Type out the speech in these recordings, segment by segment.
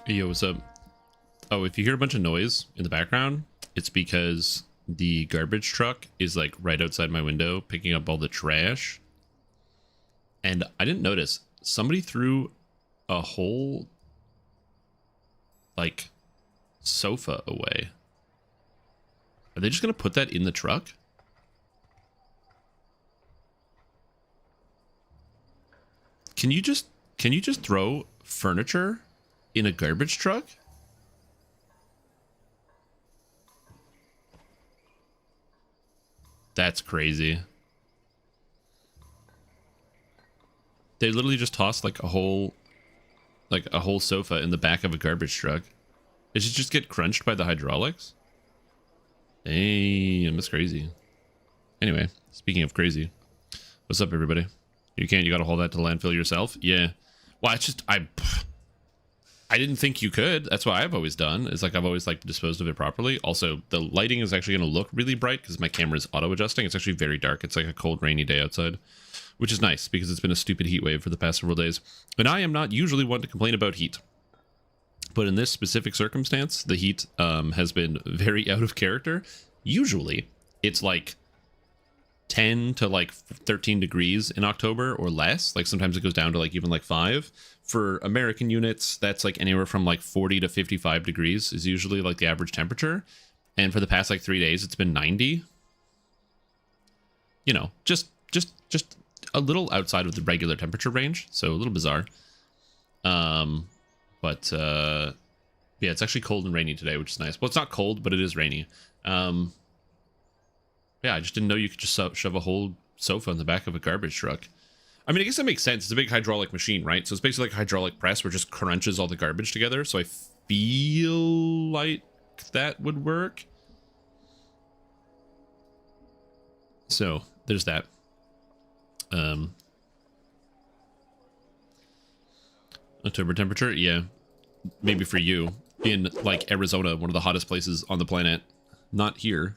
Yo, what's up? Oh, if you hear a bunch of noise in the background, it's because the garbage truck is like right outside my window picking up all the trash. And I didn't notice somebody threw a whole like sofa away. Are they just gonna put that in the truck? Can you just throw furniture in a garbage truck? That's crazy. They literally just tossed like a whole sofa in the back of a garbage truck. It should just get crunched by the hydraulics. Damn, that's crazy. Anyway, speaking of crazy, what's up, everybody? You gotta haul that to the landfill yourself? Yeah. Well, it's just, I didn't think you could. That's what I've always done. It's like I've always like disposed of it properly. Also, the lighting is actually going to look really bright because my camera is auto adjusting. It's actually very dark. It's like a cold, rainy day outside, which is nice because it's been a stupid heat wave for the past several days. And I am not usually one to complain about heat, but in this specific circumstance, the heat has been very out of character. Usually, it's like 10 to like 13 degrees in October or less. Like sometimes it goes down to like even like 5. For American units, that's like anywhere from like 40 to 55 degrees is usually like the average temperature. And for the past like 3 days, it's been 90. You know, just a little outside of the regular temperature range. So a little bizarre. But yeah, it's actually cold and rainy today, which is nice. Well, it's not cold, but it is rainy. Yeah, I just didn't know you could just shove a whole sofa in the back of a garbage truck. I mean, I guess that makes sense. It's a big hydraulic machine, right? So it's basically like a hydraulic press where it just crunches all the garbage together. So I feel like that would work. So there's that. October temperature, yeah. Maybe for you in like Arizona, one of the hottest places on the planet. Not here.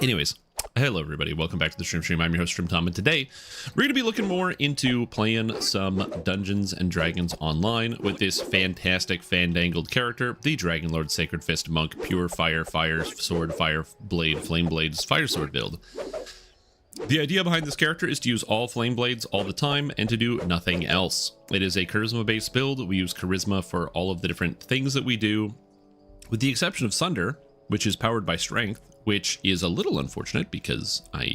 Anyways, hello everybody, welcome back to the stream. I'm your host, Tom, and today we're going to be looking more into playing some Dungeons and Dragons online with this fantastic fandangled character, the Dragon Lord Sacred Fist Monk, pure fire sword, fire blade, flame blades, fire sword build. The idea behind this character is to use all flame blades all the time and to do nothing else. It is a charisma based build. We use charisma for all of the different things that we do, with the exception of Sunder, which is powered by strength, which is a little unfortunate because I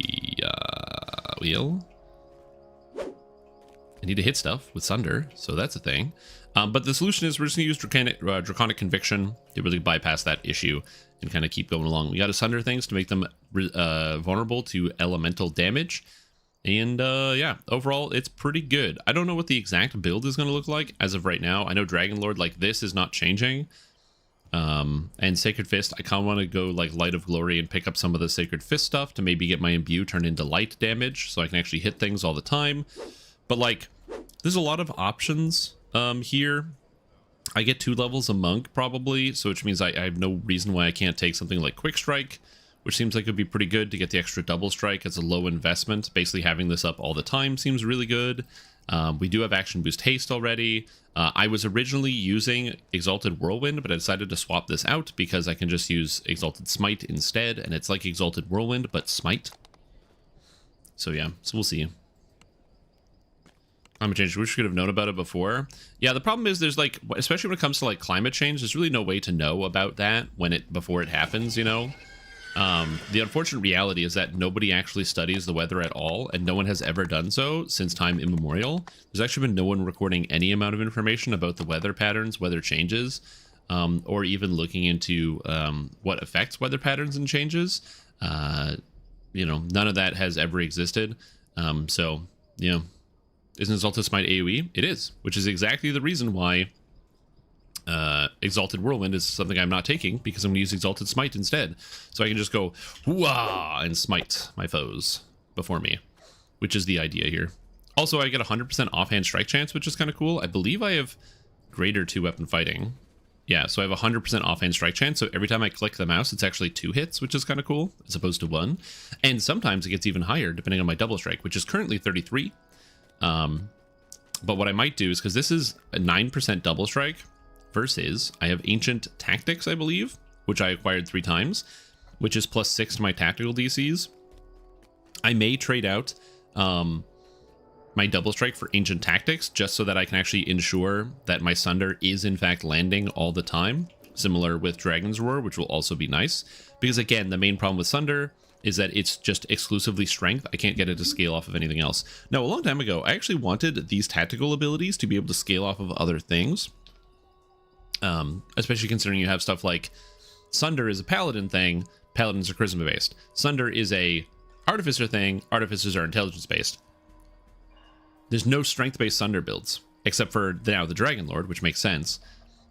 need to hit stuff with Sunder, so that's a thing. But the solution is we're just going to use Draconic Conviction to really bypass that issue and kind of keep going along. We got to Sunder things to make them vulnerable to elemental damage. And yeah, overall, it's pretty good. I don't know what the exact build is going to look like as of right now. I know Dragon Lord, like this, is not changing. And Sacred Fist, I kind of want to go like Light of Glory and pick up some of the Sacred Fist stuff to maybe get my imbue turned into light damage so I can actually hit things all the time. But like, there's a lot of options here. I get 2 levels a monk probably, so which means I have no reason why I can't take something like Quick Strike, which seems like it would be pretty good to get the extra double strike as a low investment. Basically having this up all the time seems really good. We do have Action Boost Haste already. I was originally using Exalted Whirlwind, but I decided to swap this out because I can just use Exalted Smite instead, and it's like Exalted Whirlwind, but Smite. So yeah, so we'll see. Climate change, we should have known about it before. Yeah, the problem is there's like, especially when it comes to like climate change, there's really no way to know about that before it happens, you know? The unfortunate reality is that nobody actually studies the weather at all, and no one has ever done so since time immemorial. There's actually been no one recording any amount of information about the weather patterns, weather changes, or even looking into what affects weather patterns and changes. You know, none of that has ever existed. So, you know, isn't Exalted Smite AoE? It is, which is exactly the reason why Exalted Whirlwind is something I'm not taking, because I'm going to use Exalted Smite instead. So I can just go, wah, and smite my foes before me, which is the idea here. Also, I get 100% offhand strike chance, which is kind of cool. I believe I have greater 2-weapon fighting. Yeah, so I have 100% offhand strike chance, so every time I click the mouse, it's actually 2 hits, which is kind of cool, as opposed to 1. And sometimes it gets even higher, depending on my double strike, which is currently 33. But what I might do is, because this is a 9% double strike versus I have Ancient Tactics, I believe, which I acquired 3 times, which is +6 to my tactical DCs. I may trade out my double strike for Ancient Tactics just so that I can actually ensure that my Sunder is in fact landing all the time, similar with Dragon's Roar, which will also be nice. Because again, the main problem with Sunder is that it's just exclusively strength. I can't get it to scale off of anything else. Now, a long time ago, I actually wanted these tactical abilities to be able to scale off of other things. Especially considering you have stuff like Sunder is a Paladin thing, Paladins are Charisma based. Sunder is a Artificer thing, Artificers are Intelligence based. There's no strength based Sunder builds, except for now the Dragon Lord, which makes sense.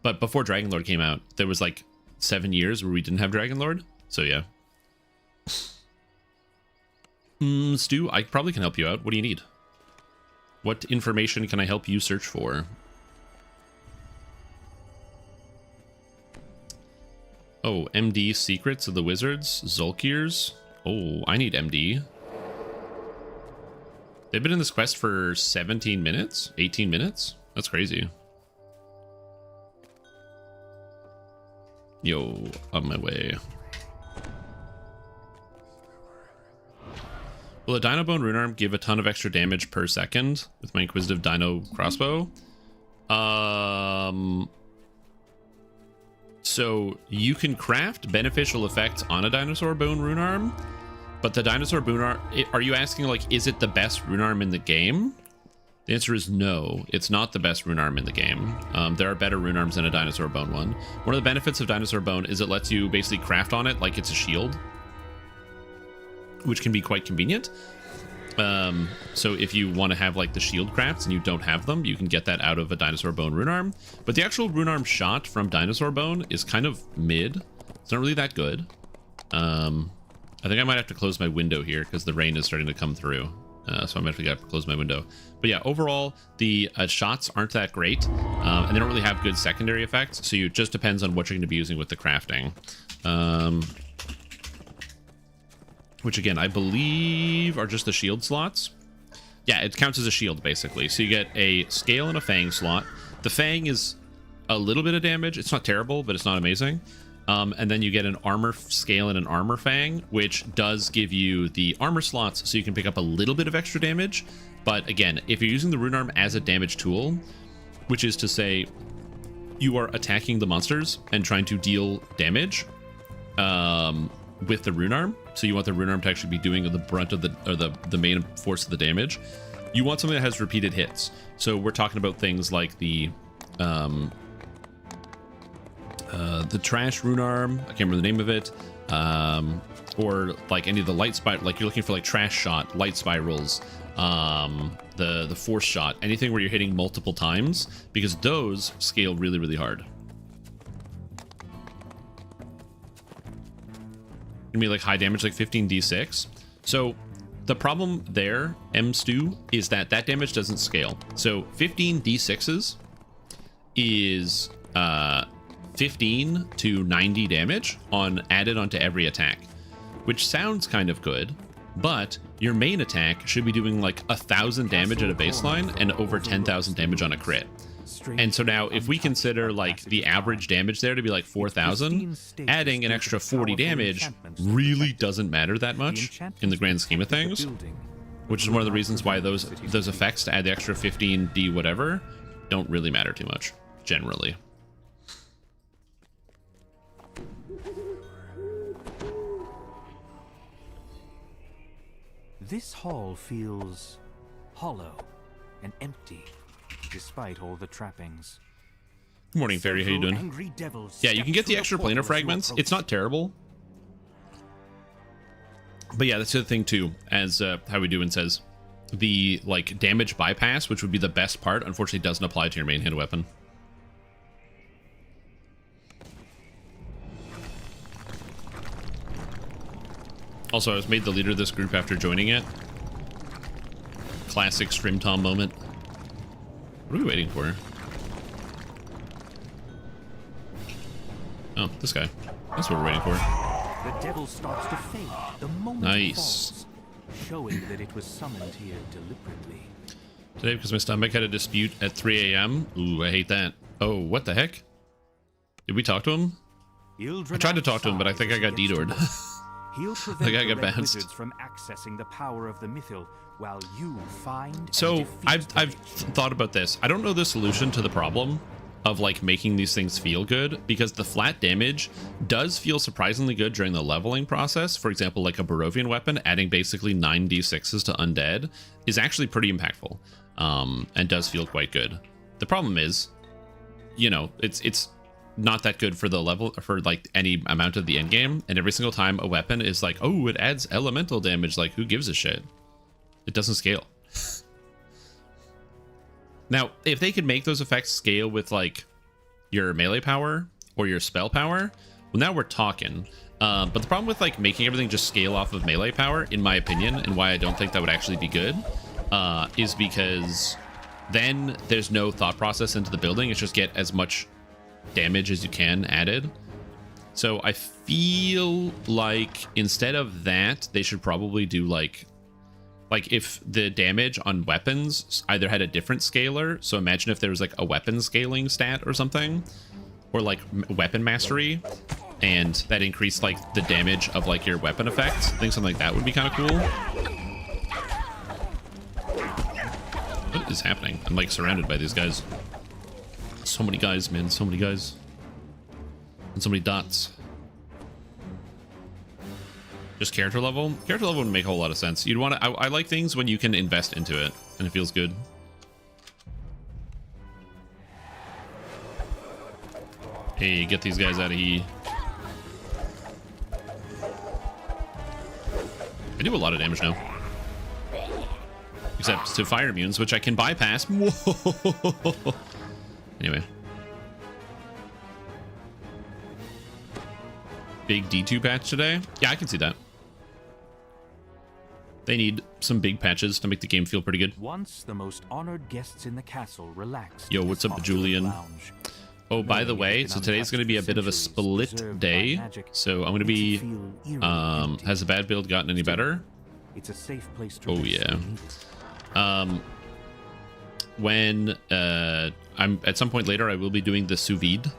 But before Dragon Lord came out, there was like 7 years where we didn't have Dragon Lord. So yeah. Stu, I probably can help you out. What do you need? What information can I help you search for? Oh, MD Secrets of the Wizards, Zulkirs. Oh, I need MD. They've been in this quest for 17 minutes? 18 minutes? That's crazy. Yo, on my way. Will a Dino Bone Runearm give a ton of extra damage per second with my Inquisitive Dino Crossbow? So you can craft beneficial effects on a Dinosaur Bone Runearm, but the Dinosaur Bone Arm, are you asking like, is it the best Runearm in the game? The answer is no, it's not the best Runearm in the game. There are better Runearms than a Dinosaur Bone one. One of the benefits of Dinosaur Bone is it lets you basically craft on it like it's a shield, which can be quite convenient. So if you want to have like the shield crafts and you don't have them, you can get that out of a Dinosaur Bone Runearm. But the actual Runearm shot from Dinosaur Bone is kind of mid. It's not really that good. I think I might have to close my window here because the rain is starting to come through. So I might have to close my window. But yeah, overall, the shots aren't that great. And they don't really have good secondary effects. So it just depends on what you're going to be using with the crafting. Which again, I believe are just the shield slots. Yeah, it counts as a shield basically. So you get a scale and a fang slot. The fang is a little bit of damage. It's not terrible, but it's not amazing. And then you get an armor scale and an armor fang, which does give you the armor slots so you can pick up a little bit of extra damage. But again, if you're using the Runearm as a damage tool, which is to say you are attacking the monsters and trying to deal damage, with the Runearm, so you want the Runearm to actually be doing the brunt of the main force of the damage. You want something that has repeated hits. So we're talking about things like the trash Runearm, I can't remember the name of it, or like any of the light spiral, like you're looking for like trash shot, light spirals, the force shot, anything where you're hitting multiple times, because those scale really, really hard. Gonna be like high damage, like 15d6. So the problem there, Stu, is that damage doesn't scale. So 15d6s is 15 to 90 damage added onto every attack, which sounds kind of good, but your main attack should be doing like 1,000 damage at a baseline and over 10,000 damage on a crit. And so now if we consider like the average damage there to be like 4,000, adding an extra 40 damage really doesn't matter that much in the grand scheme of things, which is one of the reasons why those effects to add the extra 15d whatever don't really matter too much generally. This hall feels hollow and empty, despite all the trappings. Good morning, Fairy. How you doing? Yeah, you can get the extra planar fragments. It's not terrible. But yeah, that's the other thing too, as How We Doing says. The like damage bypass, which would be the best part, unfortunately doesn't apply to your main hand weapon. Also, I was made the leader of this group after joining it. Classic Stream Tom moment. What are we waiting for? Oh, this guy. That's what we're waiting for. The devil starts to fade the moment nice. it falls, showing that it was summoned here deliberately. Today because my stomach had a dispute at 3 a.m. Ooh, I hate that. Oh, what the heck? Did we talk to him? I tried to talk to him, but I think I got detoured. He'll prevent Like I the got Red bounced. Wizards from accessing the power of the Mythil, while you find So and defeat I've the thought about this. I don't know the solution to the problem of like making these things feel good, because the flat damage does feel surprisingly good during the leveling process. For example, like a Barovian weapon adding basically 9d6s to undead is actually pretty impactful, and does feel quite good. The problem is, you know, it's not that good for the level, for like any amount of the end game, and every single time a weapon is like, oh, it adds elemental damage, like who gives a shit? It doesn't scale. Now, if they could make those effects scale with like your melee power or your spell power, well, now we're talking. But the problem with like making everything just scale off of melee power, in my opinion, and why I don't think that would actually be good, is because then there's no thought process into the building. It's just get as much damage as you can added. So I feel like instead of that, they should probably do like if the damage on weapons either had a different scaler. So imagine if there was like a weapon scaling stat or something, or like weapon mastery, and that increased like the damage of like your weapon effects. I think something like that would be kind of cool. What is happening? I'm like surrounded by these guys. So many guys, man. So many guys. And so many dots. Just character level? Character level would make a whole lot of sense. You'd want to... I like things when you can invest into it, and it feels good. Hey, get these guys out of here. I do a lot of damage now. Except to fire immunes, which I can bypass. Whoa. Anyway. Big D2 patch today? Yeah, I can see that. They need some big patches to make the game feel pretty good. Once the most honored guests in the castle relaxed. Yo, what's up, Julian? Oh, by the way, so today's going to be a bit of a split day. So I'm going to be... has the bad build gotten any better? It's a safe place to Oh, yeah. When I'm at some point later, I will be doing the sous vide.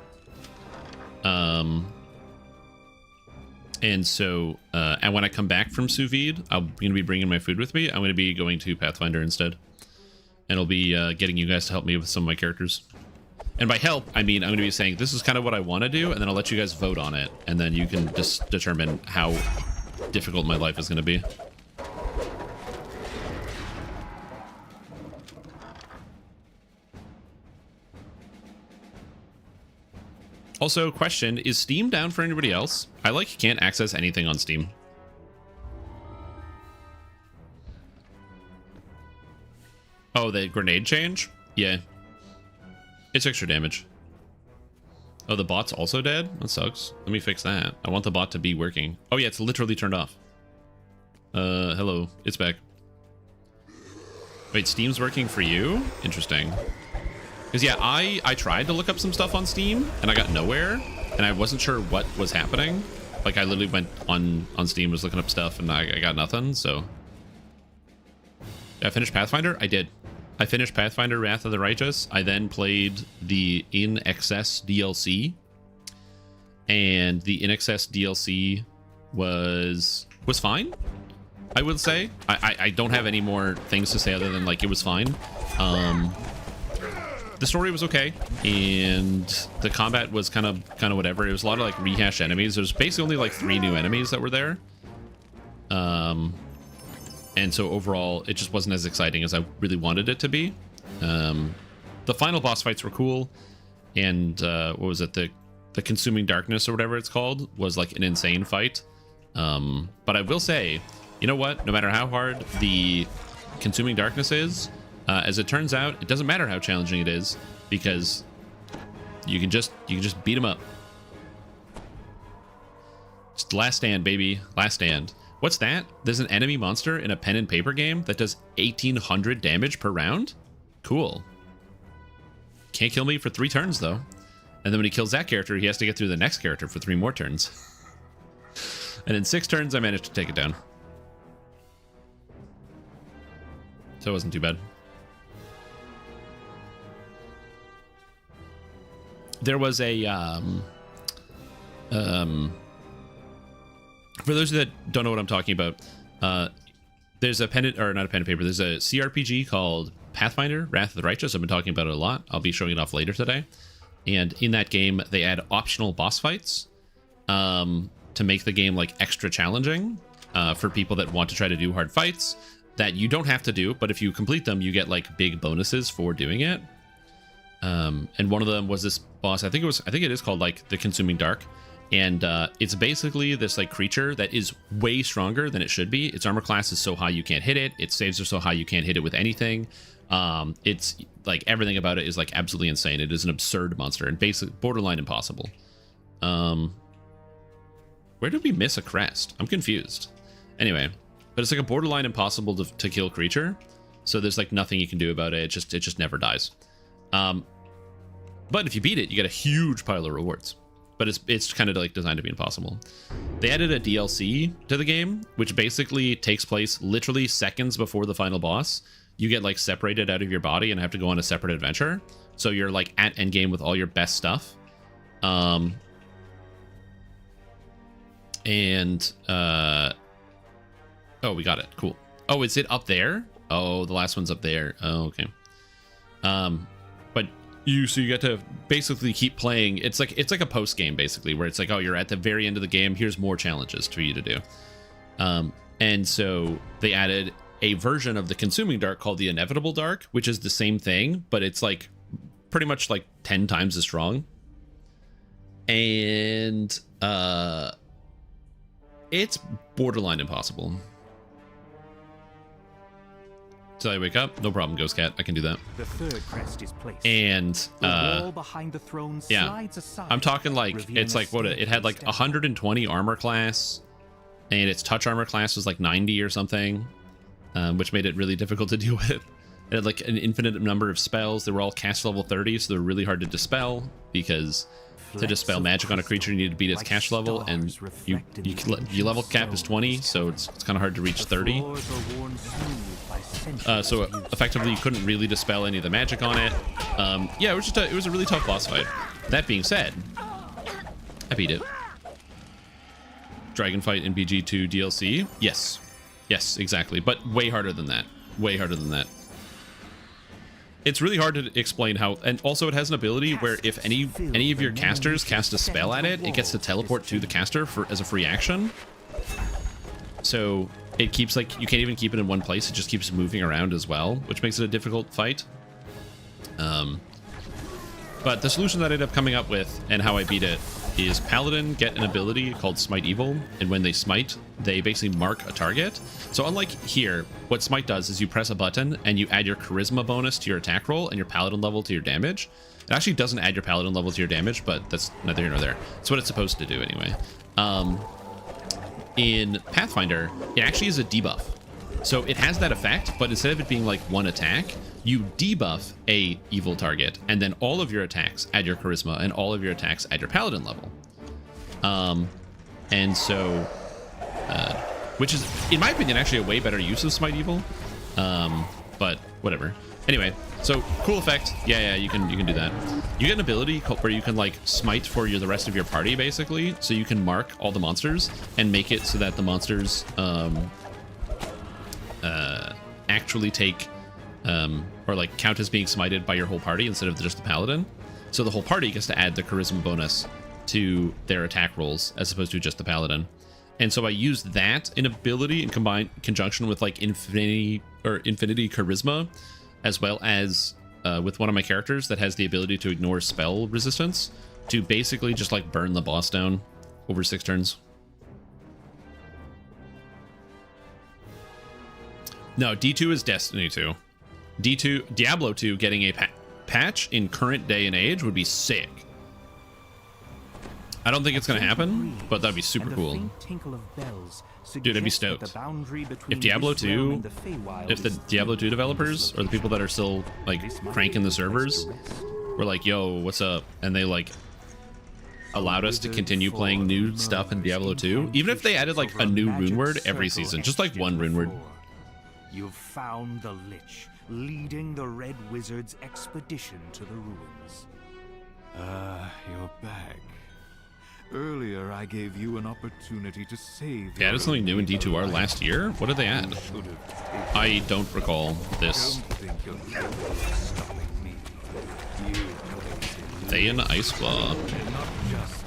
And so, and when I come back from sous vide, I'm going to be bringing my food with me. I'm going to be going to Pathfinder instead. And I'll be getting you guys to help me with some of my characters. And by help, I mean I'm going to be saying, this is kind of what I want to do, and then I'll let you guys vote on it. And then you can just determine how difficult my life is going to be. Also, question, is Steam down for anybody else? I can't access anything on Steam. Oh, the grenade change? Yeah. It's extra damage. Oh, the bot's also dead? That sucks. Let me fix that. I want the bot to be working. Oh yeah, it's literally turned off. Hello. It's back. Wait, Steam's working for you? Interesting. Because yeah, I tried to look up some stuff on Steam, and I got nowhere, and I wasn't sure what was happening. Like, I literally went on Steam, was looking up stuff, and I got nothing, so... Did I finish Pathfinder? I did. I finished Pathfinder Wrath of the Righteous. I then played the In Excess DLC, and the In Excess DLC was fine, I would say. I don't have any more things to say other than, like, it was fine. The story was okay, and the combat was kind of whatever. It was a lot of like rehash enemies. There's basically only like 3 new enemies that were there, and so overall it just wasn't as exciting as I really wanted it to be. The final boss fights were cool, and what was it, the Consuming Darkness or whatever it's called was like an insane fight. But I will say, you know what, no matter how hard the Consuming Darkness is, as it turns out, it doesn't matter how challenging it is, because you can just beat him up. Just last stand, baby. Last stand. What's that? There's an enemy monster in a pen and paper game that does 1,800 damage per round? Cool. Can't kill me for 3 turns, though. And then when he kills that character, he has to get through the next character for 3 more turns. And in 6 turns, I managed to take it down. So it wasn't too bad. there was a for those that don't know what I'm talking about, there's a pen, or not a pen and paper, there's a CRPG called Pathfinder, Wrath of the Righteous. I've been talking about it a lot. I'll be showing it off later today. And in that game, they add optional boss fights to make the game like extra challenging for people that want to try to do hard fights that you don't have to do, but if you complete them, you get like big bonuses for doing it. And one of them was this boss. I think it is called like the Consuming Dark. And it's basically this like creature that is way stronger than it should be. Its armor class is so high you can't hit it. Its saves are so high you can't hit it with anything. It's like everything about it is like absolutely insane. It is an absurd monster and basically borderline impossible. Where did we miss a crest? I'm confused. Anyway, but it's like a borderline impossible to kill creature. So there's like nothing you can do about it. It just never dies. But if you beat it, you get a huge pile of rewards. But it's kind of like designed to be impossible. They added a DLC to the game, which basically takes place literally seconds before the final boss. You get like separated out of your body and have to go on a separate adventure. So you're like at endgame with all your best stuff. Oh, we got it. Cool. Oh, is it up there? Oh, the last one's up there. Oh, okay. But so you get to basically keep playing. It's like a post game basically, where it's like, oh, you're at the very end of the game. Here's more challenges for you to do. And so they added a version of the Consuming Dark called the Inevitable Dark, which is the same thing, but it's like pretty much like 10 times as strong. And it's borderline impossible. Till I wake up, no problem, Ghost Cat. I can do that. The third crest is placed. And the wall behind the throne slides aside, I'm talking like it's like what it had like 120 armor class, and its touch armor class was like 90 or something, which made it really difficult to deal with. It had like an infinite number of spells. They were all cast level 30, so they're really hard to dispel because to dispel magic on a creature, you need to beat its cast level, and your level cap is 20, so it's kind of hard to reach 30. So effectively, you couldn't really dispel any of the magic on it. Yeah, it was a really tough boss fight. That being said, I beat it. Dragon Fight in BG2 DLC, yes, exactly, but way harder than that. Way harder than that. It's really hard to explain how, and also it has an ability where if any of your casters cast a spell at it, it gets to teleport to the caster as a free action. So it keeps like, you can't even keep it in one place, it just keeps moving around as well, which makes it a difficult fight. But the solution that I ended up coming up with and how I beat it is Paladin get an ability called Smite Evil, and when they smite, they basically mark a target. So unlike here, what Smite does is you press a button and you add your Charisma bonus to your attack roll and your Paladin level to your damage. It actually doesn't add your Paladin level to your damage, but that's neither here nor there. It's what it's supposed to do anyway. In Pathfinder, it actually is a debuff. So it has that effect, but instead of it being like one attack, you debuff a evil target, and then all of your attacks add your charisma, and all of your attacks add your paladin level. And so, which is, in my opinion, actually a way better use of Smite Evil. But whatever. Anyway, so cool effect. Yeah, you can do that. You get an ability where you can like smite for the rest of your party, basically. So you can mark all the monsters and make it so that the monsters actually take or like count as being smited by your whole party instead of just the paladin. So the whole party gets to add the charisma bonus to their attack rolls as opposed to just the paladin. And so I used that in ability in conjunction with like infinity charisma, as well as with one of my characters that has the ability to ignore spell resistance, to basically just like burn the boss down over 6 turns. No, D2 is Destiny 2. Diablo 2 getting a patch in current day and age would be sick. I don't think it's going to happen, but that'd be super cool. Dude, I'd be stoked. If Diablo 2, if the Diablo 2 developers, or the people that are still like cranking the servers, were like, yo, what's up? And they like allowed us to continue playing new stuff in Diablo 2, even if they added like a new rune word every season, just like one rune word. You've found the Lich, leading the Red Wizard's expedition to the ruins. You're back. Earlier, I gave you an opportunity to save. They added something new in D2R last year? What did they add? I don't recall this. Don't think you're capable of stopping me. They in Ice Claw. And not just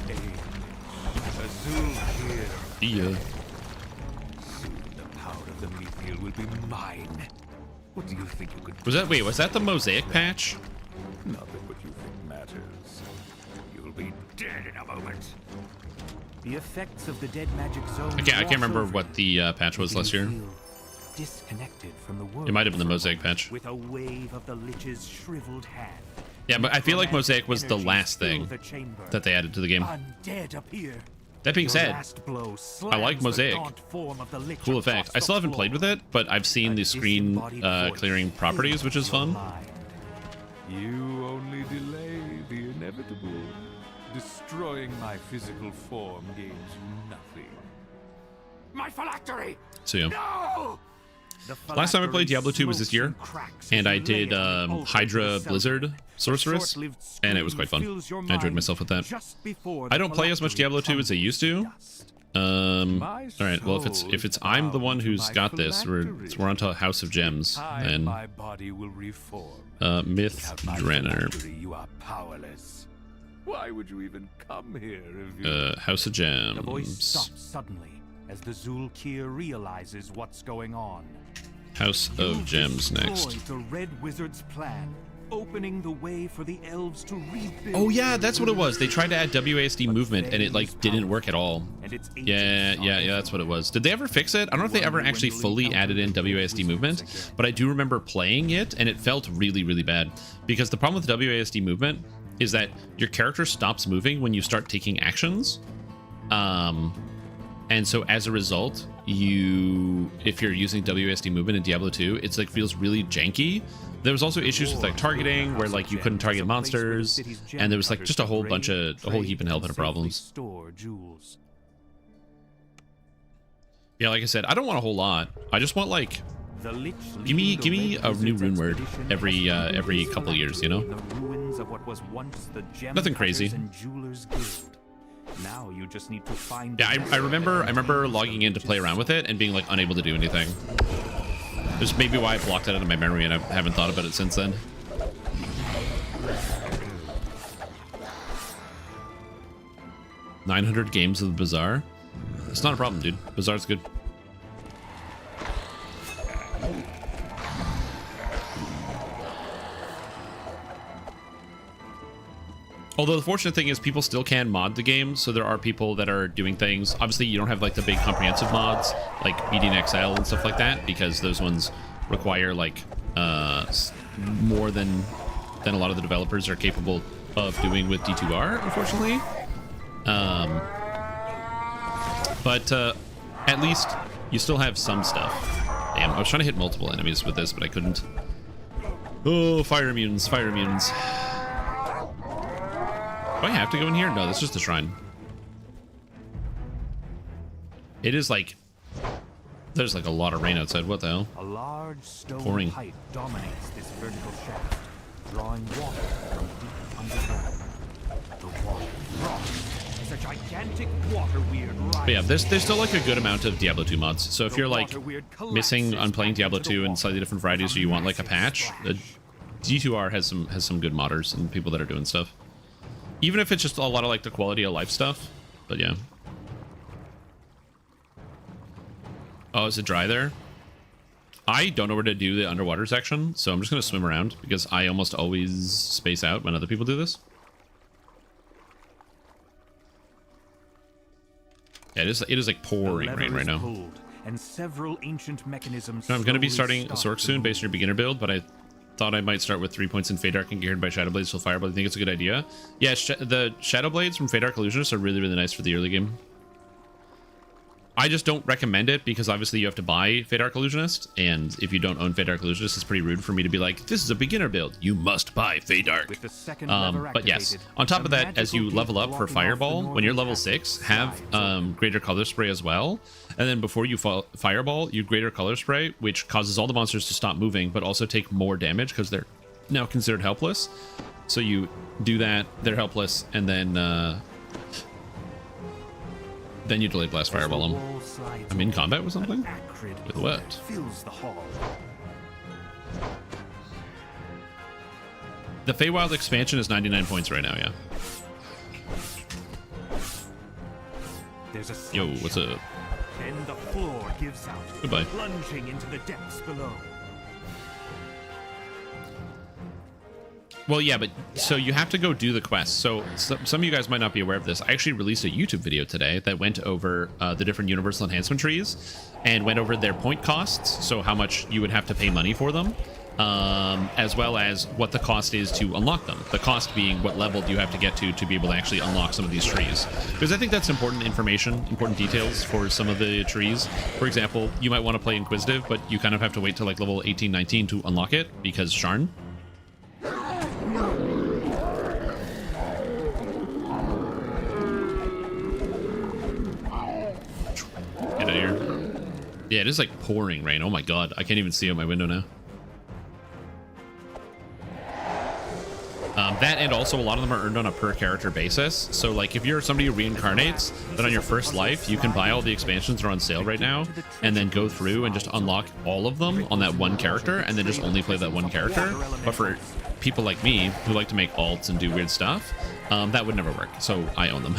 Azul here. Yeah. Soon the power of the Meatfield will be mine. What do you think you could do? Was that the Mosaic patch? Not that what you think matters. You'll be dead in a moment. The effects of the dead magic zone. I can't remember what the patch was last year. Disconnected from the world. It might have been the Mosaic patch. With a wave of the Lich's shriveled hand. Yeah, but I feel like Mosaic was the last thing that they added to the game. Undead appear. That being said, I like Mosaic. Cool effect. I still haven't played with it, but I've seen the screen clearing properties, which is fun. You only delay the inevitable. Destroying my physical form gains you nothing. My phylactery! So yeah. No! Last time I played Diablo 2 was this year, and I did Hydra Blizzard Sorceress, and it was quite fun. I enjoyed myself with that. I don't play as much Diablo 2 as I used to. Alright, well if it's I'm the one who's got this, we're on to House of Gems, and Myth Dranner. You are powerless. Why would you even come here if you... House of Gems. The voice stops suddenly as the Zulkir realizes what's going on. House of Gems next. The Red Wizard's plan, opening the way for the elves to rebuild. Oh yeah, that's what it was. They tried to add WASD movement and it like didn't work at all. Yeah, that's what it was. Did they ever fix it? I don't know if they ever actually fully added in WASD movement, but I do remember playing it and it felt really, really bad. Because the problem with WASD movement is that your character stops moving when you start taking actions. And so as a result, if you're using WASD movement in Diablo 2, it's like feels really janky. There was also issues with like targeting where like you couldn't target monsters, and there was like just a whole heap and hell of problems. Yeah, like I said, I don't want a whole lot. I just want like give me a new rune word every couple of years, you know? Nothing crazy. Now you just need to find. Yeah, I remember logging in to play around with it and being like unable to do anything. There's maybe why I blocked it out of my memory and I haven't thought about it since then. $900 games of the Bazaar. It's not a problem, dude. Bazaar's good. Although the fortunate thing is people still can mod the game, so there are people that are doing things. Obviously, you don't have like the big comprehensive mods like BDN XL and stuff like that, because those ones require like more than a lot of the developers are capable of doing with D2R, unfortunately. But at least you still have some stuff. Damn, I was trying to hit multiple enemies with this, but I couldn't. Oh, fire immunes, fire immunes. Do I have to go in here? No, that's just the shrine. It is like... There's like a lot of rain outside. What the hell? A large stone pouring pipe dominates this vertical shaft, drawing water from deep underground. The water froth as a gigantic water weird rises. But yeah, there's still like a good amount of Diablo 2 mods. So if you're like missing on playing Diablo 2 and slightly different varieties, or you want like a patch, D2R has some good modders and people that are doing stuff. Even if it's just a lot of like the quality of life stuff, but yeah. Oh, is it dry there? I don't know where to do the underwater section, so I'm just gonna swim around because I almost always space out when other people do this. Yeah, it is like pouring rain right now. And several ancient mechanisms. No, I'm gonna be starting a Sork soon based on your beginner build, but I thought I might start with 3 points in Fade Arc and geared by Shadow Blades till Fireball. I think it's a good idea. Yeah, the Shadow Blades from Fade Arc Illusionist are really, really nice for the early game. I just don't recommend it because obviously you have to buy Fade Arc Illusionist, and if you don't own Fade Arc Illusionist, it's pretty rude for me to be like, this is a beginner build. You must buy Fade Arc. But yes, on top of that, as you level up for Fireball, when you're level 6, have Greater Color Spray as well. And then before you Fireball, you Greater Color Spray, which causes all the monsters to stop moving, but also take more damage because they're now considered helpless. So you do that, they're helpless, and then you Delayed Blast Fireball them. I'm in combat with something? With what? Fills the hall. The Feywild expansion is 99 points right now, yeah. There's a Yo, what's up? Then the floor gives out, Goodbye. plunging into the depths below. Well, yeah, but so you have to go do the quest. So some of you guys might not be aware of this. I actually released a YouTube video today that went over the different universal enhancement trees and went over their point costs. So how much you would have to pay money for them, as well as what the cost is to unlock them. The cost being what level do you have to get to be able to actually unlock some of these trees. Because I think that's important information, important details for some of the trees. For example, you might want to play Inquisitive, but you kind of have to wait till like level 18, 19 to unlock it because Sharn. Get out of here. Yeah, it is like pouring rain. Oh my god, I can't even see out my window now. That and also a lot of them are earned on a per character basis. So like if you're somebody who reincarnates, then on your first life, you can buy all the expansions that are on sale right now and then go through and just unlock all of them on that one character and then just only play that one character. But for people like me who like to make alts and do weird stuff, that would never work. So I own them.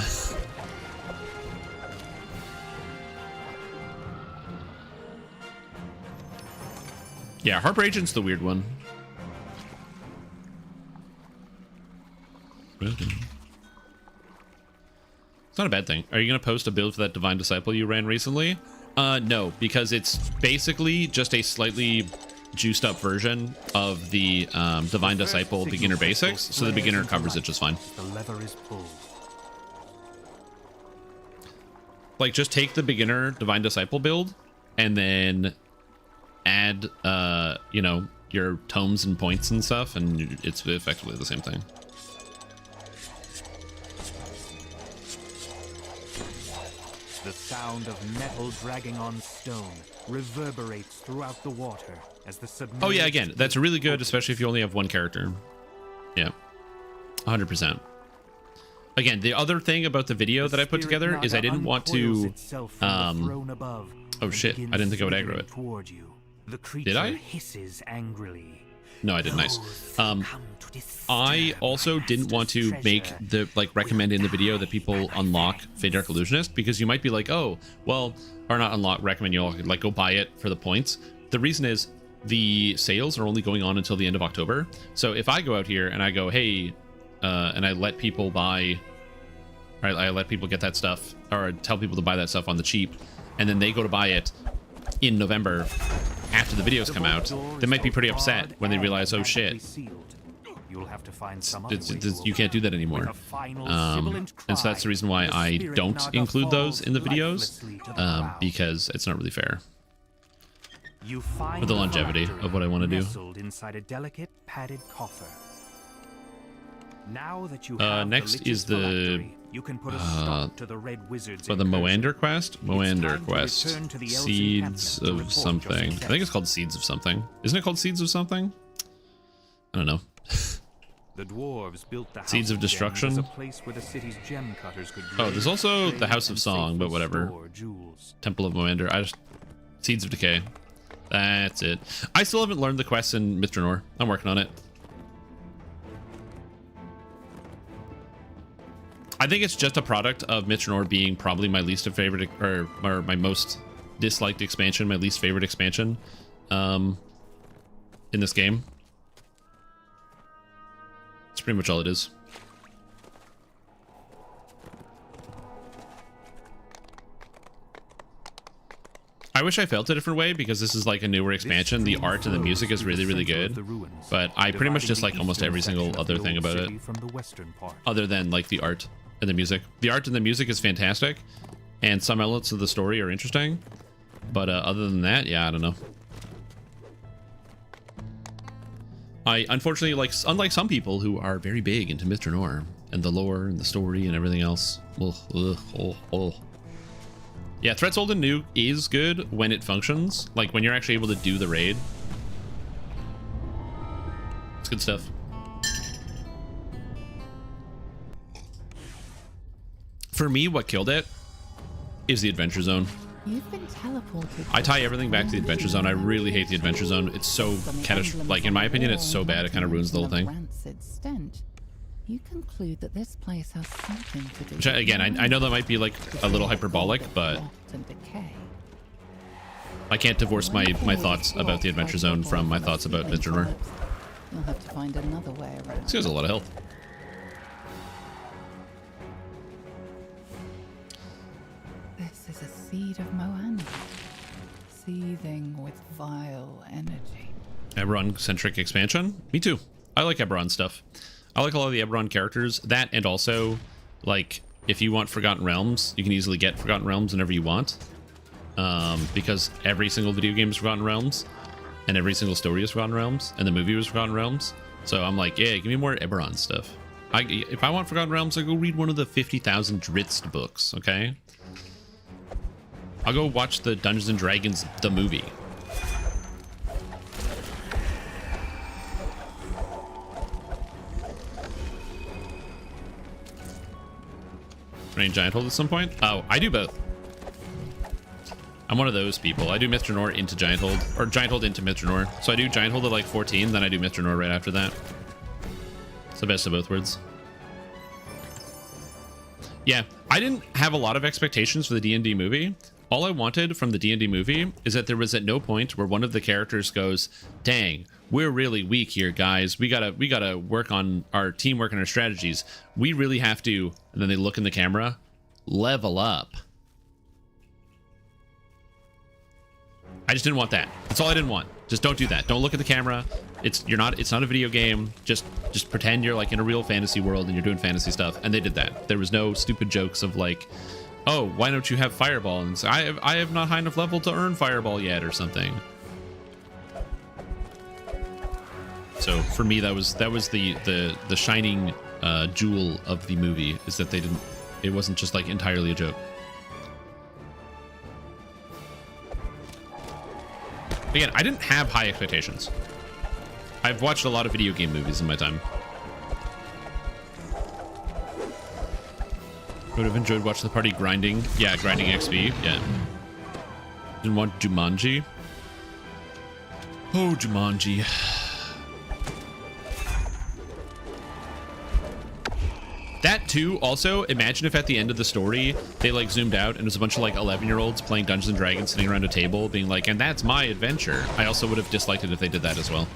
Yeah, Harper Agent's the weird one. It's not a bad thing. Are you going to post a build for that Divine Disciple you ran recently? No, because it's basically just a slightly juiced up version of the Divine Disciple beginner basics, so the beginner covers it just fine. The lever is pulled. Like, just take the beginner Divine Disciple build and then add, you know, your tomes and points and stuff, and it's effectively the same thing. The sound of metal dragging on stone reverberates throughout the water as the submerged... Oh yeah, again, that's really good, especially if you only have one character. Yeah, 100%. Again, the other thing about the video that I put together is I didn't want to... Oh shit, I didn't think I would aggro it. Did I? Hisses angrily. No, I didn't. Nice. I also didn't want to make the recommend in the video that people unlock Fade Dark Illusionist, because you might be like, oh, well, or not unlock, recommend you all like go buy it for the points. The reason is the sales are only going on until the end of October. So if I go out here and I go, hey, and I let people buy, right? I let people get that stuff, or tell people to buy that stuff on the cheap, and then they go to buy it in November after the videos come out, they might be pretty upset when they realize, oh shit, You'll have to find some you can't do that anymore. And so that's the reason why I don't include those in the videos, because it's not really fair with the longevity of what I want to do. Inside a delicate padded coffer. Now that you next is the you can put a stop to the red wizards. the Moander quest. Moander quest. Seeds of something. I think it's called Seeds of something. Isn't it called Seeds of something? I don't know. The dwarves built the Seeds of Destruction. a place where the city's gem cutters could Oh, there's also the House of Song, but whatever. Temple of Moander. Seeds of Decay. That's it. I still haven't learned the quest in Mithranor. I'm working on it. I think it's just a product of Mithranor being probably my least favorite, or my most disliked expansion, my least favorite expansion in this game. That's pretty much all it is. I wish I felt a different way, because this is like a newer expansion. The art and the music is really, really good, but I pretty much dislike almost every single other thing about it, other than like the art and the music. The art and the music is fantastic, and some elements of the story are interesting, but other than that, yeah, I don't know. I unfortunately, like, unlike some people who are very big into Mithranor and the lore and the story and everything else. Yeah, Threats Old and New is good when it functions, like when you're actually able to do the raid. It's good stuff. For me, what killed it is the adventure zone. You've been teleported. I tie everything back to the adventure zone. I really hate the adventure zone. It's so like, in my opinion, it's so bad. It kind of ruins the whole thing. Rancid stench. You conclude that this place has something to do. Which, again, I know that might be like a little hyperbolic, but I can't divorce my thoughts about the adventure zone from my thoughts about Midjourney. You'll have to find another way around. This has a lot of health. This is a seed of Moanda, seething with vile energy. Eberron-centric expansion? Me too. I like Eberron stuff. I like a lot of the Eberron characters. That, and also, like, if you want Forgotten Realms, you can easily get Forgotten Realms whenever you want. Because every single video game is Forgotten Realms, and every single story is Forgotten Realms, and the movie was Forgotten Realms. So I'm like, yeah, give me more Eberron stuff. If I want Forgotten Realms, I go read one of the 50,000 Drizzt books, okay? I'll go watch the Dungeons and Dragons, the movie. Running Giant Hold at some point? Oh, I do both. I'm one of those people. I do Mithril into Giant Hold, or Giant Hold into Mithril. So I do Giant Hold at like 14, then I do Mithril right after that. It's the best of both worlds. Yeah, I didn't have a lot of expectations for the D&D movie. All I wanted from the D&D movie is that there was at no point where one of the characters goes, dang, we're really weak here, guys. We gotta work on our teamwork and our strategies. We really have to, and then they look in the camera, level up. I just didn't want that. That's all I didn't want. Just don't do that. Don't look at the camera. It's not a video game. Just pretend you're like in a real fantasy world and you're doing fantasy stuff. And they did that. There was no stupid jokes of like, oh, why don't you have Fireball? And say, I have not high enough level to earn Fireball yet or something. So for me, that was the shining jewel of the movie, is that it wasn't just like entirely a joke. Again, I didn't have high expectations. I've watched a lot of video game movies in my time. Would have enjoyed watching the party grinding. Yeah, grinding XP. Yeah. Didn't want Jumanji. Oh, Jumanji. That too, also, imagine if at the end of the story, they like zoomed out and it was a bunch of like 11-year-olds playing Dungeons and Dragons sitting around a table being like, and that's my adventure. I also would have disliked it if they did that as well.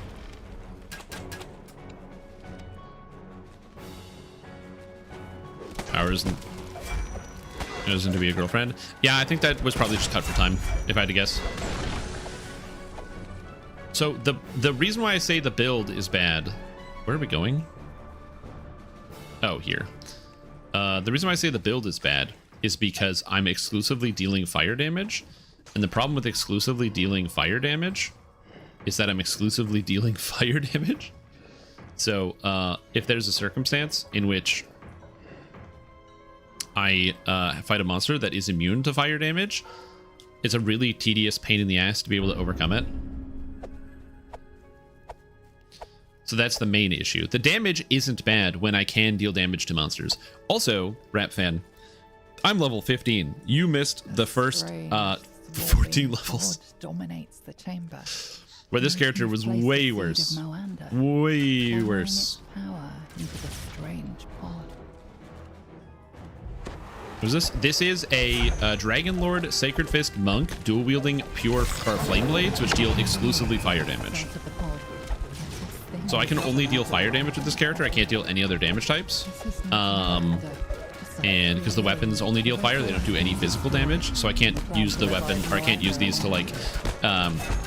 Ours isn't to be a girlfriend. Yeah, I think that was probably just cut for time, if I had to guess. So the reason why I say the build is bad, where are we going? Oh, here. The reason why I say the build is bad is because I'm exclusively dealing fire damage. And the problem with exclusively dealing fire damage is that I'm exclusively dealing fire damage. So if there's a circumstance in which I fight a monster that is immune to fire damage, it's a really tedious pain in the ass to be able to overcome it. So that's the main issue. The damage isn't bad when I can deal damage to monsters. Also, Rap Fan, I'm level 15. You missed the first 14 levels. Dominates the chamber. Where this character was way worse. Way worse. Power into the strange pod. What is this? This is a Dragon Lord Sacred Fist Monk dual-wielding pure flame blades, which deal exclusively fire damage. So I can only deal fire damage with this character. I can't deal any other damage types. And because the weapons only deal fire, they don't do any physical damage. So I can't use the weapon, or I can't use these to like,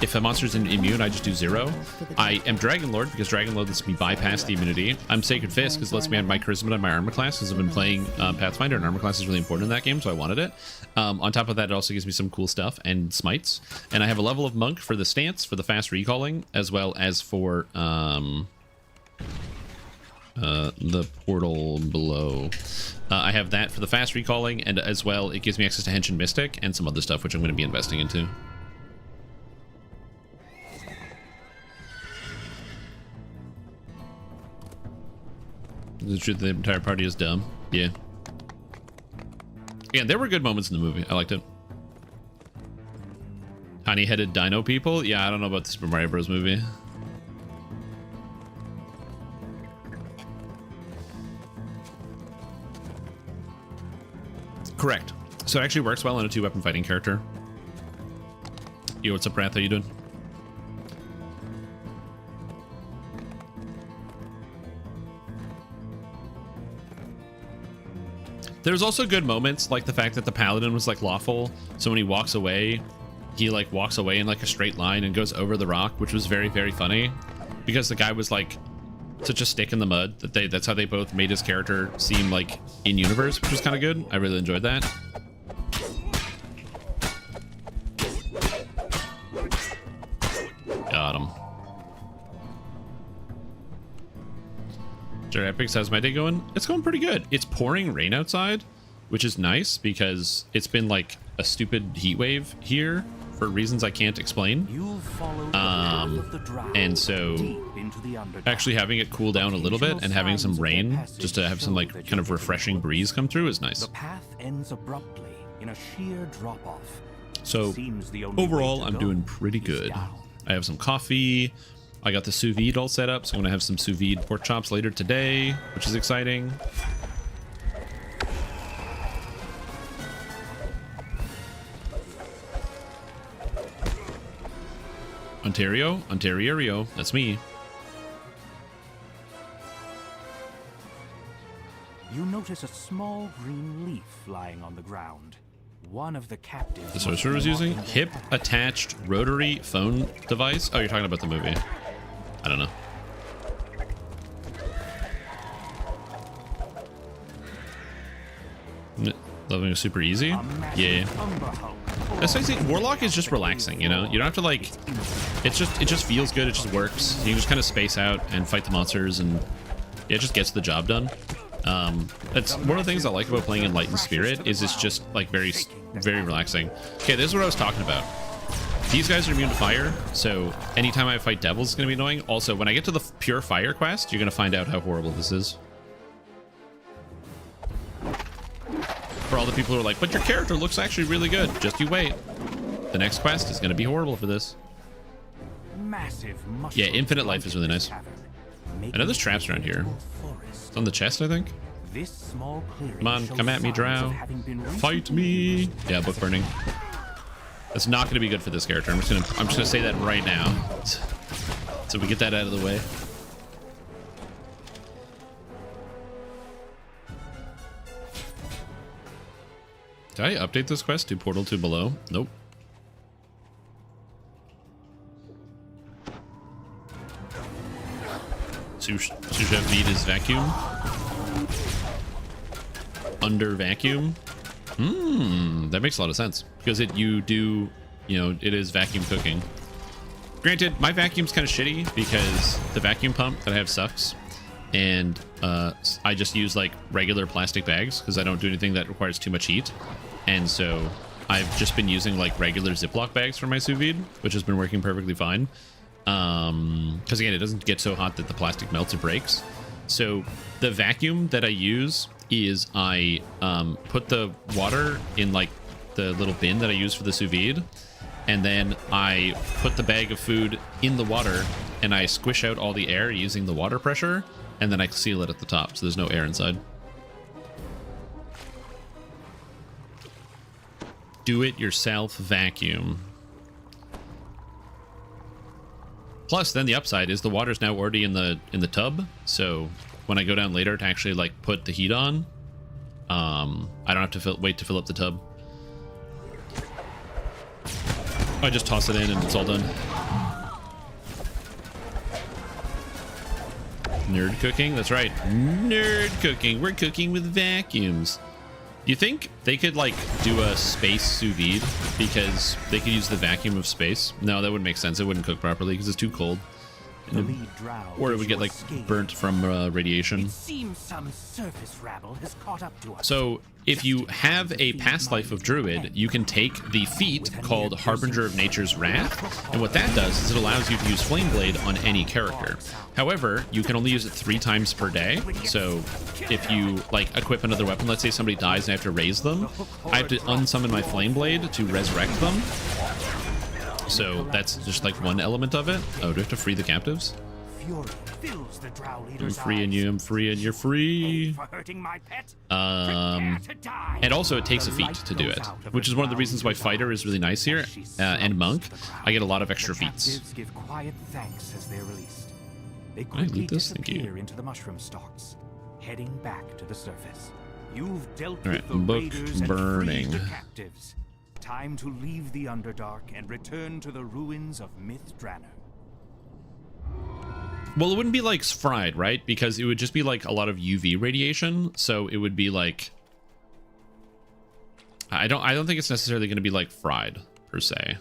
if a monster's immune, I just do 0. I am Dragon Lord because Dragon Lord lets me bypass the immunity. I'm Sacred Fist because it lets me add my charisma and my armor class, because I've been playing Pathfinder, and armor class is really important in that game, so I wanted it. On top of that, it also gives me some cool stuff and smites. And I have a level of Monk for the stance, for the fast recalling, as well as for the portal below. I have that for the fast recalling, and as well it gives me access to Hench and Mystic and some other stuff which I'm going to be investing into. The truth, the entire party is dumb. Yeah. Yeah, there were good moments in the movie. I liked it. Honey-headed dino people? Yeah, I don't know about the Super Mario Bros. Movie. Correct. So it actually works well on a 2-weapon fighting character. Yo, what's up, Wrath? How you doing? There's also good moments, like the fact that the paladin was like lawful, so when he walks away, he like walks away in like a straight line and goes over the rock, which was very, very funny, because the guy was like such a stick in the mud that that's how they both made his character seem like in universe, which was kind of good. I really enjoyed that. Got him. Jared Epics, how's my day going? It's going pretty good. It's pouring rain outside, which is nice because it's been like a stupid heat wave here for reasons I can't explain. And so actually having it cool down a little bit and having some rain just to have some like kind of refreshing breeze come through is nice. The path ends abruptly in a sheer drop-off. So overall, I'm doing pretty good. I have some coffee. I got the sous vide all set up, so I'm gonna have some sous vide pork chops later today, which is exciting. Ontario, that's me. You notice a small green leaf lying on the ground. One of the captives. The sorcerer was using hip attached rotary phone device. Oh, you're talking about the movie. I don't know. Loving it super easy. Yeah. That's why I think Warlock is just relaxing, you know? You don't have to like, it just feels good, it just works. You can just kind of space out and fight the monsters and yeah, it just gets the job done. That's one of the things I like about playing Enlightened Spirit is it's just like very relaxing. Okay, this is what I was talking about. These guys are immune to fire, so anytime I fight devils, it's going to be annoying. Also, when I get to the pure fire quest, you're going to find out how horrible this is. For all the people who are like, but your character looks actually really good. Just you wait. The next quest is going to be horrible for this. Yeah, infinite life is really nice. I know there's traps around here. It's on the chest, I think. Come on, come at me, drow. Fight me. Yeah, book burning. That's not going to be good for this character. I'm just gonna say that right now, so we get that out of the way. Did I update this quest to Portal to Below? Nope. Sous chef vide is vacuum. Under vacuum. That makes a lot of sense because it is vacuum cooking. Granted, my vacuum's kind of shitty because the vacuum pump that I have sucks, and I just use like regular plastic bags because I don't do anything that requires too much heat, and so I've just been using like regular Ziploc bags for my sous vide, which has been working perfectly fine. Because again, it doesn't get so hot that the plastic melts or breaks. So the vacuum that I use is I put the water in like the little bin that I use for the sous vide, and then I put the bag of food in the water and I squish out all the air using the water pressure, and then I seal it at the top so there's no air inside. Do it yourself vacuum. Plus, then the upside is the water's now already in the tub, so when I go down later to actually like put the heat on, I don't have to wait to fill up the tub. I just toss it in and it's all done. Nerd cooking, that's right. Nerd cooking. We're cooking with vacuums. Do you think they could like do a space sous vide because they could use the vacuum of space? No, that wouldn't make sense. It wouldn't cook properly because it's too cold. The lead drow or it gives would get you like escape. burnt from radiation. It seems some surface rabble has caught up to us. So if you have a past life of druid, you can take the feat called Harbinger of Nature's Wrath, and what that does is it allows you to use Flame Blade on any character. However, you can only use it 3 times per day. So if you like equip another weapon, let's say somebody dies and I have to raise them, I have to unsummon my Flame Blade to resurrect them. So that's just like one element of it. Oh, do I have to free the captives? Fury fills the drow I'm leader's freeing you, I'm free and you're free. For hurting my pet. Prepare to die. And also it takes a feat to do it, which is one of the reasons why Fighter is really nice here, and Monk. I get a lot of extra feats. Captives give quiet thanks as they're released. They I loot quickly this? Thank you. disappear into the mushroom stalks, heading back to the surface. You've dealt All with right, the book raiders and burning. freed the captives. Time to leave the Underdark and return to the ruins of Myth Draenor. Well, it wouldn't be like fried, right? Because it would just be like a lot of UV radiation. So it would be like, I don't think it's necessarily going to be like fried per se.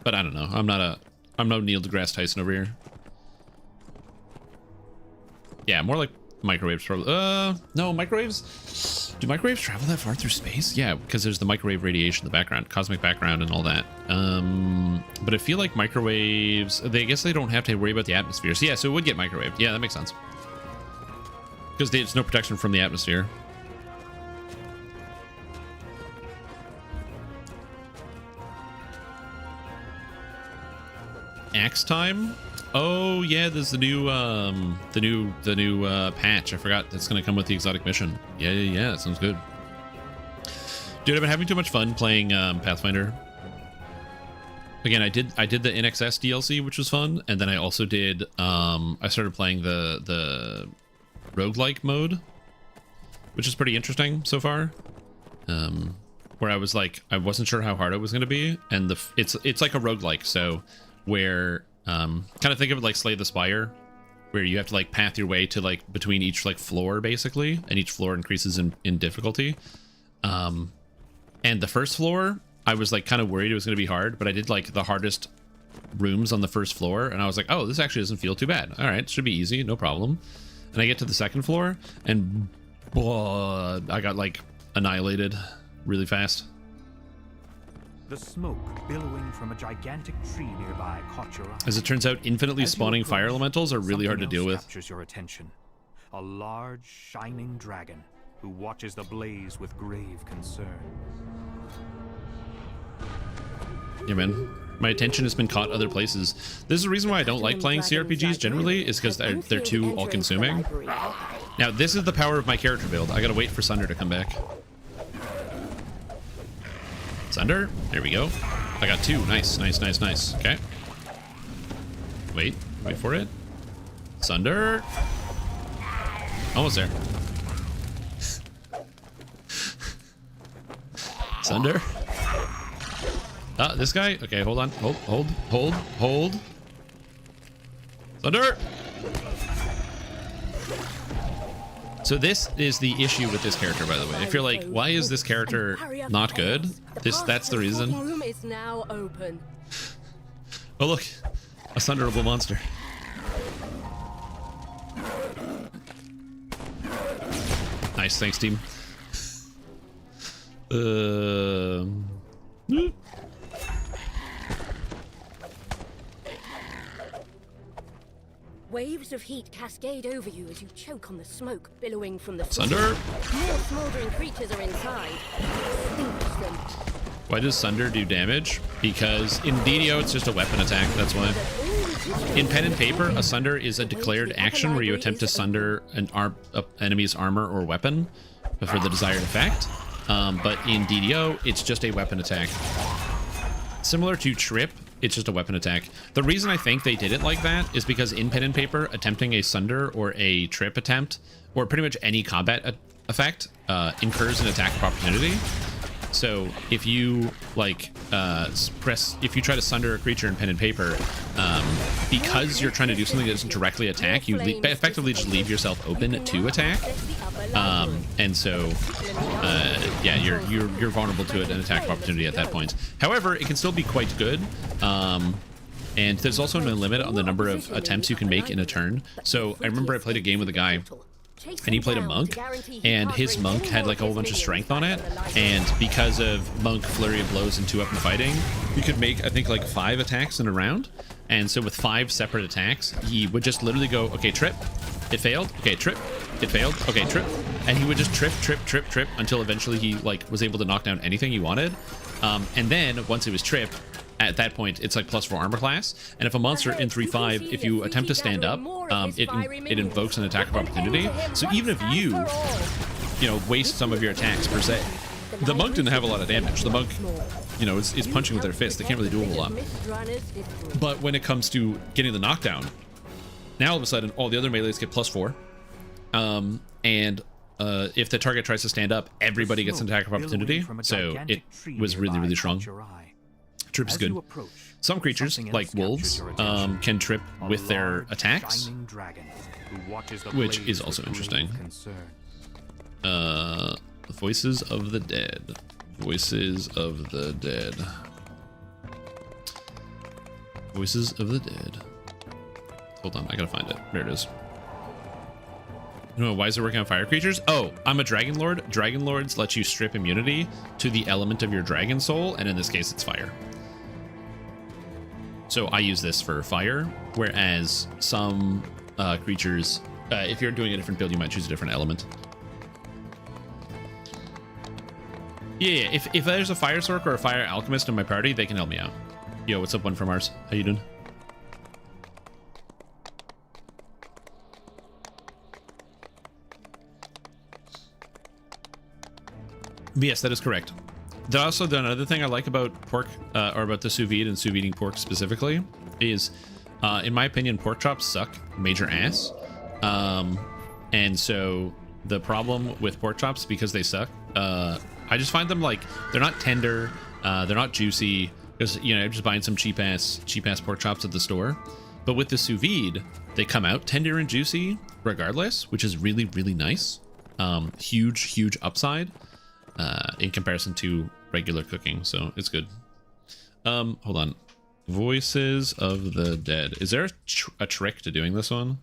But I don't know. I'm no Neil deGrasse Tyson over here. Yeah, more like microwaves probably. No, microwaves? Do microwaves travel that far through space? Yeah, because there's the microwave radiation in the background, cosmic background and all that. But I feel like microwaves, I guess they don't have to worry about the atmosphere. So yeah, so it would get microwaved. Yeah, that makes sense. Because there's no protection from the atmosphere. Axe time? Oh yeah, there's the new patch. I forgot that's gonna come with the exotic mission. Yeah, sounds good. Dude, I've been having too much fun playing Pathfinder. Again, I did the NXS DLC, which was fun, and then I also did I started playing the roguelike mode, which is pretty interesting so far. Where I was like, I wasn't sure how hard it was gonna be, and it's like a roguelike, so where kind of think of it like Slay the Spire, where you have to like path your way to like between each like floor basically, and each floor increases in difficulty. And the first floor, I was like kind of worried it was going to be hard, but I did like the hardest rooms on the first floor, and I was like, oh, this actually doesn't feel too bad. All right, should be easy, no problem. And I get to the second floor, and I got like annihilated really fast. The smoke billowing from a gigantic tree nearby caught your eye. As it turns out, infinitely As you spawning fire approach, elementals are really hard to something deal else with. Captures your attention. A large, shining dragon who watches the blaze with grave concern. Yeah, man. My attention has been caught other places. This is the reason why I don't like playing CRPGs generally, is because they're too all-consuming. Now, this is the power of my character build. I gotta wait for Sunder to come back. Sunder, there we go. I got 2. Nice. Okay. Wait for it. Sunder. Almost there. Sunder. This guy? Okay, hold on. Hold. Sunder! So this is the issue with this character, by the way. If you're like, why is this character not good? That's the reason. Room is now open. Oh look, a sunderable monster. Nice, thanks team. Waves of heat cascade over you as you choke on the smoke billowing from the Sunder. More smoldering creatures are inside. Extinguish them. Why does Sunder do damage? Because in DDO it's just a weapon attack, that's why. In pen and paper, a Sunder is a declared action where you attempt to sunder an enemy's armor or weapon for the desired effect. But in DDO, it's just a weapon attack. Similar to Trip, it's just a weapon attack. The reason I think they did it like that is because in pen and paper, attempting a Sunder or a Trip attempt, or pretty much any combat effect, incurs an attack of opportunity. So if you like if you try to Sunder a creature in pen and paper, because you're trying to do something that doesn't directly attack, you effectively just leave yourself open to attack. And so yeah, you're vulnerable to an attack of opportunity at that point. However, it can still be quite good. And there's also no limit on the number of attempts you can make in a turn. So I remember I played a game with a guy, and he played a monk, and his monk had like a whole bunch of strength on it, and because of monk flurry of blows and 2-weapon fighting, he could make, I think, like 5 attacks in a round. And so with 5 separate attacks, he would just literally go, okay, trip, it failed, okay, trip, it failed, okay, trip, and he would just trip until eventually he like was able to knock down anything he wanted. And then once it was trip, at that point it's like +4 armor class, and if a monster in 3-5, if you attempt to stand up, it invokes an attack of opportunity. So even if you know, waste some of your attacks per se, the monk didn't have a lot of damage. The monk, you know, is punching with their fists. They can't really do a whole lot. But when it comes to getting the knockdown, now all of a sudden all the other melees get +4, and if the target tries to stand up, everybody gets an attack of opportunity. So it was really strong. Trip is good. Some creatures, like wolves, can trip with their attacks, which is also interesting. Voices of the Dead. Voices of the Dead. Voices of the Dead. Hold on, I gotta find it. There it is. No, why is it working on fire creatures? Oh, I'm a Dragon Lord. Dragon Lords let you strip immunity to the element of your dragon soul, and in this case, it's fire. So I use this for fire, whereas some creatures, if you're doing a different build, you might choose a different element. Yeah, if there's a fire sork or a fire alchemist in my party, they can help me out. Yo, what's up, one from Mars? How you doing? But yes, that is correct. There's also another thing I like about pork, or about the sous vide and sous videing pork specifically, is, in my opinion, pork chops suck major ass. And so the problem with pork chops, because they suck, I just find them like, they're not tender, they're not juicy, because, you know, I'm just buying some cheap ass pork chops at the store. But with the sous vide, they come out tender and juicy regardless, which is really nice. Huge upside in comparison to regular cooking, so it's good. Hold on. Voices of the Dead. Is there a trick to doing this one?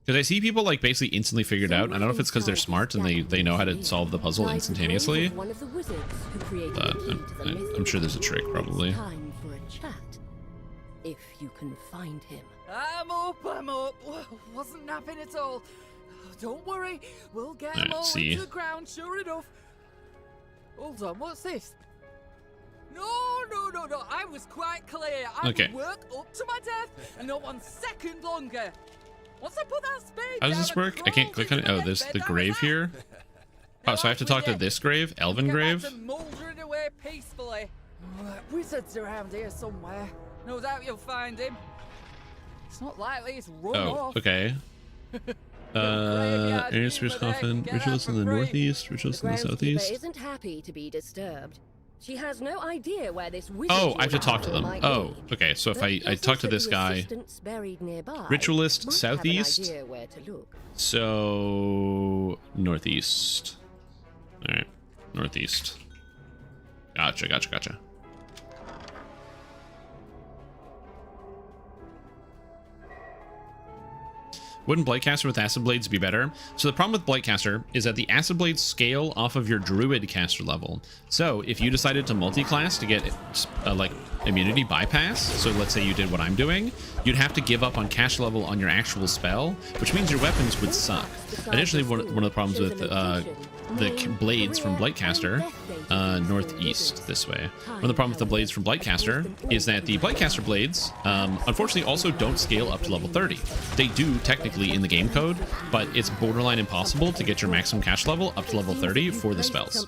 Because I see people like basically instantly figure it out. I don't know if it's because they're smart and they know how to solve the puzzle instantaneously. But I'm sure there's a trick, probably. If you can find him. I'm up. Wasn't napping at all. Don't worry, we'll get him all into the ground, sure enough. Hold on, what's this? No, I was quite clear. I would work up to my death, and not 1 second longer. Once I put that spade How does this work? I can't click on it. Oh, there's the grave here. Oh, so I have to talk to this grave? Elven grave? Mouldering away peacefully. Wizard's around here somewhere. No doubt you'll find him. It's not likely he's run off. Okay. Aaron Spears Coffin, ritualist in the northeast, ritualist in the southeast. Isn't happy to be disturbed. She has no idea where this oh, I have to talk to them. Oh, okay. So if I talk to this guy, ritualist southeast. So northeast. All right, northeast. Gotcha. Wouldn't Blightcaster with Acid Blades be better? So the problem with Blightcaster is that the Acid Blades scale off of your Druid caster level. So if you decided to multi-class to get like immunity bypass, so let's say you did what I'm doing, you'd have to give up on caster level on your actual spell, which means your weapons would suck. Additionally, one of the problems with the blades from Blightcaster, northeast this way. One of the problems with the blades from Blightcaster is that the Blightcaster blades, unfortunately, also don't scale up to level 30. They do technically in the game code, but it's borderline impossible to get your maximum cash level up to level 30 for the spells.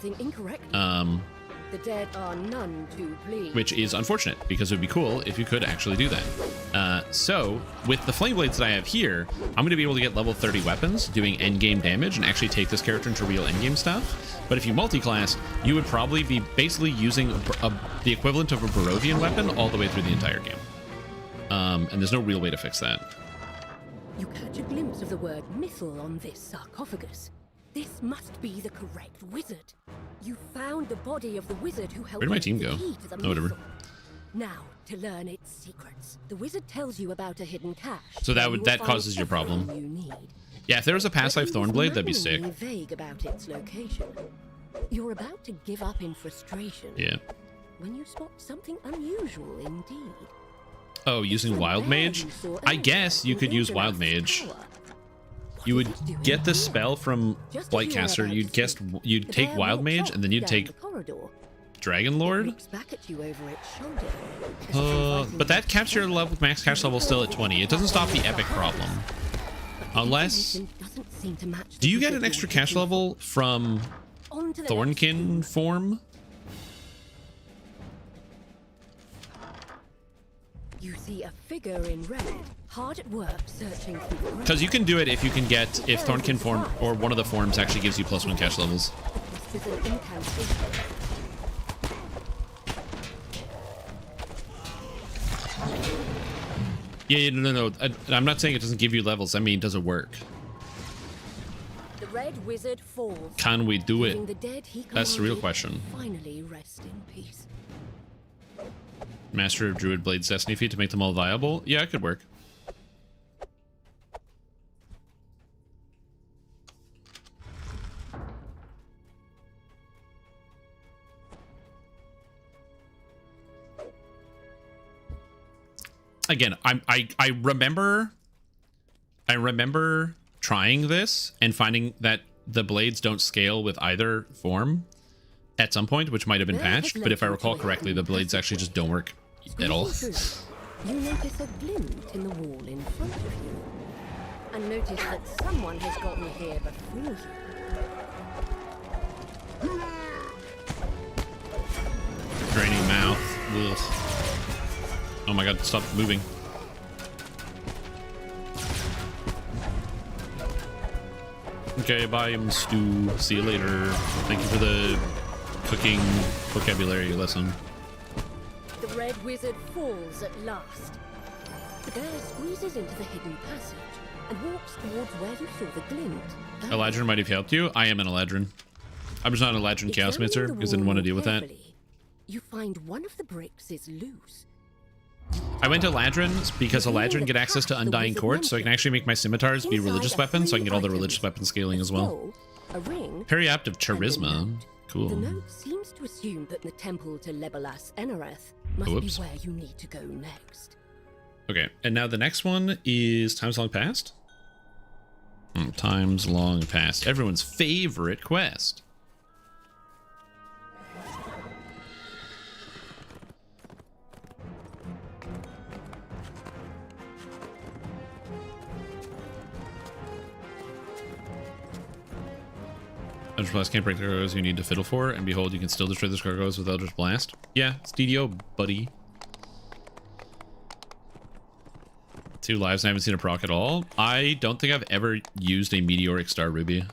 The dead are none too pleased. Which is unfortunate, because it would be cool if you could actually do that. So with the flame blades that I have here, I'm going to be able to get level 30 weapons doing endgame damage and actually take this character into real endgame stuff. But if you multi-class, you would probably be basically using the equivalent of a Barovian weapon all the way through the entire game. And there's no real way to fix that. You catch a glimpse of the word missile on this sarcophagus. This must be the correct wizard. You found the body of the wizard who helped. Where did my team the go? key to the Oh, whatever. missile. Now, to learn its secrets, the wizard tells you about a hidden cache. So that where would you will that find causes your problem. everything you need. Yeah, if there was a past life But he was Thornblade, that'd be sick. maddeningly vague about its location. You're about to give up in frustration. Yeah. When you spot something unusual indeed. Oh, using Wild Mage? I guess you could use Wild Mage. You would get the spell from Blightcaster. You'd take Wild Mage, and then you'd take Dragon Lord. But that caps your level, max cash level still at 20. It doesn't stop the epic problem. Unless... Do you get an extra cash level from Thornkin form? You see a figure in red, hard at work searching through. Because you can do it if you can get, if Thornkin form or one of the forms actually gives you +1 cash levels. This is an incantation. Yeah, no. I'm not saying it doesn't give you levels. I mean, does it work? The red wizard falls. Can we do it? The dead he That's the real commanded question. Finally rest in peace. Master of Druid Blade's Destiny feat to make them all viable? Yeah, it could work. Again, I remember trying this and finding that the blades don't scale with either form at some point, which might have been patched, but if I recall correctly, the blades actually just don't work at all. You notice a glint in the wall in front of you, and notice that someone has gotten here before you. Draining mouth. Ugh. Oh my god, stop moving. Okay, bye, Stu. See you later. Thank you for the cooking vocabulary lesson. The red wizard falls at last. The bear squeezes into the hidden passage and walks towards where you saw the glint. Eladrin might have helped you. I am an Eladrin. I'm just not an Eladrin Chaos Mitzer because I didn't want to deal with that. You find one of the bricks is loose. I went to Eladrin because Eladrin can get access to Undying Court, so I can actually make my scimitars be religious weapons, so I can get all the religious weapon scaling as well. A ring, Periapt of Charisma. The Cool. note seems to assume that the temple to Legolas Enareth must Whoops. be where you need to go next. Okay, and now the next one is Times Long Past. Times Long Past. Everyone's favorite quest. Eldritch Blast can't break the gargoyles you need to fiddle for, and behold, you can still destroy those gargoyles with Eldritch Blast. Yeah, it's DDO, buddy. 2 lives, and I haven't seen a proc at all. I don't think I've ever used a Meteoric Star Ruby.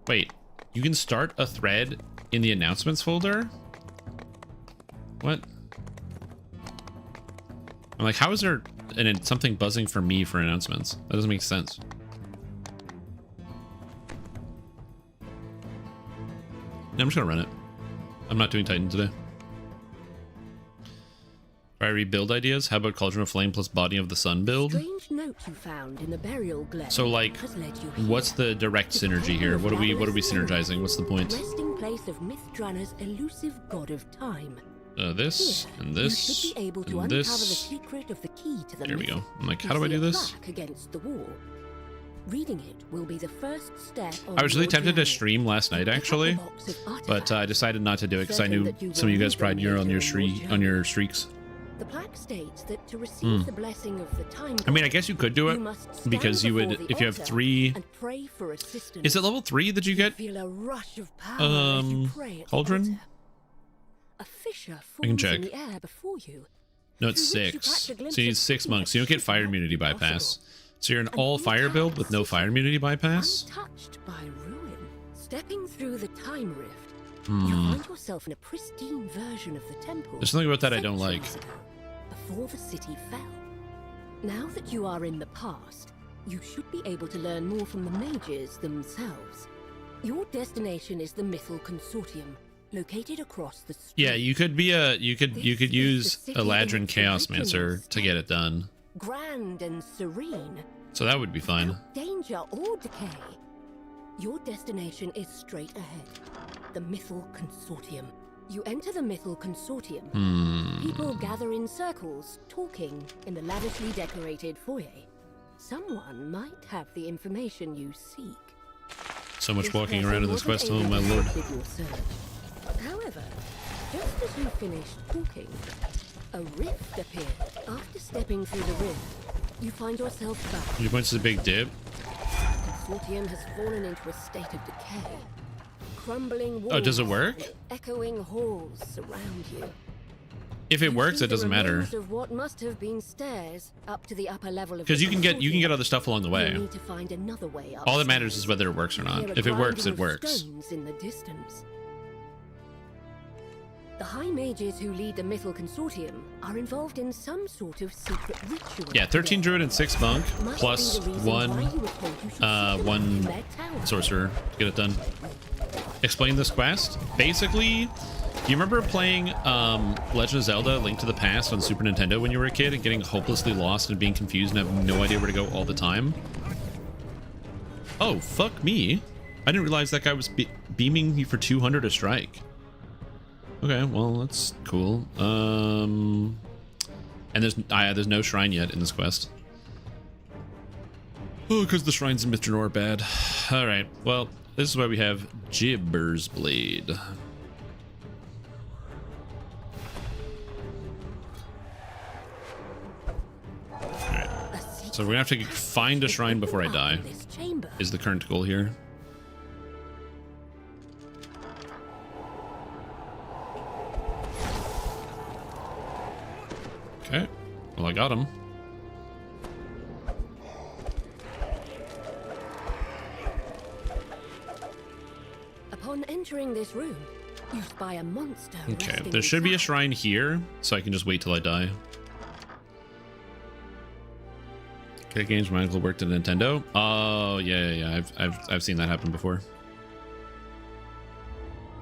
Wait, you can start a thread in the announcements folder? What? I'm like, how is there something buzzing for me for announcements? That doesn't make sense. I'm just gonna run it. I'm not doing Titan today. Fiery build ideas? How about Cauldron of Flame plus Body of the Sun build? Strange note you found in the burial glen. So like, has led you here. what's the direct synergy here? What are we synergizing? What's the point? Resting place of Mithranna's elusive god of time. This Here, and this you should be able to and uncover the this. secret of the key to the There we go. missile. I'm like, You how do I see do a this? plaque against the wall. Reading it will be the first step on I was really your tempted to journey. stream last night Pick up actually, the box of but artifacts. I decided not to do it because I Certain knew that you some of you will guys need pride them on your later in your on your streaks. The plaque states that to receive the blessing of the time I mean, I god, guess you could do it you must stand because you would, before the if you have altar 3. and pray for assistance. Is it level 3 that you get? Feel a rush of power as you pray at the Cauldron? altar. A fissure I can forms check. in the air before you. No, it's through which you 6. catch a glimpse So you need of 6 something monks. So you don't get that fire should immunity not be bypass. possible. So you're an An all fire build with no fire immunity bypass? Untouched by ruin, stepping through the time rift, You find yourself in a pristine version of the temple. There's something about that I don't like. centuries ago, before the city fell. Now that you are in the past, you should be able to learn more from the mages themselves. Your destination is the Mythal Consortium, located across the street. Yeah, you could be a you could This is use the a city Ladrin in which Chaosmancer originals to get it done. Grand and serene, So that would be fine. without danger or decay. Your destination is straight ahead. The Mythal Consortium. You enter the Mythal Consortium. People gather in circles, talking in the lavishly decorated foyer. Someone might have the information you seek. So much This walking person around in this wasn't quest, oh able my to lord. help with your search. However, just as you finished talking, a rift appeared. After stepping through the rift, you find yourself back. Your points is a big dip. The Consortium has fallen into a state of decay. Crumbling walls, Oh, does it work? and echoing halls surround you. If it You works, see it doesn't the matter. remains of what must have been stairs up to the upper level of Because the you can get other stuff along the You way. need to find another way All that matters is upstairs. whether it works or Hear not. a If it works, grinding it of works. stones in the distance. The High Mages who lead the Mythal Consortium are involved in some sort of secret ritual. Yeah, 13 druid and 6 monk, Must be plus the reason why one you were told you should seek them one out in their tower. sorcerer to get it done. Explain this quest. Basically, do you remember playing Legend of Zelda: Link to the Past on Super Nintendo when you were a kid and getting hopelessly lost and being confused and having no idea where to go all the time? Oh, fuck me. I didn't realize that guy was beaming me for 200 a strike. Okay, well, that's cool. And there's no shrine yet in this quest. Oh, because the shrines in Mr. Nor are bad. All right, well, this is why we have Jibber's Blade. Alright, so we're gonna have to find a shrine before I die, This chamber. is the current goal here. Okay, well, I got him. Upon entering this room, you spy a monster. Okay, resting there should be a inside. shrine here, so I can just wait till I die. Okay, games my uncle worked at Nintendo. Oh yeah. I've seen that happen before.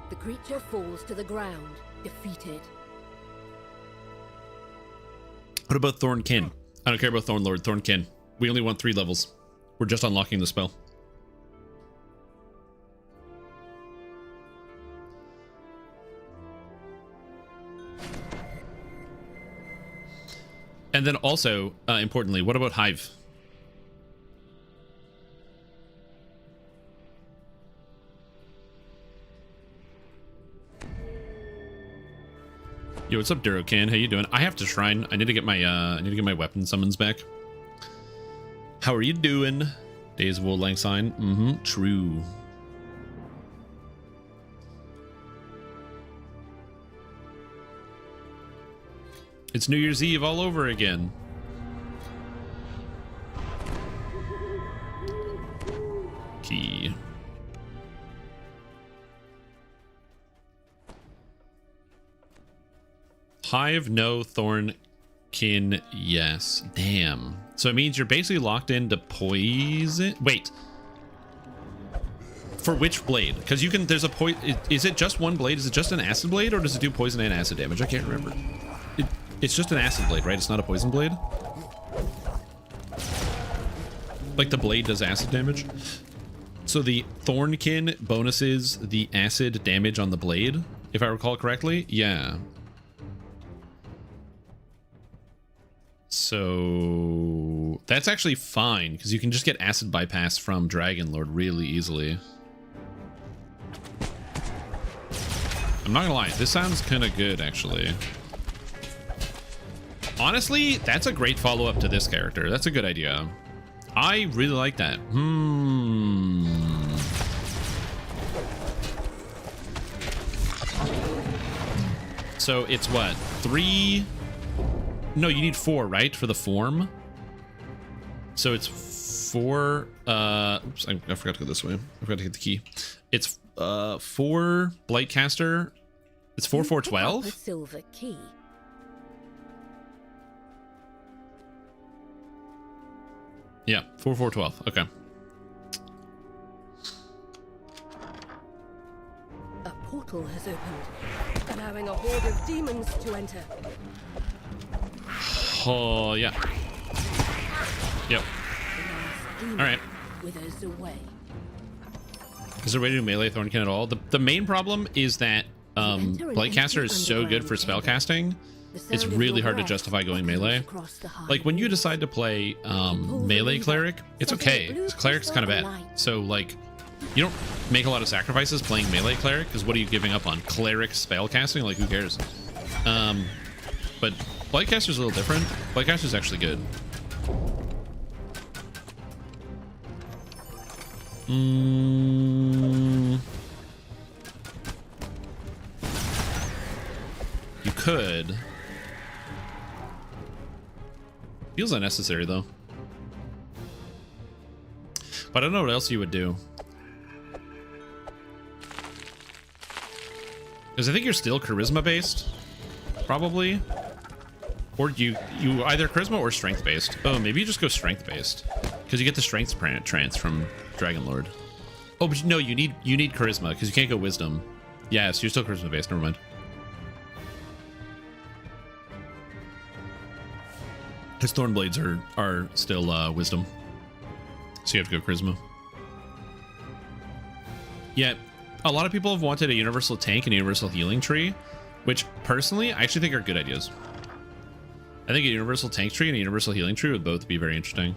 The creature falls to the ground, defeated. What about Thornkin? I don't care about Thornlord. Thornkin. We only want 3 levels. We're just unlocking the spell. And then also, importantly, what about Hive? Yo, what's up, Durocan? How you doing? I have to shrine. I need to get my weapon summons back. How are you doing? Days of Old Lang Syne. Mm-hmm. True. It's New Year's Eve all over again. Key. Hive, no. Thornkin, yes. Damn. So it means you're basically locked into poison. Wait. For which blade? Because you can. There's a poison. Is it just one blade? Is it just an acid blade, or does it do poison and acid damage? I can't remember. It's just an acid blade, right? It's not a poison blade. Like the blade does acid damage. So the Thornkin bonuses the acid damage on the blade, if I recall correctly. Yeah. So that's actually fine, because you can just get acid bypass from Dragon Lord really easily. I'm not gonna lie, this sounds kind of good, actually. Honestly, that's a great follow-up to this character. That's a good idea. I really like that. So it's what? 3? No, you need 4, right? For the form? So it's 4 oops, I forgot to go this way. I forgot to get the key. It's 4 Blightcaster. It's 4412. A silver key. Yeah, 4412. Okay. A portal has opened, allowing a horde of demons to enter. Oh, yeah. Yep. All right. Withers away. Is there a way to do melee Thornkin at all? The main problem is that Blightcaster is so good for spellcasting. It's really hard to justify going melee. Like when you decide to play melee cleric, it's okay. Cleric's kind of bad. So like, you don't make a lot of sacrifices playing melee cleric because what are you giving up on? Cleric spellcasting? Like who cares? But Blightcaster's a little different. Blightcaster's actually good. You could. Feels unnecessary though. But I don't know what else you would do. Because I think you're still charisma based, probably. Or you either charisma or strength based. Oh, maybe you just go strength based because you get the strength trance from Dragon Lord. Oh, but no, you need charisma because you can't go wisdom. Yeah, so you're still charisma based. Never mind. His Thornblades are still wisdom, so you have to go charisma. Yeah, a lot of people have wanted a universal tank and a universal healing tree, which personally I actually think are good ideas. I think a universal tank tree and a universal healing tree would both be very interesting.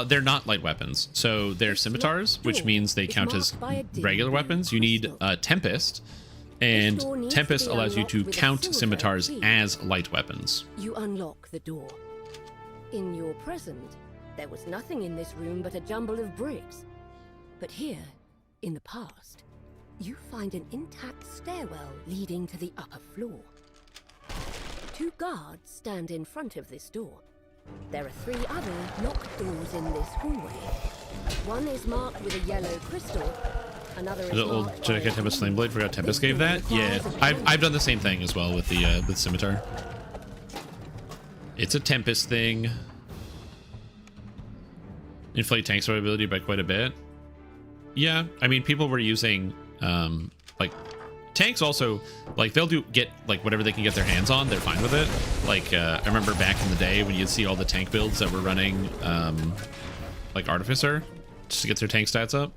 They're not light weapons, so they're scimitars, which means they count as regular weapons. You need Tempest, and Tempest allows you to count scimitars as light weapons. You unlock the door. In your present, there was nothing in this room but a jumble of bricks. But here, in the past, you find an intact stairwell leading to the upper floor. 2 guards stand in front of this door. There are 3 other locked doors in this hallway. One is marked with a yellow crystal. Another is the old marked Jedi Tempest Flame Blade. Forgot Tempest gave that. Yeah, I've done the same thing as well with the scimitar. It's a Tempest thing. Inflate tank survivability by quite a bit. Yeah, I mean people were using like tanks also, like they'll get like whatever they can get their hands on, they're fine with it. Like I remember back in the day when you'd see all the tank builds that were running like Artificer just to get their tank stats up.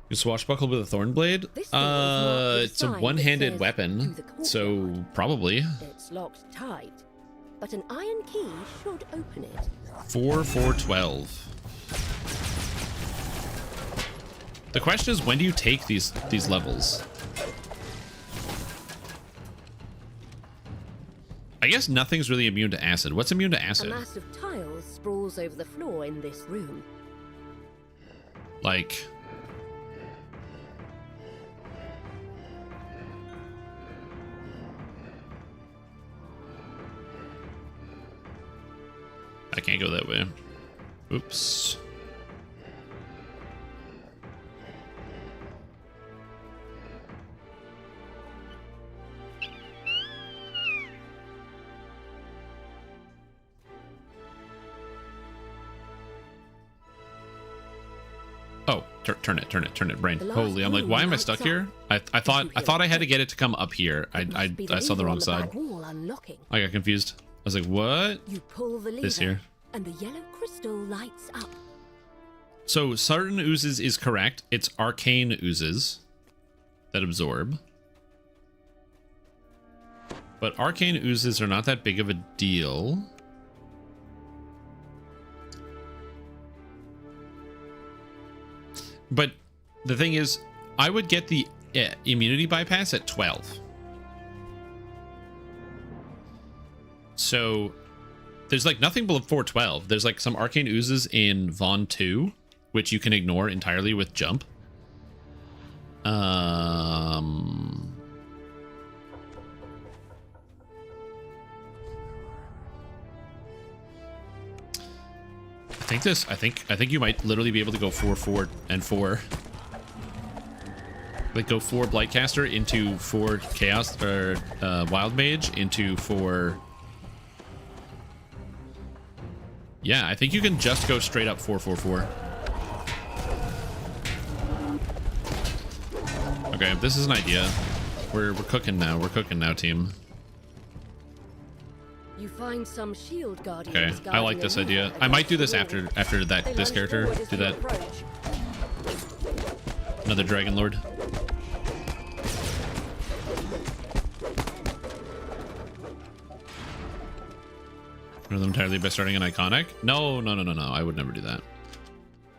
You swashbuckle with a thorn blade? It's a one-handed weapon, so probably. It's locked tight, but an iron key should open it. 4412. The question is, when do you take these levels? I guess nothing's really immune to acid. What's immune to acid? A mass of tiles sprawls over the floor in this room. Like... I can't go that way. Oops. Oh, turn it, brain. Holy, I'm like, why am I stuck here? I thought I had to get it to come up here. I saw the wrong side. I got confused. I was like, what? You pull the lever, this here. And the yellow crystal lights up. So certain oozes is correct. It's arcane oozes that absorb. But arcane oozes are not that big of a deal. But the thing is, I would get the immunity bypass at 12. So there's like nothing below 412. There's like some arcane oozes in Vaughn 2, which you can ignore entirely with jump. think you might literally be able to go 4, 4, and 4. Like go 4 Blightcaster into 4 Chaos or Wild Mage into 4. Yeah, I think you can just go straight up 4, 4, 4. Okay, this is an idea. We're cooking now. We're cooking now, team. You find some shield guardians. Okay, I like this idea. I might do this after that this character do that. Another Dragon Lord. Are them entirely by starting an iconic? No. I would never do that.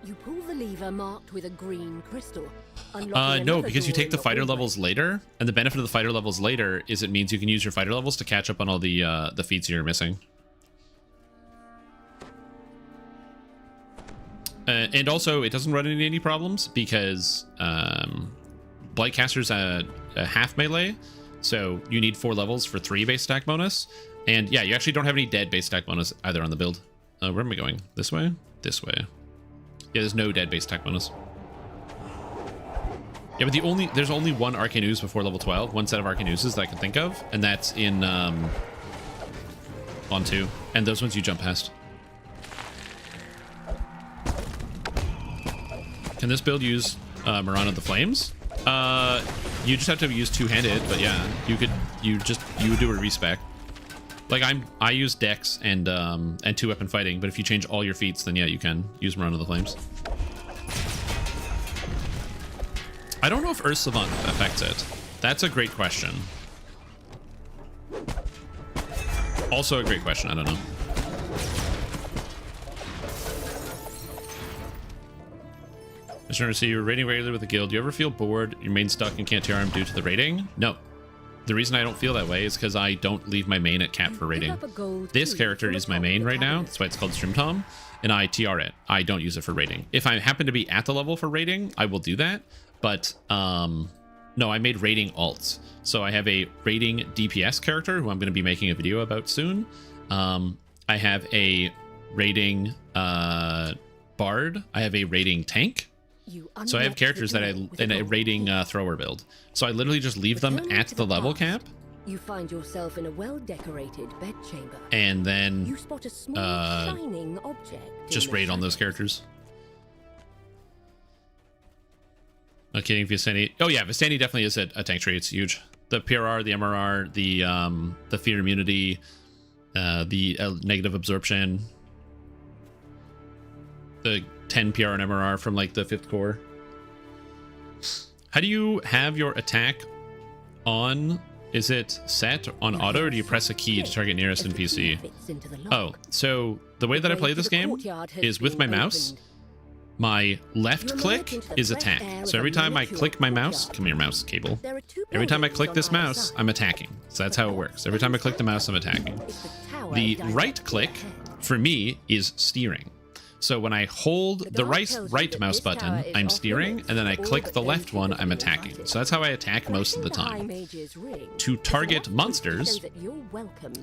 You pull the lever marked with a green crystal. No, because you take the fighter levels later, and the benefit of the fighter levels later is it means you can use your fighter levels to catch up on all the feats you're missing. And also, it doesn't run into any problems because Blightcaster's a half melee, so you need 4 levels for 3 base attack bonus. And yeah, you actually don't have any dead base attack bonus either on the build. Where am I going? This way? This way. Yeah, there's no dead base attack bonus. Yeah, but there's only one Arcane Ooze before level 12, one set of Arcane Oozes that I can think of, and that's in on 2, and those ones you jump past. Can this build use Mirana of the Flames? You just have to use two-handed, but yeah, you would do a respec. Like I use Dex and 2-weapon fighting, but if you change all your feats, then yeah, you can use Mirana of the Flames. I don't know if Earth Savant affects it. That's a great question. Also a great question. I don't know. I just want to see you're raiding regularly with the guild. Do you ever feel bored, your main stuck and can't TRM due to the raiding? No. The reason I don't feel that way is because I don't leave my main at cap for raiding. This character is my main right now. That's why it's called Stream Tom. And I TR it. I don't use it for raiding. If I happen to be at the level for raiding, I will do that. But no, I made raiding alts. So I have a raiding DPS character who I'm going to be making a video about soon. I have a raiding bard. I have a raiding tank. So I have characters that in a raiding thrower build. So I literally just leave them at the level cap. You find yourself in a well-decorated bedchamber. And then you spot a small shining object. Just raid on those characters. Not kidding, Vistani. Oh yeah, Vistani definitely is a tank tree. It's huge. The PRR, the MRR, the fear immunity, the negative absorption, the 10 PR and MRR from like the 5th core. How do you have your attack on? Is it set on auto, or do you press a key to target nearest NPC? Oh, so the way that I play this game is with my mouse. My left click is attack. So every time I click my mouse, come here mouse cable. Every time I click this mouse, I'm attacking. So that's how it works. Every time I click the mouse, I'm attacking. The right click for me is steering. So when I hold the right mouse button, I'm steering, and then I click the left one, I'm attacking. So that's how I attack most of the time. To target monsters,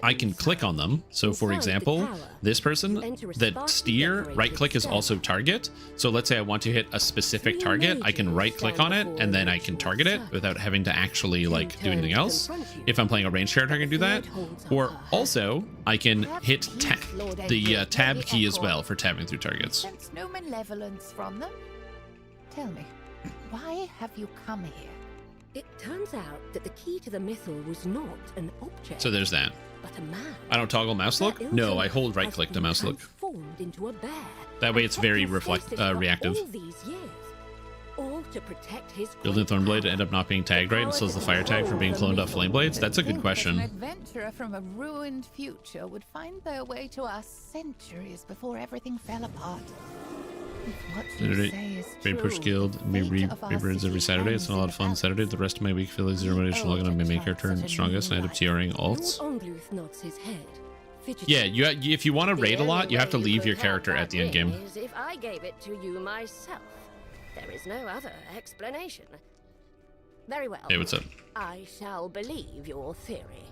I can click on them. So for example, this person, that steer, right click is also target. So let's say I want to hit a specific target, I can right click on it, and then I can target it without having to actually like do anything else. If I'm playing a ranged character, I can do that. Or also, I can hit the tab key as well for tabbing through targets. Sense no malevolence from them. Tell me, why have you come here? It turns out that the key to the mythal was not an object. So there's that. But a man. I don't toggle mouse look? No, I hold right click to mouse look. Into a bear. That way it's very reactive. All to protect his Building Thornblade to end up not being tagged right and slows the fire tag from being cloned off Flameblades? That's a good question. An adventurer from a ruined future would find their way to us centuries before everything fell apart. If what you say is true, Push Guild, me rebirds every Saturday. It's a lot of fun. Saturday, the rest of my week, feel like zero motivation logging on my main character and strongest, and I end up TRing alts. Yeah, if you want to raid a lot, you have to leave your character at the end game. If I gave it to you myself. There is no other explanation. Very well. Hey, what's up? I shall believe your theory.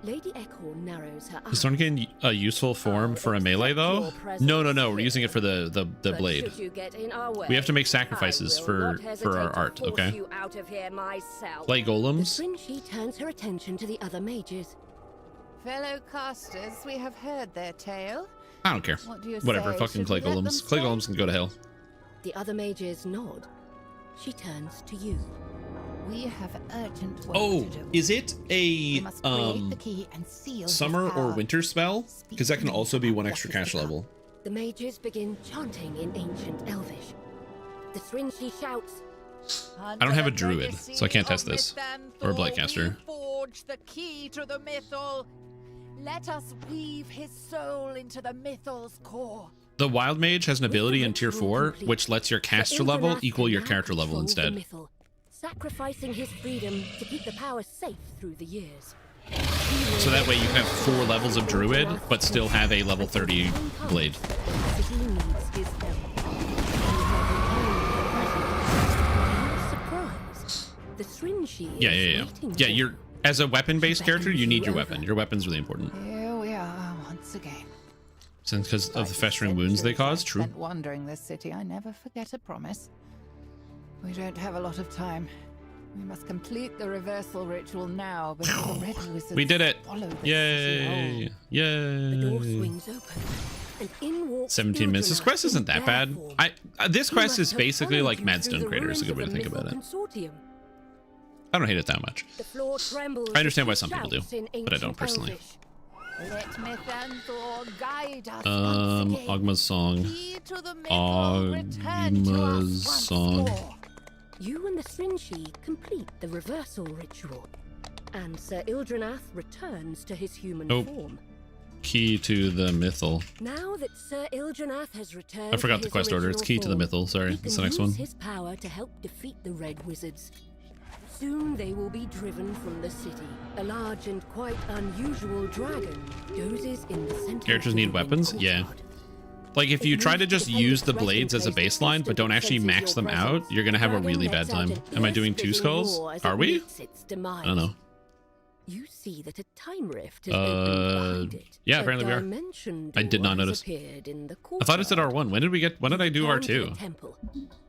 Lady Ekhorn narrows her eyes. Is Thornkin a useful form for a melee though? No, we're using it for the blade. We have to make sacrifices for our art, okay? Play golems. She turns her attention to the other mages. Fellow casters, we have heard their tale. I don't care. What do you Whatever, say? fucking Should clay we let them golems. Clay stay? golems can go to hell. The other mages nod. She turns to you. We have urgent work Oh, to do. is it We a must create the key and seal his summer or power. winter spell? Because that can also be one extra What is cash it? level. The mages begin chanting in ancient Elvish. The Srinshi shouts, I don't have a druid, so I can't test this. Or a Blightcaster. Forge the key to the mythal. Let us weave his soul into the mythal's core. The Wild Mage has an ability in tier 4, which lets your caster level equal your character level instead. Sacrificing his freedom to keep the power safe through the years. So that way you can have 4 levels of druid, but still have a level 30 blade. He needs his help. Surprise! The Srinshi Yeah, you're as a weapon-based character, you need your weapon. Your weapon's really important. Here we are once again. Since because of the festering wounds they cause, true. Spent wandering this city, I never forget a promise. We don't have a lot of time. We must complete the reversal ritual now before the red wizards We did it! swallow this Yay! The door Yay! swings open, and in walks 17 minutes. This quest isn't that bad. Therefore, This he quest must is have basically followed like you Madstone through the Crater is a good way to ruins think of about the it. mythal consortium. I don't hate it that much. The floor trembles I understand why with some people do, shouts in but I don't ancient personally. Elvish. Let Mythanthor guide us once again. Ogma's song. Key to the mythal, return to us Ogma's once song. more. You and the Srinshi complete the reversal ritual, and Sir Ildranath returns to his human Nope. form. Key to the mythal. Now that Sir Ildranath has returned, I forgot to the his quest order. It's key to the original mythal. Sorry, form, that's he the next can one. use his power to help defeat the Red Wizards. Soon they will be driven from the city. A large and quite unusual dragon dozes in the center. Characters of the need ruined weapons? Yeah. courtyard. Like, if you try to just use the blades as a baseline, but don't actually max them out, you're gonna have a really bad time. Am I doing 2 skulls? Are we? I don't know. You see that a time rift has opened behind it. yeah, A apparently we are. dimension I did not door has notice. appeared in the I thought it said courtyard. R1. When did I do Return to the R2? temple.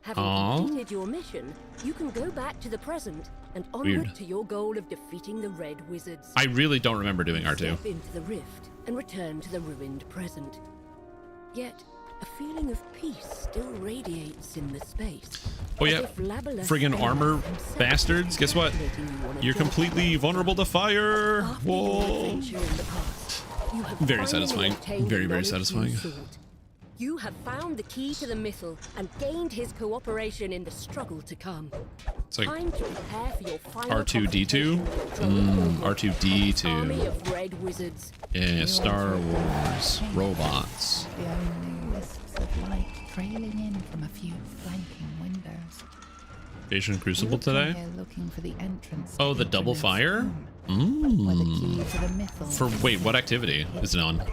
Having Aw. completed your mission, you can go back to the present and onward Weird. to your goal of defeating the Red Wizards. I really don't remember doing R2. Step into the rift and return to the ruined present. Yet, a feeling of peace still radiates in the space. Oh as yeah, if Labalus friggin' armor himself bastards. Guess what? making you on a You're journey. completely vulnerable to fire. After your Whoa. adventure in the past, you have Very finally satisfying. obtained Very, the very knowledge satisfying. you sought. You have found the key to the mythal and gained his cooperation in the struggle to come. It's like Time to prepare for your final R2D2? confrontation with the R2D2. army of Red Wizards. Yeah, Star Wars robots. The only wisps of light trailing in from a few flanking windows. Invasion Crucible You come today. here looking for the entrance Oh, to the double Ildranath's fire? tomb, where the Mmm. key to the mythal For wait, what activity is it on?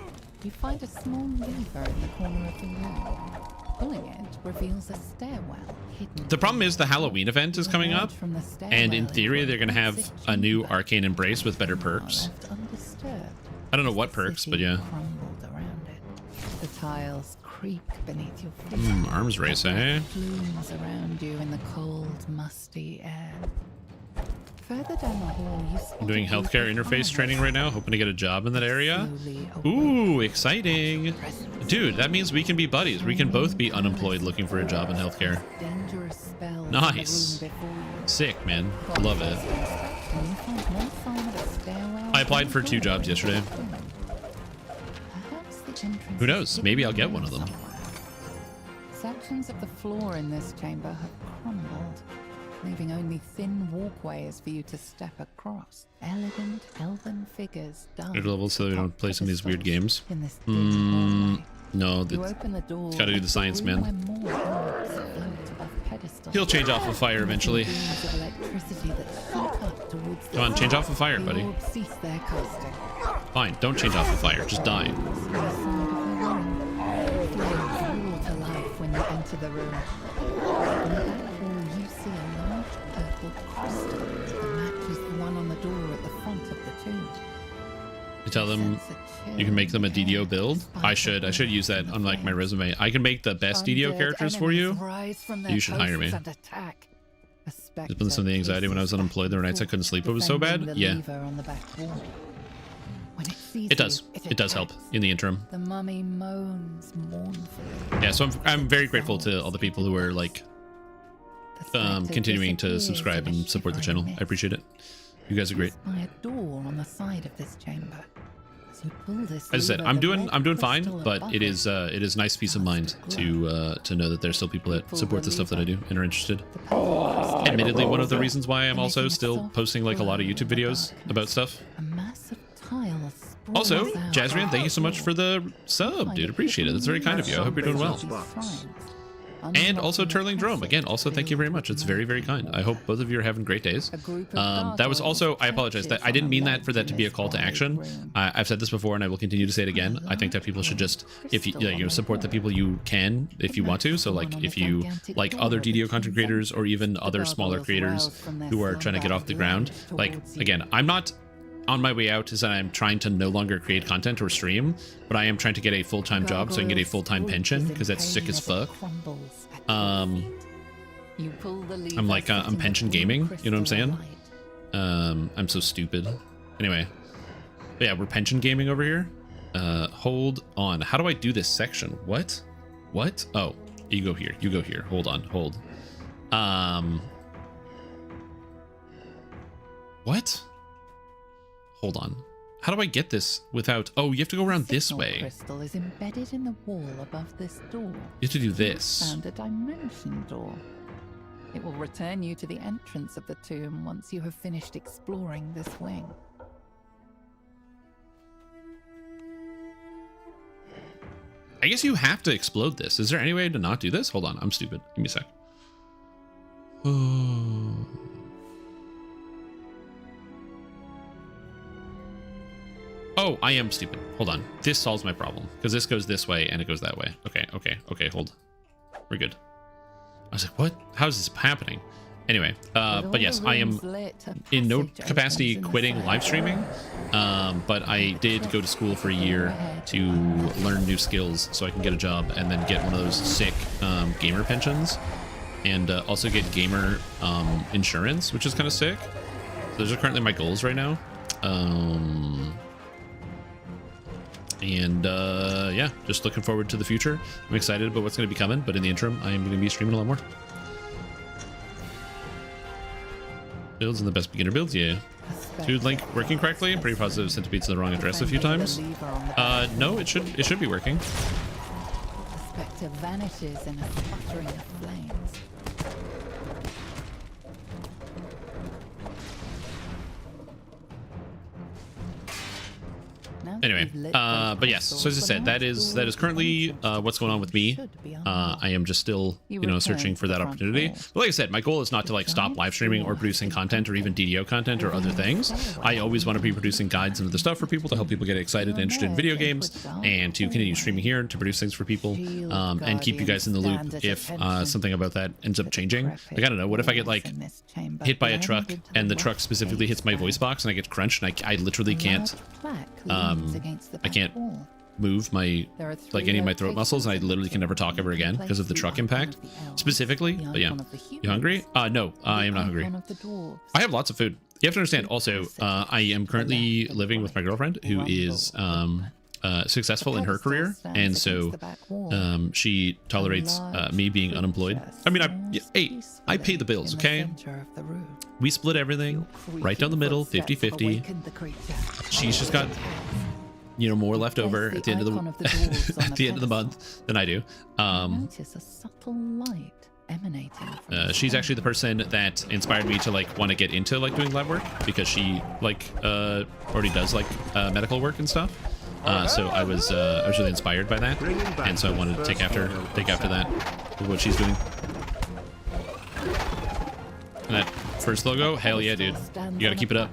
You find a small lever in the corner of the room. Pulling it reveals a stairwell hidden. The problem is the Halloween event is coming up, From the and in stairwell theory into they're gonna a have massive a new chamber. arcane embrace with better perks. Left undisturbed. I don't know as what the perks, but city yeah. crumbled around it. The tiles creak beneath your feet. Arms race, eh? Flumes around you in the cold, musty air. Further down the hall, you spot I'm doing a group healthcare of interface armors training right now, hoping to get a job in that area. slowly Ooh, awake. exciting. Presence. Dude, that means we can be buddies. We can both be unemployed looking for a job in healthcare. Dangerous spells in the Nice. room before you. Sick, man. Love it. When you find no sign of a stairwell, I applied for 2 jobs yesterday. Perhaps the entrance Who is knows? hidden Maybe I'll get one of them. somewhere. Sections of the floor in this chamber have crumbled, leaving only thin walkways for you to step across. Elegant elven figures dance Good level so we don't play some of these weird games. in this dim hallway. No, You that's, open the door. gotta do the science, room man. where more orbs float above pedestals. he'll change off of fire eventually. Beams of electricity that shoot up towards the Come on, change off of fire, The buddy. orbs cease their casting. Fine, don't change off of fire. Just die. To the side of the room, flames roar to life when you enter the room. In the back hall, you see a large purple crystal that matches the one on the door at the front of the tomb. You tell them you can make them a DDO build. I should use that on like my resume. I can make the best DDO characters for you. You should hire me. It's been some of the anxiety when I was unemployed. There were nights I couldn't sleep. It was so bad. Yeah. It does help in the interim. The mummy moans mournfully. Yeah, so I'm very grateful to all the people who are like continuing to subscribe and support the channel. I appreciate it. You guys are great. By a door on the side of this chamber. As you pull this As I said, I'm doing fine, but it is nice peace of mind glow. to know that there's still people that support the stuff that I do and are interested. Admittedly, one of the reasons why I'm also still posting like a lot of YouTube videos about stuff. A massive tile Also, sprawls out. Jazrian, thank you so much for the sub, dude. Appreciate it. That's very kind of you. I hope you're doing well. And also Turling Drome, again, also thank you very much. It's very, very kind. I hope both of you are having great days. That was also, I apologize, that I didn't mean that for that to be a call to action. I've said this before and I will continue to say it again. I think that people should just, if you support the people you can, if you want to. So like if you like other DDO content creators or even other smaller creators who are trying to get off the ground. Like, again, I'm not on my way out is that I'm trying to no longer create content or stream, but I am trying to get a full-time job so I can get a full-time pension because that's sick as fuck. I'm like, I'm pension gaming, you know what I'm saying? I'm so stupid. Anyway, but yeah, we're pension gaming over here. Hold on. How do I do this section? What? What? Oh, you go here. You go here. Hold on. Hold. What? Hold on. How do I get this without... Oh, you have to go around this way. Crystal is embedded in the wall above this door. You have to do this. And a dimension door. It will return you to the entrance of the tomb once you have finished exploring this wing. I guess you have to explode this. Is there any way to not do this? Hold on. I'm stupid. Give me a sec. Oh... Oh, I am stupid. Hold on. This solves my problem because this goes this way and it goes that way. Okay, hold. We're good. I was like, what? How is this happening? Anyway, but yes, I am in no capacity quitting live streaming, but I did go to school for a year to learn new skills so I can get a job and then get one of those sick gamer pensions and also get gamer insurance, which is kind of sick. So those are currently my goals right now. And yeah, just looking forward to the future. I'm excited about what's going to be coming, but in the interim, I am going to be streaming a lot more. Builds and the best beginner builds, yeah. Dude, Link working correctly? I'm pretty positive sent to the wrong address a few times. No, it should be working. The spectre vanishes in a sputtering of flames. Anyway, but yes, so as I said, that is currently what's going on with me. I am just still, searching for that opportunity. But like I said, my goal is not to like stop live streaming or producing content or even DDO content or other things. I always want to be producing guides and other stuff for people to help people get excited and interested in video games and to continue streaming here to produce things for people and keep you guys in the loop if something about that ends up changing. Like, I don't know, what if I get like hit by a truck and the truck specifically hits my voice box and I get crunched and I literally can't I can't move my any of my throat muscles and I literally can never talk ever again because of the truck impact specifically. But yeah, you hungry? No, I am not hungry. I have lots of food. You have to understand also, I am currently living with my girlfriend who is successful in her career, and so she tolerates me being unemployed. I mean, I pay the bills, okay? We split everything right down the middle, 50-50. She's just got more left over at the end of the at the end of the month than I do. Notice a subtle light emanating from she's actually the person that inspired me to want to get into doing lab work because she already does medical work and stuff. So I was really inspired by that, and so I wanted to take after that with what she's doing. And that first logo, hell yeah, dude, you gotta keep it up.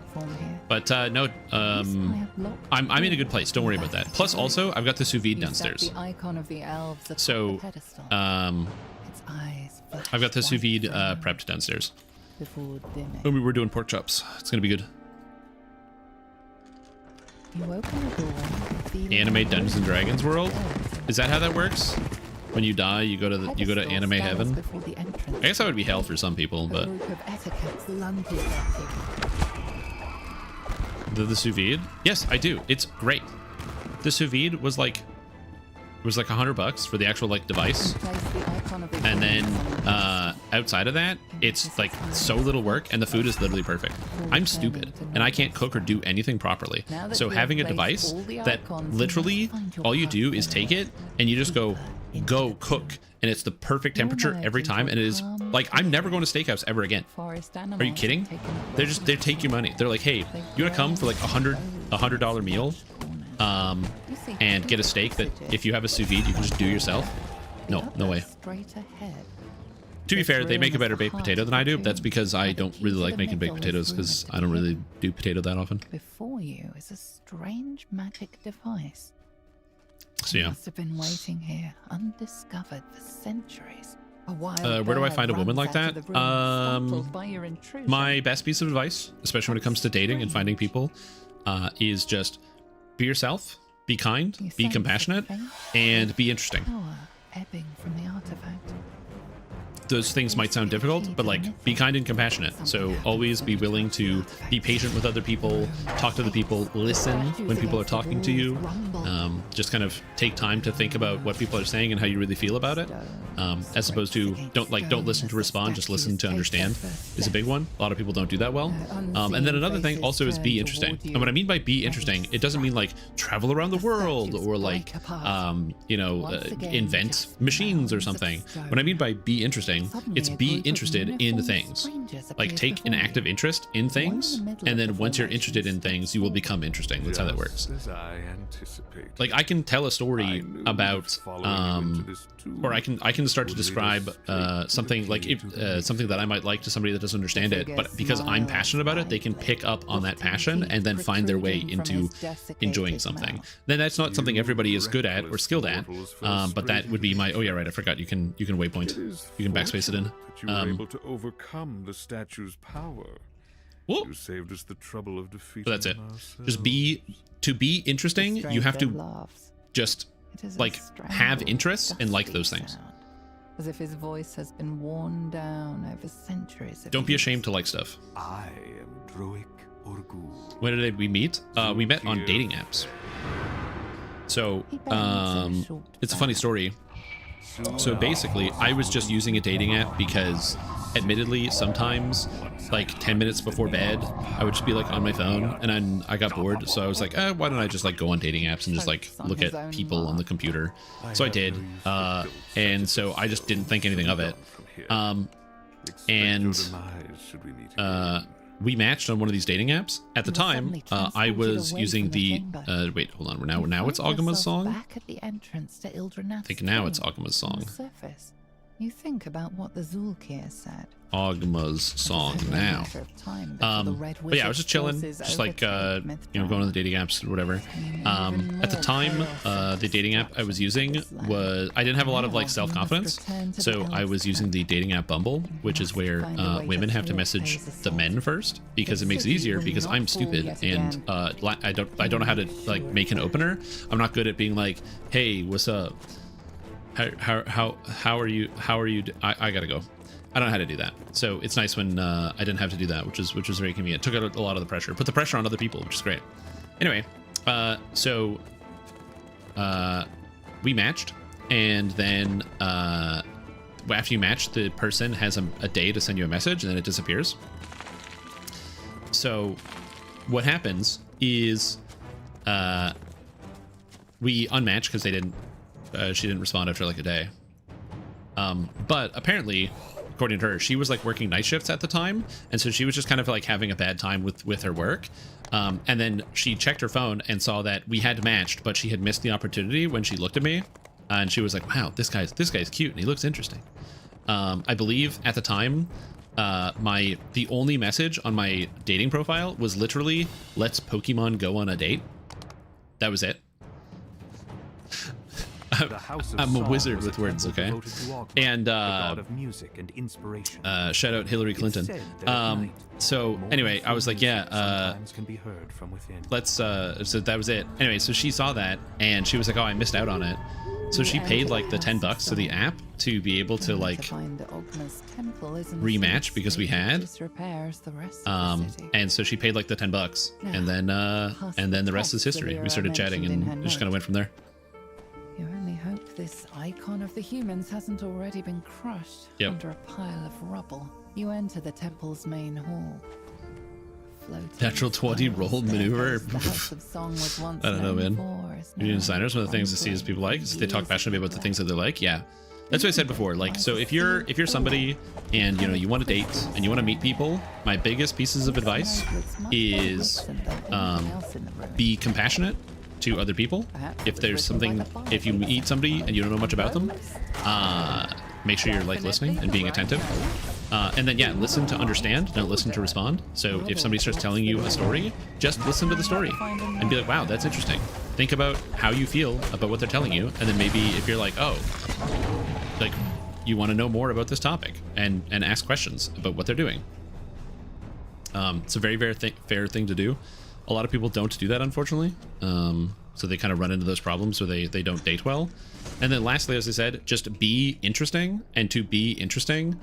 But no, I'm in a good place. Don't worry about that. Plus, also, I've got the sous vide downstairs. So I've got the sous vide prepped downstairs. And we were doing pork chops. It's gonna be good. You open the door. Anime Dungeons and Dragons world? Is that how that works? When you die, you go to anime heaven? I guess that would be hell for some people, but the sous vide? Yes, I do. It's great. The sous vide was like $100 for the actual like device, and then outside of that, it's like so little work, and the food is literally perfect. I'm stupid, and I can't cook or do anything properly. So having a device that literally all you do is take it and you just go cook, and it's the perfect temperature every time, and it is like, I'm never going to steakhouse ever again. Are you kidding? They take your money. They're like, hey, you want to come for like $100 meal? And get a steak that if you have a sous vide you can just do yourself? No way. To be fair, they make a better baked potato than I do, but that's because I don't really like making baked potatoes, because I don't really do potato that often. Before you is a strange magic device. So yeah. Must have been waiting here undiscovered for centuries. Where do I find a woman like that? My best piece of advice, especially when it comes to dating and finding people, is just be yourself, be kind, be compassionate, and be interesting. Ebbing from the artifact. Those things might sound difficult, but like, be kind and compassionate. So always be willing to be patient with other people, talk to the people, listen when people are talking to you. Just kind of take time to think about what people are saying and how you really feel about it. As opposed to don't listen to respond, just listen to understand is a big one. A lot of people don't do that well. And then another thing also is be interesting. And what I mean by be interesting, it doesn't mean like travel around the world or like, invent machines or something. What I mean by be interesting, it's be interested in things. Like, take an active interest in things, and then once you're interested in things, you will become interesting. That's how that works. Like, I can tell a story about or I can start to describe something like something that I might like to somebody that doesn't understand it, but because I'm passionate about it, they can pick up on that passion and then find their way into enjoying something. Then that's not something everybody is good at or skilled at, but that would be my, oh yeah, right, I forgot, you can waypoint, you can backspace it in. You were able to overcome the statue's power. Whoop. You saved us the trouble of defeating That's it. ourselves. Just to be interesting, you have to just like have interests and like those things. As if his voice has been worn down over centuries. Don't be ashamed to like stuff. I am Droic Orgul. When did we meet? We met on dating apps. So it's a funny story. So basically, I was just using a dating app because, admittedly, sometimes, like 10 minutes before bed, I would just be like on my phone, and then I got bored, so I was like, why don't I just like go on dating apps and just like look at people on the computer? So I did, and so I just didn't think anything of it. We matched on one of these dating apps. At the time, I was using the wait, hold on. Now it's Agama's song. I think now it's Agama's song. You think about what the Zulkir said. Agama's song now. But yeah, I was just chilling, just like going on the dating apps or whatever. At the time, the dating app I was using was, I didn't have a lot of like self-confidence, so I was using the dating app Bumble, which is where women have to message the men first, because it makes it easier, because I'm stupid and I don't know how to like make an opener. I'm not good at being like, hey, what's up? How are you? I gotta go. I don't know how to do that. So it's nice when I didn't have to do that, which was very convenient. Took out a lot of the pressure. Put the pressure on other people, which is great. Anyway, so we matched, and then after you match, the person has a day to send you a message, and then it disappears. So what happens is we unmatched because they didn't. She didn't respond after like a day. But apparently, according to her, she was like working night shifts at the time, and so she was just kind of like having a bad time with her work. And then she checked her phone and saw that we had matched, but she had missed the opportunity when she looked at me, and she was like, "Wow, this guy's cute and he looks interesting." I believe at the time, the only message on my dating profile was literally, "Let's Pokemon go on a date." That was it. The House of I'm a Song wizard was with a words, temple okay? devoted to Ogma, And the god of music and inspiration. shout out Hillary Clinton. It's said that at night, So more anyway, I was like, music yeah, sometimes can be heard from within. let's so that was it. Anyway, so she saw that and she was like, oh, I missed out on it. So she paid like the $10 to the app to be able to like rematch because we had. And so she paid like the $10 and then the rest is history. We started chatting and just kind of went from there. You only hope this icon of the humans hasn't already been crushed under a pile of rubble. You enter the temple's main hall. Natural 20 roll maneuver. I don't know, man. Union designers, one of the things to see is people like is they talk passionately about the things that they like. Yeah, that's what I said before. Like, so if you're somebody and you know you want to date and you want to meet people, my biggest pieces of advice is be compassionate to other people. If there's something, if you meet somebody and you don't know much about them, make sure you're like listening and being attentive. And then, yeah, listen to understand, don't listen to respond. So if somebody starts telling you a story, just listen to the story and be like, wow, that's interesting. Think about how you feel about what they're telling you. And then maybe if you're like, oh, like you want to know more about this topic and ask questions about what they're doing. It's a very, very fair thing to do. A lot of people don't do that, unfortunately. So they kind of run into those problems where they don't date well. And then lastly, as I said, just be interesting. And to be interesting,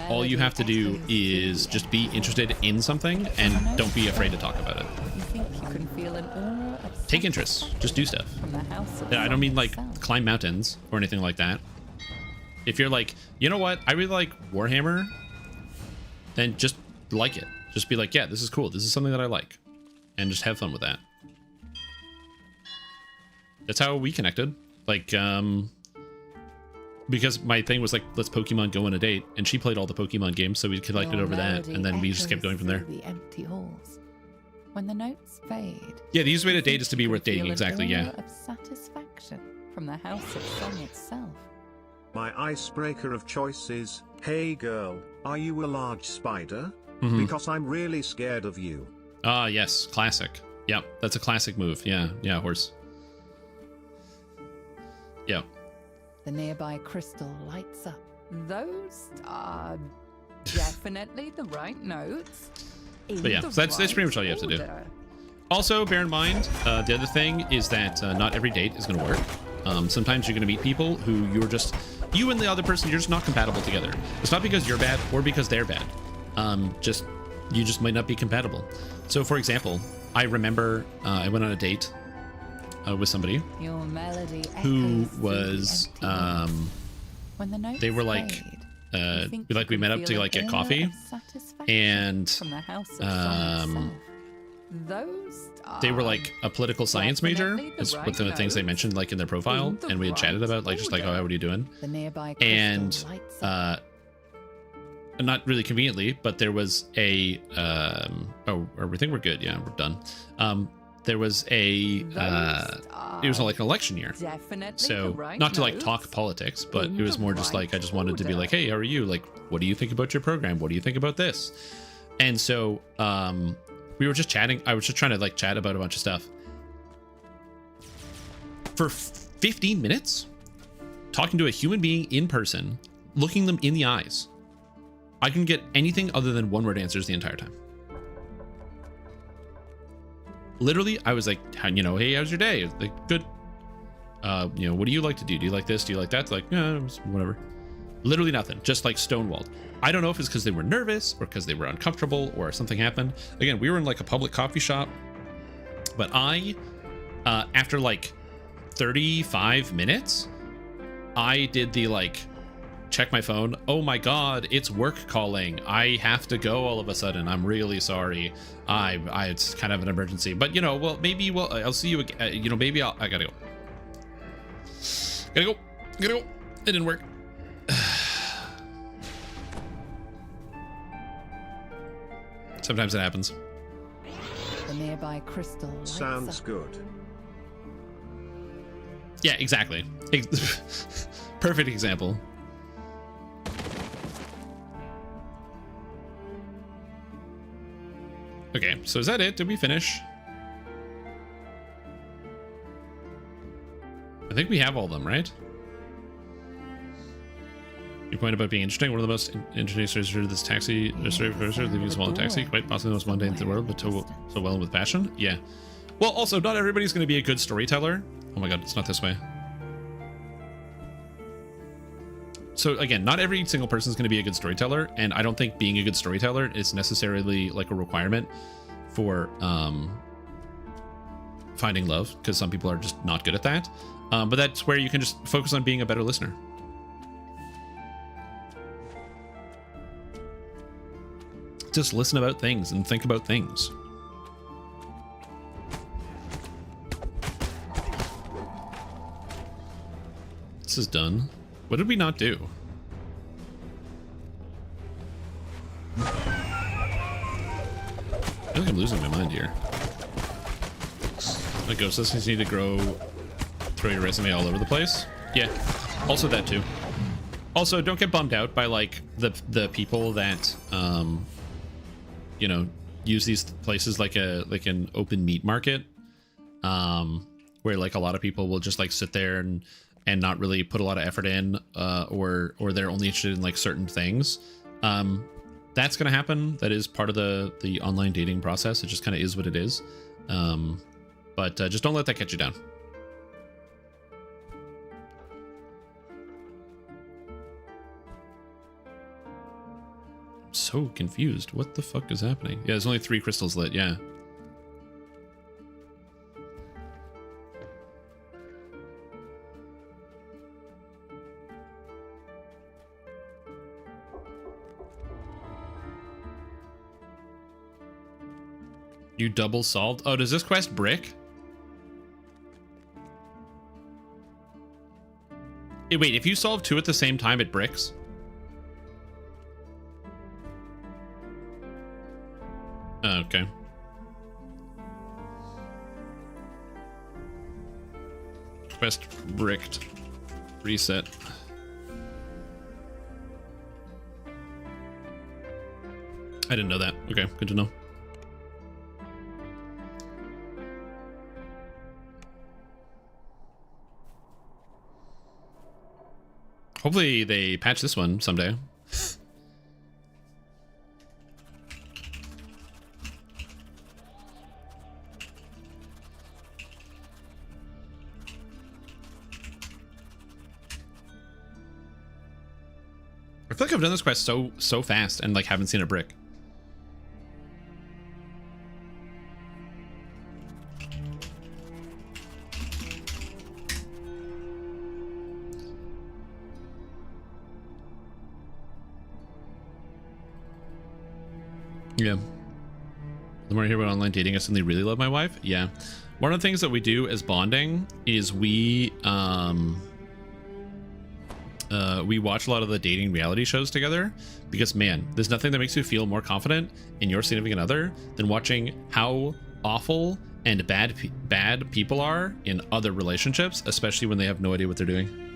all you have to do is just be interested in something and don't be afraid to talk about it. Take interest. Just do stuff. I don't mean like climb mountains or anything like that. If you're like, you know what, I really like Warhammer, then just like it. Just be like, yeah, this is cool. This is something that I like. And just have fun with that. That's how we connected. Like, because my thing was like, let's Pokemon go on a date, and she played all the Pokemon games, so we connected over that, and then we just kept going from there. The empty halls. When the notes fade. Yeah, the easiest way to date is to be worth dating. Exactly. Yeah. Of satisfaction from the House of Song itself. My icebreaker of choice is, hey girl, are you a large spider? Mm-hmm. Because I'm really scared of you. Ah, yes, classic. Yep, that's a classic move. Yeah, horse. Yep. The nearby crystal lights up. Those are definitely the right notes. But yeah, so that's pretty much all you have to do. Also, bear in mind, the other thing is that not every date is going to work. Sometimes you're going to meet people who you and the other person, you're just not compatible together. It's not because you're bad or because they're bad. You just might not be compatible. So, for example, I remember I went on a date with somebody who was they were like we met up to like get coffee, and they were like a political science major is what the things they mentioned like in their profile, and we had chatted about like just like, oh, what are you doing? And not really conveniently, but there was a oh, we think we're good. Yeah, we're done. There was a it was like an election year, so not to like talk politics, but it was more just like I just wanted to be like, hey, how are you? Like, what do you think about your program? What do you think about this? And so we were just chatting. I was just trying to like chat about a bunch of stuff for 15 minutes, talking to a human being in person, looking them in the eyes. I couldn't get anything other than one-word answers the entire time. Literally, I was like, you know, hey, how's your day? Like, good. You know, what do you like to do? Do you like this? Do you like that? Like, yeah, whatever. Literally nothing. Just like stonewalled. I don't know if it's because they were nervous or because they were uncomfortable or something happened. Again, we were in like a public coffee shop, but I, after like 35 minutes, I did the like, check my phone. Oh my God, it's work calling. I have to go all of a sudden. I'm really sorry. It's kind of an emergency, but you know, well, maybe I'll see you again. You know, maybe I gotta go. Gotta go. It didn't work. Sometimes it happens. The nearby crystal Sounds good. Yeah, exactly. Perfect example. Okay, so is that it? Did we finish? I think we have all of them, right? Your point about being interesting. One of the most interesting stories are this taxi, leaving a small taxi, quite possibly the most mundane in the world, but so well with passion. Yeah. Well, also, not everybody's going to be a good storyteller. Oh my god, it's not this way. So again, not every single person is going to be a good storyteller, and I don't think being a good storyteller is necessarily like a requirement for finding love, because some people are just not good at that. But that's where you can just focus on being a better listener. Just listen about things and think about things. This is done. What did we not do? I feel like I'm losing my mind here. Like ghost listings need to throw your resume all over the place. Yeah, also that too. Also, don't get bummed out by like the people that you know, use these places like an open meat market, where like a lot of people will just like sit there and not really put a lot of effort in, or they're only interested in like certain things. That's gonna happen. That is part of the online dating process. It just kind of is what it is. But just don't let that get you down. I'm so confused. What the fuck is happening? Yeah, there's only 3 crystals lit. Yeah. You double solved? Oh, does this quest brick? Hey, wait, if you solve 2 at the same time, it bricks? Oh, okay. Quest bricked. Reset. I didn't know that. Okay, good to know. Hopefully they patch this one someday. I feel like I've done this quest so fast and like haven't seen a brick. Yeah. The more I hear about online dating, I suddenly really love my wife. Yeah. One of the things that we do as bonding is we watch a lot of the dating reality shows together, because man, there's nothing that makes you feel more confident in your significant other than watching how awful and bad people are in other relationships, especially when they have no idea what they're doing.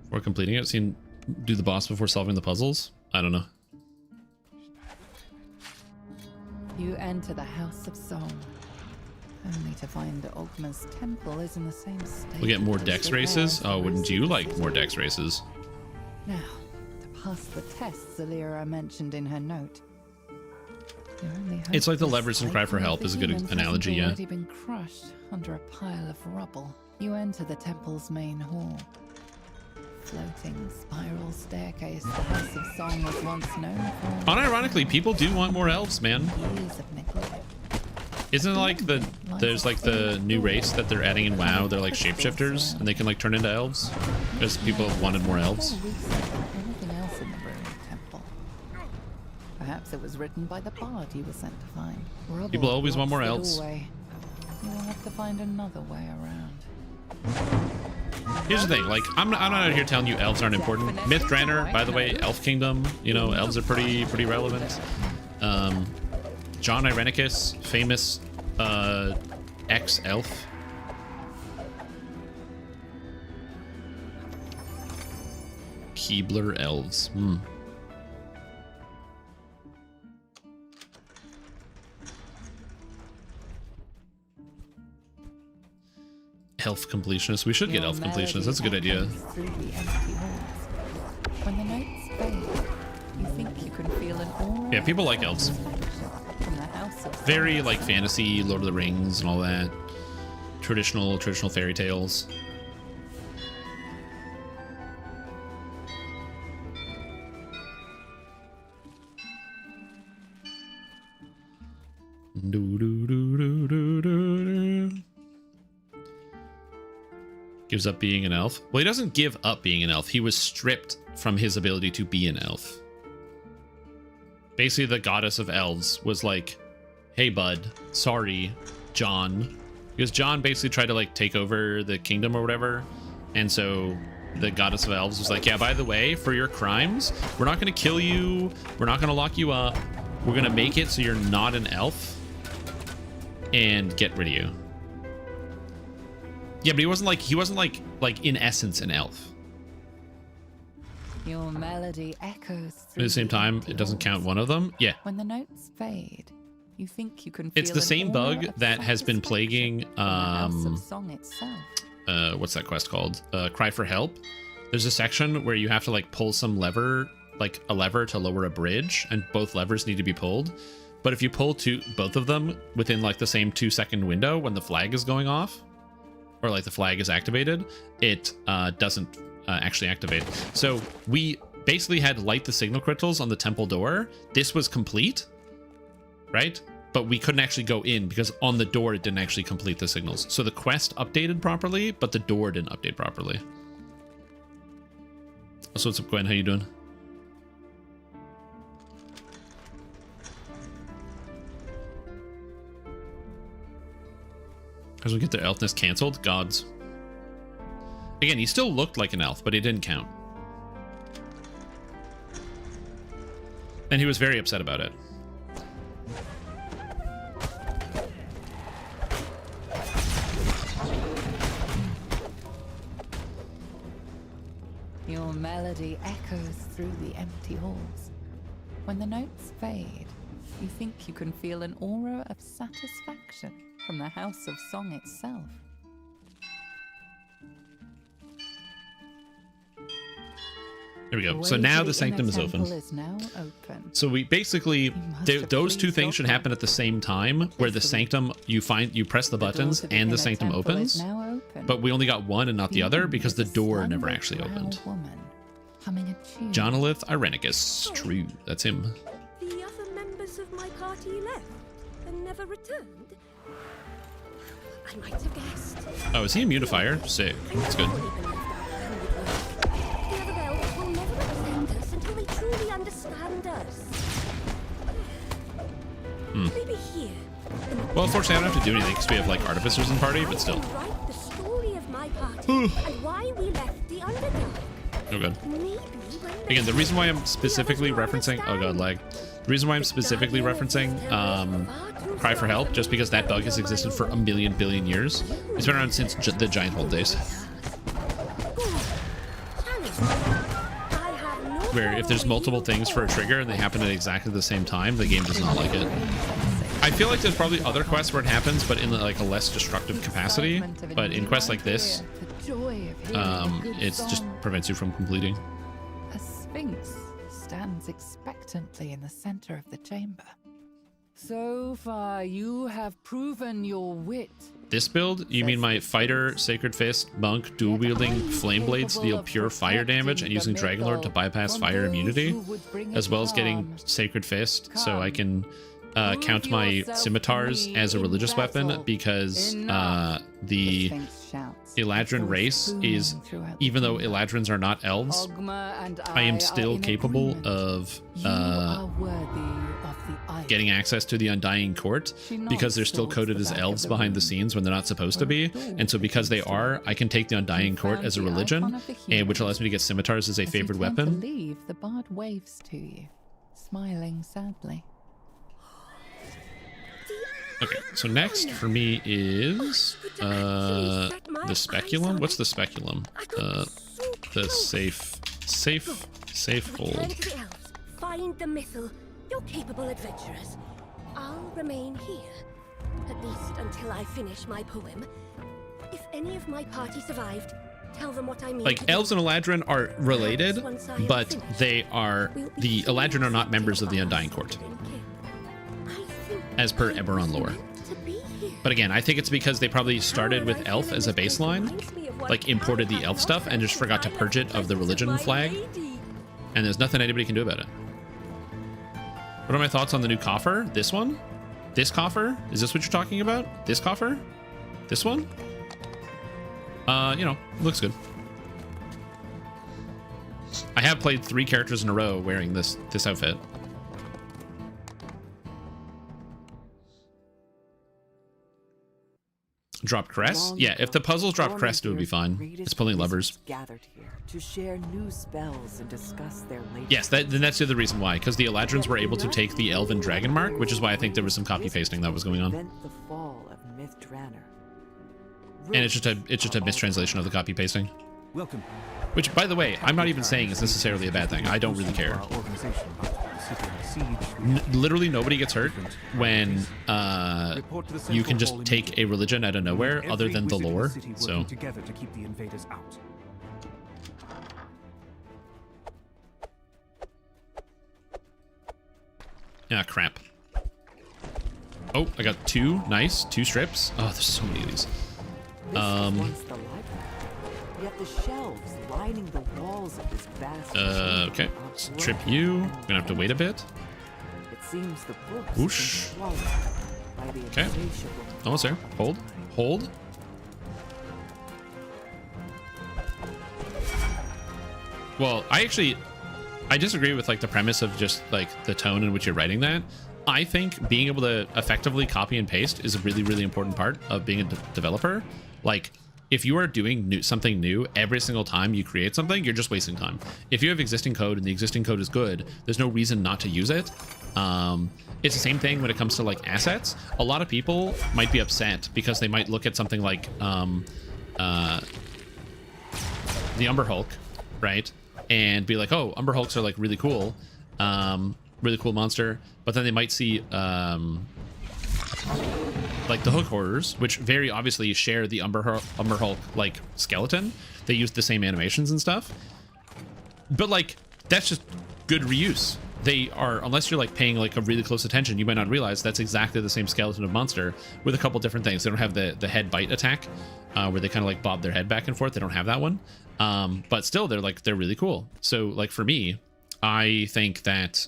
Before completing it, do the boss before solving the puzzles? I don't know. You enter the House of Song, only to find Ogma's temple is in the same state. We'll get more dex races? Oh, wouldn't you like more dex races? Now, to pass the tests Alira mentioned in her note. It's like the lepers and cry for help is a good analogy, yeah. Already been crushed under a pile of rubble. You enter the temple's main hall. Floating spiral staircase, the House of Song was once known for. Unironically, people do want more elves, man. Years of neglect. Isn't it like there's like the new race that they're adding in WoW? They're like shapeshifters, and they can like turn into elves. Because people have wanted more elves. Anything else in the ruined temple? Perhaps it was written by the bard you were sent to find. Rubble People always want more blocks elves. the doorway. You will have to find another way around. Here's the thing, like I'm not out here telling you elves aren't important. Myth Draenor, by the way, Elf Kingdom, you know, elves are pretty relevant. John Irenicus, famous ex-elf. Keebler elves. Elf completionist. We should get elf completionist. That's a good idea. Through the empty halls. When the notes fade, you think you can feel an aura. Yeah, people like elves. From the house of Very like fantasy, Lord of the Rings and all that. Traditional fairy tales. Do, do, do, do, do, do, do. Gives up being an elf. Well, he doesn't give up being an elf. He was stripped from his ability to be an elf. Basically, the goddess of elves was like, hey, bud, sorry, John. Because John basically tried to like take over the kingdom or whatever. And so the goddess of elves was like, yeah, by the way, for your crimes, we're not going to kill you. We're not going to lock you up. We're going to make it so you're not an elf and get rid of you. Yeah, but he wasn't like in essence an elf. Your melody echoes through At the same time, it doesn't count one of them. Yeah. When the notes fade, you think you can feel It's the same bug that has been plaguing song itself. What's that quest called? Cry for Help. There's a section where you have to like pull some lever, like a lever to lower a bridge, and both levers need to be pulled. But if you pull both of them within like the same 2-second window when the flag is going off, or like the flag is activated, it doesn't actually activate. So we basically had light the signal crystals on the temple door. This was complete, right? But we couldn't actually go in because on the door it didn't actually complete the signals. So the quest updated properly, but the door didn't update properly. So what's up, Gwen? How you doing? As we get their elfness canceled, gods. Again, he still looked like an elf, but it didn't count. And he was very upset about it. Your melody echoes through the empty halls. When the notes fade, you think you can feel an aura of satisfaction from the House of Song itself. There we go. So now the sanctum is open. So we basically, those two things should happen at the same time, where the sanctum, you press the buttons and the sanctum opens, but we only got one and not the other because the door never actually opened. Jonolith Irenicus. True, that's him. The other members of my party left and never returned. I might have guessed. Oh, is he a mutifier? Sick. That's good. Maybe here. Well, unfortunately, I don't have to do anything because we have like artificers in party, but still. Write the story of my party and why we left the Underdark. Oh god. Again, the reason why I'm specifically referencing, oh god, lag. The reason why I'm specifically referencing Cry for Help, just because that bug has existed for a million billion years. It's been around since the Giant Hold days. Where if there's multiple things for a trigger and they happen at exactly the same time, the game does not like it. I feel like there's probably other quests where it happens, but in like a less destructive capacity. But in quests like this, it just prevents you from completing. A sphinx stands expectantly in the center of the chamber. So far, you have proven your wit. This build? You mean my fighter, Sacred Fist, monk, dual-wielding flame blades deal pure fire damage and using Dragonlord to bypass fire immunity, as well as getting Sacred Fist so I can count my scimitars as a religious weapon because the Eladrin race is, even though Eladrins are not elves, I am still capable of getting access to the Undying Court because they're still coded as elves behind the scenes when they're not supposed to be. And so because they are, I can take the Undying Court as a religion, and which allows me to get scimitars as a favored weapon. The bard waves to you, smiling sadly. Okay, so next for me is the speculum. What's the speculum? The safe hold. Find the mythal. You're capable adventurers. I'll remain here, at least until I finish my poem. If any of my party survived, tell them what I mean. Like, elves and Eladrin are related, but they are... The Eladrin are not members of the Undying Court, as per Eberron lore. But again, I think it's because they probably started with elf as a baseline, like imported the elf stuff and just forgot to purge it of the religion flag. And there's nothing anybody can do about it. What are my thoughts on the new coffer? This one? This coffer? Is this what you're talking about? This coffer? This one? You know, looks good. I have played 3 characters in a row wearing this outfit. Drop crest? Yeah, if the puzzles drop crest, it would be fine. It's pulling levers. Gathered here to share new spells and discuss their latest. Yes, then that's the other reason why, because the Eladrins were able to take the Elven Dragon Mark, which is why I think there was some copy pasting that was going on. The fall of Myth-Draenor. And it's just a mistranslation of the copy pasting. Welcome. Which, by the way, I'm not even saying is necessarily a bad thing. I don't really care. Literally nobody gets hurt when you can just take a religion out of nowhere other than the lore. So together to keep the invaders out. yeah, crap. Oh, I got 2. Nice. 2 strips. Oh, there's so many of these. This was once the library, yet the shelves lining the walls of this vast Okay. Strip you. I'm gonna have to wait a bit. It seems the books Whoosh. have been swallowed by the Okay. insatiable Almost there. Hold. Hold. Well, I disagree with like the premise of just like the tone in which you're writing that. I think being able to effectively copy and paste is a really, really important part of being a developer. Like, if you are doing something new every single time you create something, you're just wasting time. If you have existing code and the existing code is good, there's no reason not to use it. It's the same thing when it comes to like assets. A lot of people might be upset because they might look at something like the Umber Hulk, right? And be like, oh, Umber Hulks are like really cool monster. But then they might see like the Hook Horrors, which very obviously share the Umber Hulk like skeleton. They use the same animations and stuff. But like, that's just good reuse. They are, unless you're like paying like a really close attention, you might not realize that's exactly the same skeleton of monster with a couple different things. They don't have the head bite attack where they kind of like bob their head back and forth. They don't have that one. But still, they're really cool. So like for me, I think that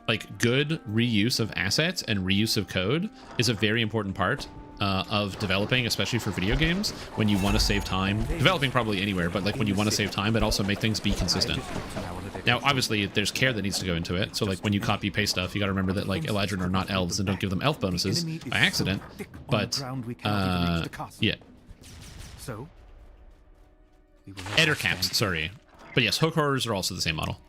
like good reuse of assets and reuse of code is a very important part of developing, especially for video games, when you want to save time. Developing probably anywhere, but like when you want to save time, but also make things be consistent. Now, obviously, there's care that needs to go into it. So like when you copy paste stuff, you got to remember that like Eladrin are not elves and don't give them elf bonuses by accident. But yeah. So Eder caps, sorry. But yes, Hook Horrors are also the same model.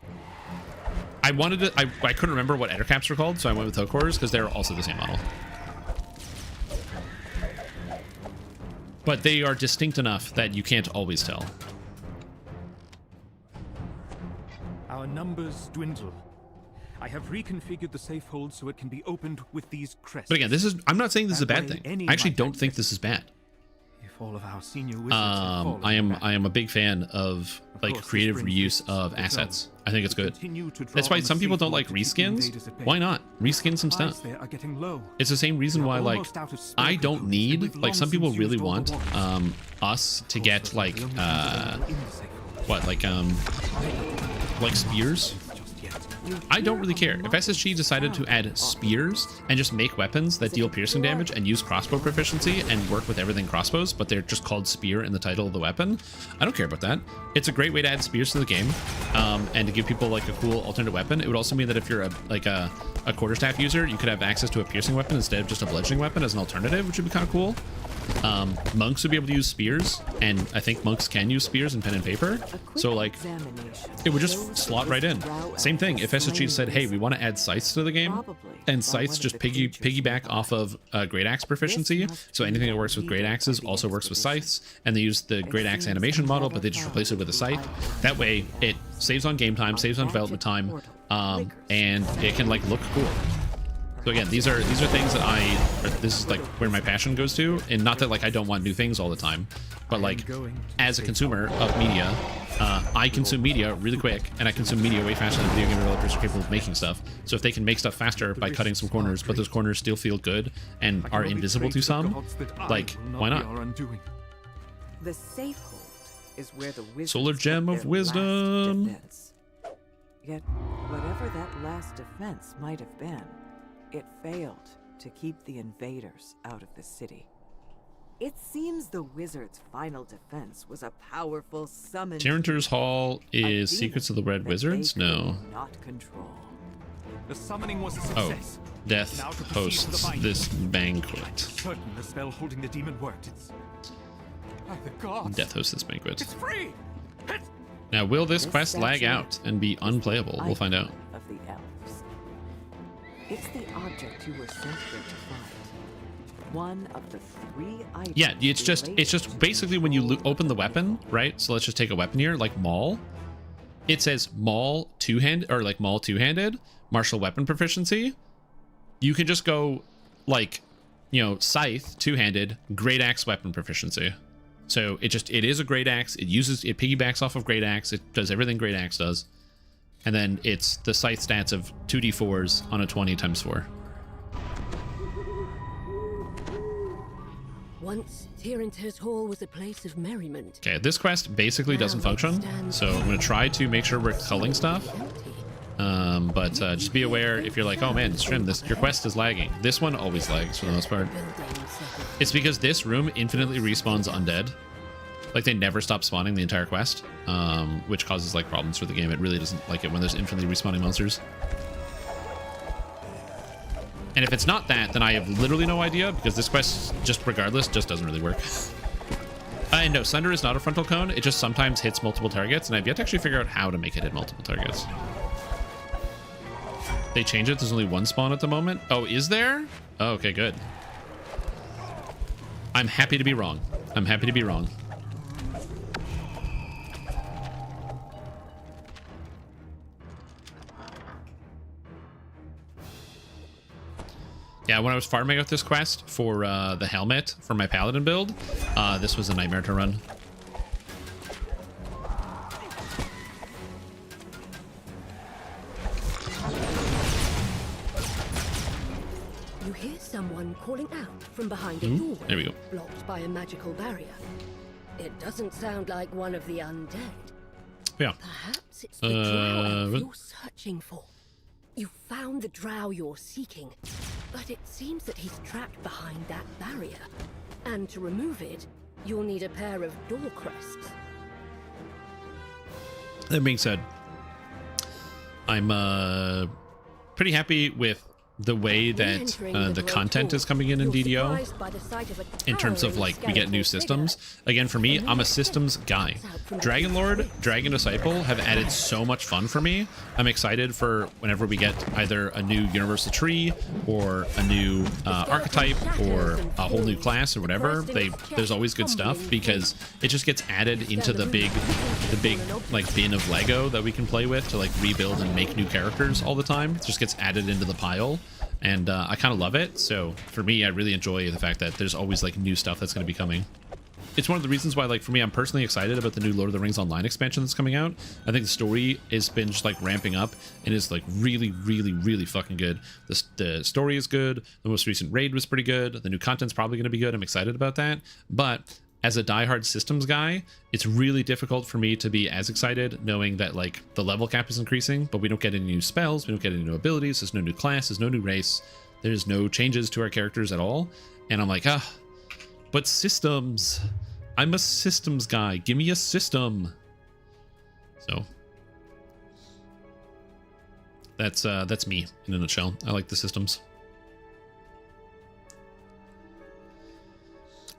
I wanted to, I couldn't remember what Eder caps were called, so I went with Hook Horrors because they're also the same model. But they are distinct enough that you can't always tell. Our numbers dwindle. I have reconfigured the safe hold so it can be opened with these crests. But again, I'm not saying this is a bad thing. I actually don't think this is bad. If all of our senior wizards have fallen I am a big fan of like creative reuse of assets. I think it's good. That's why some people don't like reskins. Why not reskin some stuff? It's the same reason why like I don't need, like some people really want us to get like what, like spears. I don't really care. If SSG decided to add spears and just make weapons that deal piercing damage and use crossbow proficiency and work with everything crossbows, but they're just called spear in the title of the weapon, I don't care about that. It's a great way to add spears to the game, and to give people like a cool alternate weapon. It would also mean that if you're a quarterstaff user, you could have access to a piercing weapon instead of just a bludgeoning weapon as an alternative, which would be kind of cool. Monks would be able to use spears, and I think monks can use spears in pen and paper, so like it would just slot right in. Same thing if SSG said, hey, we want to add scythes to the game, and scythes just piggyback off of great axe proficiency, so anything that works with great axes also works with scythes, and they use the great axe animation model, but they just replace it with a scythe. That way it saves on game time, saves on development time, and it can like look cool. So again, these are things that this is like where my passion goes to, and not that like I don't want new things all the time, but like as a consumer of media, I consume media really quick, and I consume media way faster than video game developers are capable of making stuff. So if they can make stuff faster by cutting some corners, but those corners still feel good and are invisible to some, like why not? The safe hold is where the wizards Solar Gem get of their Wisdom. last defense. Yet, whatever that last defense might have been, it failed to keep the invaders out of the city. It seems the wizard's final defense was a powerful summon. Tyranter's Hall is Secrets of the Red Wizards? No. Not control. The summoning was a Oh, success. Death Now to proceed to hosts the bind. this banquet. I'm certain the spell holding the demon worked. It's by the gods. Death hosts this banquet. It's free. It's Now, will this This quest lag statue out and be unplayable? We'll find out. Of the elves. It's the object you were sent here to find. One of the 3 items. Yeah, it's just basically when you open the weapon, right? So let's just take a weapon here, like Maul. It says Maul two-handed, or like Maul two-handed, martial weapon proficiency. You can just go like, you know, Scythe two-handed, great axe weapon proficiency. So it is a great axe. It piggybacks off of great axe. It does everything great axe does. And then it's the Scythe stats of 2d4s on a 20 times 4. Once Tyranter's Hall was a place of merriment. Okay, this quest basically doesn't function, so I'm going to try to make sure we're culling stuff. But just be aware if you're like, oh man, Strim, your quest is lagging. This one always lags for the most part. It's because this room infinitely respawns undead. Like they never stop spawning the entire quest, which causes like problems for the game. It really doesn't like it when there's infinitely respawning monsters. And if it's not that, then I have literally no idea, because this quest, just regardless, just doesn't really work. And no, Sunder is not a frontal cone. It just sometimes hits multiple targets, and I've yet to actually figure out how to make it hit multiple targets. They change it. There's only one spawn at the moment. Oh, is there? Oh, okay, good. I'm happy to be wrong. I'm happy to be wrong. Yeah, when I was farming out this quest for the helmet for my paladin build, this was a nightmare to run. You hear someone calling out from behind a doorway. There we go. Blocked by a magical barrier. It doesn't sound like one of the undead. Yeah. Perhaps it's the drow elf you're searching for. You found the drow you're seeking, but it seems that he's trapped behind that barrier. And to remove it, you'll need a pair of door crests. That being said, I'm pretty happy with the way that the content is coming in DDO in terms of like we get new systems. Again, for me, I'm a systems guy. Dragon Lord, Dragon Disciple have added so much fun for me. I'm excited for whenever we get either a new universal tree or a new archetype or a whole new class or whatever. There's always good stuff because it just gets added into the big like bin of Lego that we can play with to like rebuild and make new characters all the time. It just gets added into the pile. And I kind of love it. So for me, I really enjoy the fact that there's always like new stuff that's going to be coming. It's one of the reasons why, like, for me, I'm personally excited about the new Lord of the Rings Online expansion that's coming out. I think the story has been just like ramping up and is like really, really, really fucking good. The story is good. The most recent raid was pretty good. The new content's probably going to be good. I'm excited about that. But as a diehard systems guy, it's really difficult for me to be as excited knowing that like the level cap is increasing, but we don't get any new spells, we don't get any new abilities, there's no new class, there's no new race, there's no changes to our characters at all. And I'm like, but systems. I'm a systems guy. Give me a system. So that's me in a nutshell. I like the systems.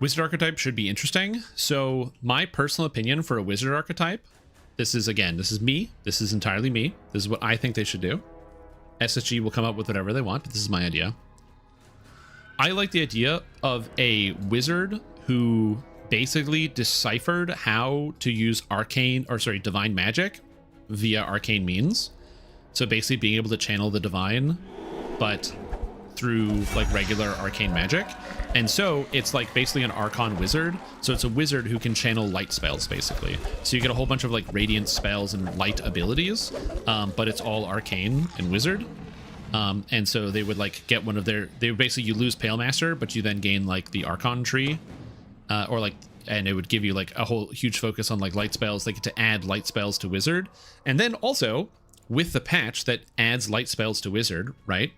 Wizard archetype should be interesting. So my personal opinion for a wizard archetype, this is me. This is entirely me. This is what I think they should do. SSG will come up with whatever they want, but this is my idea. I like the idea of a wizard who basically deciphered how to use divine magic via arcane means. So basically being able to channel the divine, but through like regular arcane magic. And so it's like basically an Archon wizard. So it's a wizard who can channel light spells basically. So you get a whole bunch of like radiant spells and light abilities, but it's all arcane and wizard. And so they would like get one of their, they would basically, you lose Pale Master, but you then gain like the Archon tree, or like, and it would give you like a whole huge focus on like light spells. They get to add light spells to wizard. And then also with the patch that adds light spells to wizard, right?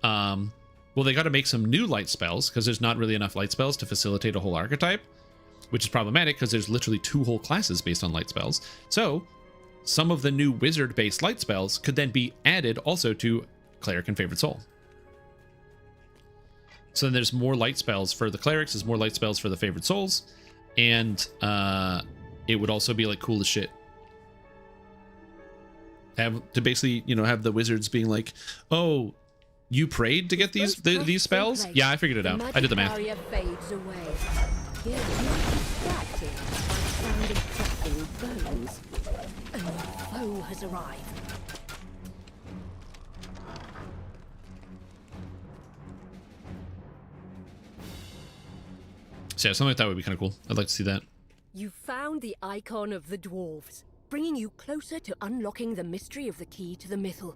Well, they got to make some new light spells because there's not really enough light spells to facilitate a whole archetype, which is problematic because there's literally 2 whole classes based on light spells. So some of the new wizard-based light spells could then be added also to Cleric and Favorite Soul. So then there's more light spells for the clerics, there's more light spells for the Favorite Souls, and it would also be like cool as shit. Have to basically, you know, have the wizards being like, oh, you prayed to get these spells? Yeah, I figured it out. I did the math. Fades away. Yet you're distracted by the sound of crackling bones. A new foe has arrived. So yeah, something like that would be kind of cool. I'd like to see that. You found the icon of the dwarves, bringing you closer to unlocking the mystery of the key to the mythal.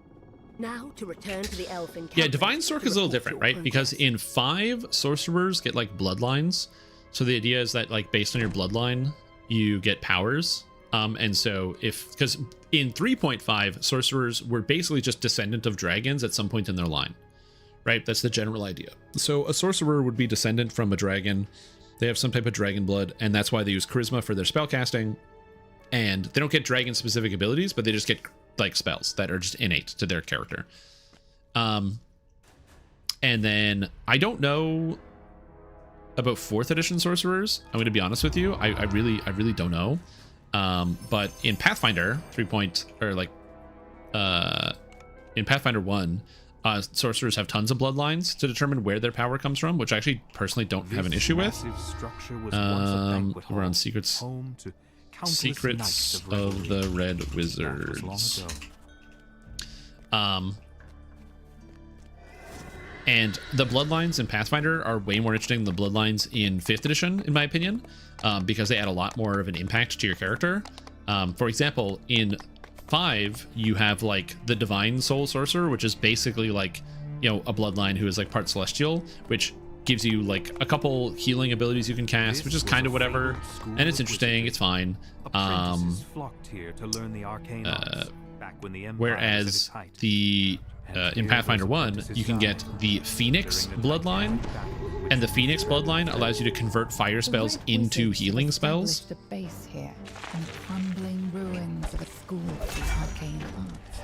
Now to return to the elfin. Yeah, Divine Sork is a little different, right? Because in 5, sorcerers get like bloodlines. So the idea is that like based on your bloodline, you get powers. And so because in 3.5, sorcerers were basically just descendant of dragons at some point in their line, right? That's the general idea. So a sorcerer would be descendant from a dragon. They have some type of dragon blood, and that's why they use charisma for their spellcasting. And they don't get dragon specific abilities, but they just get like spells that are just innate to their character. And then I don't know about 4th edition sorcerers. I'm going to be honest with you. I really don't know. But in Pathfinder in Pathfinder 1, sorcerers have tons of bloodlines to determine where their power comes from, which I actually personally don't have an issue with. We're on Secrets of the Red Wizards. And the bloodlines in Pathfinder are way more interesting than the bloodlines in 5th edition, in my opinion, because they add a lot more of an impact to your character. For example, in 5, you have like the Divine Soul Sorcerer, which is basically like, you know, a bloodline who is like part celestial, which gives you like a couple healing abilities you can cast, which is kind of whatever, and it's interesting, it's fine. Whereas the in Pathfinder 1, you can get the Phoenix bloodline, and the Phoenix bloodline allows you to convert fire spells into healing spells. The base here, and crumbling ruins of a school of arcane arts.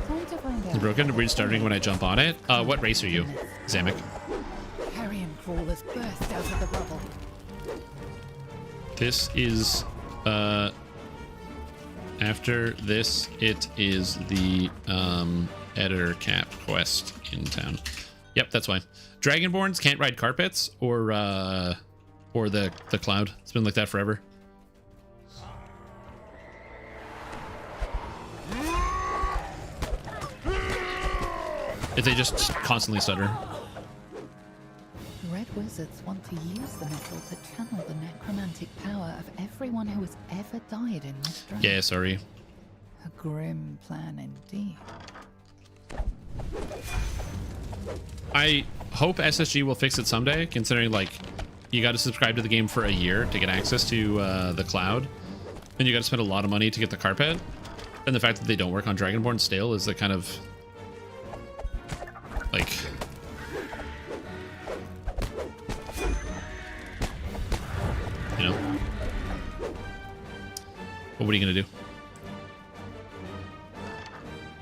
Time to find out. It's broken. Restarting when I jump on it. What race are you, Zamek? Carrion crawlers burst out of the rubble. This is after this, it is the editor cap quest in town. Yep, that's why. Dragonborns can't ride carpets or the cloud. It's been like that forever. If they just constantly stutter. Red wizards want to use the metal to channel the necromantic power of everyone who has ever died in this dragon. Yeah, sorry. A grim plan indeed. I hope SSG will fix it someday, considering like you got to subscribe to the game for a year to get access to the cloud, and you got to spend a lot of money to get the carpet, and the fact that they don't work on Dragonborn still is the kind of like you know, but what are you gonna do?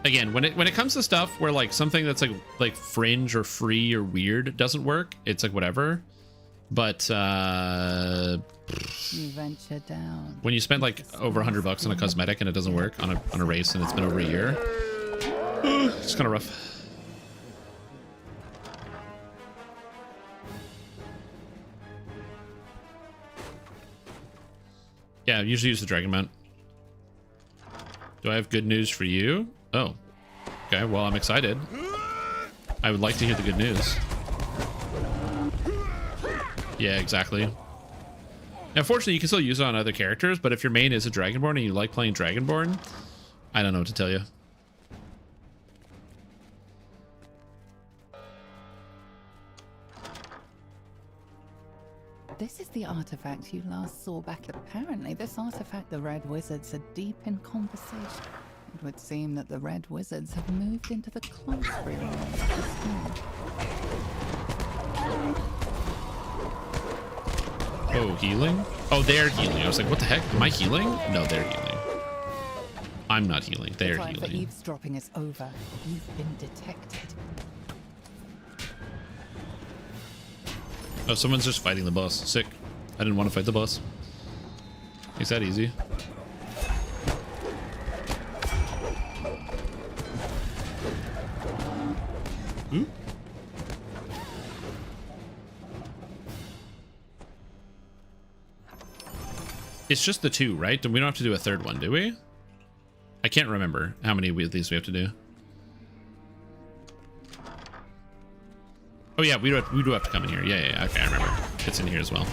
Again, when it comes to stuff where like something that's like fringe or free or weird doesn't work, it's like whatever. But you venture down. When you spend like over $100 on a cosmetic and it doesn't work on a race and it's been over a year, it's kind of rough. Yeah, usually use the dragon mount. Do I have good news for you? Oh, okay. Well, I'm excited. I would like to hear the good news. Yeah, exactly. Unfortunately, you can still use it on other characters, but if your main is a Dragonborn and you like playing Dragonborn, I don't know what to tell you. This is the artifact you last saw back. Apparently, this artifact, the Red Wizards are deep in conversation. It would seem that the Red Wizards have moved into the classroom of the school. Oh, healing? Oh, they're healing. I was like, what the heck? Am I healing? No, they're healing. I'm not healing. They're The time for healing. eavesdropping is over. You've been detected. Oh, someone's just fighting the boss. Sick. I didn't want to fight the boss. Makes that easy. Ooh. It's just the two, right? We don't have to do a third one, do we? I can't remember how many of these we have to do. Oh yeah, we do have to come in here. Yeah. Okay, I remember. It's in here as well.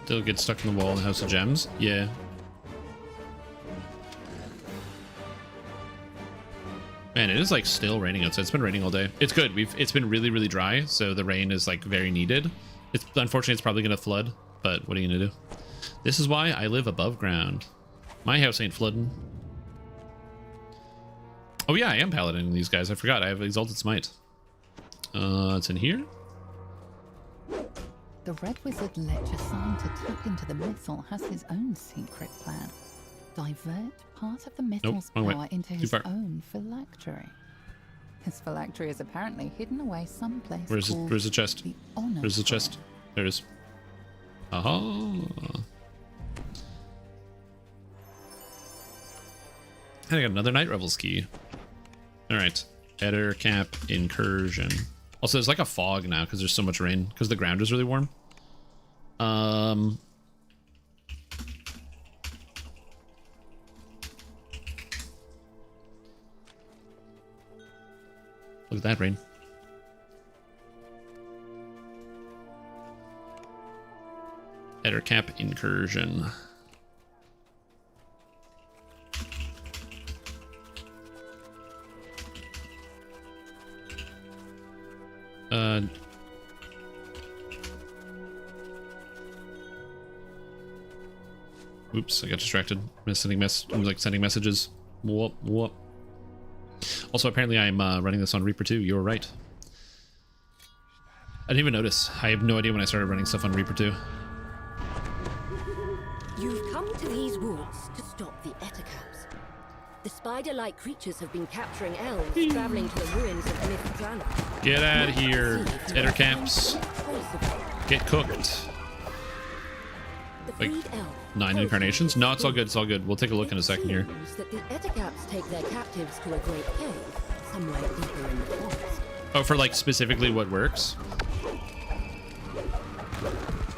Still get stuck in the wall in the House of Gems. Yeah. Man, it is like still raining outside. It's been raining all day. It's good. It's been really, really dry, so the rain is like very needed. It's unfortunately it's probably gonna flood, but what are you gonna do? This is why I live above ground. My house ain't flooding. Oh yeah, I am paladining these guys. I forgot. I have Exalted Smite. It's in here. The Red Wizard Lechasan to tap into the Mythal has his own secret plan. Divert part of the Mythal's wrong way. power into Too his far. own phylactery. His phylactery is apparently hidden away someplace. Where's it? called Where's the chest? the Honor Where's the Scroll. chest? There it is. Aha. And I got another Night Revel's key. Alright. Header cap incursion. Also, there's like a fog now because there's so much rain because the ground is really warm. Look at that rain. Header cap incursion. Oops, I got distracted. I'm sending messages. Whoop. Also, apparently I'm running this on Reaper 2. You were right. I didn't even notice. I have no idea when I started running stuff on Reaper 2. You've come to these woods to stop the Ettercaps. The spider-like creatures have been capturing elves, traveling to the ruins of Mythdrana. Get out of here, Ettercaps. Get cooked. The Like, freed elf 9 incarnations? No, it's all good. It's all good. We'll take a look in a second here. seems that the Ettercaps take their captives to a great cave, somewhere deeper in the forest. Oh, for like specifically what works?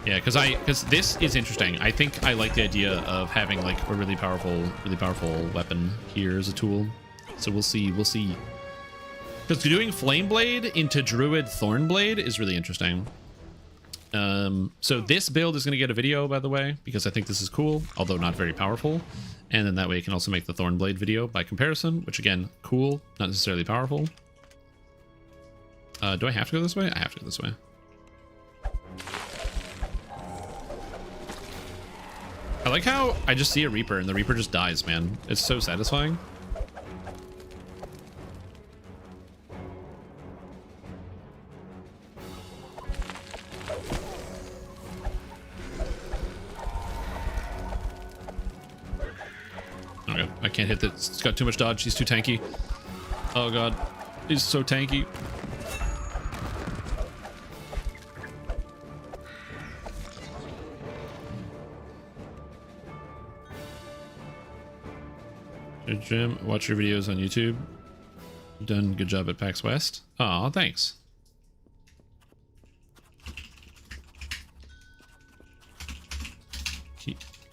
Yeah, because this is interesting. I think I like the idea of having like a really powerful weapon here as a tool. So we'll see. Because doing Flame Blade into Druid Thornblade is really interesting. So this build is going to get a video, by the way, because I think this is cool, although not very powerful. And then that way you can also make the Thornblade video by comparison, which again, cool, not necessarily powerful. Do I have to go this way? I have to go this way. I like how I just see a Reaper and the Reaper just dies, man. It's so satisfying. Oh god, I can't hit this. It's got too much dodge. He's too tanky. Oh god, he's so tanky. Jim, watch your videos on YouTube. You've done a good job at PAX West. Aw, thanks.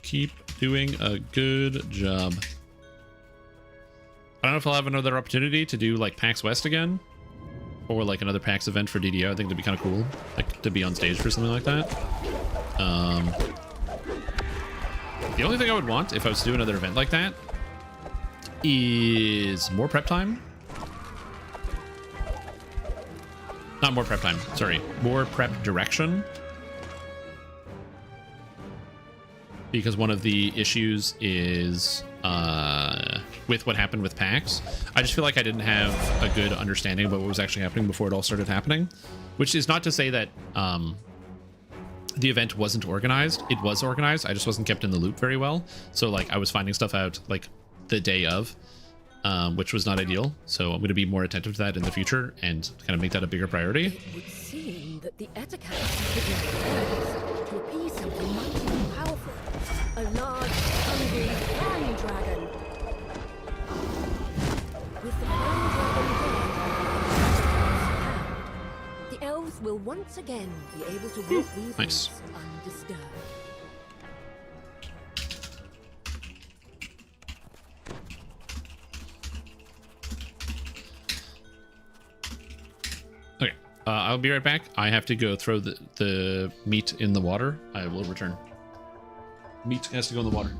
keep doing a good job. I don't know if I'll have another opportunity to do like PAX West again, or like another PAX event for DDO. I think it'd be kind of cool, like to be on stage for something like that. The only thing I would want if I was to do another event like that is more prep time. Not more prep time, sorry, more prep direction. Because one of the issues is with what happened with PAX, I just feel like I didn't have a good understanding about what was actually happening before it all started happening. Which is not to say that the event wasn't organized. It was organized. I just wasn't kept in the loop very well. So like I was finding stuff out like the day of, which was not ideal. So I'm going to be more attentive to that in the future and kind of make that a bigger priority. It would seem that the Ettercats to appease something much more powerful. A large, hungry fan dragon. With the fan dragon dead, the elves will once again be able to walk these Nice. woods undisturbed. Okay, I'll be right back. I have to go throw the meat in the water. I will return. Meat has to go in the water.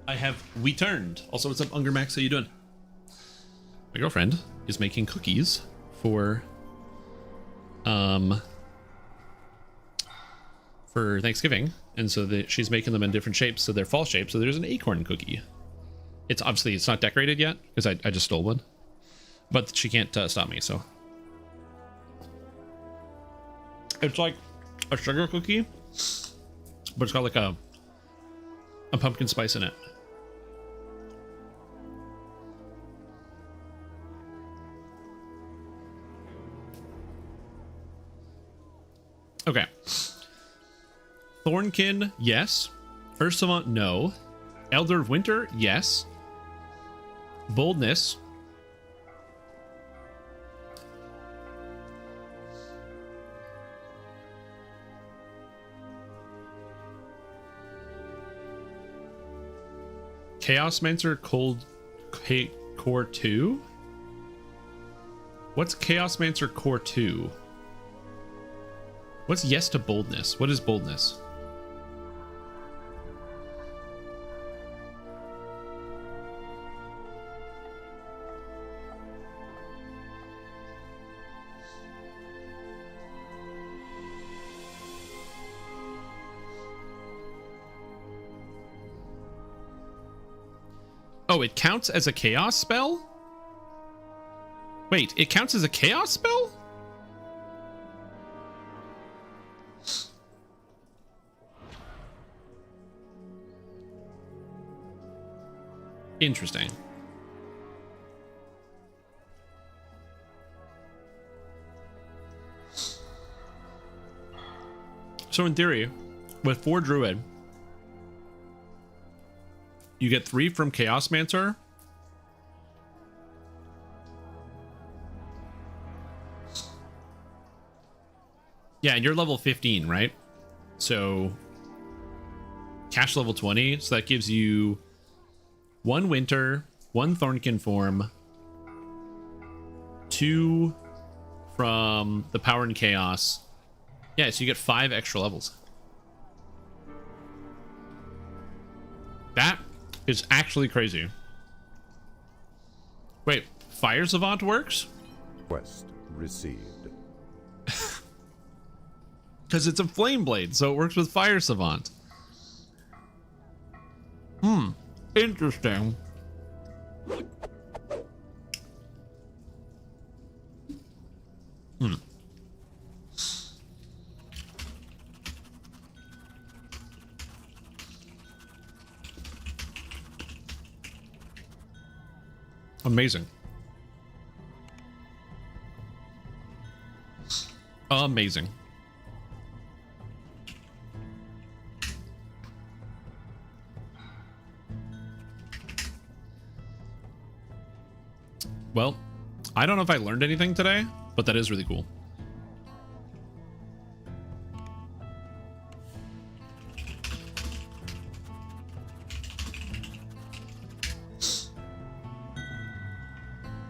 I have returned. Also, what's up, Unger Max? How you doing? My girlfriend is making cookies for Thanksgiving, and so she's making them in different shapes, so they're fall shapes. So there's an acorn cookie. It's obviously it's not decorated yet because I just stole one, but she can't stop me. So it's like a sugar cookie, but it's got like a pumpkin spice in it. Okay. Thornkin, yes. Ursula, no. Elder of Winter, yes. Boldness. Chaosmancer Core 2? What's Chaosmancer Core 2? What's yes to boldness? What is boldness? Oh, it counts as a chaos spell? Wait, it counts as a chaos spell? Interesting. So in theory, with 4 Druid, you get 3 from Chaosmancer. Yeah, and you're level 15, right? So cash level 20, so that gives you 1 Winter, 1 Thornkin form, 2 from the Power and Chaos. Yeah, so you get 5 extra levels. That is actually crazy. Wait, Fire Savant works? Quest received. Because it's a Flame Blade, so it works with Fire Savant. Interesting. Amazing. Amazing. Well, I don't know if I learned anything today, but that is really cool.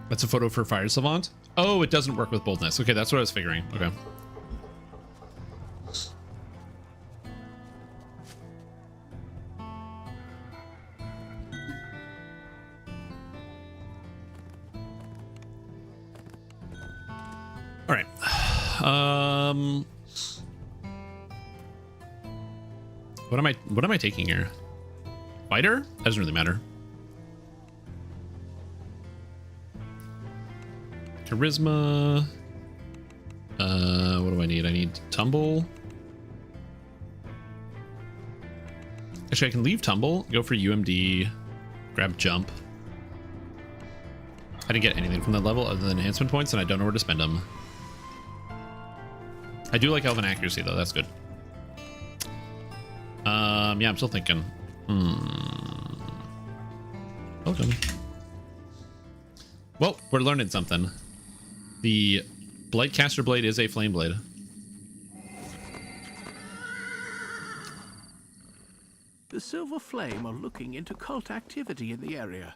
That's a photo for Fire Savant. Oh, it doesn't work with boldness. Okay, that's what I was figuring. Okay. All right. What am I taking here? Fighter? Doesn't really matter. Charisma. What do I need? I need Tumble. Actually, I can leave Tumble, go for UMD, grab Jump. I didn't get anything from that level other than enhancement points, and I don't know where to spend them. I do like Elven Accuracy, though. That's good. Yeah, I'm still thinking. Welcome. Well, we're learning something. The Blightcaster Blade is a Flame Blade. The Silver Flame are looking into cult activity in the area.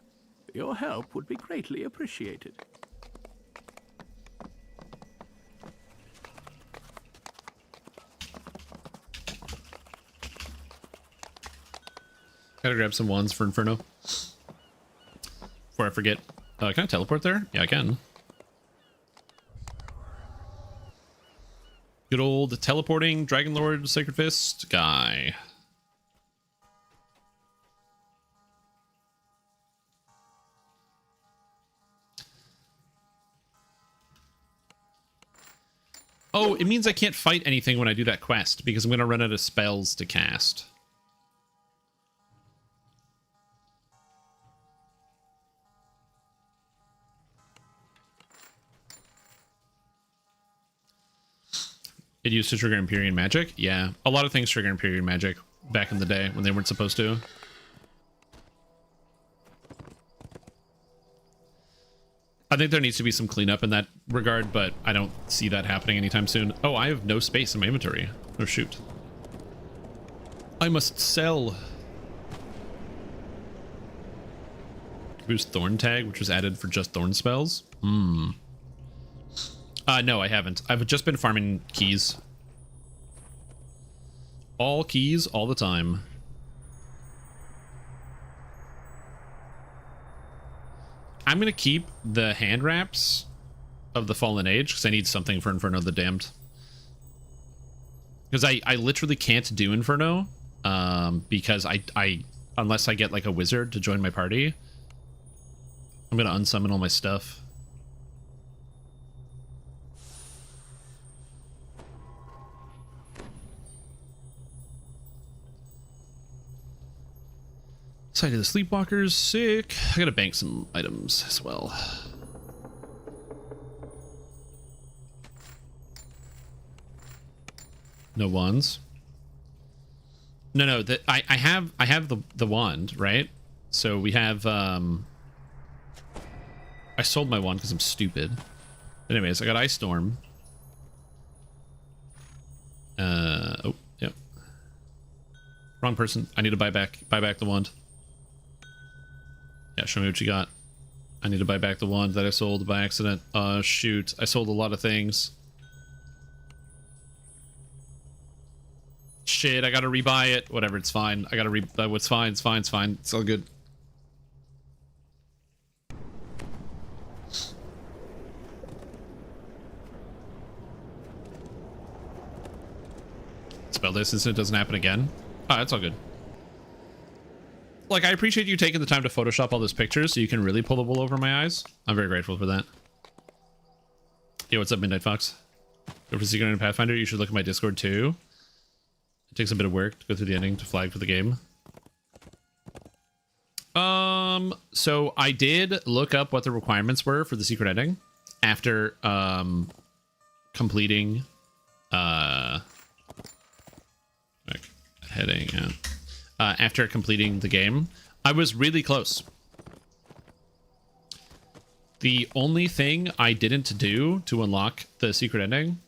Your help would be greatly appreciated. Gotta grab some wands for Inferno. Before I forget. Can I teleport there? Yeah, I can. Good old teleporting Dragon Lord Sacred Fist guy. Oh, it means I can't fight anything when I do that quest because I'm going to run out of spells to cast. It used to trigger Empyrean magic? Yeah, a lot of things trigger Empyrean magic back in the day when they weren't supposed to. I think there needs to be some cleanup in that regard, but I don't see that happening anytime soon. Oh, I have no space in my inventory. Oh, shoot. I must sell. Boost Thorn Tag, which was added for just Thorn spells. No, I haven't. I've just been farming keys. All keys, all the time. I'm going to keep the hand wraps of the Fallen Age because I need something for Inferno the Damned. Because I literally can't do Inferno because I unless I get like a wizard to join my party, I'm gonna unsummon all my stuff. Sight of the Sleepwalkers, sick. I gotta bank some items as well. No wands. No. I have the wand, right? So we have I sold my wand because I'm stupid. Anyways, I got Ice Storm. Oh, yep. Wrong person. I need to buy back the wand. Yeah, show me what you got. I need to buy back the wand that I sold by accident. Shoot. I sold a lot of things. Shit, I gotta rebuy it. Whatever, it's fine. I gotta it's fine, it's fine, it's fine. It's all good. Spell this since it doesn't happen again. Oh, that's all good. Like, I appreciate you taking the time to Photoshop all those pictures so you can really pull the wool over my eyes. I'm very grateful for that. Yo, what's up, Midnight Fox? Go for Secret in Pathfinder. You should look at my Discord too. It takes a bit of work to go through the ending to flag for the game. So I did look up what the requirements were for the secret ending after completing after completing the game. I was really close. The only thing I didn't do to unlock the secret ending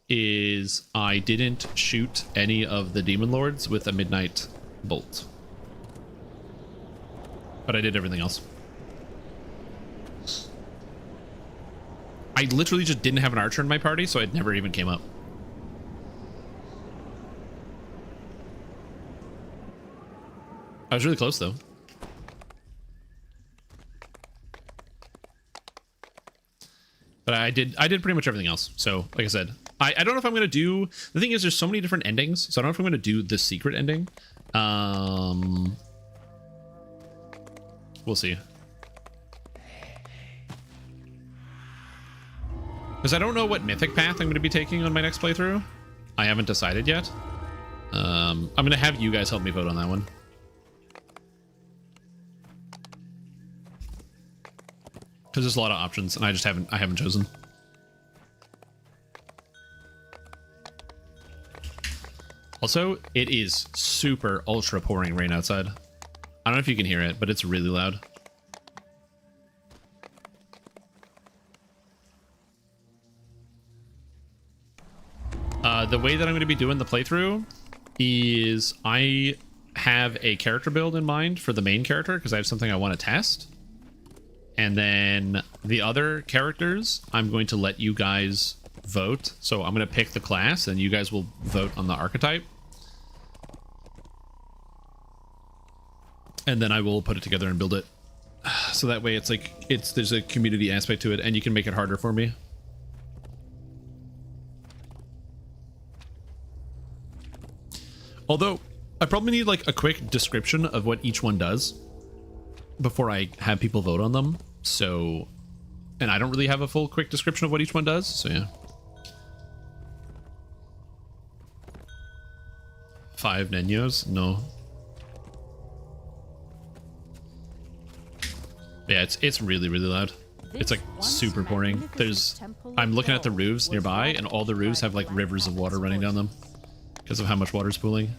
is I didn't shoot any of the demon lords with a midnight bolt. But I did everything else. I literally just didn't have an archer in my party, so it never even came up. I was really close though. But I did pretty much everything else. So, like I said, I don't know if I'm going to do... The thing is, there's so many different endings, so I don't know if I'm going to do the secret ending. We'll see. Because I don't know what mythic path I'm going to be taking on my next playthrough. I haven't decided yet. I'm going to have you guys help me vote on that one. Because there's a lot of options, and I haven't chosen. Also, it is super ultra pouring rain outside. I don't know if you can hear it, but it's really loud. The way that I'm going to be doing the playthrough is I have a character build in mind for the main character because I have something I want to test. And then the other characters, I'm going to let you guys vote. So I'm going to pick the class and you guys will vote on the archetype. And then I will put it together and build it. So that way it's like, there's a community aspect to it and you can make it harder for me. Although I probably need like a quick description of what each one does before I have people vote on them. So, and I don't really have a full quick description of what each one does. So yeah. 5 Nenos? No. Yeah, it's really, really loud. It's like super pouring. I'm looking at the roofs nearby and all the roofs have like rivers of water running down them because of how much water's pooling.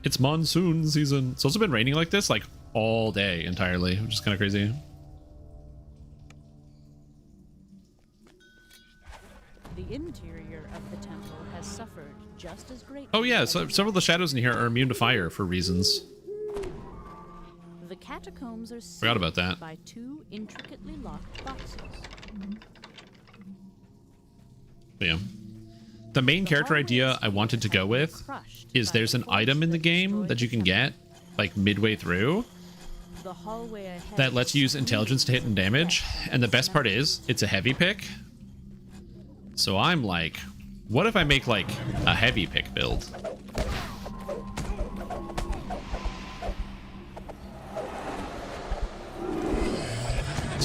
It's monsoon season. It's also been raining like this like all day entirely, which is kind of crazy. The interior of the temple has suffered just as greatly. Oh yeah, so several of the shadows in here are immune to fire for reasons. The catacombs are forgot about that. By 2 intricately locked boxes. Yeah. The main character idea I wanted to go with is there's an item in the game that you can get like midway through that lets you use intelligence to hit and damage. And the best part is it's a heavy pick. So I'm like, what if I make like a heavy pick build?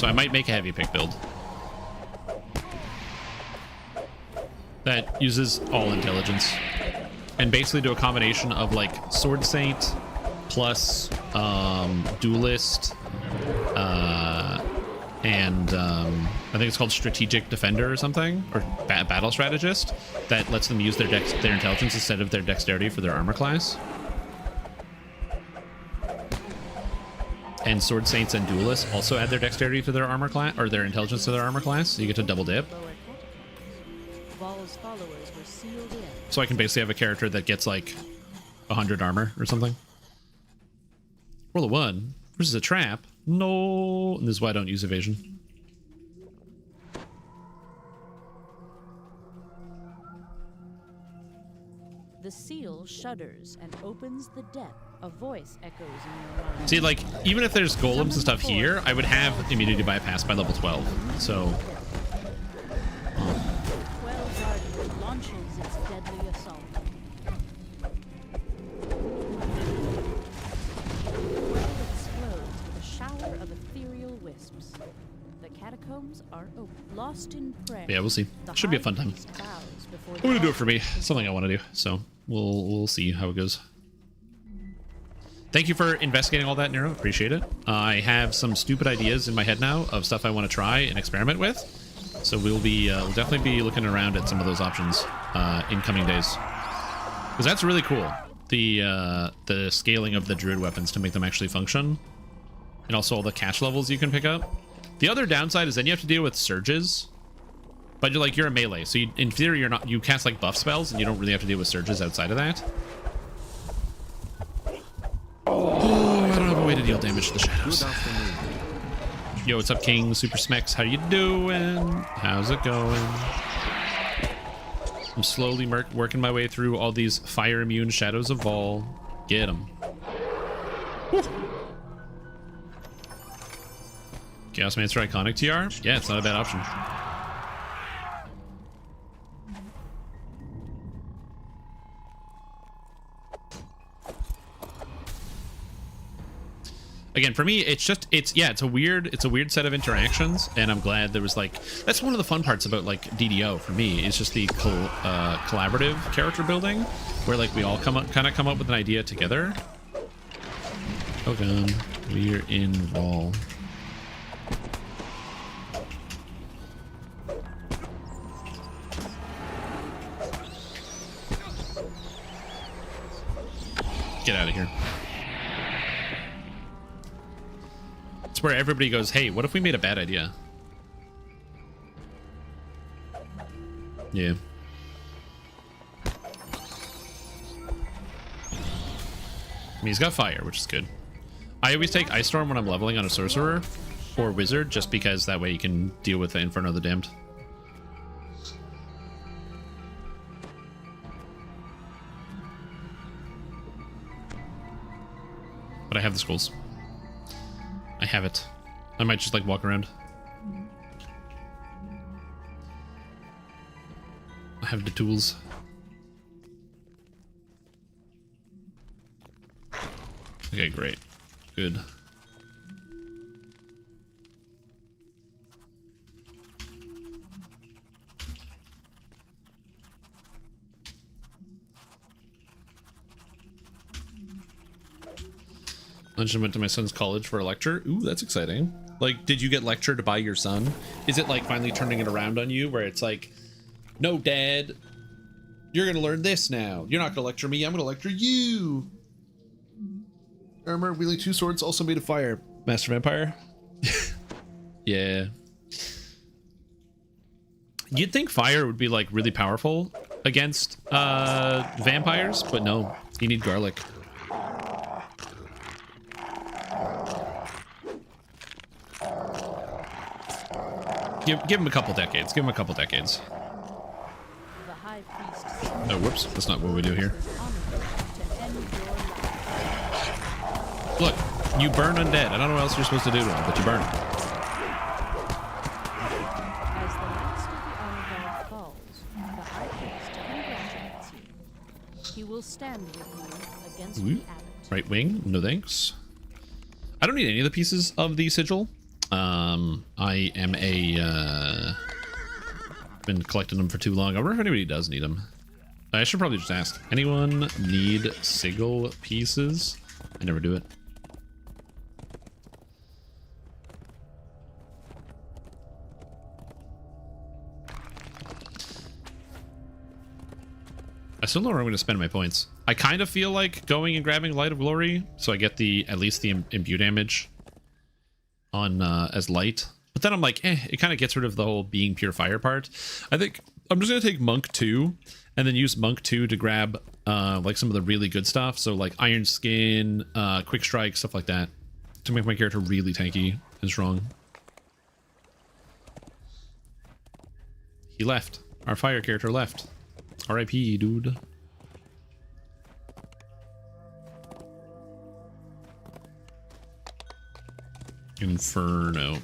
So I might make a heavy pick build that uses all intelligence and basically do a combination of like Sword Saint plus Duelist and I think it's called Strategic Defender or something, or Battle Strategist, that lets them use their intelligence instead of their dexterity for their armor class. And Sword Saints and Duelists also add their dexterity to their armor class, or their intelligence to their armor class, so you get to double dip. Vol's followers were sealed in. So I can basically have a character that gets like 100 armor or something. Roll a 1 versus a trap. No, and this is why I don't use evasion. The seal shudders and opens the depth. A voice echoes in your mind. See, like, even if there's golems and stuff here, I would have immunity bypass by level 12. So 12 Guardian launches its deadly assault. The world explodes with a shower of ethereal wisps. The catacombs are open, lost in prayer. yeah, we'll see. Should be a fun time. I'm gonna do it for me. Something I want to do. So we'll see how it goes. Thank you for investigating all that, Nero. Appreciate it. I have some stupid ideas in my head now of stuff I want to try and experiment with. So we'll definitely be looking around at some of those options in coming days. Because that's really cool. The scaling of the druid weapons to make them actually function. And also all the cash levels you can pick up. The other downside is then you have to deal with surges. But you're a melee, so in theory you cast like buff spells and you don't really have to deal with surges outside of that. Oh, I don't have a way to deal damage to the shadows. Yo, what's up, King? Super Smex, how you doing? How's it going? I'm slowly working my way through all these fire immune shadows of Vol. Get them. Chaos Mancer Iconic TR? Yeah, it's not a bad option. Again, for me, it's a weird set of interactions, and I'm glad there was like, that's one of the fun parts about like DDO for me. It's just the collaborative character building, where like we all come up with an idea together. Oh god, we're in Vol. Get out of here. It's where everybody goes, hey, what if we made a bad idea? Yeah. I mean, he's got fire, which is good. I always take Ice Storm when I'm leveling on a sorcerer or wizard, just because that way you can deal with the Inferno of the Damned. But I have the scrolls. I have it. I might just like walk around. I have the tools. Okay, great. Good. Lunch and went to my son's college for a lecture. Ooh, that's exciting. Like, did you get lectured by your son? Is it like finally turning it around on you where it's like, no, Dad, you're gonna learn this now. You're not gonna lecture me, I'm gonna lecture you. Armor, wielding 2 swords, also made of fire. Master Vampire? Yeah. You'd think fire would be like really powerful against vampires, but no, you need garlic. Give him a couple decades. Give him a couple decades. Oh, whoops. That's not what we do here. Look, you burn undead. I don't know what else you're supposed to do to him, but you burn. As the last of the Armor falls, the High Priest congratulates you. He will stand with you against the Abbot. Right wing, no thanks. I don't need any of the pieces of the sigil. I am been collecting them for too long. I wonder if anybody does need them. I should probably just ask. Anyone need sigil pieces? I never do it. I still don't know where I'm going to spend my points. I kind of feel like going and grabbing Light of Glory, so I get at least the imbue damage on as light. But then I'm like, it kind of gets rid of the whole being pure fire part. I think I'm just going to take Monk 2 and then use Monk 2 to grab like some of the really good stuff. So like Iron Skin, Quick Strike, stuff like that, to make my character really tanky and strong. He left. Our fire character left. RIP, dude. Inferno.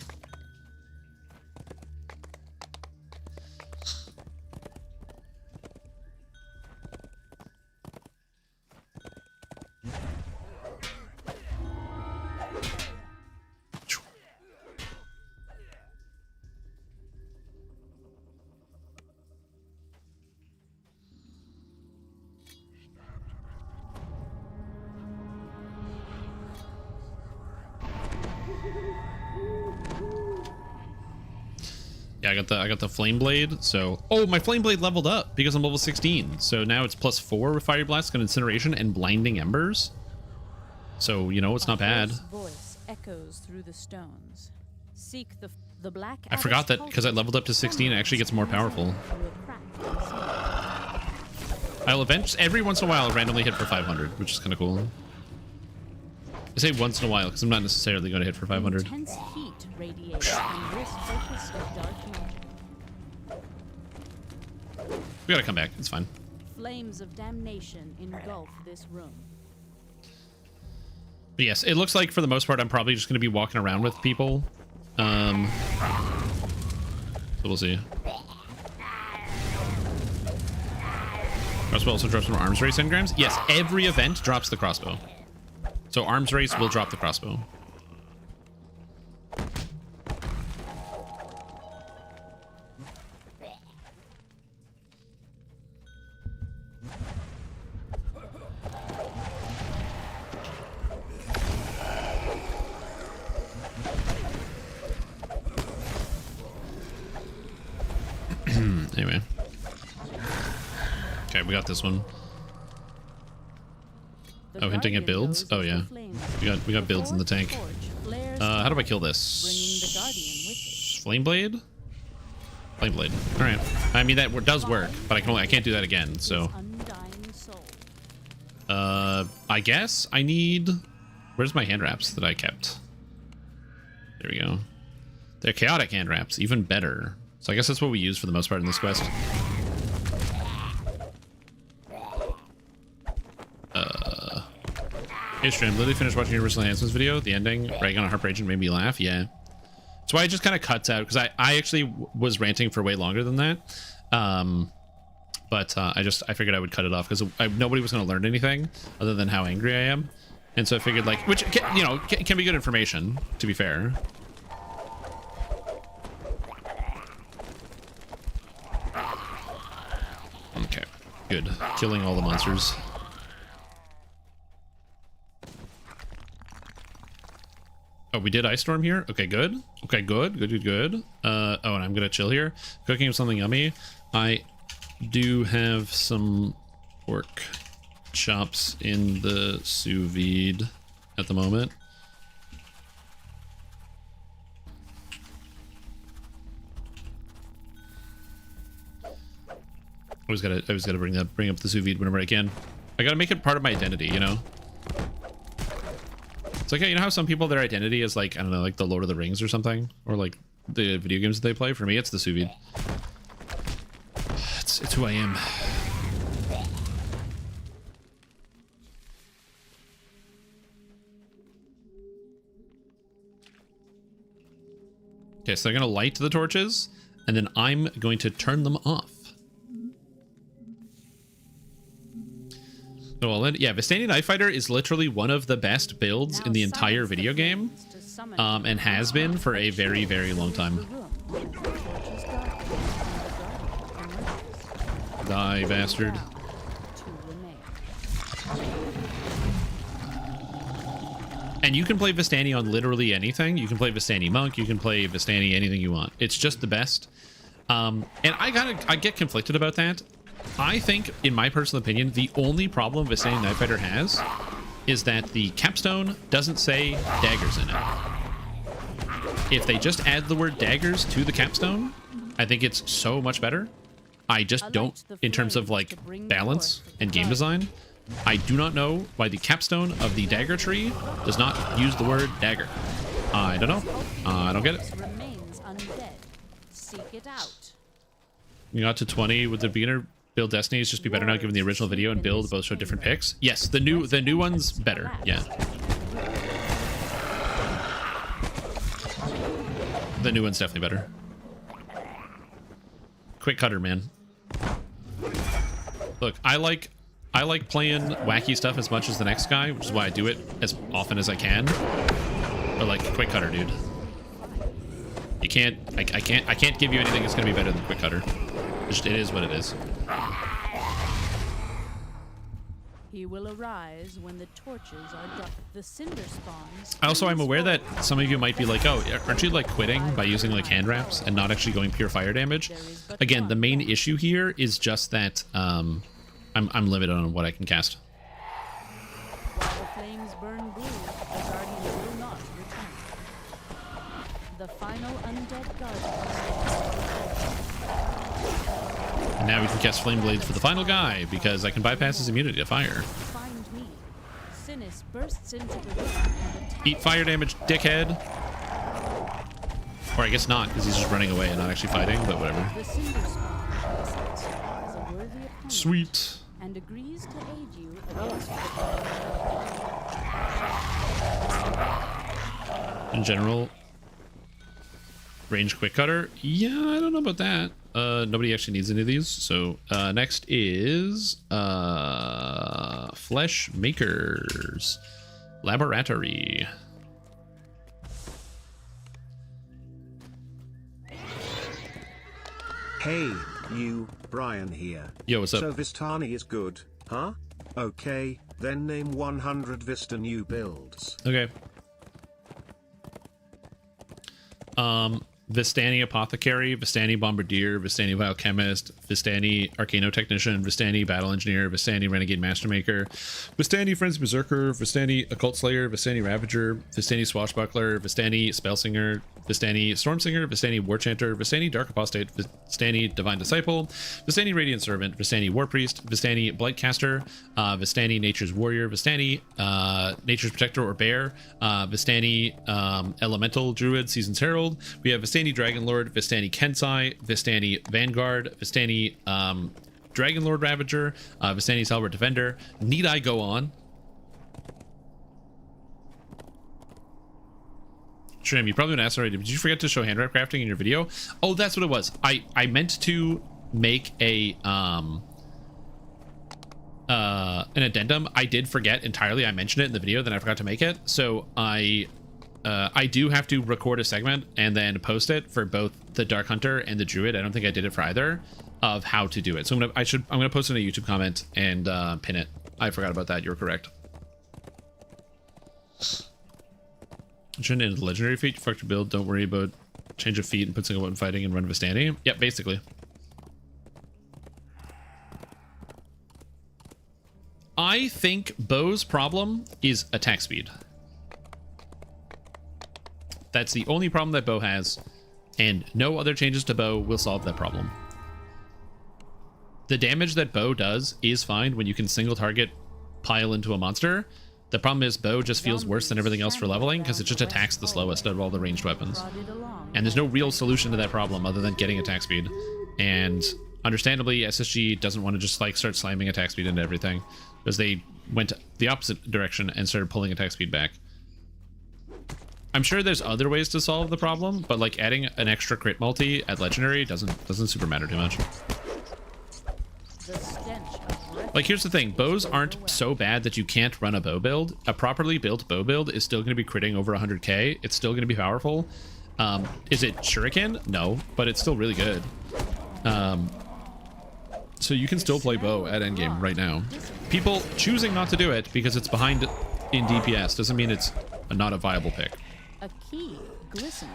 Yeah, I got the flame blade. So, oh, my flame blade leveled up because I'm level 16. So now it's +4 with fire blast and incineration and blinding embers. So, you know, it's not bad. Voice echoes through the stones. Seek the black. I forgot that because I leveled up to 16, it actually gets more powerful. I'll every once in a while I'll randomly hit for 500, which is kind of cool. I say once in a while because I'm not necessarily going to hit for 500. Intense heat radiates from this focus of dark magic. We gotta come back. It's fine. Flames of damnation engulf this room. But yes, it looks like for the most part I'm probably just going to be walking around with people. So we'll see. Crossbow also drops from arms race engrams. Yes, every event drops the crossbow. So arms race will drop the crossbow. Anyway. Okay, we got this one. Oh, hinting at builds? Oh yeah. We got builds in the tank. How do I kill this? Flame blade? Flame blade. Alright. I mean that does work, but I can't do that again, so. I guess I need, where's my hand wraps that I kept? There we go. They're chaotic hand wraps, even better. So I guess that's what we use for the most part in this quest. Hey stream, literally finished watching Universal Enhancement's video. The ending, bragging on Heartbreak made me laugh. Yeah. That's why it just kind of cuts out, because I actually was ranting for way longer than that. But I figured I would cut it off because nobody was going to learn anything other than how angry I am. And so I figured, like, which, you know, can be good information, to be fair. Okay, good. Killing all the monsters. Oh, we did Ice Storm here? Okay, good. Okay, good. Oh, and I'm gonna chill here. Cooking something yummy. I do have some pork chops in the sous vide at the moment. I always gotta bring up the sous vide whenever I can. I gotta make it part of my identity, you know? It's like, you know how some people, their identity is like, I don't know, like the Lord of the Rings or something? Or like the video games that they play? For me, it's the sous vide. It's who I am. Okay, so they're gonna light the torches, and then I'm going to turn them off. Oh, well, yeah, Vistani Knife Fighter is literally one of the best builds in the entire video game. and has been for a very, very long time. Die, bastard. And you can play Vistani on literally anything. You can play Vistani Monk. You can play Vistani anything you want. It's just the best. And I get conflicted about that. I think, in my personal opinion, the only problem Vistani Night Fighter has is that the capstone doesn't say daggers in it. If they just add the word daggers to the capstone, I think it's so much better. I just don't, in terms of like balance and game design, I do not know why the capstone of the dagger tree does not use the word dagger. I don't know. I don't get it. We got to 20 with the beginner build Destinies just be better now given the original video and build both show different picks. Yes, the new one's better. Yeah. The new one's definitely better. Quick cutter, man. Look, I like playing wacky stuff as much as the next guy, which is why I do it as often as I can. But like quick cutter, dude. You can't I can't give you anything that's gonna be better than quick cutter. It is what it is. He will arise when the torches are done. The cinder spawns. Also, I'm aware that some of you might be like, oh, aren't you like quitting by using like hand wraps and not actually going pure fire damage? Again, the main issue here is just that I'm limited on what I can cast. While the flames burn blue, the guardians will not return. The final undead guardians. Now we can cast Flame Blades for the final guy, because I can bypass his immunity to fire. Find me. Sinis bursts into the room and Eat fire damage, dickhead. Or I guess not, because he's just running away and not actually fighting, but whatever. The cinder spawn is a worthy opponent. Sweet. And agrees to aid you against In general, range quick cutter. Yeah, I don't know about that. Nobody actually needs any of these. So next is Flesh Makers Laboratory. Hey, you, Brian here. Yo, what's up? So Vistani is good, huh? Okay, then name 100 Vista new builds. Okay. Vistani Apothecary, Vistani Bombardier, Vistani Biochemist, Vistani Arcano Technician, Vistani Battle Engineer, Vistani Renegade Mastermaker, Vistani Frenzy Berserker, Vistani Occult Slayer, Vistani Ravager, Vistani Swashbuckler, Vistani Spellsinger, Vistani Stormsinger, Vistani Warchanter, Vistani Dark Apostate, Vistani Divine Disciple, Vistani Radiant Servant, Vistani Warpriest, Vistani Blightcaster, Vistani Nature's Warrior, Vistani Nature's Protector or Bear, Vistani Elemental Druid, Season's Herald. We have Vistani Dragonlord, Vistani Kensai, Vistani Vanguard, Vistani Dragonlord Ravager, Vistani Salvor Defender. Need I go on? Trim, you probably would ask already, did you forget to show hand wrap crafting in your video? Oh, that's what it was. I meant to make a an addendum. I did forget entirely. I mentioned it in the video, then I forgot to make it. So I do have to record a segment and then post it for both the Dark Hunter and the Druid. I don't think I did it for either, of how to do it. So I'm gonna post it in a YouTube comment and pin it. I forgot about that. You're correct. Turn into legendary feat, you fucked your build, don't worry about change of feat and put single button fighting and run Vistani. Yep, basically. I think Bo's problem is attack speed. That's the only problem that Bo has, and no other changes to Bo will solve that problem. The damage that Bo does is fine when you can single target pile into a monster. The problem is Bo just feels worse than everything else for leveling because it just attacks the slowest out of all the ranged weapons. And there's no real solution to that problem other than getting attack speed. And understandably, SSG doesn't want to just like start slamming attack speed into everything because they went the opposite direction and started pulling attack speed back. I'm sure there's other ways to solve the problem, but like adding an extra crit multi at legendary doesn't super matter too much. Like, here's the thing. Bows aren't so bad that you can't run a bow build. A properly built bow build is still going to be critting over 100k. It's still going to be powerful. Is it shuriken? No, but it's still really good. So you can still play bow at endgame right now. People choosing not to do it because it's behind in DPS doesn't mean it's not a viable pick.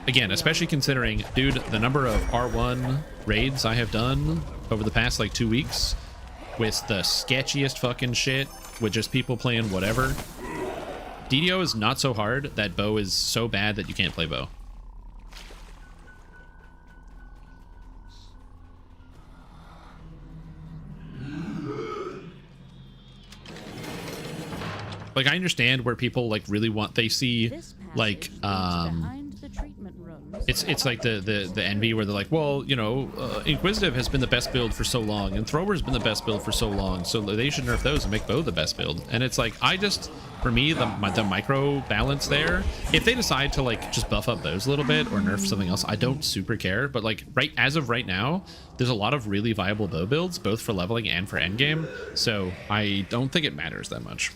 Again, especially considering, dude, the number of R1 raids I have done over the past like 2 weeks with the sketchiest fucking shit with just people playing whatever. DDO is not so hard that bow is so bad that you can't play bow. Like, I understand where people like really want, they see like it's like the envy where they're like, well, you know, Inquisitive has been the best build for so long and Thrower's been the best build for so long, so they should nerf those and make bow the best build. And it's like, I just, for me, the micro balance there, if they decide to like just buff up bows a little bit or nerf something else, I don't super care. But like as of right now, there's a lot of really viable bow builds both for leveling and for endgame, so I don't think it matters that much.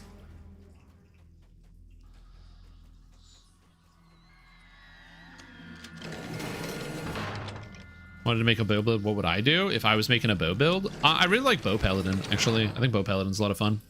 Wanted to make a bow build, what would I do if I was making a bow build? I really like Bow Paladin, actually. I think Bow Paladin's a lot of fun.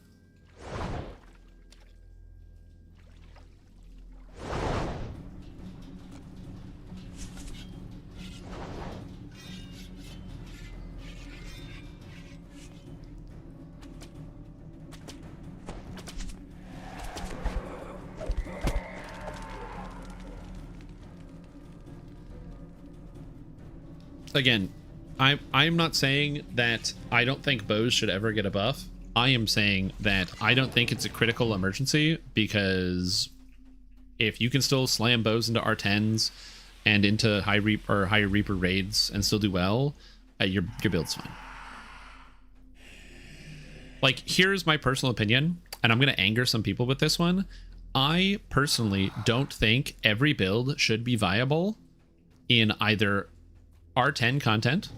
Again, I'm not saying that I don't think bows should ever get a buff. I am saying that I don't think it's a critical emergency, because if you can still slam bows into R10s and into higher Reaper raids and still do well, your build's fine. Like, here's my personal opinion, and I'm going to anger some people with this one. I personally don't think every build should be viable in either R10 content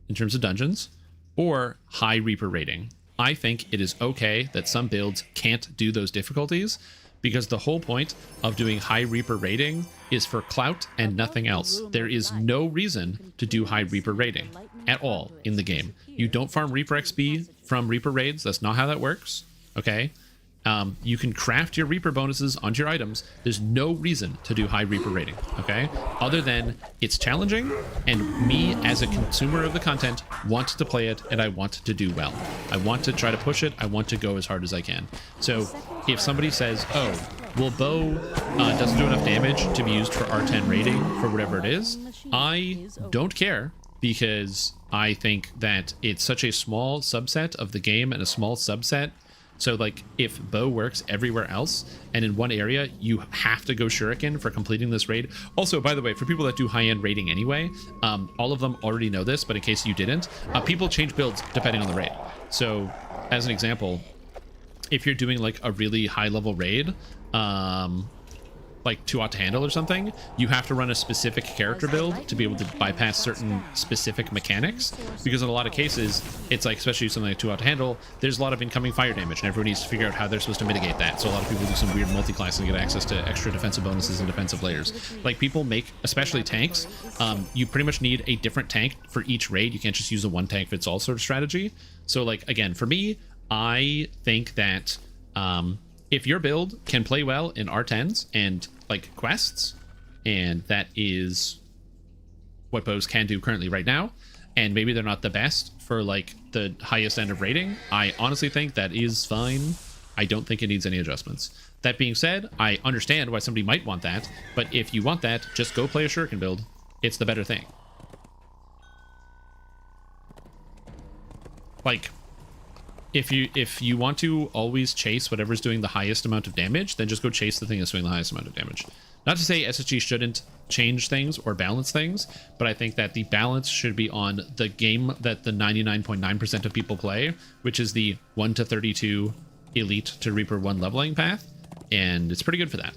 in terms of dungeons or high Reaper rating. I think it is okay that some builds can't do those difficulties, because the whole point of doing high Reaper rating is for clout and nothing else. There is no reason to do high Reaper rating at all in the game. You don't farm Reaper XP from Reaper raids. That's not how that works. Okay. You can craft your Reaper bonuses onto your items. There's no reason to do high Reaper rating, okay? Other than it's challenging, and me as a consumer of the content want to play it, and I want to do well. I want to try to push it. I want to go as hard as I can. So if somebody says, oh, well, bow doesn't do enough damage to be used for R10 rating for whatever it is, I don't care, because I think that it's such a small subset of the game and a small subset. So, like, if bow works everywhere else, and in one area you have to go shuriken for completing this raid. Also, by the way, for people that do high-end raiding anyway, all of them already know this, but in case you didn't, people change builds depending on the raid. So, as an example, if you're doing, like, a really high-level raid, like too hot to handle or something, you have to run a specific character build to be able to bypass certain specific mechanics, because in a lot of cases it's like, especially something like too hot to handle, there's a lot of incoming fire damage and everyone needs to figure out how they're supposed to mitigate that. So a lot of people do some weird multi-class and get access to extra defensive bonuses and defensive layers. Like, people make, especially tanks, you pretty much need a different tank for each raid. You can't just use a one tank fits all sort of strategy. So, like, again, for me, I think that if your build can play well in R10s and like quests, and that is what bows can do currently right now, and maybe they're not the best for like the highest end of rating, I honestly think that is fine. I don't think it needs any adjustments. That being said, I understand why somebody might want that, but if you want that, just go play a shuriken build. It's the better thing. Like, if you want to always chase whatever's doing the highest amount of damage, then just go chase the thing that's doing the highest amount of damage. Not to say SSG shouldn't change things or balance things, but I think that the balance should be on the game that the 99.9% of people play, which is the 1 to 32 elite to Reaper 1 leveling path, and it's pretty good for that.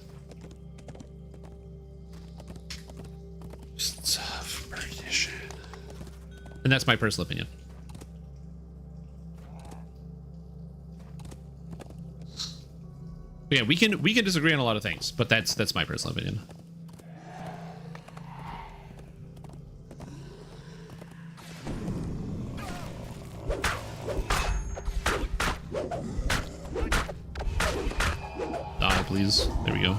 And that's my personal opinion. But yeah, we can disagree on a lot of things, but that's my personal opinion. Die, please. There we go.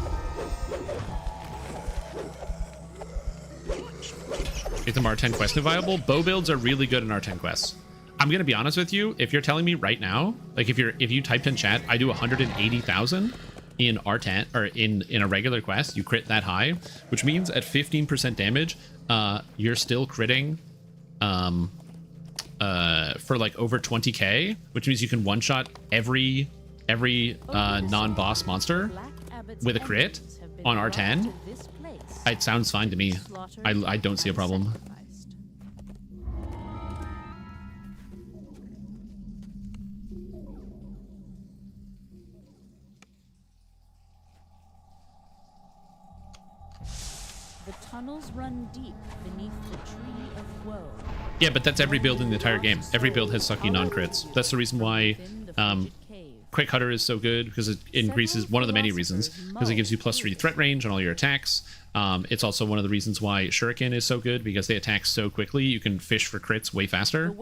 Make them R10 quest viable. Bow builds are really good in R10 quests. I'm gonna be honest with you. If you're telling me right now, like if you typed in chat, I do 180,000 in R10 or in a regular quest, you crit that high, which means at 15% damage, you're still critting for like over 20k, which means you can one shot every non-boss monster with a crit on R10. It sounds fine to me. I don't see a problem. The tunnels run deep beneath the tree of woe. Yeah, but that's every build in the entire game. Every build has sucky non-crits. That's the reason why Quick Cutter is so good, because it increases, one of the many reasons, because it gives you +3 threat range on all your attacks. It's also one of the reasons why Shuriken is so good, because they attack so quickly, you can fish for crits way faster.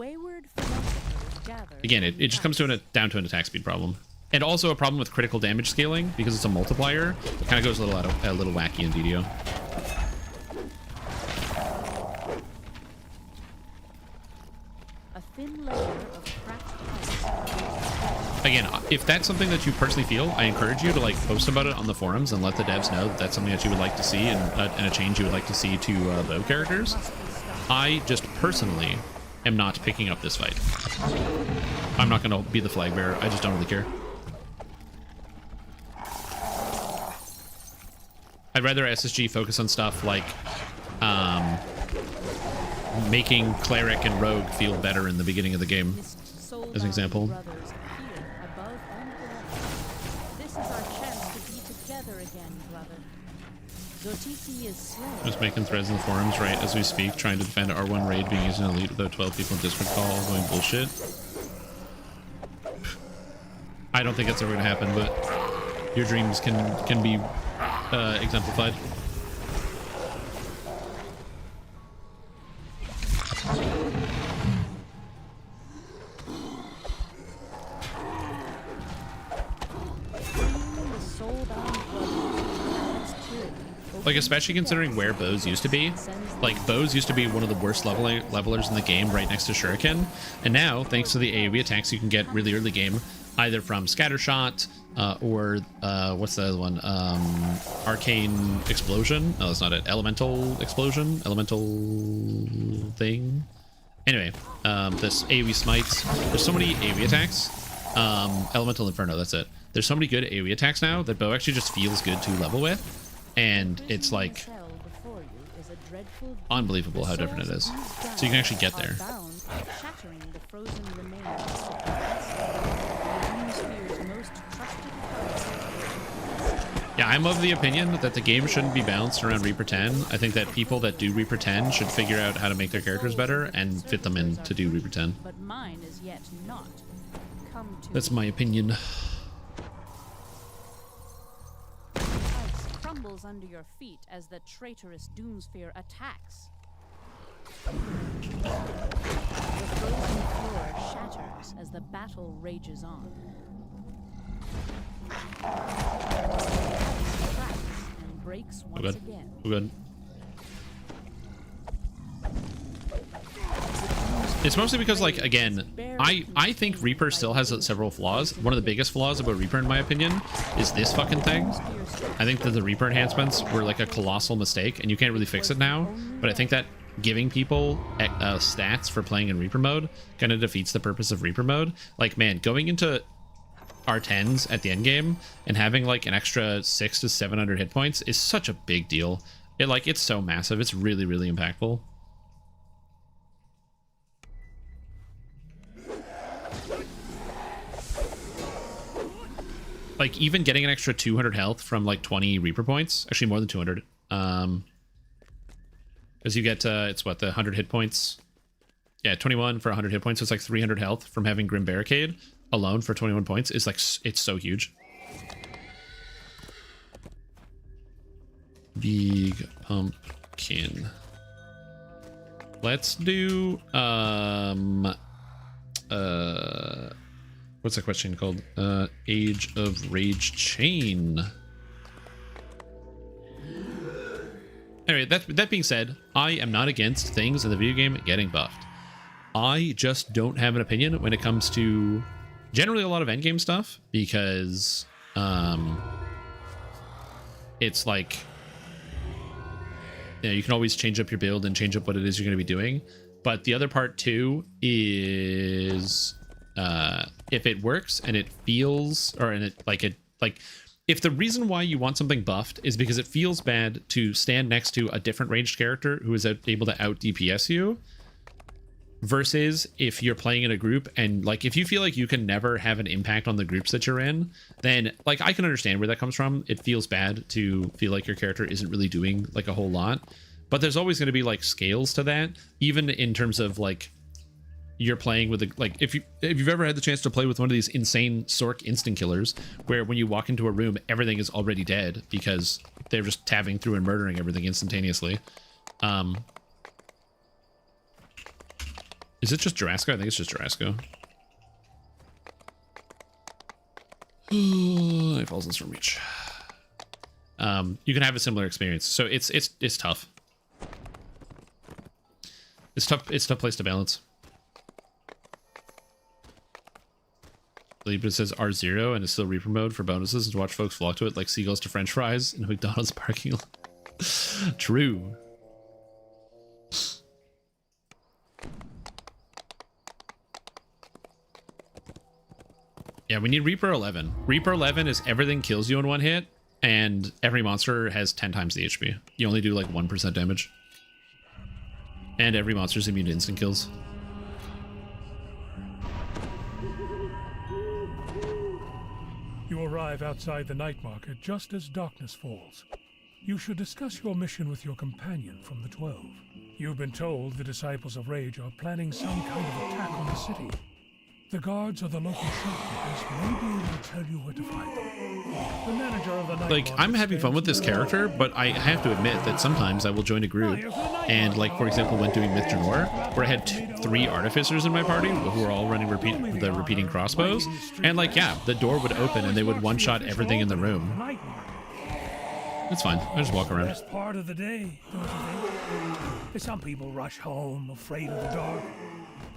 Again, it just comes to down to an attack speed problem. And also a problem with critical damage scaling, because it's a multiplier. It kind of goes a little wacky in DDO. A thin layer of cracked ice. Again, if that's something that you personally feel, I encourage you to like post about it on the forums and let the devs know that that's something that you would like to see and a change you would like to see to bow characters. I just personally am not picking up this fight. I'm not going to be the flag bearer. I just don't really care. I'd rather SSG focus on stuff like making cleric and rogue feel better in the beginning of the game, as an example. Just making threads in the forums right as we speak, trying to defend R1 raid being used in elite without 12 people in Discord call, going bullshit. I don't think that's ever gonna happen, but your dreams can be exemplified. Like, especially considering where bows used to be. Like, bows used to be one of the worst levelers in the game, right next to Shuriken. And now, thanks to the AoE attacks you can get really early game, either from Scattershot, or, what's the other one? Arcane Explosion? No, that's not it. Elemental Explosion? Elemental thing? Anyway, this AoE Smites. There's so many AoE attacks. Elemental Inferno, that's it. There's so many good AoE attacks now that bow actually just feels good to level with. And it's like unbelievable how different it is. So you can actually get there. Yeah, I'm of the opinion that the game shouldn't be balanced around Reaper 10. I think that people that do Reaper 10 should figure out how to make their characters better and fit them in to do Reaper 10. That's my opinion. Crumbles under your feet as the traitorous Doomsphere attacks. The frozen floor shatters as the battle rages on. Cracks and breaks once again. We're good. It's mostly because, like, again, I think Reaper still has several flaws. One of the biggest flaws about Reaper, in my opinion, is this fucking thing. I think that the Reaper enhancements were like a colossal mistake, and you can't really fix it now. But I think that giving people stats for playing in Reaper mode kind of defeats the purpose of Reaper mode. Like, man, going into R10s at the end game and having like an extra 600 to 700 hit points is such a big deal. It's so massive. It's really, really impactful. Like, even getting an extra 200 health from like 20 Reaper points, actually more than 200, because you get it's what, the 100 hit points. Yeah, 21 for 100 hit points. So it's like 300 health from having Grim Barricade alone for 21 points is like, it's so huge. Big pumpkin. Let's do what's that question called? Age of Rage Chain. Anyway, that being said, I am not against things in the video game getting buffed. I just don't have an opinion when it comes to generally a lot of endgame stuff, because it's like, you know, you can always change up your build and change up what it is you're going to be doing. But the other part too is if it works and it feels, or and it like if the reason why you want something buffed is because it feels bad to stand next to a different ranged character who is able to out DPS you, versus if you're playing in a group and like if you feel like you can never have an impact on the groups that you're in, then like I can understand where that comes from. It feels bad to feel like your character isn't really doing like a whole lot, but there's always going to be like scales to that, even in terms of like you're playing with a, like if you've ever had the chance to play with one of these insane Sork instant killers where when you walk into a room everything is already dead because they're just tabbing through and murdering everything instantaneously. Is it just Jurassico? I think it's just Jurassico. It falls from reach. You can have a similar experience, so it's tough. It's a tough place to balance. But it says R0 and is still Reaper mode for bonuses and to watch folks flock to it like seagulls to French fries in a McDonald's parking lot. True. Yeah, we need Reaper 11. Reaper 11 is everything kills you in one hit, and every monster has 10 times the HP. You only do like 1% damage. And every monster is immune to instant kills. You arrive outside the night market just as darkness falls. You should discuss your mission with your companion from the 12. You've been told the Disciples of Rage are planning some kind of attack on the city. The guards or the local shopkeepers may be able to tell you where to find them. The manager of the night like, I'm having fun with this character, but I have to admit that sometimes I will join a group and, like, for example, when doing Myth Janor, where I had 3 artificers in my party who were all running the repeating crossbows, and, like, yeah, the door would open and they would one-shot everything in the room. It's fine. I just walk around. Best part of the day, don't you think? Some people rush home afraid of the dark.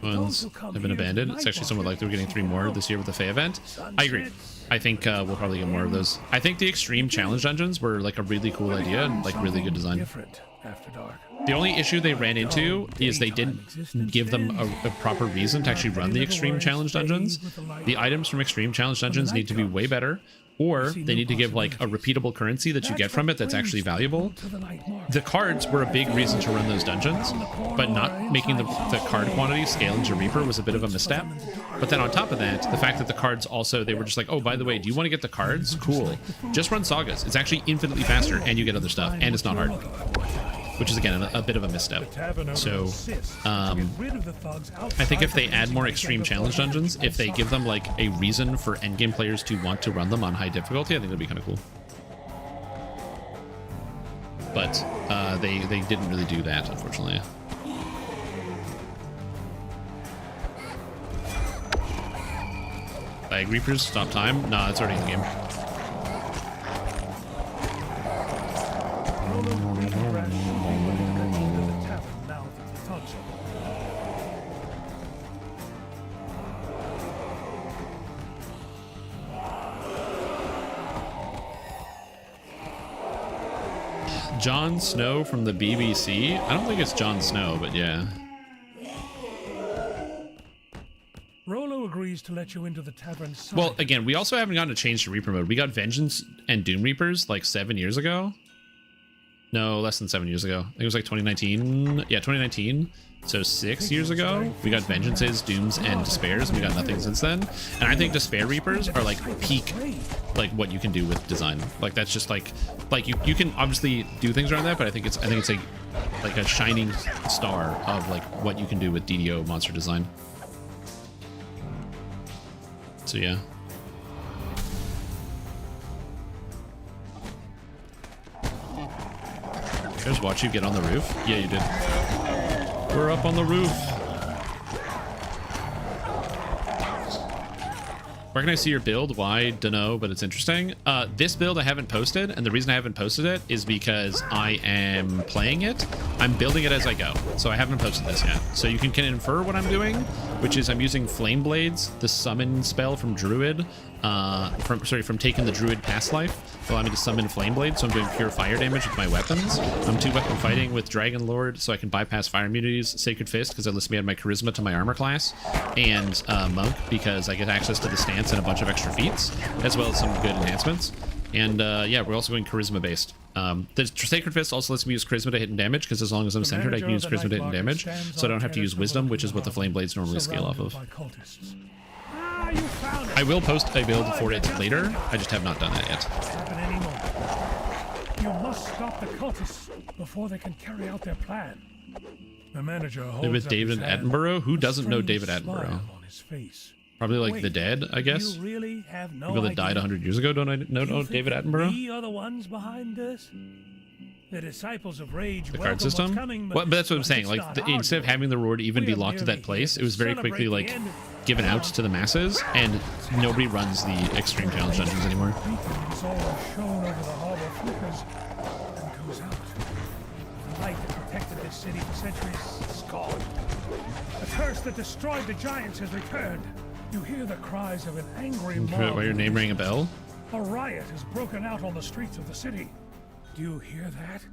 Ones have been abandoned. It's actually somewhat like they're getting 3 more this year with the Fae event. I agree. I think we'll probably get more of those. I think the extreme challenge dungeons were like a really cool idea and like really good design. The only issue they ran into is they didn't give them a proper reason to actually run the extreme challenge dungeons. The items from extreme challenge dungeons need to be way better, or they need to give like a repeatable currency that you get from it that's actually valuable. The cards were a big reason to run those dungeons, but not making the card quantity scale into Reaper was a bit of a misstep. But then on top of that, the fact that the cards also, they were just like, oh, by the way, do you want to get the cards? Cool. Just run sagas. It's actually infinitely faster and you get other stuff and it's not hard. Which is, again, a bit of a misstep. So, I think if they add more extreme challenge dungeons, if they give them, like, a reason for endgame players to want to run them on high difficulty, I think that'd be kind of cool. But, they didn't really do that, unfortunately. Like, Reapers, stop time? Nah, it's already in the game. Jon Snow from the BBC? I don't think it's Jon Snow, but yeah. Rollo agrees to let you into the tavern. Well, again, we also haven't gotten a change to Reaper mode. We got Vengeance and Doom Reapers like 7 years ago. No, less than 7 years ago. I think it was like 2019. Yeah, 2019. So 6 years ago, we got Vengeances, Dooms, and Despairs, and we got nothing since then. And I think Despair Reapers are like peak, like what you can do with design. Like that's just like you can obviously do things around that, but I think it's like a shining star of like what you can do with DDO monster design. So yeah. I just watch you get on the roof. Yeah, you did. We're up on the roof. Where can I see your build? Why? Dunno, but it's interesting. This build I haven't posted, and the reason I haven't posted it is because I am playing it. I'm building it as I go, so I haven't posted this yet. So you can infer what I'm doing, which is I'm using Flame Blades, the summon spell from Druid, from taking the Druid past life, allow me to summon Flame Blades, so I'm doing pure fire damage with my weapons. I'm 2-weapon fighting with Dragon Lord, so I can bypass fire immunities, Sacred Fist, because it lets me add my Charisma to my armor class, and Monk, because I get access to the stance and a bunch of extra feats, as well as some good enhancements. And yeah, we're also going Charisma based. The Sacred Fist also lets me use Charisma to hit and damage, because as long as I'm centered, I can use Charisma to hit and damage, so I don't have to use Wisdom, which is what the Flame Blades normally scale off of. I will post a build for it later. I just have not done that yet. You must stop the cultists before they can carry out their plan. The manager holds with David Attenborough? Who doesn't know David Attenborough? Probably like Wait, the dead, I guess. You really have no People that died 100 years ago don't know David Attenborough? We are the ones behind this. The disciples of rage. The card system? But that's what I'm saying. Like, instead of having the reward even be locked to that place, it was very quickly like given out to the masses, and nobody runs the extreme challenge dungeons anymore. It's all shown over the harbor flickers and goes out. The light that protected this city for centuries is gone. The curse that destroyed the giants has returned. You hear the cries of an angry mob. Why your name rang a bell? A riot has broken out on the streets of the city. Do you hear that?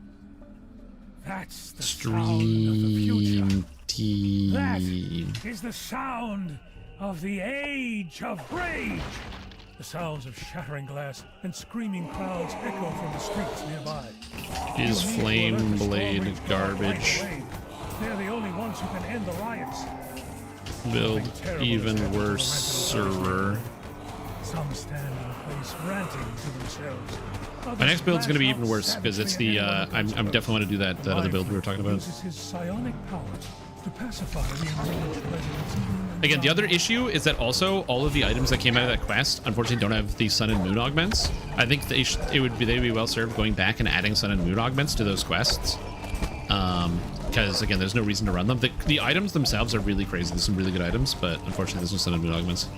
That's the sound of the future. That is the sound of the age of rage. The sounds of shattering glass and screaming crowds echo from the streets nearby. Is Flame Blade garbage? They're the only ones who can end the riots. Build even worse, server. Some stand in a place ranting to themselves. My next build is going to be even worse because it's the I'm definitely want to do that other build we were talking about. His psionic powers to pacify the enraged residents. Again, the other issue is that also all of the items that came out of that quest unfortunately don't have the Sun and Moon augments. I think they'd be well served going back and adding Sun and Moon augments to those quests. Because again, there's no reason to run them. The items themselves are really crazy. There's some really good items, but unfortunately there's no Sun and Moon augments.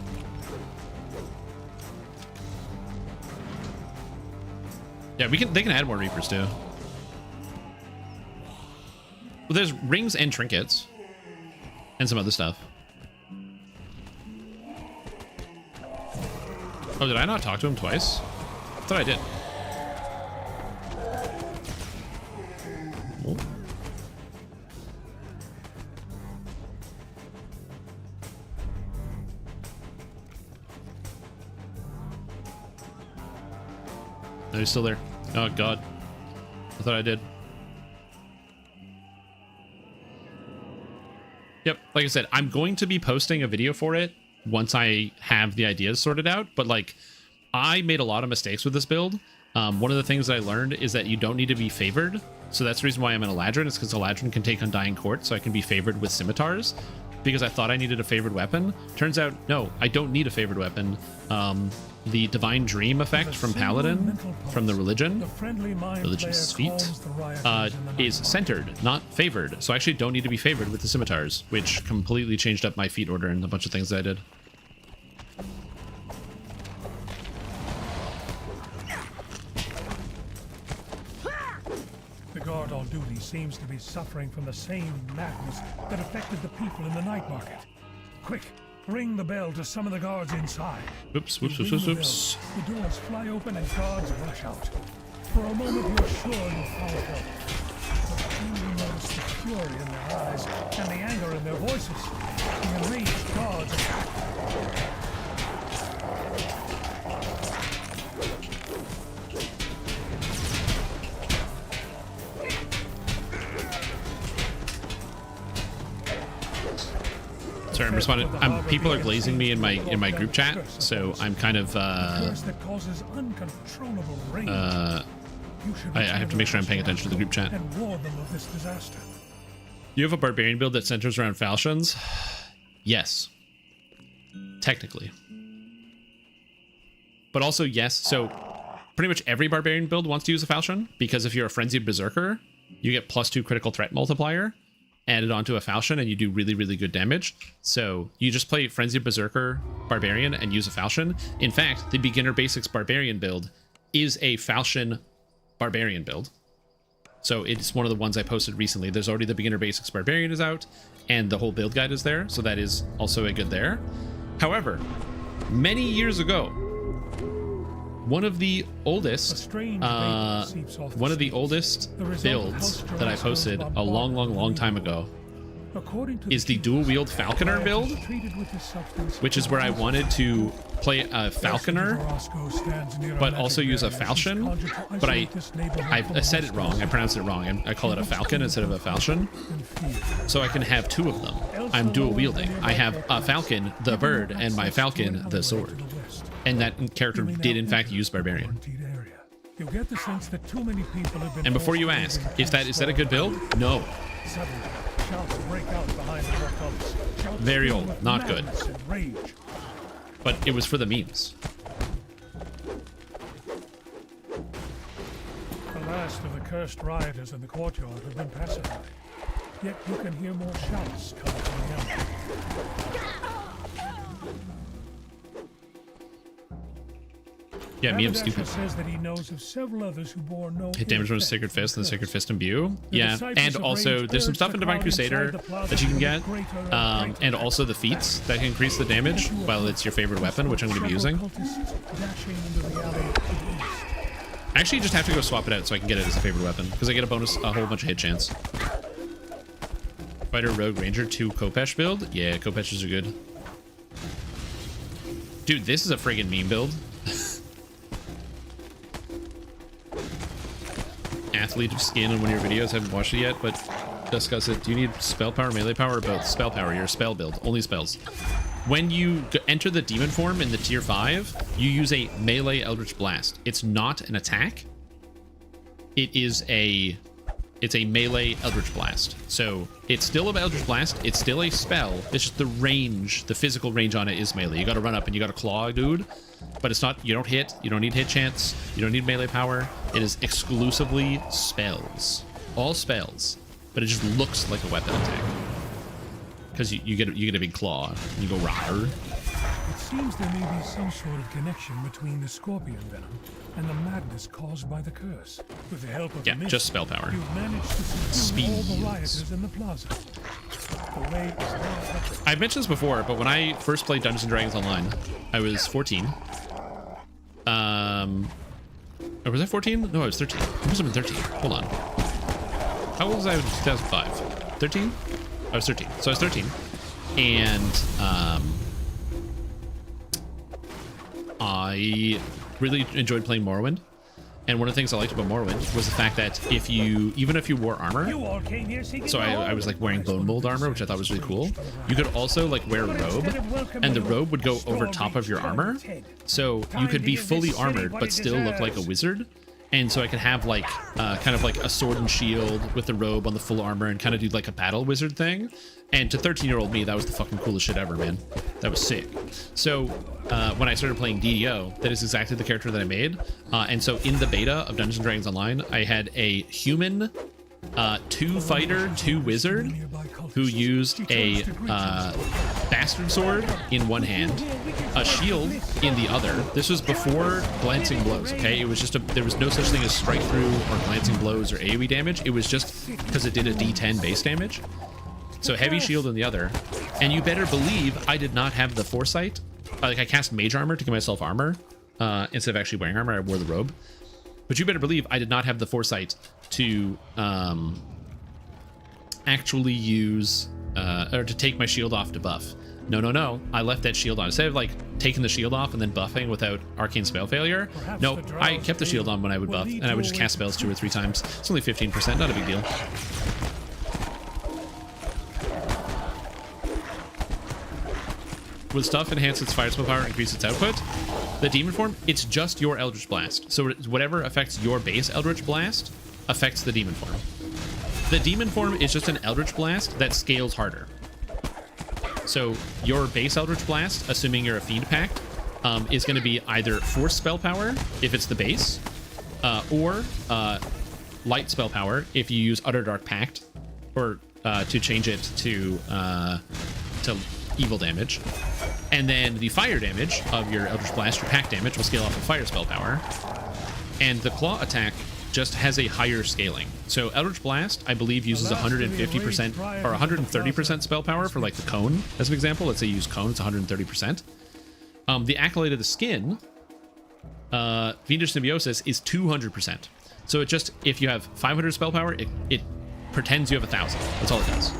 Yeah, they can add more Reapers too. Well, there's rings and trinkets. And some other stuff. Oh, did I not talk to him twice? I thought I did. Oh. No, he's still there. Oh, God. I thought I did. Yep, like I said, I'm going to be posting a video for it once I have the ideas sorted out, but like, I made a lot of mistakes with this build. One of the things that I learned is that you don't need to be favored, so that's the reason why I'm an Eladrin, is because Eladrin can take Undying Court, so I can be favored with scimitars, because I thought I needed a favored weapon. Turns out, no, I don't need a favored weapon. The Divine Dream effect from Paladin, from the Religion's feat, is centered, not favored. So I actually don't need to be favored with the scimitars, which completely changed up my feat order and a bunch of things that I did. The guard on duty seems to be suffering from the same madness that affected the people in the night market. Quick! Ring the bell to summon the guards inside. Oops, whoops, whoops, whoops, whoops. The doors fly open and guards rush out. For a moment you're sure you'll follow help. But then you notice the fury in their eyes and the anger in their voices. The enraged guards attack. Sorry, I'm responding. People are glazing me in my group chat, so I'm kind of I have to make sure I'm paying attention to the group chat. You have a barbarian build that centers around falchions? Yes. Technically. But also yes, so pretty much every barbarian build wants to use a falchion, because if you're a frenzied berserker, you get +2 critical threat multiplier added onto a falchion, and you do really, really good damage. So you just play Frenzied Berserker Barbarian and use a falchion. In fact, the beginner basics Barbarian build is a falchion Barbarian build. So it's one of the ones I posted recently. There's already the beginner basics Barbarian is out, and the whole build guide is there. So that is also a good there. However, many years ago, one of the oldest builds that I posted a long time ago is the dual wield Falconer build, which is where I wanted to play a Falconer but also use a falchion, but I said it wrong. I pronounced it wrong. I call it a falcon instead of a falchion, so I can have 2 of them. I'm dual wielding. I have a falcon, the bird, and my falcon, the sword. And that character did in fact use Barbarian. And before you ask, is that a good build? No. Very old, not good. But it was for the memes. The last of the cursed rioters in the courtyard have been pacified. Yet you can hear more shouts coming from the enemy. Yeah, me, I'm stupid. Says that he knows of several others who bore no hit damage from Sacred Fist and the Sacred Fist Imbue. Yeah, and also there's some stuff in Divine Crusader that you can get, and also the feats that can increase the damage while it's your favorite weapon, which I'm going to be using. I actually just have to go swap it out so I can get it as a favorite weapon, because I get a whole bunch of hit chance. Fighter, Rogue, Ranger, 2 Kopesh build? Yeah, Kopeshes are good. Dude, this is a friggin' meme build. Athlete of Skin on one of your videos. Haven't watched it yet, but discuss it. Do you need spell power, melee power, or both? Spell power. You're a spell build. Only spells. When you enter the demon form in the tier 5, you use a melee Eldritch Blast. It's not an attack. It's a melee Eldritch Blast. So it's still an Eldritch Blast. It's still a spell. It's just the range, the physical range on it is melee. You got to run up and you got to claw, dude. But it's not, you don't hit, you don't need hit chance, you don't need melee power. It is exclusively spells. All spells. But it just looks like a weapon attack. Because you get a big claw, and you go rawr. It seems there may be some sort of connection between the scorpion venom and the madness caused by the curse. With the help of the mist, just spell power. You've managed to subdue all the rioters in the plaza. The way is now open. I've mentioned this before, but when I first played Dungeons & Dragons Online, I was 14. Or was I 14? No, I was 13. I must have been 13. Hold on. How old was I in 2005? 13? I was 13. So I was 13. And I really enjoyed playing Morrowind. And one of the things I liked about Morrowind was the fact that even if you wore armor, so I was like wearing bone mold armor, which I thought was really cool. You could also like wear a robe, and the robe would go over top of your armor. So you could be fully armored, but still look like a wizard. And so I could have like kind of like a sword and shield with the robe on the full armor and kind of do like a battle wizard thing. And to 13-year-old me, that was the fucking coolest shit ever, man. That was sick. So when I started playing DDO, that is exactly the character that I made. And so in the beta of Dungeons & Dragons Online, I had a human 2 fighter, 2 wizard who used a bastard sword in one hand, a shield in the other. This was before glancing blows, okay? It was just there was no such thing as strike through or glancing blows or AoE damage. It was just because it did a D10 base damage. So heavy shield in the other. And you better believe I did not have the foresight. Like I cast mage armor to give myself armor instead of actually wearing armor. I wore the robe. But you better believe I did not have the foresight to actually use or to take my shield off to buff. No. I left that shield on. Instead of like taking the shield off and then buffing without arcane spell failure, no, I kept the shield on when I would buff, and I would just cast spells 2 or 3 times. It's only 15%, not a big deal. Would stuff enhance its fire spell power, increase its output? The demon form, it's just your Eldritch Blast. So whatever affects your base Eldritch Blast affects the demon form. The demon form is just an Eldritch Blast that scales harder. So your base Eldritch Blast, assuming you're a Fiend Pact, is going to be either Force Spell Power, if it's the base, or light spell power if you use Utter Dark Pact, or to change it to evil damage. And then the fire damage of your Eldritch Blast, your pack damage, will scale off of fire spell power. And the claw attack just has a higher scaling. So Eldritch Blast, I believe, uses 150% or 130% spell power for like the cone, as an example. Let's say you use cone, it's 130%. The Acolyte of the Skin, Fiendish Symbiosis, is 200%. So it just, if you have 500 spell power, it pretends you have 1,000. That's all it does.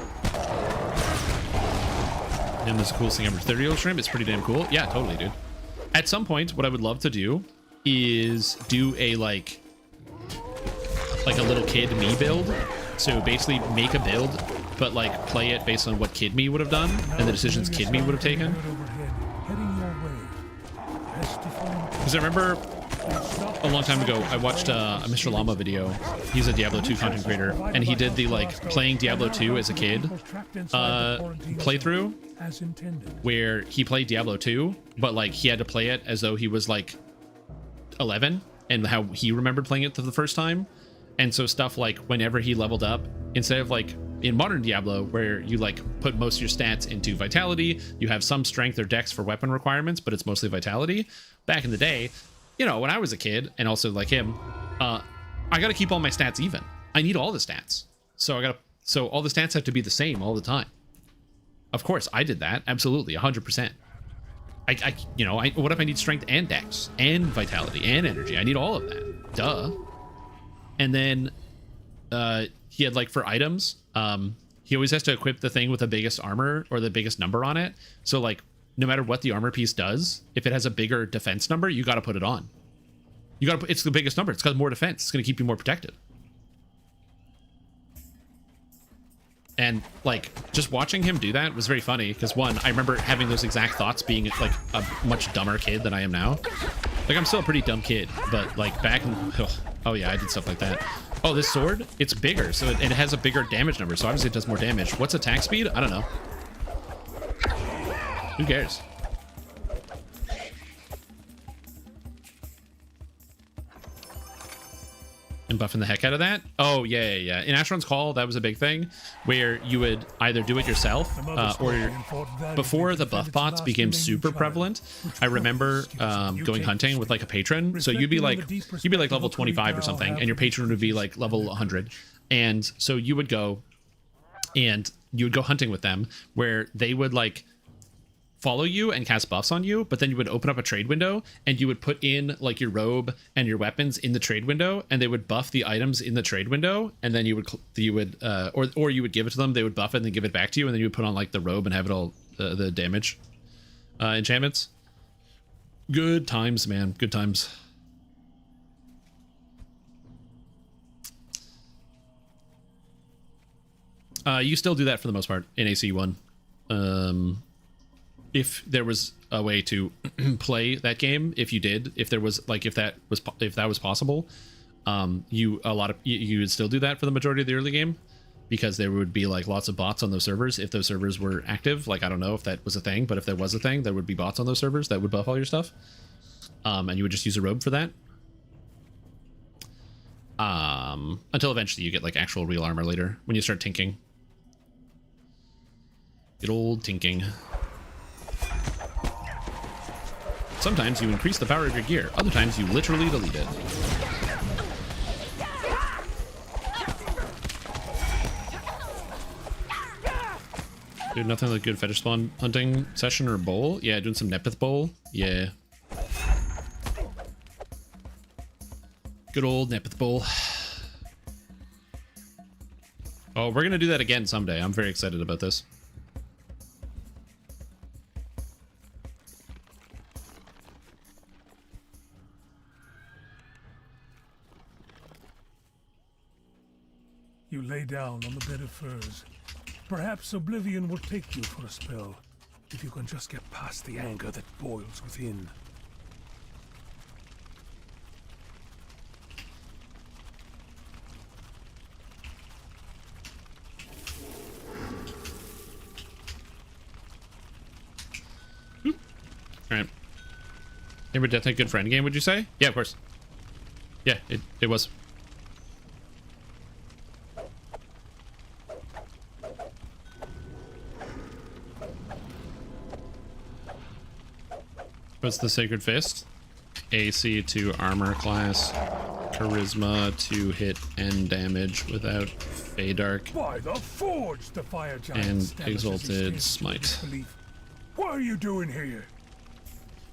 And this is the coolest thing ever. 30 stream, it's pretty damn cool. Yeah, totally, dude. At some point, what I would love to do is do a like a little kid me build. So basically make a build, but like play it based on what kid me would have done and the decisions kid me would have taken. Because I remember a long time ago, I watched a Mr. Llama video. He's a Diablo 2 content creator, and he did the like playing Diablo 2 as a kid playthrough, where he played Diablo 2, but like he had to play it as though he was like 11 and how he remembered playing it for the first time. And so stuff like whenever he leveled up, instead of like in modern Diablo where you like put most of your stats into vitality, you have some strength or dex for weapon requirements, but it's mostly vitality. Back in the day, you know, when I was a kid, and also like him, I got to keep all my stats even. I need all the stats. So all the stats have to be the same all the time. Of course, I did that. Absolutely, 100%. What if I need strength and dex and vitality and energy? I need all of that. Duh. And then he had like for items, he always has to equip the thing with the biggest armor or the biggest number on it. So like, no matter what the armor piece does, if it has a bigger defense number, you got to put it on. It's the biggest number. It's got more defense. It's going to keep you more protected. And like just watching him do that was very funny because one, I remember having those exact thoughts being like a much dumber kid than I am now. Like I'm still a pretty dumb kid, but like back in, oh yeah, I did stuff like that. Oh, this sword, it's bigger, so it has a bigger damage number, so obviously it does more damage. What's attack speed? I don't know. Who cares? And buffing the heck out of that? Oh, yeah. In Asheron's Call, that was a big thing, where you would either do it yourself, or before the buff bots became super prevalent, I remember going hunting with like a patron. So you'd be like level 25 or something, and your patron would be like level 100. And so you would go hunting with them, where they would like follow you and cast buffs on you, but then you would open up a trade window and you would put in like your robe and your weapons in the trade window, and they would buff the items in the trade window, and then you would or you would give it to them, they would buff it and then give it back to you, and then you would put on like the robe and have it all the damage enchantments. Good times, man. Good times. You still do that for the most part in AC1. If there was a way to play that game, if that was possible, you would still do that for the majority of the early game, because there would be like lots of bots on those servers if those servers were active. Like I don't know if that was a thing, but if there was a thing, there would be bots on those servers that would buff all your stuff, and you would just use a robe for that. Until eventually you get like actual real armor later when you start tinking. Good old tinking. Sometimes you increase the power of your gear. Other times you literally delete it. Dude, nothing like good fetish spawn hunting session or bowl? Yeah, doing some Nepith bowl. Yeah. Good old Nepith bowl. Oh, we're gonna do that again someday. I'm very excited about this. You lay down on the bed of furs. Perhaps oblivion will take you for a spell, if you can just get past the anger that boils within. Alright. Amber Death a good friend game, would you say? Yeah, of course. Yeah, it was. What's the Sacred Fist? AC to armor class, charisma to hit and damage without Feydark, By the forge, the fire giant and stammers as he exalted stares smite. in disbelief. What are you doing here?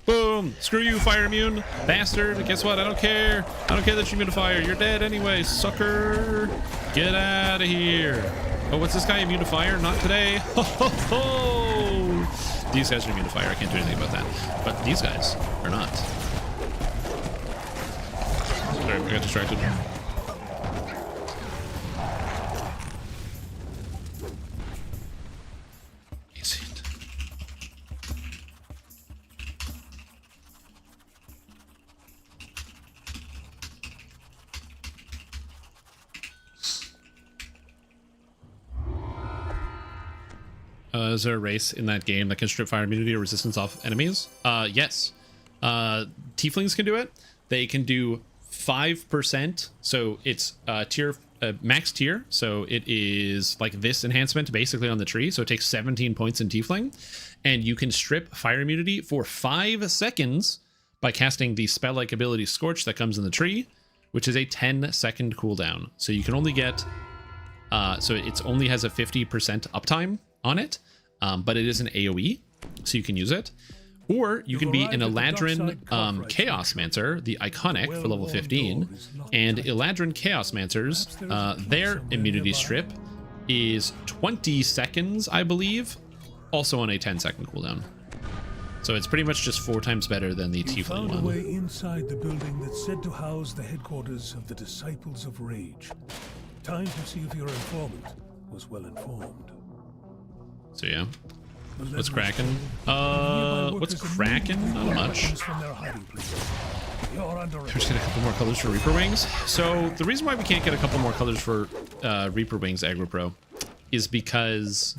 Boom! Screw you, fire immune bastard! Guess what? I don't care. I don't care that you're immune to fire. You're dead anyway, sucker. Get out of here. Oh, what's this guy immune to fire? Not today. Ho ho ho! These guys are immune to fire. I can't do anything about that. But these guys are not. Sorry, I got distracted. Is there a race in that game that can strip fire immunity or resistance off enemies? Yes. Tieflings can do it. They can do 5%. So it's max tier. So it is like this enhancement basically on the tree. So it takes 17 points in Tiefling. And you can strip fire immunity for 5 seconds by casting the spell-like ability Scorch that comes in the tree, which is a 10-second cooldown. So you can only get... so it only has a 50% uptime on it. But it is an AoE, so you can use it. Or you can be an Eladrin Chaosmancer, the iconic for level 15. And Eladrin Chaosmancers, their immunity strip is 20 seconds, I believe. Also on a 10-second cooldown. So it's pretty much just 4 times better than the Tiefling one. A way inside the building that's said to house the headquarters of the Disciples of Rage. Time to see if your informant was well informed. So yeah, what's cracking? What's cracking? Not much. We're just get a couple more colors for Reaper Wings. So the reason why we can't get a couple more colors for Reaper Wings Aggro Pro is because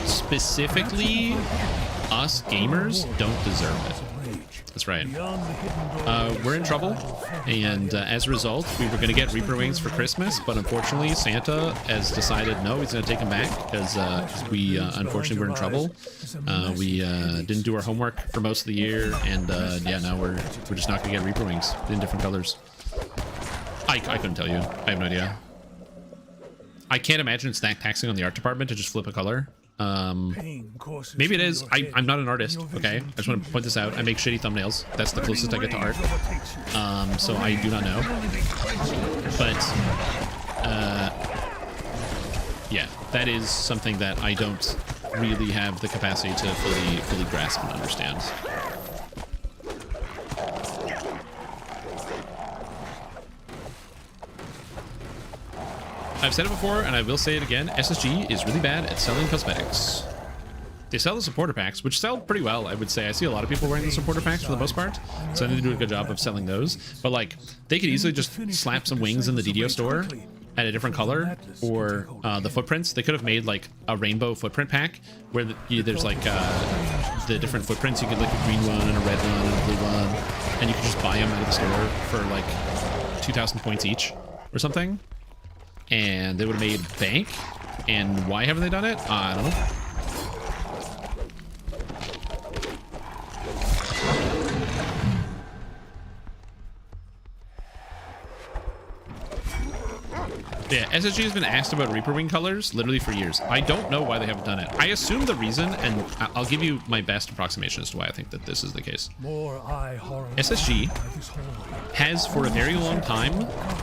specifically us gamers don't deserve it. That's right. We're in trouble, and as a result, we were going to get Reaper Wings for Christmas, but unfortunately, Santa has decided no, he's going to take them back because we unfortunately were in trouble. We didn't do our homework for most of the year, and yeah, now we're just not going to get Reaper Wings in different colors. I couldn't tell you. I have no idea. I can't imagine it's that taxing on the art department to just flip a color. Maybe it is. I'm not an artist, okay? I just want to point this out. I make shitty thumbnails. That's the closest I get to art. So I do not know. But, yeah, that is something that I don't really have the capacity to fully grasp and understand. I've said it before, and I will say it again, SSG is really bad at selling cosmetics. They sell the supporter packs, which sell pretty well, I would say. I see a lot of people wearing the supporter packs for the most part, so they do a good job of selling those. But, like, they could easily just slap some wings in the DDO store at a different color, or the footprints. They could have made, like, a rainbow footprint pack where there's, like, the different footprints. You could, like, a green one and a red one and a blue one, and you could just buy them out of the store for, like, 2,000 points each or something. And they would have made bank. And why haven't they done it? I don't know. Yeah, SSG has been asked about Reaper Wing colors literally for years. I don't know why they haven't done it. I assume the reason, and I'll give you my best approximation as to why I think that this is the case. SSG has for a very long time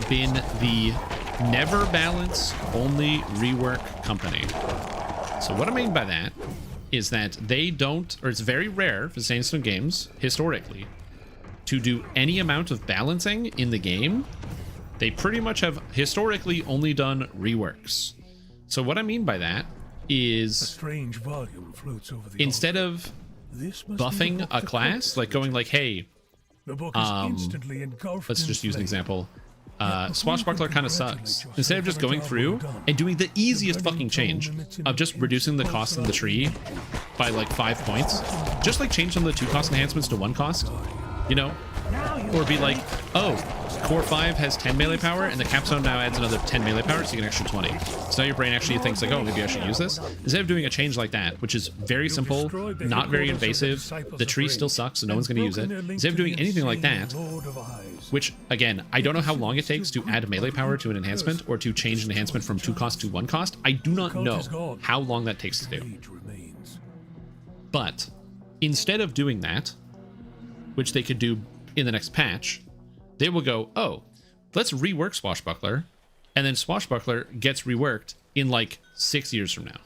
been the never balance, only rework company. So what I mean by that is that they don't, or it's very rare for Sandstone games, historically, to do any amount of balancing in the game. They pretty much have historically only done reworks. So what I mean by that is, a strange volume floats over the instead of buffing a class, like going like, hey, let's just use an example. Swashbuckler kind of sucks. Instead of just going through and doing the easiest fucking change of just reducing the cost of the tree by like 5 points, just like change some of the 2 cost enhancements to 1 cost, you know, Or be like, oh, core 5 has 10 melee power, and the capstone now adds another 10 melee power, so you get an extra 20. So now your brain actually thinks like, oh, maybe I should use this. Instead of doing a change like that, which is very simple, not very invasive, the tree still sucks, so no one's going to use it. Instead of doing anything like that, which, again, I don't know how long it takes to add melee power to an enhancement, or to change an enhancement from 2 cost to 1 cost. I do not know how long that takes to do. But instead of doing that, which they could do in the next patch, they will go, oh, let's rework Swashbuckler, and then Swashbuckler gets reworked in like 6 years from now.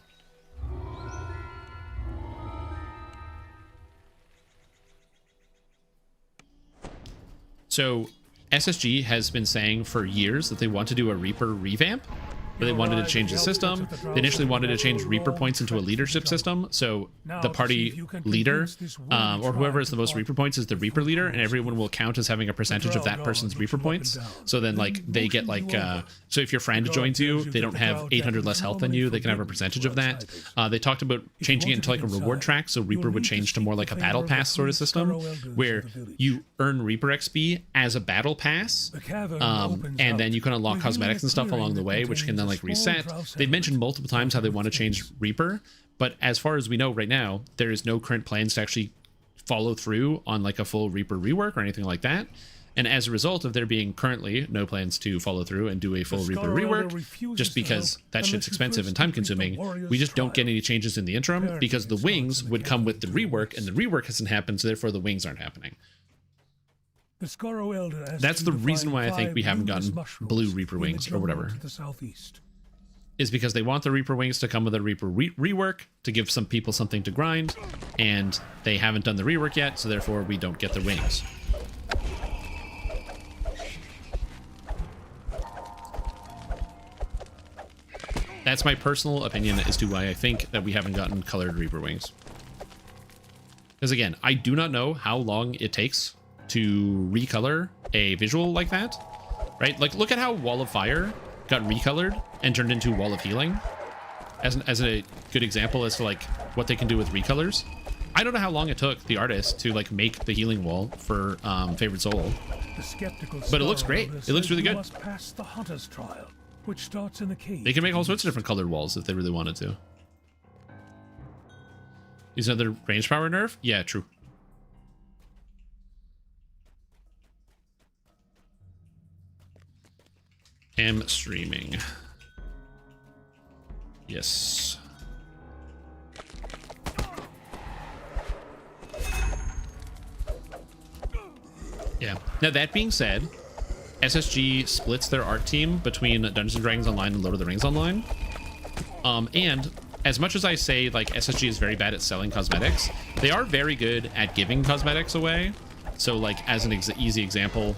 So SSG has been saying for years that they want to do a Reaper revamp, but they wanted to change the system. They initially wanted to change Reaper points into a leadership system. So the party leader, or whoever has the most Reaper points, is the Reaper leader, and everyone will count as having a percentage of that person's Reaper points. So then, like, they get like, so if your friend joins you, they don't have 800 less health than you. They can have a percentage of that. They talked about changing it into like a reward track, so Reaper would change to more like a battle pass sort of system, where you earn Reaper XP as a battle pass, and then you can unlock cosmetics and stuff along the way, which can then like reset. They've mentioned multiple times how they want to change Reaper, but as far as we know right now, there is no current plans to actually follow through on like a full Reaper rework or anything like that. And as a result of there being currently no plans to follow through and do a full Reaper rework, just because that shit's expensive and time consuming, we just don't get any changes in the interim, because the wings would come with the rework, and the rework hasn't happened, so therefore the wings aren't happening. That's the reason why I think we haven't gotten blue Reaper wings or whatever. Is because they want the Reaper wings to come with a Reaper rework to give some people something to grind, and they haven't done the rework yet, so therefore we don't get the wings. That's my personal opinion as to why I think that we haven't gotten colored Reaper wings. Because again, I do not know how long it takes to recolor a visual like that, right? Like, look at how Wall of Fire got recolored and turned into Wall of Healing as a good example as to like what they can do with recolors. I don't know how long it took the artist to like make the healing wall for Favorite Soul, but it looks great. It looks really good. They can make all sorts of different colored walls if they really wanted to. Is another range power nerf? Yeah, true. Am streaming. Yes. Yeah. Now, that being said, SSG splits their art team between Dungeons & Dragons Online and Lord of the Rings Online. And as much as I say, like, SSG is very bad at selling cosmetics, they are very good at giving cosmetics away. So, like, as an easy example,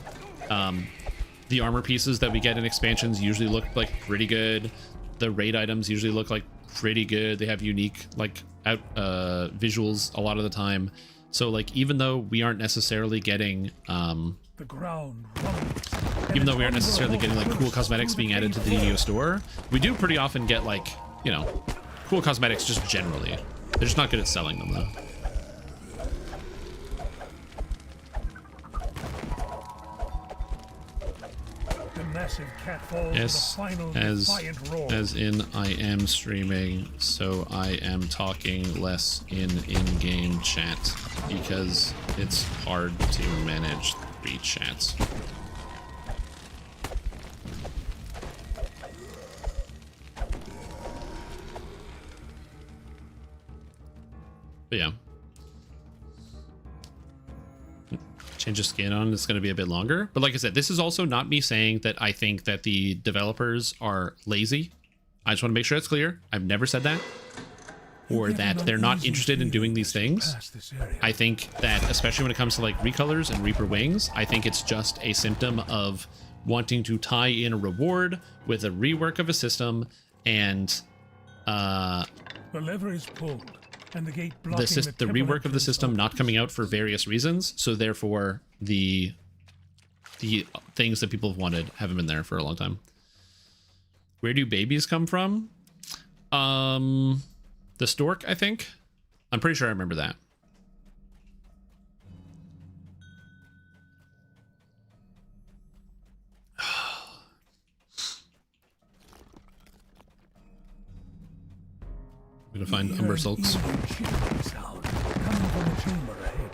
the armor pieces that we get in expansions usually look like pretty good. The raid items usually look like pretty good. They have unique like visuals a lot of the time. So like, even though we aren't necessarily getting like cool cosmetics being added to the DDO store, we do pretty often get like, you know, cool cosmetics just generally. They're just not good at selling them though. Yes, as in I am streaming, so I am talking less in in-game chat because it's hard to manage 3 chats. But yeah. Change the skin on, it's going to be a bit longer. But like I said, this is also not me saying that I think that the developers are lazy. I just want to make sure it's clear. I've never said that. Or that they're not interested in doing these things. I think that, especially when it comes to like recolors and Reaper wings, I think it's just a symptom of wanting to tie in a reward with a rework of a system, and the lever is pulled. And the gate the rework of the system not coming out for various reasons, so therefore the things that people have wanted haven't been there for a long time. Where do babies come from? The stork, I think. I'm pretty sure I remember that. to find Umber Sulks. Coming from the chamber ahead.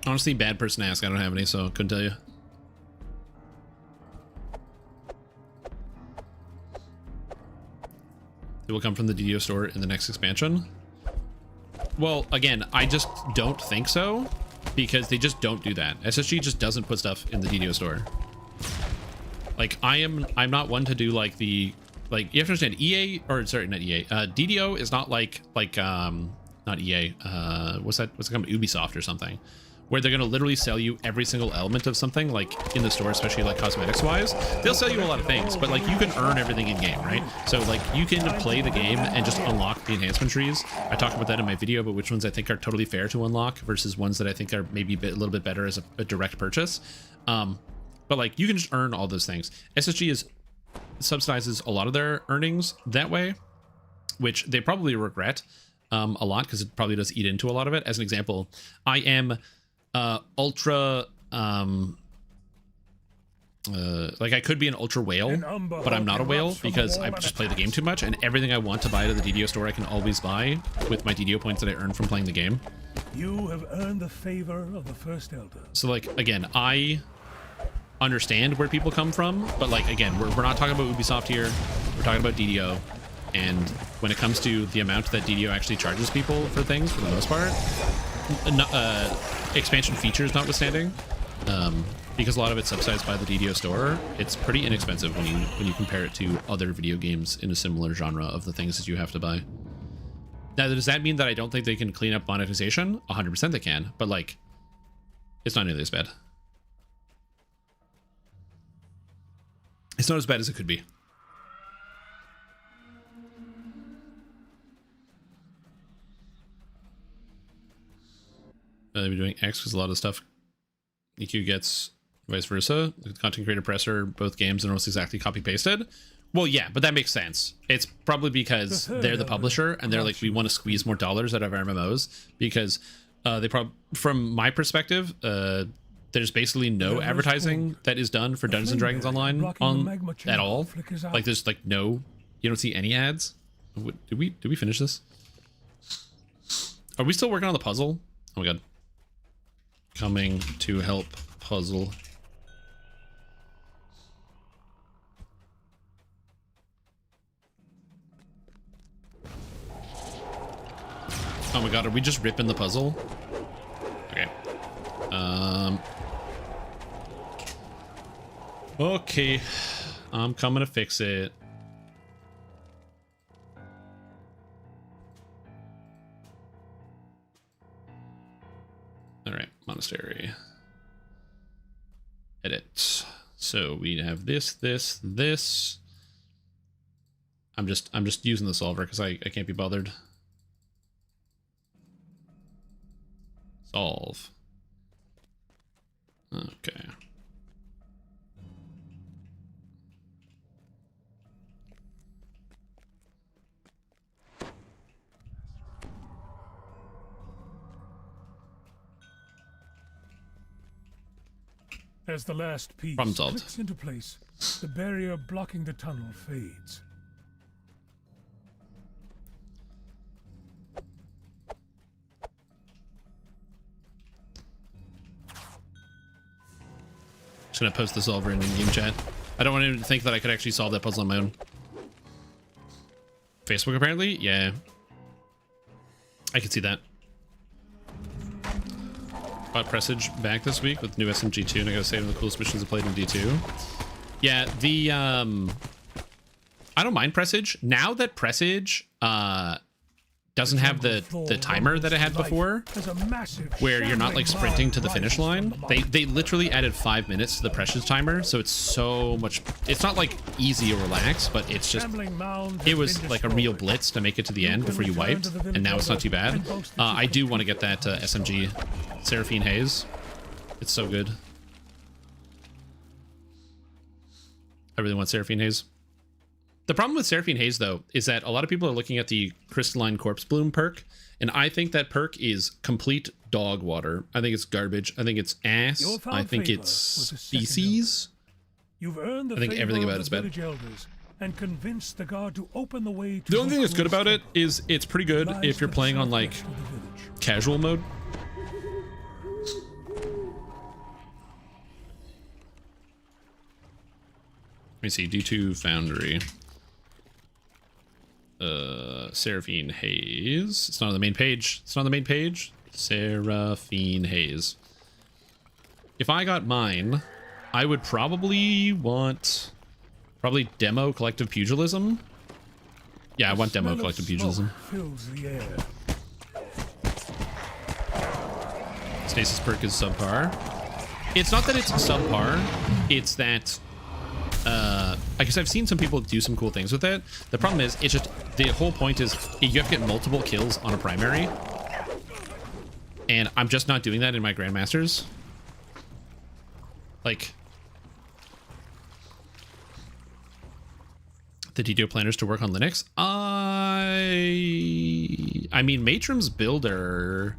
Honestly, bad person to ask. I don't have any, so couldn't tell you. It will come from the DDO store in the next expansion. Well, again, I just don't think so, because they just don't do that. SSG just doesn't put stuff in the DDO store. Like, I'm not one to do like the, like, you have to understand, EA, or sorry, not EA, DDO is not like not EA, what's it called, Ubisoft or something, where they're going to literally sell you every single element of something, like in the store, especially like cosmetics wise. They'll sell you a lot of things, but like you can earn everything in game, right? So like you can play the game and just unlock the enhancement trees. I talked about that in my video, but which ones I think are totally fair to unlock versus ones that I think are maybe a little bit better as a direct purchase. But like you can just earn all those things. SSG subsidizes a lot of their earnings that way, which they probably regret a lot, because it probably does eat into a lot of it. As an example, I am ultra like I could be an ultra whale, but I'm not a whale because I just play the game too much, and everything I want to buy to the DDO store I can always buy with my DDO points that I earn from playing the game. You have earned the favor of the First Elder. So like, again, I understand where people come from, but like, again, we're not talking about Ubisoft here, we're talking about DDO. And when it comes to the amount that DDO actually charges people for things, for the most part, expansion features notwithstanding, because a lot of it's subsidized by the DDO store, it's pretty inexpensive when you compare it to other video games in a similar genre of the things that you have to buy. Now, does that mean that I don't think they can clean up monetization? 100% they can, but like, it's not nearly as bad. It's not as bad as it could be. They'll be doing X because a lot of stuff EQ gets vice versa. The content creator presser, both games are almost exactly copy pasted. Well, yeah, but that makes sense. It's probably because they're the publisher and they're like, we want to squeeze more dollars out of our MMOs, because they from my perspective, there's basically no advertising that is done for Dungeons and Dragons Online at all. Like there's like no, you don't see any ads. Did we finish this? Are we still working on the puzzle? Oh my god. Coming to help puzzle. Oh my god, are we just ripping the puzzle? Okay. Okay. I'm coming to fix it. All right, monastery. Edit. So we have this. I'm just using the solver because I can't be bothered. Solve. Okay. As the last piece clicks into place, the barrier blocking the tunnel fades. Just gonna post the solver in game chat. I don't want anyone to think that I could actually solve that puzzle on my own. Facebook apparently? Yeah. I can see that. Bought Presage back this week with new SMG2, and I gotta say one of the coolest missions I played in D2. Yeah, the I don't mind Presage. Now that Presage doesn't have the timer that it had before, where you're not like sprinting to the finish line. They literally added 5 minutes to the Presage timer, so it's so much. It's not like easy or relaxed, but it's just, it was like a real blitz to make it to the end before you wiped, and now it's not too bad. I do want to get that SMG Seraphine Haze. It's so good. I really want Seraphine Haze. The problem with Seraphine Haze, though, is that a lot of people are looking at the Crystalline Corpse Bloom perk, and I think that perk is complete dog water. I think it's garbage. I think it's ass. I think it's species. You've earned the I think everything about the it's bad. village elders and convinced the guard to open the way to The only thing that's good about it is it's pretty good if you're playing on like casual mode. Let me see, D2 Foundry. Seraphine Haze. It's not on the main page. It's not on the main page. Seraphine Haze. If I got mine, I would probably want demo collective pugilism. Yeah, I want demo collective pugilism. Fills the air. Stasis perk is subpar. It's not that it's subpar, it's that I guess I've seen some people do some cool things with it. The problem is, it's just, the whole point is you have to get multiple kills on a primary. And I'm just not doing that in my Grandmasters. Like, the DDO planners to work on Linux. I mean, Matrim's builder.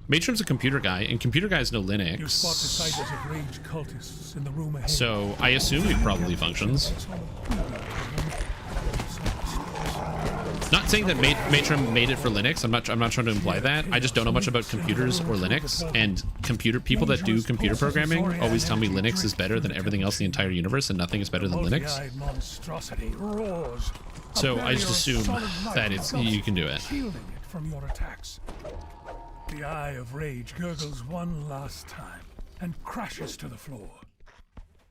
Matrim's a computer guy, and computer guys know Linux. You spot disciples of rage cultists in the room ahead. So I assume it probably functions. Not saying that Matrim made it for Linux. I'm not trying to imply that. I just don't know much about computers or Linux, and people that do computer programming always tell me Linux is better than everything else in the entire universe, and nothing is better than Linux. So I just assume that you can do it. From your attacks. The eye of rage gurgles one last time and crashes to the floor.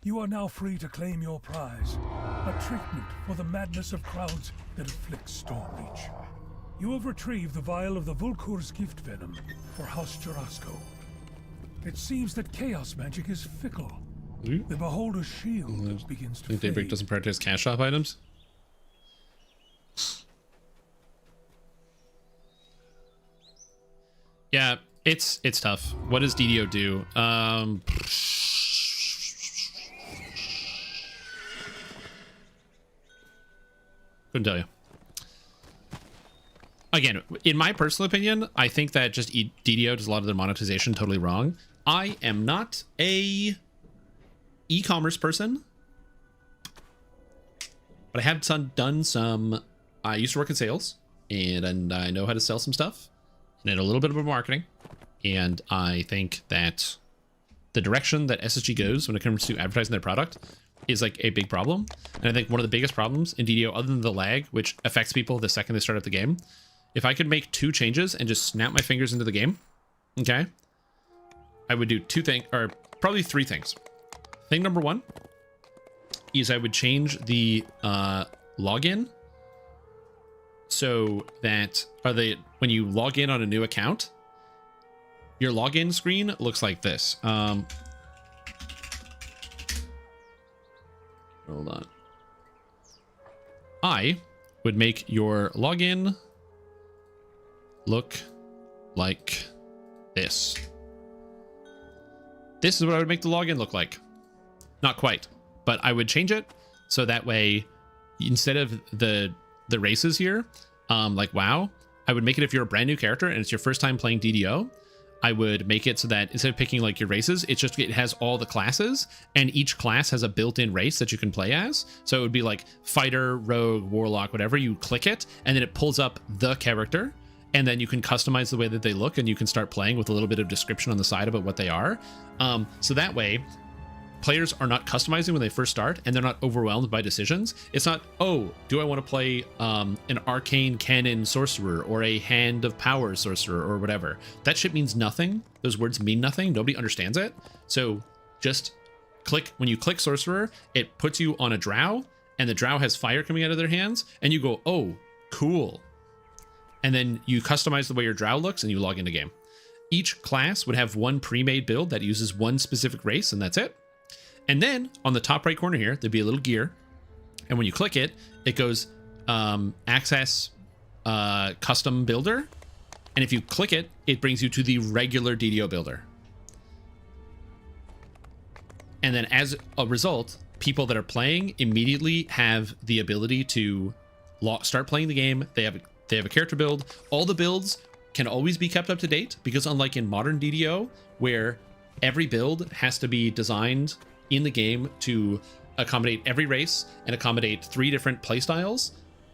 You are now free to claim your prize, a treatment for the madness of crowds that afflicts Stormreach. You have retrieved the vial of the Vulkur's gift venom for House Jurasco. It seems that chaos magic is fickle. The Beholder's shield begins to think Daybreak fade. doesn't prioritize cash shop items? Yeah, it's tough. What does DDO do? Couldn't tell you. Again, in my personal opinion, I think that just DDO does a lot of their monetization totally wrong. I am not a e-commerce person, but I have done some. I used to work in sales, and I know how to sell some stuff, and a little bit of marketing. And I think that the direction that SSG goes when it comes to advertising their product is like a big problem. And I think one of the biggest problems in DDO, other than the lag, which affects people the second they start up the game, if I could make 2 changes and just snap my fingers into the game, okay, I would do 2 things, or probably 3 things. Thing number 1 is I would change the login so that when you log in on a new account, your login screen looks like this. Hold on. I would make your login look like this. This is what I would make the login look like. Not quite, but I would change it so that way, instead of the races here, like WoW, I would make it if you're a brand new character and it's your first time playing DDO, I would make it so that instead of picking like your races, it has all the classes, and each class has a built-in race that you can play as. So it would be like fighter, rogue, warlock, whatever. You click it, and then it pulls up the character, and then you can customize the way that they look, and you can start playing with a little bit of description on the side about what they are. So that way, players are not customizing when they first start, and they're not overwhelmed by decisions. It's not, oh, do I want to play an arcane cannon sorcerer or a hand of power sorcerer or whatever? That shit means nothing. Those words mean nothing. Nobody understands it. So just click. When you click sorcerer, it puts you on a drow, and the drow has fire coming out of their hands, and you go, oh, cool. And then you customize the way your drow looks, and you log into game. Each class would have one pre-made build that uses one specific race, and that's it. And then on the top right corner here, there'd be a little gear. And when you click it, it goes access custom builder. And if you click it, it brings you to the regular DDO builder. And then as a result, people that are playing immediately have the ability to start playing the game. They have a character build. All the builds can always be kept up to date, because unlike in modern DDO, where every build has to be designed in the game to accommodate every race and accommodate 3 different playstyles,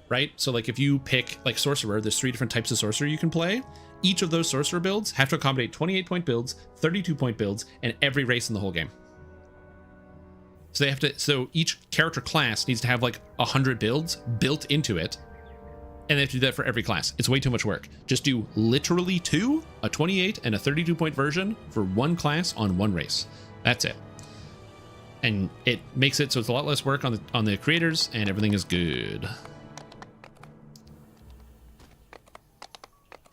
right? So like if you pick like sorcerer, there's 3 different types of sorcerer you can play. Each of those sorcerer builds have to accommodate 28-point builds, 32-point builds, and every race in the whole game. So they have to, so each character class needs to have like 100 builds built into it, and they have to do that for every class. It's way too much work. Just do literally 2, a 28 and a 32-point version for 1 class on 1 race. That's it. And it makes it so it's a lot less work on the creators, and everything is good.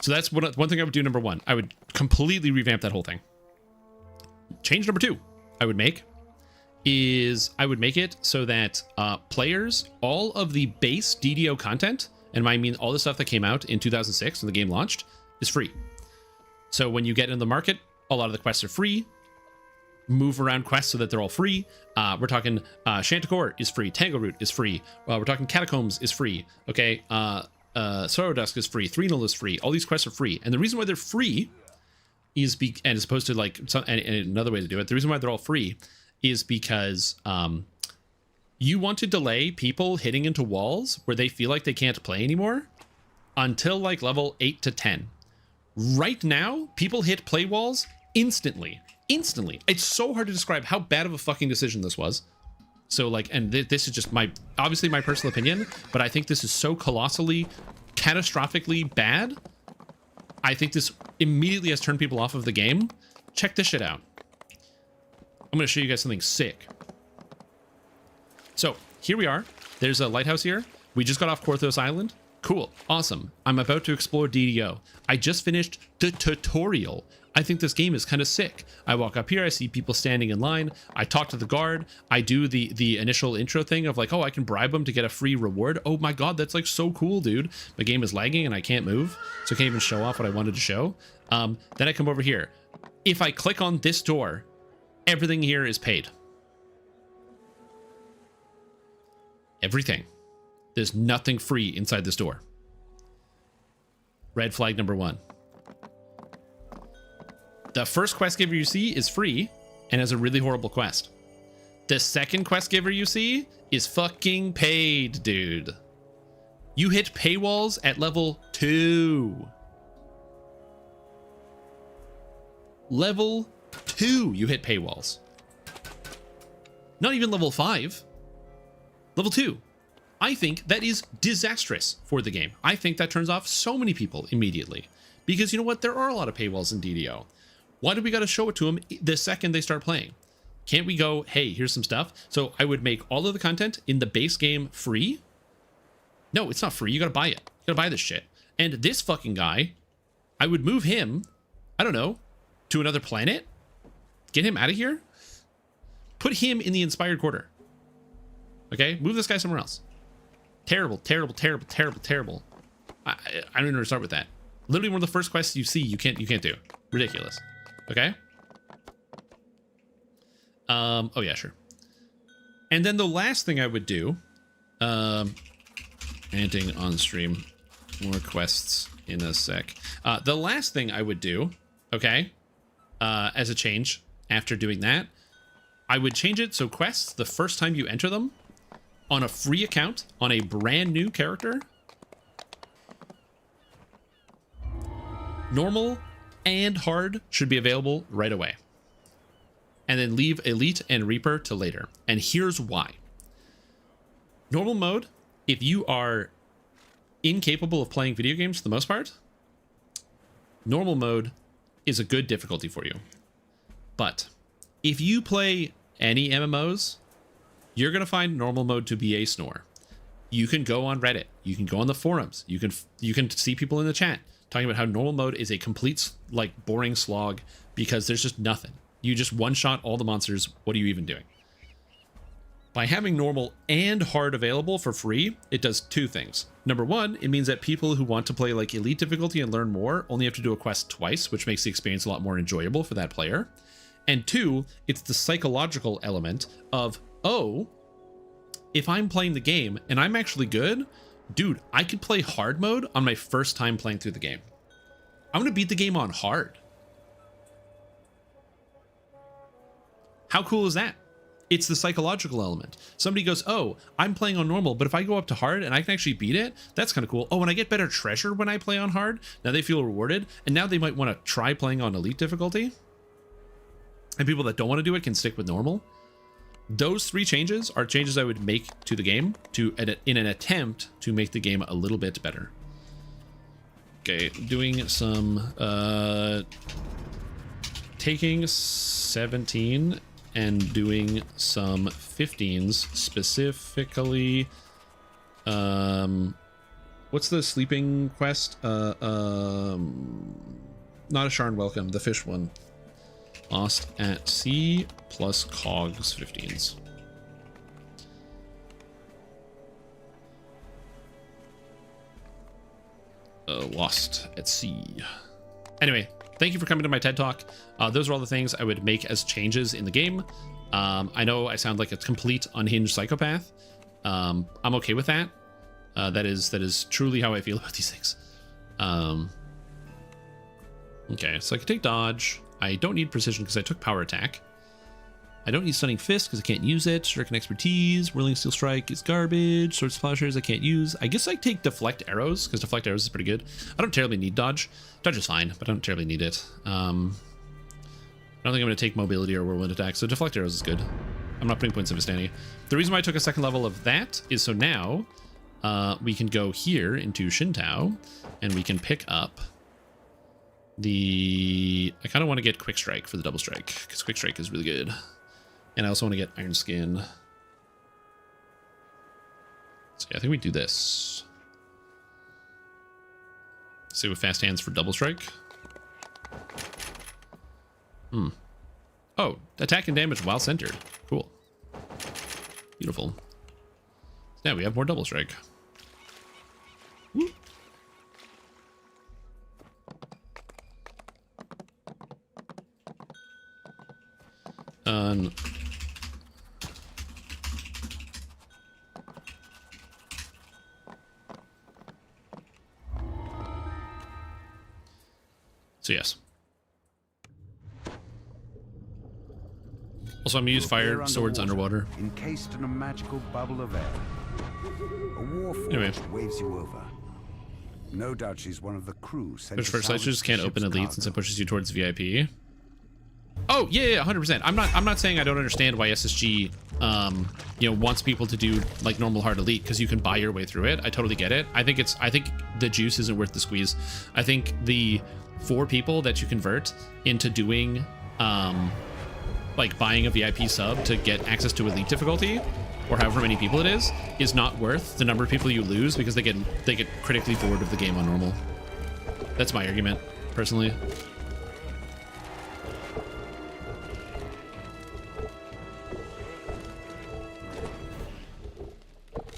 So that's one thing I would do. Number 1, I would completely revamp that whole thing. Change number 2 I would make is I would make it so that players, all of the base DDO content, and I mean all the stuff that came out in 2006 when the game launched, is free. So when you get in the market, a lot of the quests are free. Move around quests so that they're all free. We're talking Chanticleer is free. Tangle Root is free. We're talking Catacombs is free. Okay. Sorrow Dusk is free. Threnal is free. All these quests are free. And the reason why they're free is and as opposed to like and another way to do it, the reason why they're all free is because you want to delay people hitting into walls where they feel like they can't play anymore until like level 8 to 10. Right now, people hit play walls instantly. It's so hard to describe how bad of a fucking decision this was. So like, and this is just obviously my personal opinion, but I think this is so colossally, catastrophically bad. I think this immediately has turned people off of the game. Check this shit out. I'm going to show you guys something sick. So here we are. There's a lighthouse here. We just got off Korthos Island. Cool. Awesome. I'm about to explore DDO. I just finished the tutorial. I think this game is kind of sick. I walk up here, I see people standing in line, I talk to the guard, I do the initial intro thing of like, oh, I can bribe them to get a free reward. Oh my god, that's like so cool, dude. My game is lagging and I can't move, so I can't even show off what I wanted to show. Then I come over here. If I click on this door, everything here is paid. Everything. There's nothing free inside this door. Red flag number 1. The first quest giver you see is free and has a really horrible quest. The second quest giver you see is fucking paid, dude. You hit paywalls at level 2. Level 2, you hit paywalls. Not even level 5. Level 2. I think that is disastrous for the game. I think that turns off so many people immediately. Because you know what? There are a lot of paywalls in DDO. Why do we got to show it to them the second they start playing? Can't we go, hey, here's some stuff? So I would make all of the content in the base game free. No, it's not free. You got to buy it. You got to buy this shit. And this fucking guy, I would move him, I don't know, to another planet. Get him out of here. Put him in the Inspired Quarter. Okay? Move this guy somewhere else. Terrible, terrible, terrible, terrible, terrible. I don't even know where to start with that. Literally one of the first quests you see, you can't do. Ridiculous. Okay. Oh yeah, sure. And then the last thing I would do, ranting on stream, more quests in a sec. The last thing I would do, okay, as a change after doing that, I would change it so quests, the first time you enter them, on a free account, on a brand new character, normal and hard should be available right away. And then leave Elite and Reaper to later. And here's why. Normal mode, if you are incapable of playing video games for the most part, normal mode is a good difficulty for you. But if you play any MMOs, you're going to find normal mode to be a snore. You can go on Reddit. You can go on the forums. You can see people in the chat talking about how normal mode is a complete, like, boring slog because there's just nothing. You just one-shot all the monsters. What are you even doing? By having normal and hard available for free, it does 2 things. Number 1, it means that people who want to play like elite difficulty and learn more only have to do a quest twice, which makes the experience a lot more enjoyable for that player. And 2, it's the psychological element of, oh, if I'm playing the game and I'm actually good, dude, I could play hard mode on my first time playing through the game. I'm going to beat the game on hard. How cool is that? It's the psychological element. Somebody goes, oh, I'm playing on normal, but if I go up to hard and I can actually beat it, that's kind of cool. Oh, and I get better treasure when I play on hard. Now they feel rewarded, and now they might want to try playing on elite difficulty. And people that don't want to do it can stick with normal. Those 3 changes are changes I would make to the game in an attempt to make the game a little bit better. Okay, doing some taking 17 and doing some 15s, specifically what's the sleeping quest? Not a Sharn Welcome, the fish one. Lost at Sea plus Cogs 15s. Lost at Sea. Anyway, thank you for coming to my TED Talk. Those are all the things I would make as changes in the game. I know I sound like a complete unhinged psychopath. I'm okay with that. That is truly how I feel about these things. Okay, so I can take dodge. I don't need precision because I took power attack. I don't need stunning fist because I can't use it. Stricken expertise, whirling steel strike is garbage. Sword splashers I can't use. I guess I take deflect arrows because deflect arrows is pretty good. I don't terribly need dodge. Dodge is fine, but I don't terribly need it. I don't think I'm going to take mobility or whirlwind attack, so deflect arrows is good. I'm not putting points of Vistani. The reason why I took a second level of that is so now we can go here into Shintao and we can pick up the... I kind of want to get quick strike for the double strike because quick strike is really good. And I also want to get Iron Skin. So yeah, I think we do this. Say with fast hands for double strike. Oh, attack and damage while centered. Cool. Beautiful. Now we have more double strike. Woo. So yes. Also, I'm gonna use fire swords underwater. Encased in a magical bubble of air. A war forge waves you over. No doubt she's one of the crew. Push first light just can't open elite since it pushes you towards VIP. Oh yeah, 100%. I'm not saying I don't understand why SSG wants people to do like normal hard elite because you can buy your way through it. I totally get it. I think the juice isn't worth the squeeze. I think the 4 people that you convert into doing like buying a VIP sub to get access to elite difficulty, or however many people it is not worth the number of people you lose because they get critically bored of the game on normal. That's my argument, personally.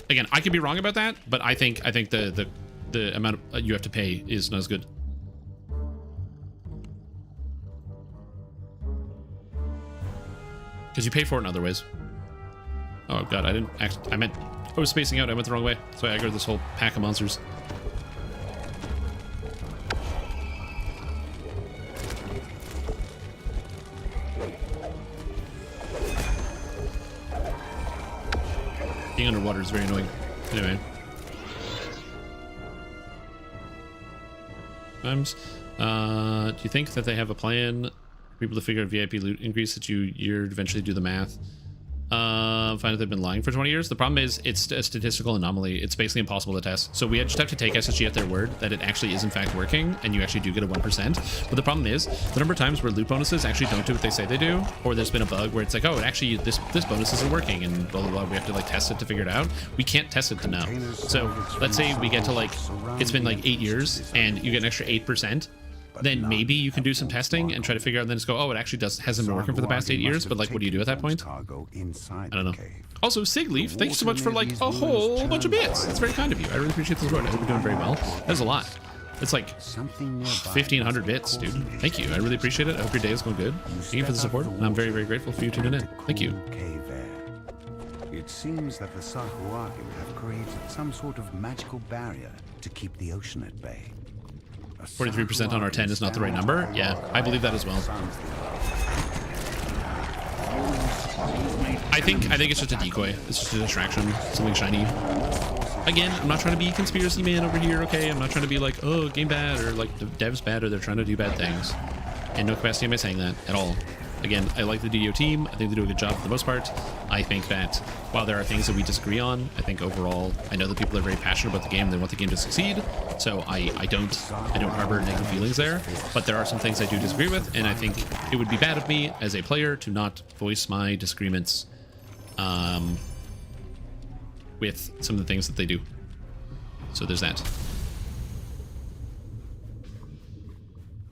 Again, I could be wrong about that, but I think the amount you have to pay is not as good. Because you pay for it in other ways. Oh god, I was spacing out, I went the wrong way. So I aggroed this whole pack of monsters. Being underwater is very annoying. Anyway. Times. Do you think that they have a plan for people to figure out VIP loot increase that you'd eventually do the math? Find that they've been lying for 20 years. The problem is it's a statistical anomaly. It's basically impossible to test. So we just have to take SSG at their word that it actually is in fact working, and you actually do get a 1%. But the problem is the number of times where loot bonuses actually don't do what they say they do, or there's been a bug where it's like, oh, it actually this bonus isn't working, and blah blah blah. We have to like test it to figure it out. We can't test it to know. So let's say we get to like it's been like 8 years, and you get an extra 8%. Then maybe you can do some testing and try to figure out, and then just go, oh, it actually hasn't been working for the past 8 years, but like, what do you do at that point? I don't know. Also, Sigleaf, thank you so much for like a whole bunch of bits. That's very kind of you. I really appreciate the support. I hope you're doing very well. That's a lot. It's like 1,500 bits, dude. Thank you. I really appreciate it. I hope your day is going good. Thank you for the support, and I'm very, very grateful for you tuning in. Thank you. It seems that the Sahuagin have created some sort of magical barrier to keep the ocean at bay. 43% on our 10 is not the right number. Yeah, I believe that as well. I think it's just a decoy. It's just a distraction. Something shiny. Again, I'm not trying to be conspiracy man over here, okay? I'm not trying to be like, oh, game bad, or like the dev's bad, or they're trying to do bad things. In no capacity am I saying that at all. Again, I like the DDO team. I think they do a good job for the most part. I think that while there are things that we disagree on, I think overall, I know that people are very passionate about the game. They want the game to succeed. So I don't harbor negative feelings there. But there are some things I do disagree with, and I think it would be bad of me as a player to not voice my disagreements with some of the things that they do. So there's that.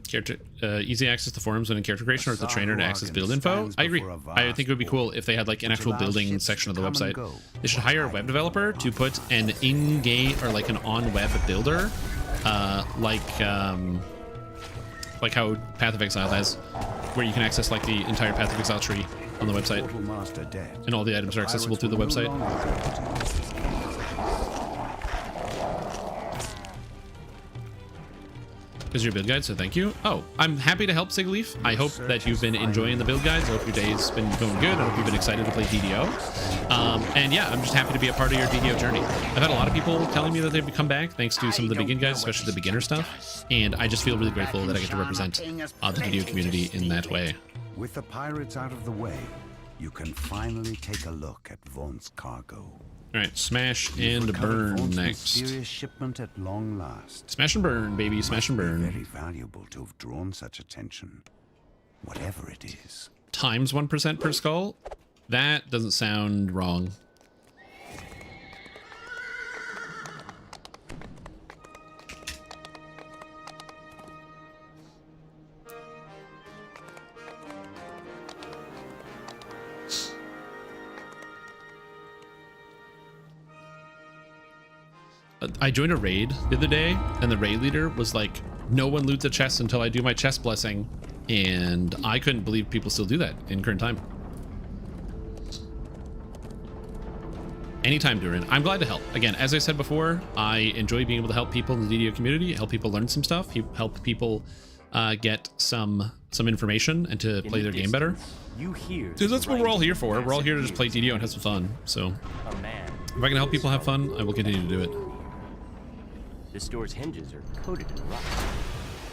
Character, easy access to forums when in character creation, or the trainer to access build info. I agree. I think it would be cool if they had like an actual building section of the website. They should hire a web developer to put an in-game or like an on-web builder, like how Path of Exile has, where you can access like the entire Path of Exile tree on the website, and all the items are accessible through the website. Because your build guide, so thank you. Oh, I'm happy to help, Sigleaf. I hope that you've been enjoying the build guides. I hope your day's been going good. I hope you've been excited to play DDO. And yeah, I'm just happy to be a part of your DDO journey. I've had a lot of people telling me that they've come back thanks to some of the begin guides, especially the beginner stuff. And I just feel really grateful that I get to represent the DDO community in that way. With the pirates out of the way, you can finally take a look at Vaughn's cargo. All right, smash and burn next. Mysterious shipment at long last. Smash and burn, baby, smash and burn. Very valuable to have drawn such attention, whatever it is. Times 1% per skull? That doesn't sound wrong. I joined a raid the other day, and the raid leader was like, no one loots a chest until I do my chest blessing. And I couldn't believe people still do that in current time. Anytime, Durin. I'm glad to help. Again, as I said before, I enjoy being able to help people in the DDO community, help people learn some stuff, help people get some information and to play their game better. Because that's what we're all here for. We're all here to just play DDO and have some fun. So if I can help people have fun, I will continue to do it. This door's hinges are coated in rock.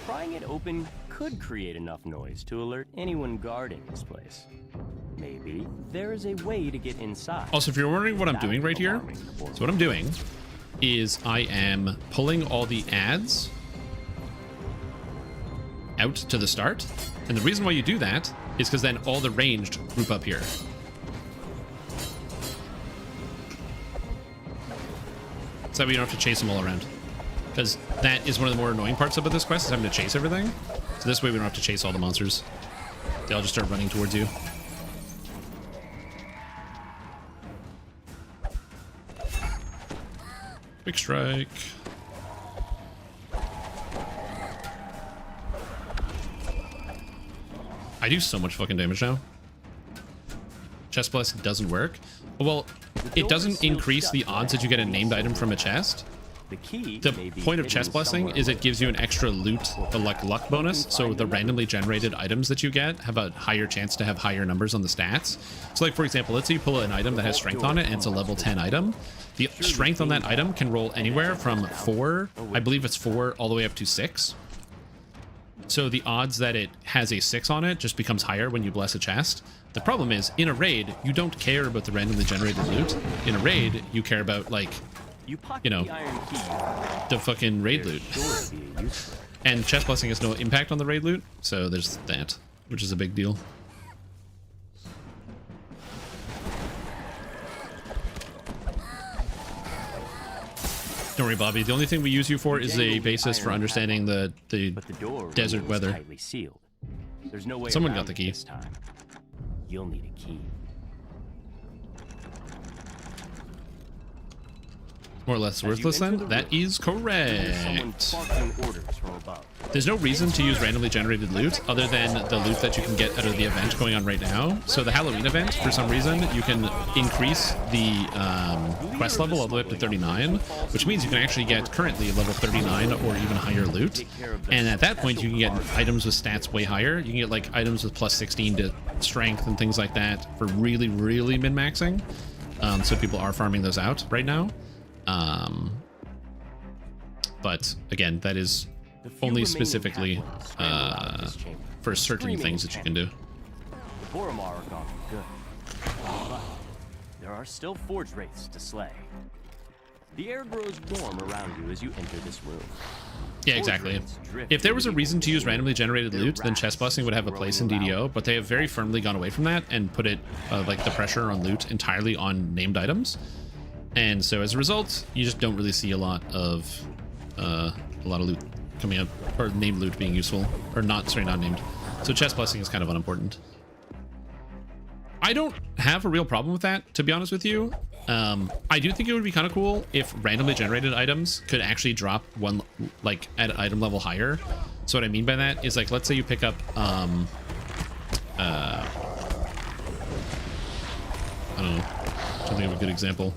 Prying it open could create enough noise to alert anyone guarding this place. Maybe there is a way to get inside. Also, if you're wondering what I'm doing right here, so what I'm doing is I am pulling all the ads out to the start. And the reason why you do that is because then all the ranged group up here. So that way you don't have to chase them all around. Because that is one of the more annoying parts about this quest, is having to chase everything. So this way we don't have to chase all the monsters. They all just start running towards you. Quick strike. I do so much fucking damage now. Chest bless doesn't work. Well, it doesn't increase the odds that you get a named item from a chest. The point of chest blessing is it gives you an extra loot, a luck bonus. So the randomly generated items that you get have a higher chance to have higher numbers on the stats. So like, for example, let's say you pull an item that has strength on it and it's a level 10 item. The strength on that item can roll anywhere from 4, I believe it's 4, all the way up to 6. So the odds that it has a 6 on it just becomes higher when you bless a chest. The problem is, in a raid, you don't care about the randomly generated loot. In a raid, you care about, like, you know, the fucking raid loot. And chest blessing has no impact on the raid loot, so there's that, which is a big deal. Don't worry, Bobby. The only thing we use you for is a basis for understanding the desert weather. Someone got the key. You'll need a key. More or less worthless then? That is correct. There's no reason to use randomly generated loot other than the loot that you can get out of the event going on right now. So the Halloween event, for some reason, you can increase the quest level all the way up to 39, which means you can actually get currently level 39 or even higher loot. And at that point, you can get items with stats way higher. You can get like items with plus 16 to strength and things like that for really, really min-maxing. So people are farming those out right now. But again, that is only specifically for certain things that you can do. The Boromar are gone for good, but there are still forge wraiths to slay. The air grows warm around you as you enter this room. Yeah, exactly. If there was a reason to use randomly generated loot, then chest busting would have a place in DDO, but they have very firmly gone away from that and put it, like the pressure on loot entirely on named items. And so as a result, you just don't really see a lot of loot coming up, or named loot being useful, or not, sorry, not named. So chest blessing is kind of unimportant. I don't have a real problem with that, to be honest with you. I do think it would be kind of cool if randomly generated items could actually drop one, like at item level higher. So what I mean by that is, like, let's say you pick up, I don't know, I'm trying to think of a good example.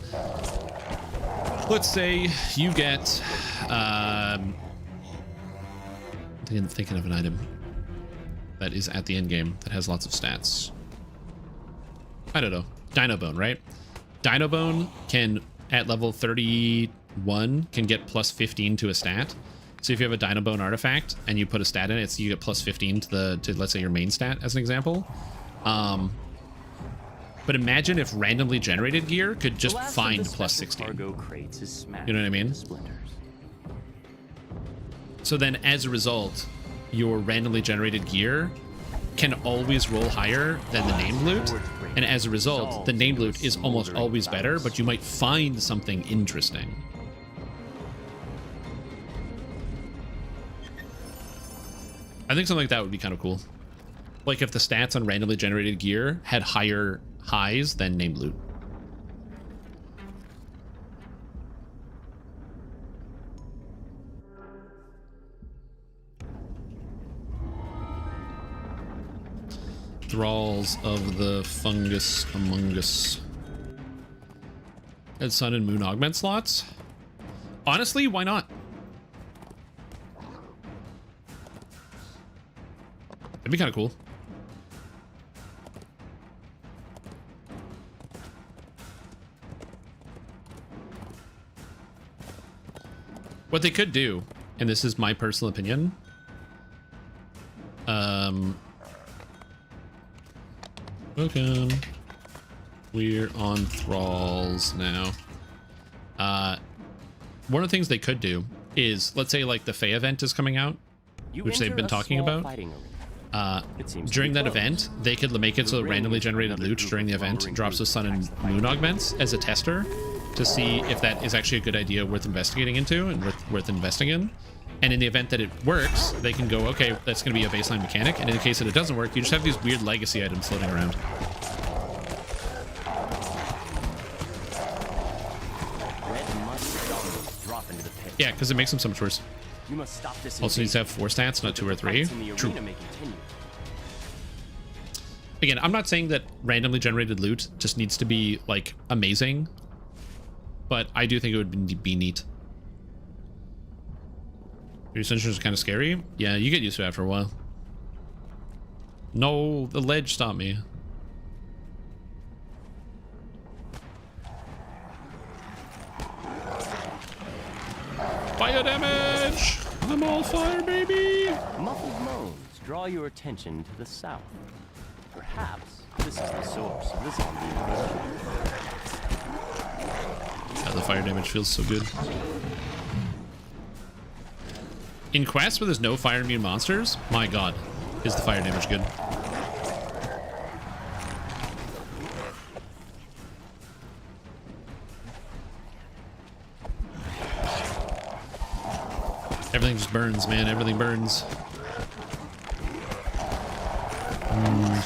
Let's say you get, I'm thinking of an item that is at the end game that has lots of stats. I don't know, Dino Bone, right? Dino Bone can, at level 31, can get plus 15 to a stat. So if you have a Dino Bone artifact and you put a stat in it, you get plus 15 to let's say your main stat, as an example. But imagine if randomly generated gear could just find plus 16. You know what I mean? So then, as a result, your randomly generated gear can always roll higher than the named loot, and as a result, the named loot is almost always better, but you might find something interesting. I think something like that would be kind of cool. Like if the stats on randomly generated gear had higher highs than named loot. Thralls of the Fungus Among Us. Add Sun and Moon augment slots? Honestly, why not? That'd be kind of cool. What they could do, and this is my personal opinion, welcome. We're on Thralls now. One of the things they could do is, let's say like the Fae event is coming out, which they've been talking about. During that event, they could make it so that randomly generated loot during the event drops with Sun and Moon augments as a tester to see if that is actually a good idea worth investigating into and worth investing in. And in the event that it works, they can go, okay, that's going to be a baseline mechanic. And in the case that it doesn't work, you just have these weird legacy items floating around. Yeah, because it makes them so much worse. You must stop this. Also needs to have 4 stats, not 2 or 3. True. Again, I'm not saying that randomly generated loot just needs to be, like, amazing. But I do think it would be neat. Your ascension is kind of scary. Yeah, you get used to it after a while. No, the ledge stopped me. Fire damage! I'm all fire, baby! Muffled moans draw your attention to the south. Perhaps this is the source of the zombie invasion. Yeah, the fire damage feels so good. In quests where there's no fire immune monsters, my god, is the fire damage good. Everything just burns, man. Everything burns.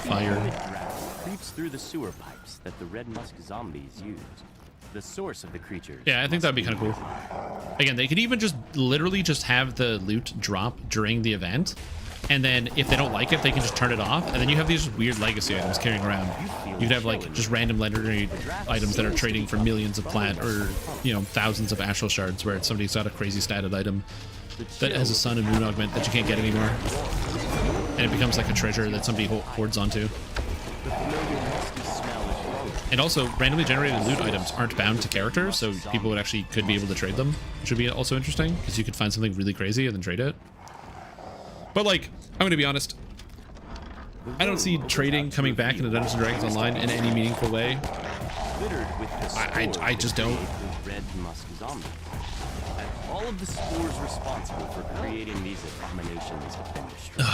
Fire creeps through the sewer pipes that the Red Musk zombies use. the source of the creatures. Yeah, I think that'd be kind of cool. Again, they could even just literally just have the loot drop during the event, and then if they don't like it, they can just turn it off, and then you have these weird legacy items carrying around. You could have like just random legendary items that are trading for millions of plat, or you know, thousands of astral shards, where somebody's got a crazy statted item that has a sun and moon augment that you can't get anymore, and it becomes like a treasure that somebody hoards onto. And also, randomly generated loot items aren't bound to characters, so people would actually could be able to trade them, which would be also interesting, because you could find something really crazy and then trade it. But like, I'm gonna be honest, I don't see trading coming back into Dungeons & Dragons Online in any meaningful way. I just don't. Red musk zombie. And all of the spores responsible for creating these abominations have been destroyed.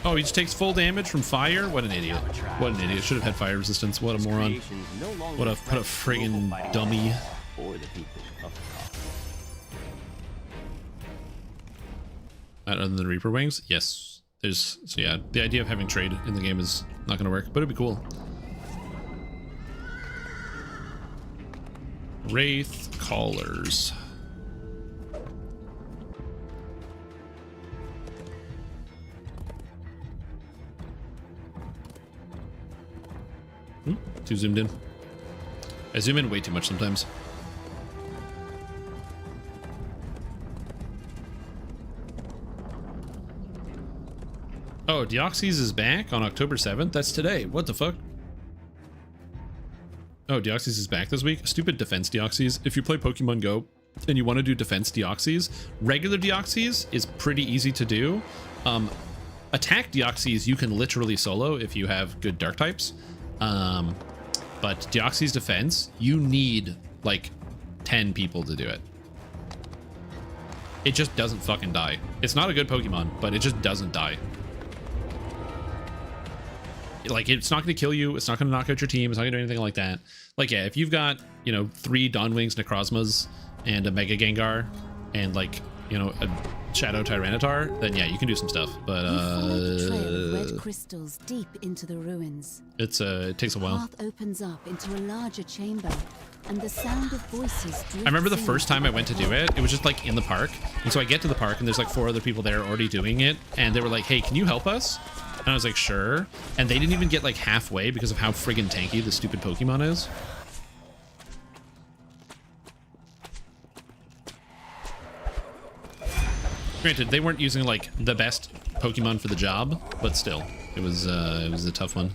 Oh, he just takes full damage from fire? What an idiot. What an idiot. Should have had fire resistance. What a moron. What a friggin' dummy. Other than the Reaper Wings? Yes. So yeah, the idea of having trade in the game is not gonna work, but it'd be cool. Wraith Callers. Too zoomed in. I zoom in way too much sometimes. Oh, Deoxys is back on October 7th? That's today. What the fuck? Oh, Deoxys is back this week? Stupid defense Deoxys. If you play Pokemon Go and you want to do defense Deoxys, regular Deoxys is pretty easy to do. Attack Deoxys you can literally solo if you have good dark types. But Deoxys defense, you need like 10 people to do it. It just doesn't fucking die. It's not a good Pokemon, but it just doesn't die. Like, it's not going to kill you. It's not going to knock out your team. It's not going to do anything like that. Like, yeah, if you've got, you know, 3 Dawnwings Necrozmas and a Mega Gengar and, like, you know, a Shadow Tyranitar, then yeah, you can do some stuff. But red crystals deep into the ruins. It takes a while. The path opens up into a larger chamber, and the sound of voices. I remember the first time I went to do it, it was just like in the park, and so I get to the park and there's like 4 other people there already doing it, and they were like, "Hey, can you help us?" And I was like, "Sure," and they didn't even get like halfway because of how friggin' tanky the stupid Pokemon is. Granted, they weren't using like the best Pokemon for the job, but still, it was a tough one.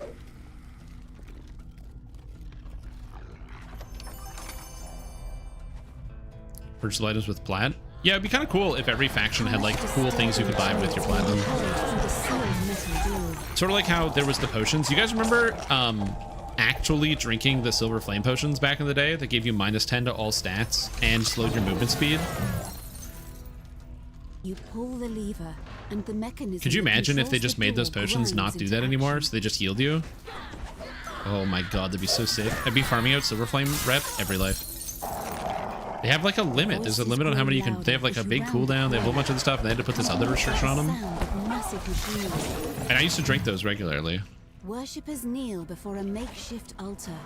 Purchase items with plat. Yeah, it'd be kind of cool if every faction had like cool things you could buy with your platinum. Sort of like how there was the potions. You guys remember actually drinking the silver flame potions back in the day that gave you -10 to all stats and slowed your movement speed? You pull the lever, and the mechanism. Could you imagine if they just made those potions not do that anymore, so they just healed you? Oh my god, that'd be so sick. I'd be farming out silver flame rep every life. They have like a limit. There's a limit on how many you can. They have like a big cooldown. They have a whole bunch of stuff, and they had to put this other restriction on them. And I used to drink those regularly. Worshippers kneel before a makeshift altar.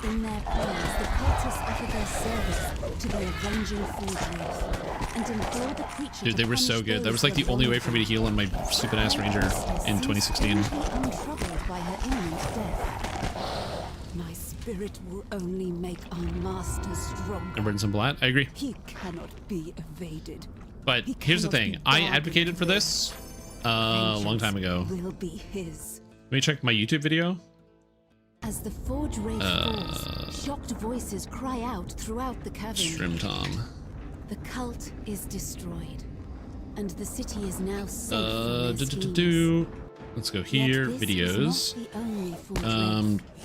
In their prayers, the cultists offer their service to the avenging Forge and implore the creature. Dude, they were so good. That was like the only way for me to heal on my stupid ass ranger in 2016. Untroubled by her imminent death. My spirit will only make our master stronger. And burn some blood. I agree. He cannot be evaded. But here's the thing. I advocated for this a long time ago. Will be his. Let me check my YouTube video. As the Forge Wraith falls, shocked voices cry out throughout the cavern. Stream Tom. The cult is destroyed, and the city is now safe from their Let's go here. Videos.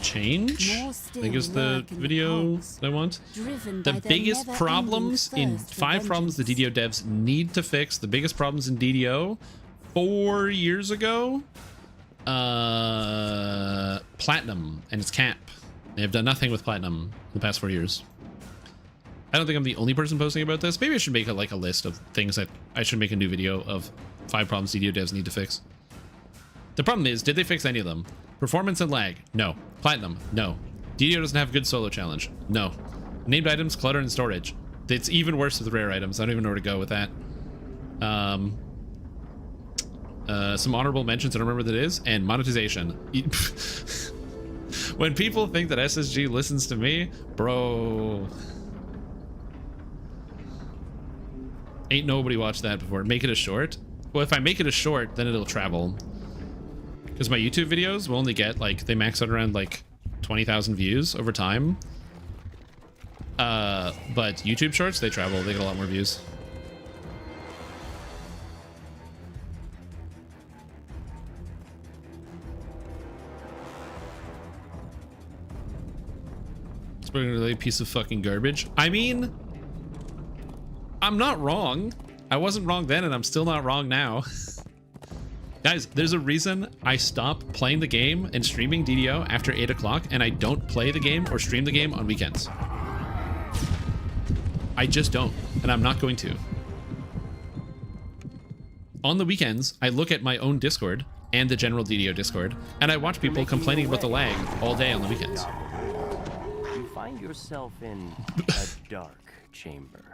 Change. I think is the video that I want. The biggest problems in 5 problems the DDO devs need to fix. The biggest problems in DDO 4 years ago. Platinum and its cap. They have done nothing with platinum in the past 4 years. I don't think I'm the only person posting about this. Maybe I should make a list of things that I should make a new video of 5 problems DDO devs need to fix. The problem is, did they fix any of them? Performance and lag? No. Platinum? No. DDO doesn't have good solo challenge? No. Named items, clutter, and storage. It's even worse with rare items. I don't even know where to go with that. Some honorable mentions, I don't remember what that is, and monetization. When people think that SSG listens to me, bro. Ain't nobody watched that before. Make it a short? Well, if I make it a short, then it'll travel. Because my YouTube videos will only get, like, they max out around, like, 20,000 views over time. But YouTube shorts, they travel. They get a lot more views. It's really a piece of fucking garbage. I mean, I'm not wrong. I wasn't wrong then, and I'm still not wrong now. Guys, there's a reason I stop playing the game and streaming DDO after 8 o'clock, and I don't play the game or stream the game on weekends. I just don't, and I'm not going to. On the weekends, I look at my own Discord and the general DDO Discord, and I watch people complaining about the lag all day on the weekends. You find yourself in a dark chamber.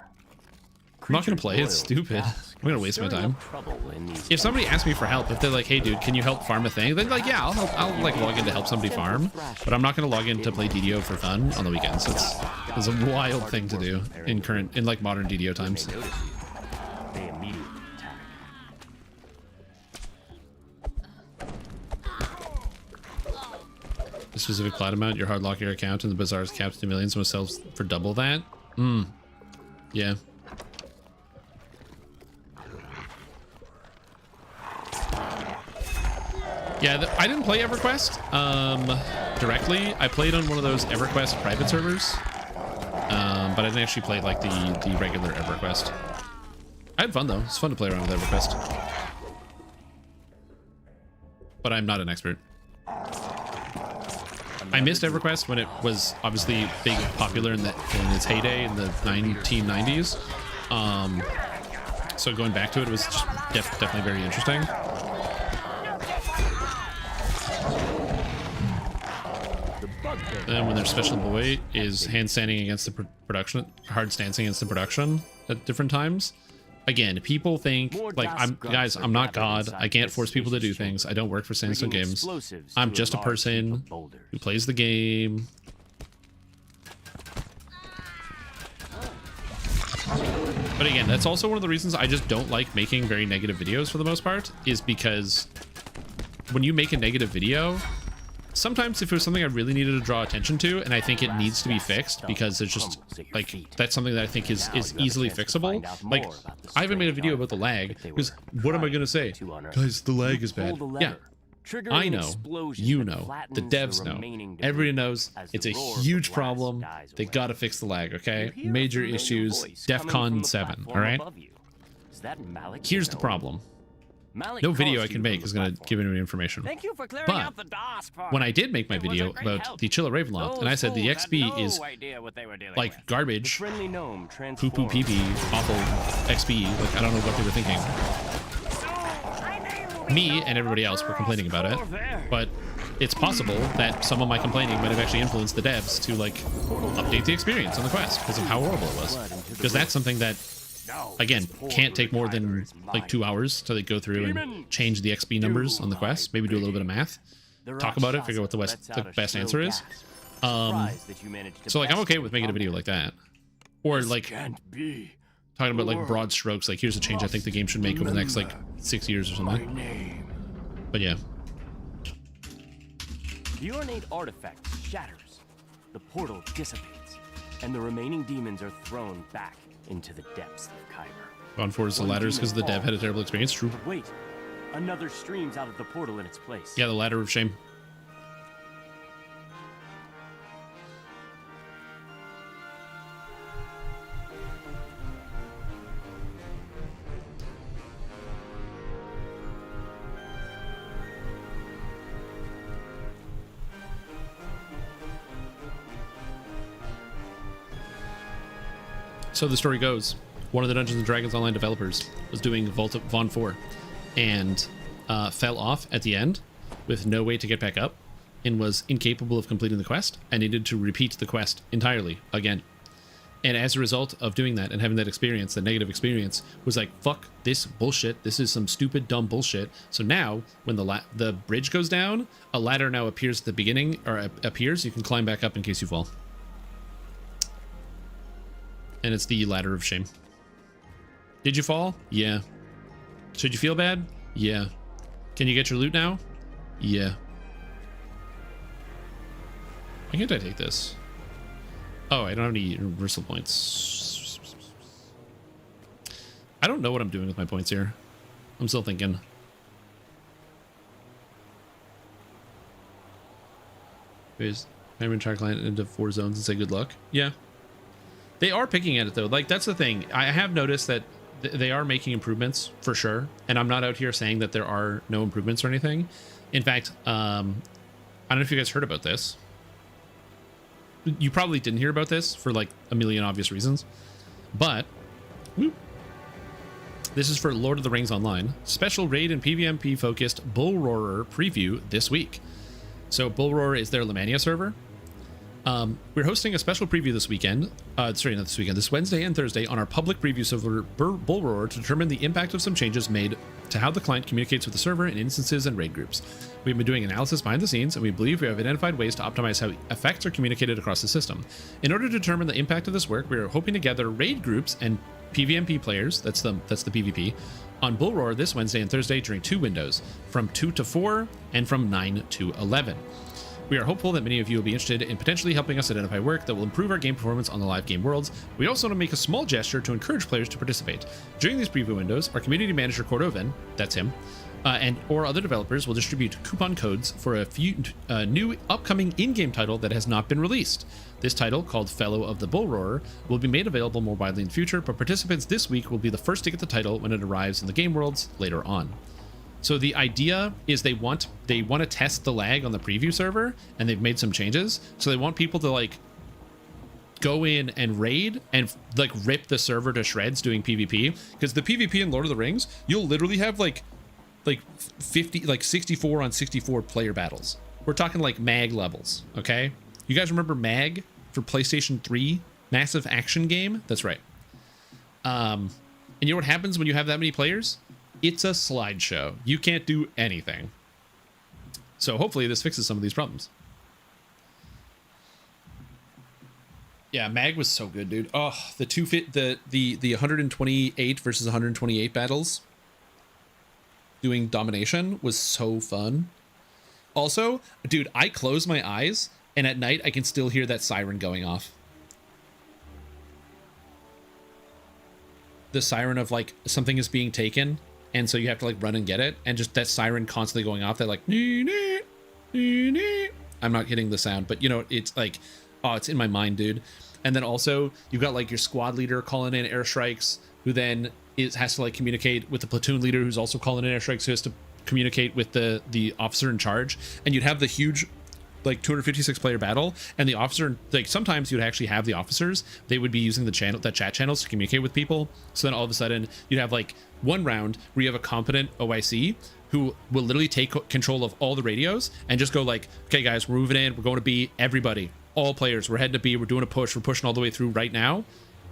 I'm not gonna play, it's stupid. I'm gonna waste my time. If somebody asks me for help, if they're like, hey dude, can you help farm a thing? Then like, yeah, I'll help. I'll like log in to help somebody farm, but I'm not gonna log in to play DDO for fun on the weekends. It's a wild thing to do in like modern DDO times. They immediately attack. A specific plat amount, your hard lock your account and the bazaar is capped to millions, most sells for double that. Yeah. Yeah, I didn't play EverQuest directly. I played on one of those EverQuest private servers, but I didn't actually play like the regular EverQuest. I had fun though. It's fun to play around with EverQuest, but I'm not an expert. I missed EverQuest when it was obviously big, popular in its heyday in the 1990s. So going back to it was just definitely very interesting. And when their special boy is handstanding against the production, hard stancing against the production at different times. Again, people think like guys, I'm not God. I can't force people to do things. I don't work for Samsung Games. I'm just a person who plays the game. But again, that's also one of the reasons I just don't like making very negative videos for the most part, is because when you make a negative video, sometimes if it was something I really needed to draw attention to and I think it needs to be fixed because it's just like that's something that I think is easily fixable. Like I haven't made a video about the lag because what am I gonna say? Guys, the lag is bad. Yeah, I know, you know, the devs know, everybody knows it's a huge problem. They gotta fix the lag, okay? Major issues, DEFCON 7, all right? Here's the problem. No video I can make is going to give any information. But when I did make my video about the Chilla Ravenloft, and I said the XP is like garbage, poo-poo pee-pee, awful XP, like I don't know what they were thinking. Me and everybody else were complaining about it, but it's possible that some of my complaining might have actually influenced the devs to like update the experience on the quest because of how horrible it was. Because that's something that, again, can't take more than like 2 hours to like go through and change the XP numbers on the quest. Maybe do a little bit of math, talk about it, figure out what the best answer is. So like I'm okay with making a video like that, or like talking about like broad strokes, like here's a change I think the game should make over the next like 6 years or something. But yeah. The ornate artifact shatters, the portal dissipates, and the remaining demons are thrown back into the depths of Kyber. On forwards the ladders because the dev had a terrible experience. True. But wait, another streams out of the portal in its place. Yeah, the ladder of shame. So the story goes, one of the Dungeons & Dragons Online developers was doing Vault of Von 4 and fell off at the end with no way to get back up and was incapable of completing the quest and needed to repeat the quest entirely again. And as a result of doing that and having that experience, the negative experience, was like, fuck this bullshit. This is some stupid, dumb bullshit. So now when the bridge goes down, a ladder now appears at the beginning, or appears. You can climb back up in case you fall. And it's the ladder of shame. Did you fall? Yeah. Should you feel bad? Yeah. Can you get your loot now? Yeah. Why can't I take this? Oh, I don't have any universal points. I don't know what I'm doing with my points here. I'm still thinking. Is I'm in track line into 4 zones and say good luck. Yeah. They are picking at it though. Like, that's the thing. I have noticed that they are making improvements for sure. And I'm not out here saying that there are no improvements or anything. In fact, I don't know if you guys heard about this. You probably didn't hear about this for like a million obvious reasons, but this is for Lord of the Rings Online. Special raid and PvMP focused Bull Roarer preview this week. So Bull Roarer is their Lemania server. We're hosting a special preview this weekend. Sorry, not this weekend. This Wednesday and Thursday on our public preview server Bull Roarer to determine the impact of some changes made to how the client communicates with the server in instances and raid groups. We've been doing analysis behind the scenes, and we believe we have identified ways to optimize how effects are communicated across the system. In order to determine the impact of this work, we are hoping to gather raid groups and PvMP players, that's the PvP, on Bull Roar this Wednesday and Thursday during 2 windows, from 2 to 4 and from 9 to 11. We are hopeful that many of you will be interested in potentially helping us identify work that will improve our game performance on the live game worlds. We also want to make a small gesture to encourage players to participate. During these preview windows, our community manager Cordovan, that's him, and or other developers will distribute coupon codes for a few new upcoming in-game title that has not been released. This title, called Fellow of the Bull Roarer, will be made available more widely in the future, but participants this week will be the first to get the title when it arrives in the game worlds later on. So the idea is they want to test the lag on the preview server, and they've made some changes. So they want people to like go in and raid and like rip the server to shreds doing PvP, because the PvP in Lord of the Rings, you'll literally have like 64 on 64 player battles. We're talking like mag levels, okay? You guys remember mag for PlayStation 3 massive action game? That's right. And you know what happens when you have that many players? It's a slideshow. You can't do anything. So hopefully this fixes some of these problems. Yeah, mag was so good, dude. Oh, the 128 versus 128 battles doing domination was so fun. Also, dude, I close my eyes and at night I can still hear that siren going off. The siren of like something is being taken, and so you have to like run and get it, and just that siren constantly going off, that like I'm not hitting the sound, but you know, it's like, oh, it's in my mind, dude. And then also you've got like your squad leader calling in airstrikes, who then has to like communicate with the platoon leader, who's also calling in airstrikes, who has to communicate with the officer in charge. And you'd have the huge like 256 player battle, and the officer, like sometimes you'd actually have the officers, they would be using the chat channels to communicate with people. So then all of a sudden you'd have like one round where you have a competent OIC who will literally take control of all the radios and just go like, okay guys, we're moving in, we're going to B, everybody, all players, we're heading to B, we're doing a push, we're pushing all the way through right now.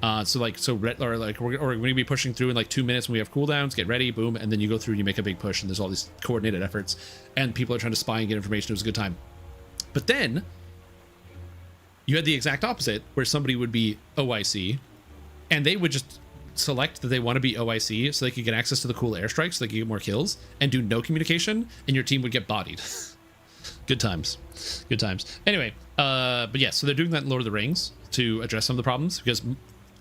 We're gonna be pushing through in like 2 minutes when we have cooldowns, get ready, boom, and then you go through and you make a big push, and there's all these coordinated efforts, and people are trying to spy and get information. It was a good time. But then you had the exact opposite, where somebody would be OIC and they would just select that they want to be OIC so they could get access to the cool airstrikes, so they could get more kills, and do no communication, and your team would get bodied. Good times. Good times. Anyway, but yeah, so they're doing that in Lord of the Rings to address some of the problems, because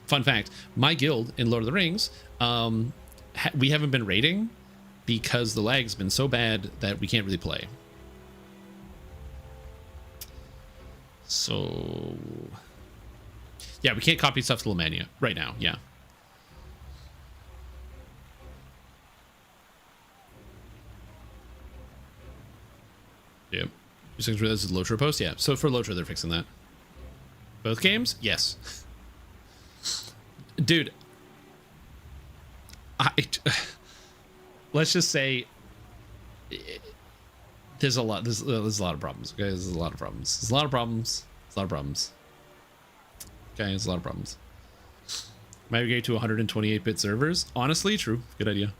fun fact, my guild in Lord of the Rings, we haven't been raiding because the lag's been so bad that we can't really play. So yeah, we can't copy stuff to Lemania right now. Yeah. Yep. You think this is Lotra post? Yeah. So for Lotra, they're fixing that. Both games? Yes. Dude. Let's just say There's a lot. There's a lot of problems. Okay, there's a lot of problems. There's a lot of problems. There's a lot of problems. Okay, there's a lot of problems. Migrate to 128-bit servers. Honestly, true. Good idea.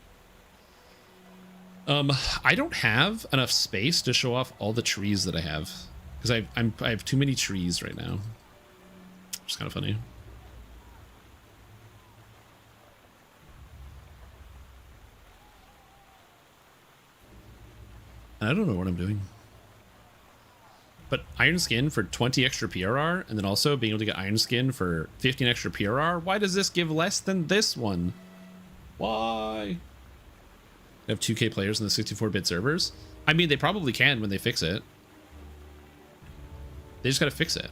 I don't have enough space to show off all the trees that I have because I have too many trees right now. Which is kind of funny. I don't know what I'm doing. But Iron Skin for 20 extra PRR, and then also being able to get Iron Skin for 15 extra PRR. Why does this give less than this one? Why? I have 2K players in the 64-bit servers. I mean, they probably can when they fix it. They just gotta fix it.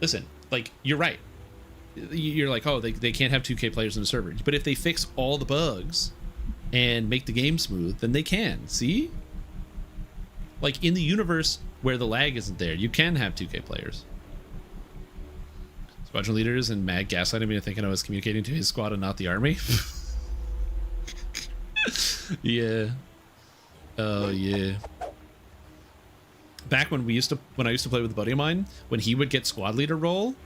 Listen, like, you're right. You're like, oh, they can't have 2K players in the server. But if they fix all the bugs and make the game smooth, then they can. See? Like, in the universe where the lag isn't there, you can have 2K players. Squadron leaders and Mag gaslighting me thinking I was communicating to his squad and not the army. Yeah. Oh, yeah. Back when I used to play with a buddy of mine, when he would get squad leader role,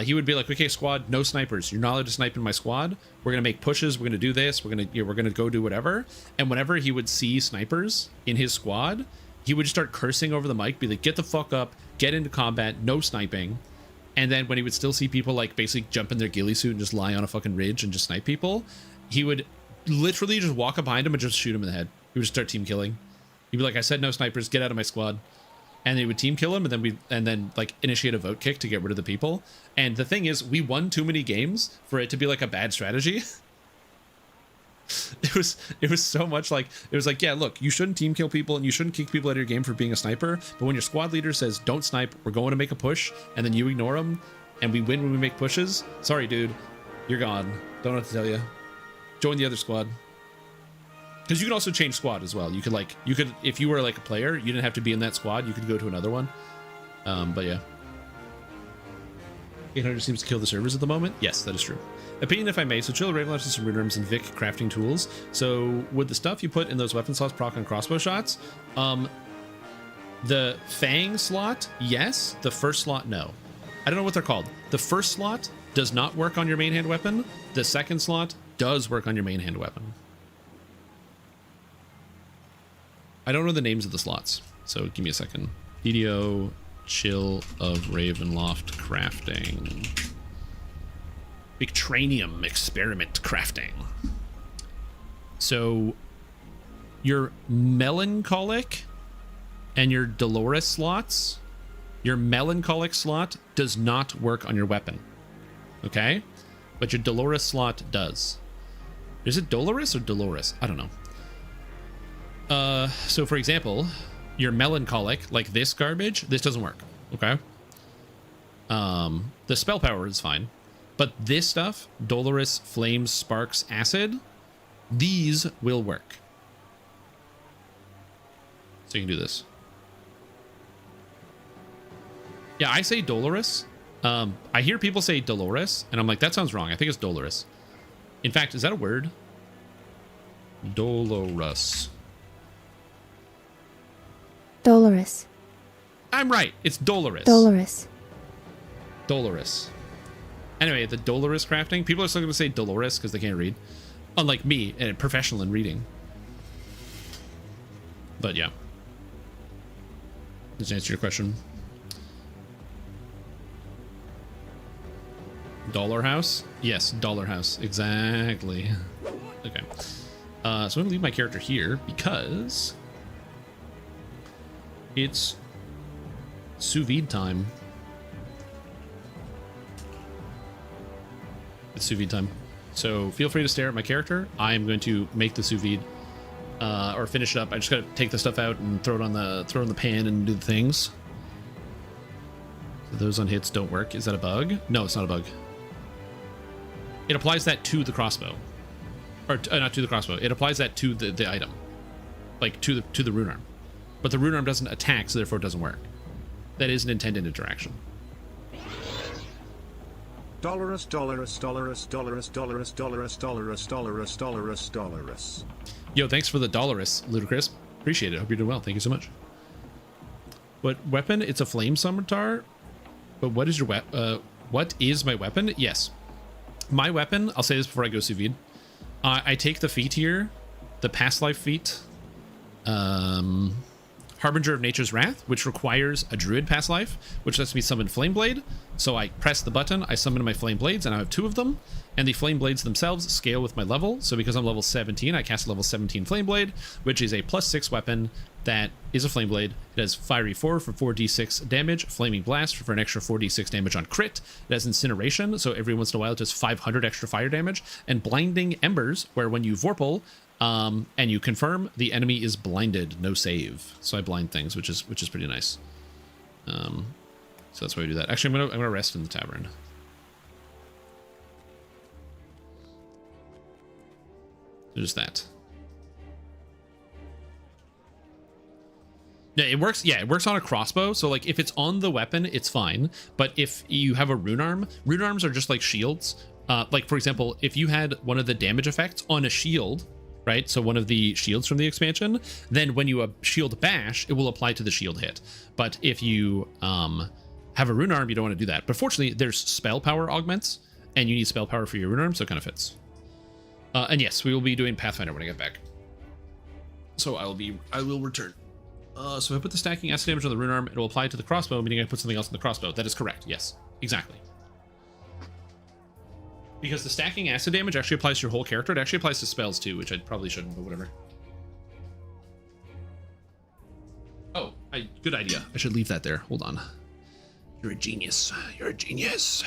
he would be like, okay, squad, no snipers. You're not allowed to snipe in my squad. We're going to make pushes. We're going to do this. We're going to go do whatever. And whenever he would see snipers in his squad, he would just start cursing over the mic, be like, get the fuck up, get into combat, no sniping. And then when he would still see people like basically jump in their ghillie suit and just lie on a fucking ridge and just snipe people, he would literally just walk up behind him and just shoot him in the head. He would just start team killing. He'd be like, I said no snipers, get out of my squad. And they would team kill him, and then like initiate a vote kick to get rid of the people. And the thing is, we won too many games for it to be like a bad strategy. It was so much like, it was like, yeah, look, you shouldn't team kill people and you shouldn't kick people out of your game for being a sniper. But when your squad leader says don't snipe, we're going to make a push, and then you ignore them, and we win when we make pushes. Sorry, dude, you're gone. Don't know what to tell you. Join the other squad. Because you can also change squad as well. You could if you were like a player, you didn't have to be in that squad. You could go to another one. But yeah. 800 seems to kill the servers at the moment. Yes, that is true. Opinion, if I may. So Chill Raven left some rune arms and Vic crafting tools. So would the stuff you put in those weapon slots proc on crossbow shots? The Fang slot, yes. The first slot, no. I don't know what they're called. The first slot does not work on your main hand weapon. The second slot does work on your main hand weapon. I don't know the names of the slots, so give me a second. DDO Chill of Ravenloft crafting. Victranium experiment crafting. So your melancholic and your Dolores slots, your melancholic slot does not work on your weapon. Okay? But your Dolores slot does. Is it Dolores or Dolores? I don't know. So for example, your melancholic, like this garbage, this doesn't work. Okay. The spell power is fine, but this stuff, Dolores, Flames, Sparks, Acid, these will work. So you can do this. Yeah, I say Dolores. I hear people say Dolores, and I'm like, that sounds wrong. I think it's Dolores. In fact, is that a word? Dolores. Dolores. I'm right. It's Dolores. Dolores. Dolores. Anyway, the Dolores crafting. People are still going to say Dolores because they can't read. Unlike me, a professional in reading. But yeah. Does that answer your question? Dollar House? Yes, Dollar House. Exactly. Okay. So I'm going to leave my character here because it's sous vide time. It's sous vide time. So feel free to stare at my character. I am going to make the sous vide or finish it up. I just got to take the stuff out and throw it on the pan and do the things. So those on hits don't work. Is that a bug? No, it's not a bug. It applies that to the crossbow, or not to the crossbow. It applies that to the item, like to the rune arm. But the rune arm doesn't attack, so therefore it doesn't work. That is an intended interaction. Dolorous, dolorous, dolorous, dolorous, dolorous, dolorous, dolorous, dolorous, dolorous, dolorous. Yo, thanks for the Dolorous, Ludicrous. Appreciate it. Hope you're doing well. Thank you so much. What weapon? It's a flame scimitar. But what is your what is my weapon? Yes. My weapon, I'll say this before I go sous vide. I take the feat here, the past life feat. Harbinger of Nature's Wrath, which requires a druid past life, which lets me summon Flame Blade. So I press the button, I summon my Flame Blades, and I have 2 of them. And the Flame Blades themselves scale with my level. So because I'm level 17, I cast a level 17 Flame Blade, which is a +6 weapon that is a Flame Blade. It has Fiery 4 for 4d6 damage, Flaming Blast for an extra 4d6 damage on crit. It has Incineration, so every once in a while it does 500 extra fire damage. And Blinding Embers, where when you Vorpal, and you confirm, the enemy is blinded, no save. So I blind things, which is pretty nice. So that's why I do that. Actually, I'm gonna rest in the tavern. Just that. Yeah, it works. Yeah, it works on a crossbow. So like, if it's on the weapon, it's fine. But if you have a rune arms are just like shields. Like for example, if you had one of the damage effects on a shield, right? So one of the shields from the expansion, then when you shield bash, it will apply to the shield hit. But if you have a rune arm, you don't want to do that. But fortunately, there's spell power augments, and you need spell power for your rune arm, so it kind of fits. And yes, we will be doing Pathfinder when I get back. So I will return. So if I put the stacking acid damage on the rune arm, it will apply to the crossbow, meaning I put something else on the crossbow. That is correct. Yes, exactly. Because the stacking acid damage actually applies to your whole character. It actually applies to spells too, which I probably shouldn't, but whatever. Oh, good idea. I should leave that there. Hold on. You're a genius. You're a genius.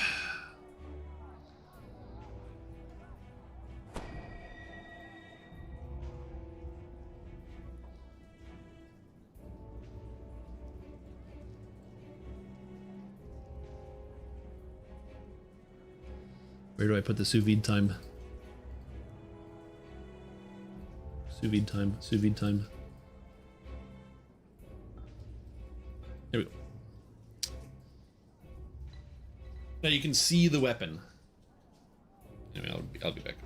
Where do I put the sous vide time? Sous vide time, sous vide time. There we go. Now you can see the weapon. Anyway, I'll be back.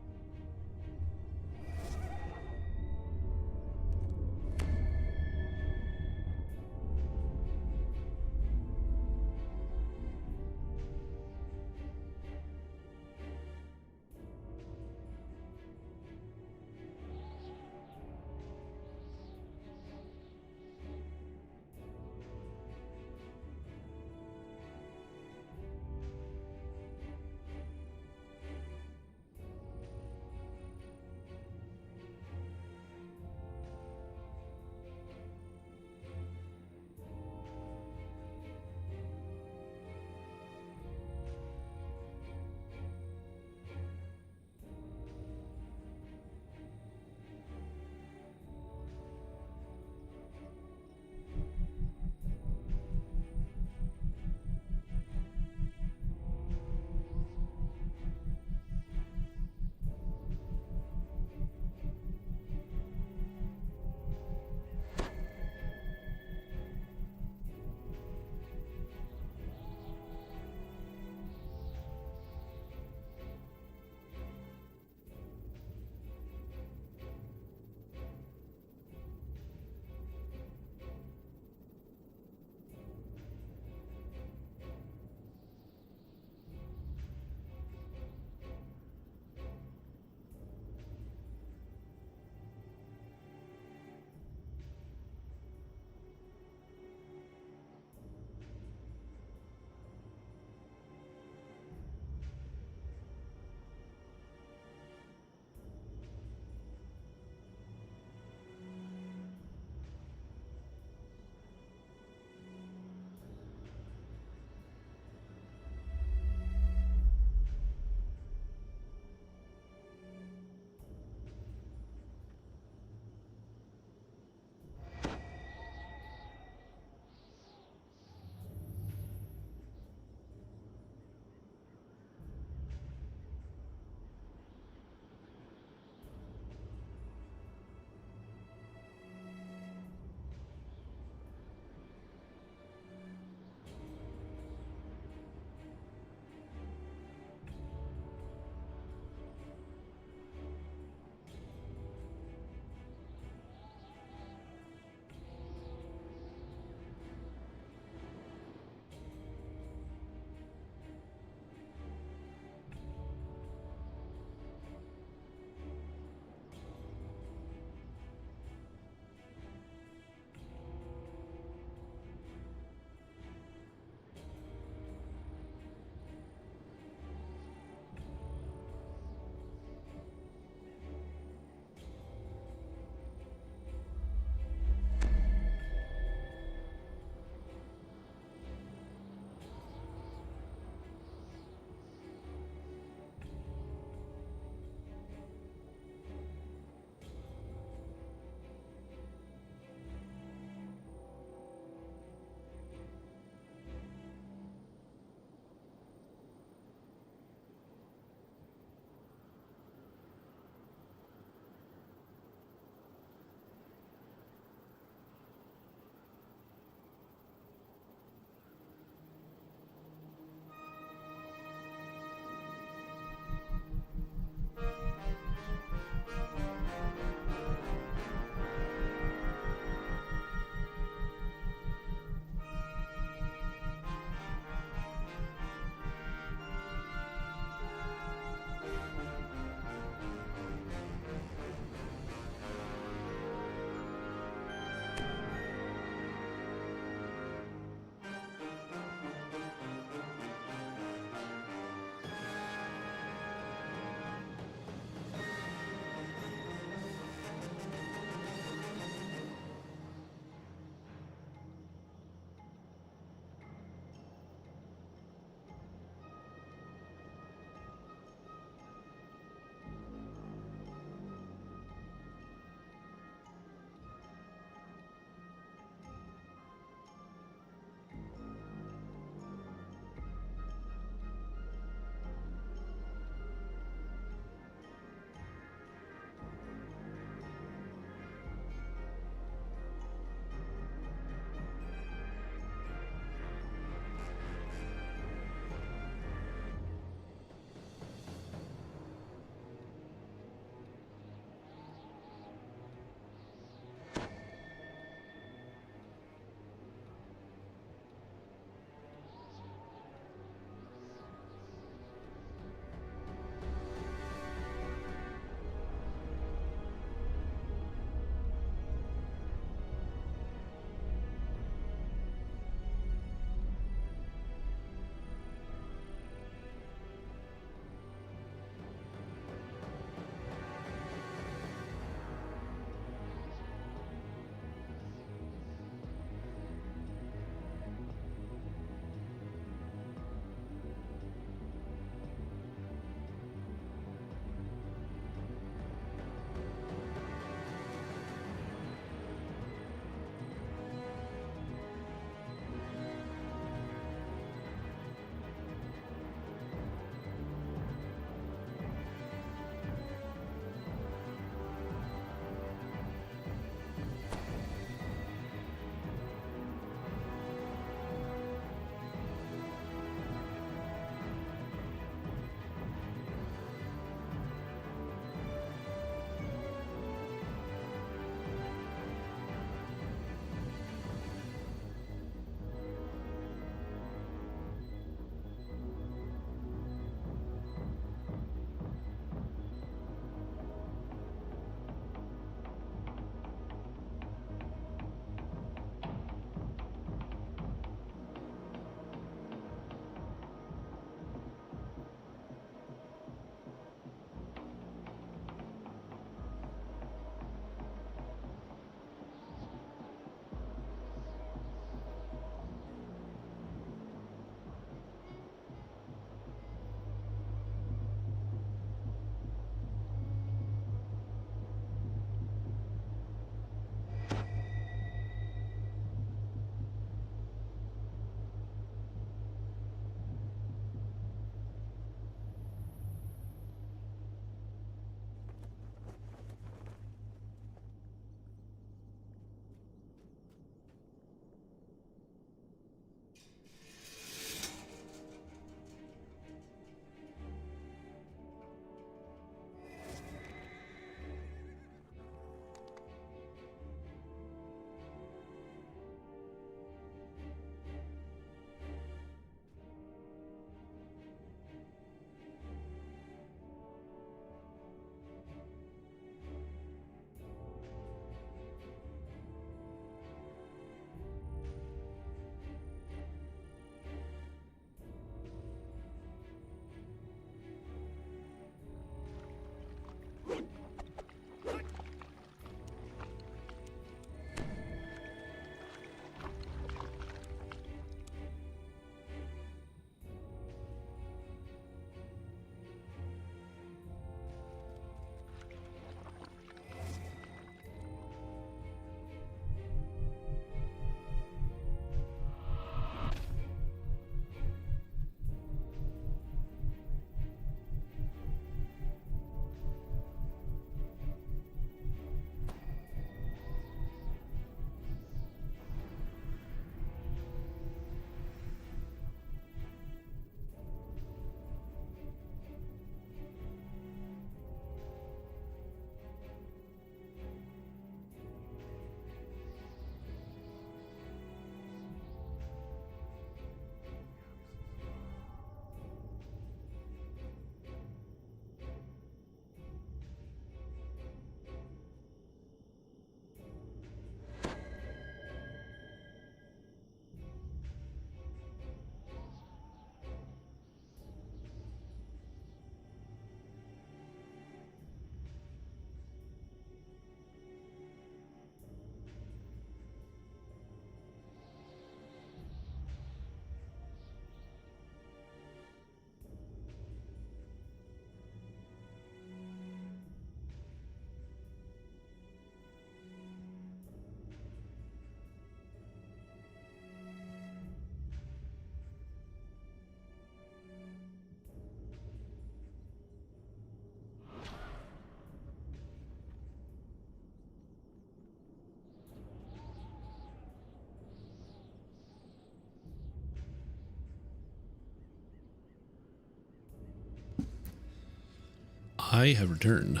I have returned.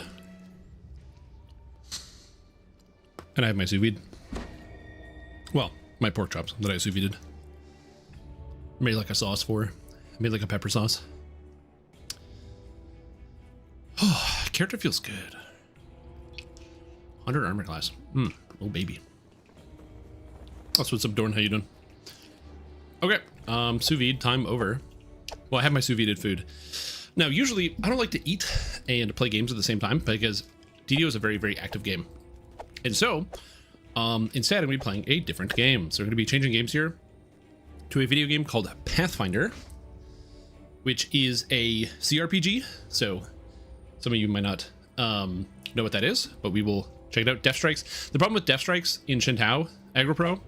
And I have my sous vide. Well, my pork chops that I sous vide. Made like a sauce for. Made like a pepper sauce. Oh, character feels good. 100 armor class. Oh baby. That's what's up, Dorn. How you doing? Okay, sous vide time over. Well, I have my sous vide food. Now, usually I don't like to eat and play games at the same time because DDO is a very, very active game. And so, instead I'm going to be playing a different game. So we're going to be changing games here to a video game called Pathfinder, which is a CRPG. So some of you might not know what that is, but we will check it out. Death Strikes. The problem with Death Strikes in Shintao Agro Pro,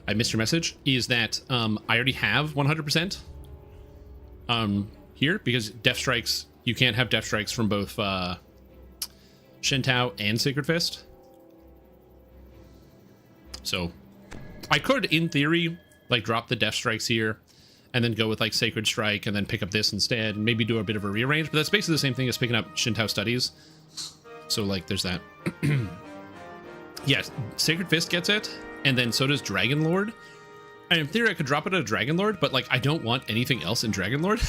I missed your message, is that I already have 100% here, because Death Strikes, you can't have Death Strikes from both Shintao and Sacred Fist. So I could, in theory, like drop the Death Strikes here and then go with like Sacred Strike and then pick up this instead and maybe do a bit of a rearrange, but that's basically the same thing as picking up Shintao Studies. So like there's that. Yes, Sacred Fist gets it, and then so does Dragon Lord. And in theory I could drop it at a Dragon Lord, but like I don't want anything else in Dragon Lord.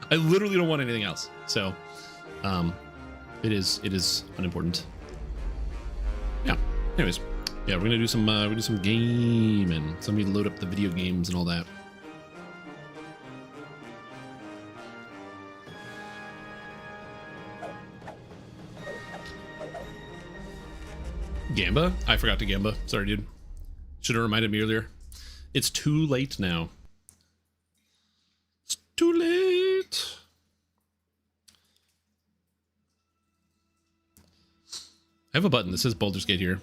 I literally don't want anything else. So it is unimportant. Yeah. Anyways, yeah, we're gonna do some game, and somebody load up the video games and all that. Gamba? I forgot to Gamba. Sorry, dude. Should have reminded me earlier. It's too late now. It's too late. I have a button that says Baldur's Gate here.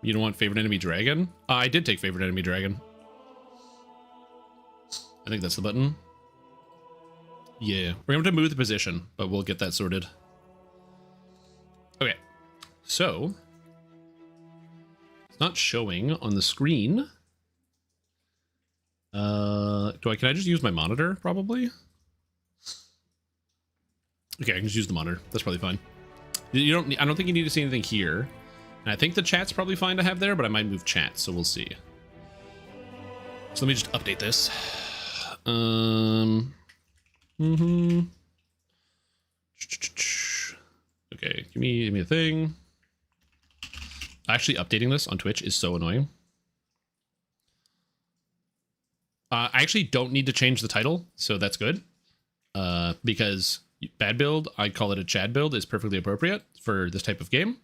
You don't want favorite enemy dragon? I did take favorite enemy dragon. I think that's the button. Yeah, we're going to move the position, but we'll get that sorted. Okay, so it's not showing on the screen. Can I just use my monitor? Probably. Okay, I can just use the monitor. That's probably fine. You don't. I don't think you need to see anything here. And I think the chat's probably fine to have there, but I might move chat, so we'll see. So let me just update this. Okay, give me a thing. Actually, updating this on Twitch is so annoying. I actually don't need to change the title, so that's good. Because Bad Build, I call it a Chad Build, is perfectly appropriate for this type of game.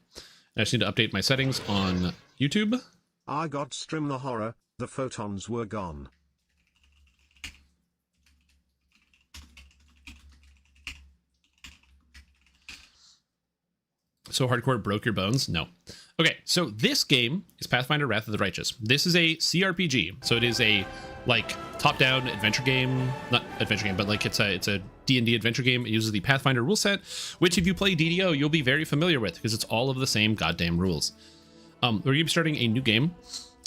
I just need to update my settings on YouTube. I got stream the horror, the photons were gone. So hardcore broke your bones? No. Okay, so this game is Pathfinder Wrath of the Righteous. This is a CRPG, so it is a like top-down adventure game, not adventure game, but like it's a D&D adventure game. It uses the Pathfinder rule set, which if you play DDO, you'll be very familiar with because it's all of the same goddamn rules. We're gonna be starting a new game,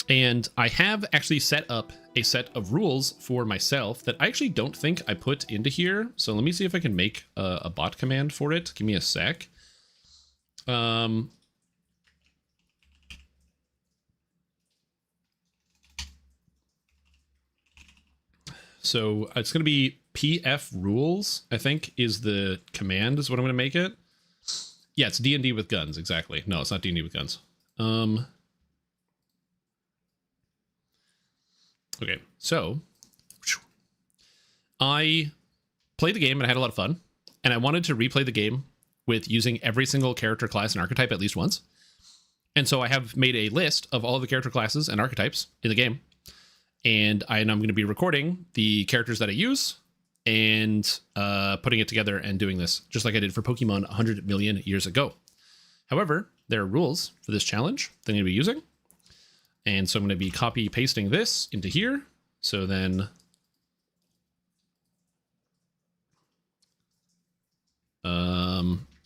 and I have actually set up a set of rules for myself that I actually don't think I put into here. So let me see if I can make a bot command for it. Give me a sec. So it's going to be PF rules, I think, is the command, is what I'm going to make it. Yeah, it's D&D with guns, exactly. No, it's not D&D with guns. Okay, so I played the game and I had a lot of fun, and I wanted to replay the game with using every single character class and archetype at least once. And so I have made a list of all of the character classes and archetypes in the game. And I'm going to be recording the characters that I use and putting it together and doing this just like I did for Pokemon 100 million years ago. However, there are rules for this challenge that I'm going to be using. And so I'm going to be copy pasting this into here. So then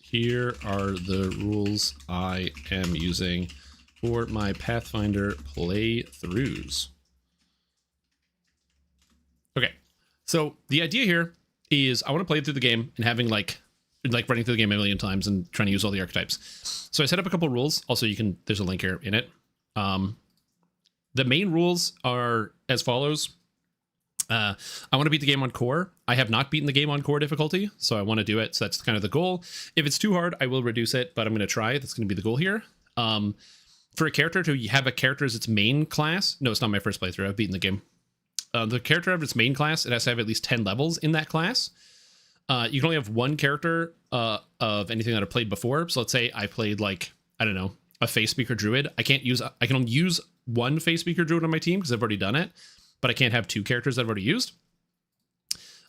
here are the rules I am using for my Pathfinder playthroughs. Okay, so the idea here is I want to play through the game and having like like running through the game a million times and trying to use all the archetypes. So I set up a couple rules. Also, there's a link here in it. The main rules are as follows. I want to beat the game on core. I have not beaten the game on core difficulty, so I want to do it. So that's kind of the goal. If it's too hard, I will reduce it, but I'm going to try. That's going to be the goal here. For a character to have a character as its main class. No, it's not my first playthrough. I've beaten the game. The character of its main class, it has to have at least 10 levels in that class. You can only have one character of anything that I've played before. So let's say I played like, I don't know, a face speaker druid. I can only use one face speaker druid on my team because I've already done it, but I can't have two characters that I've already used.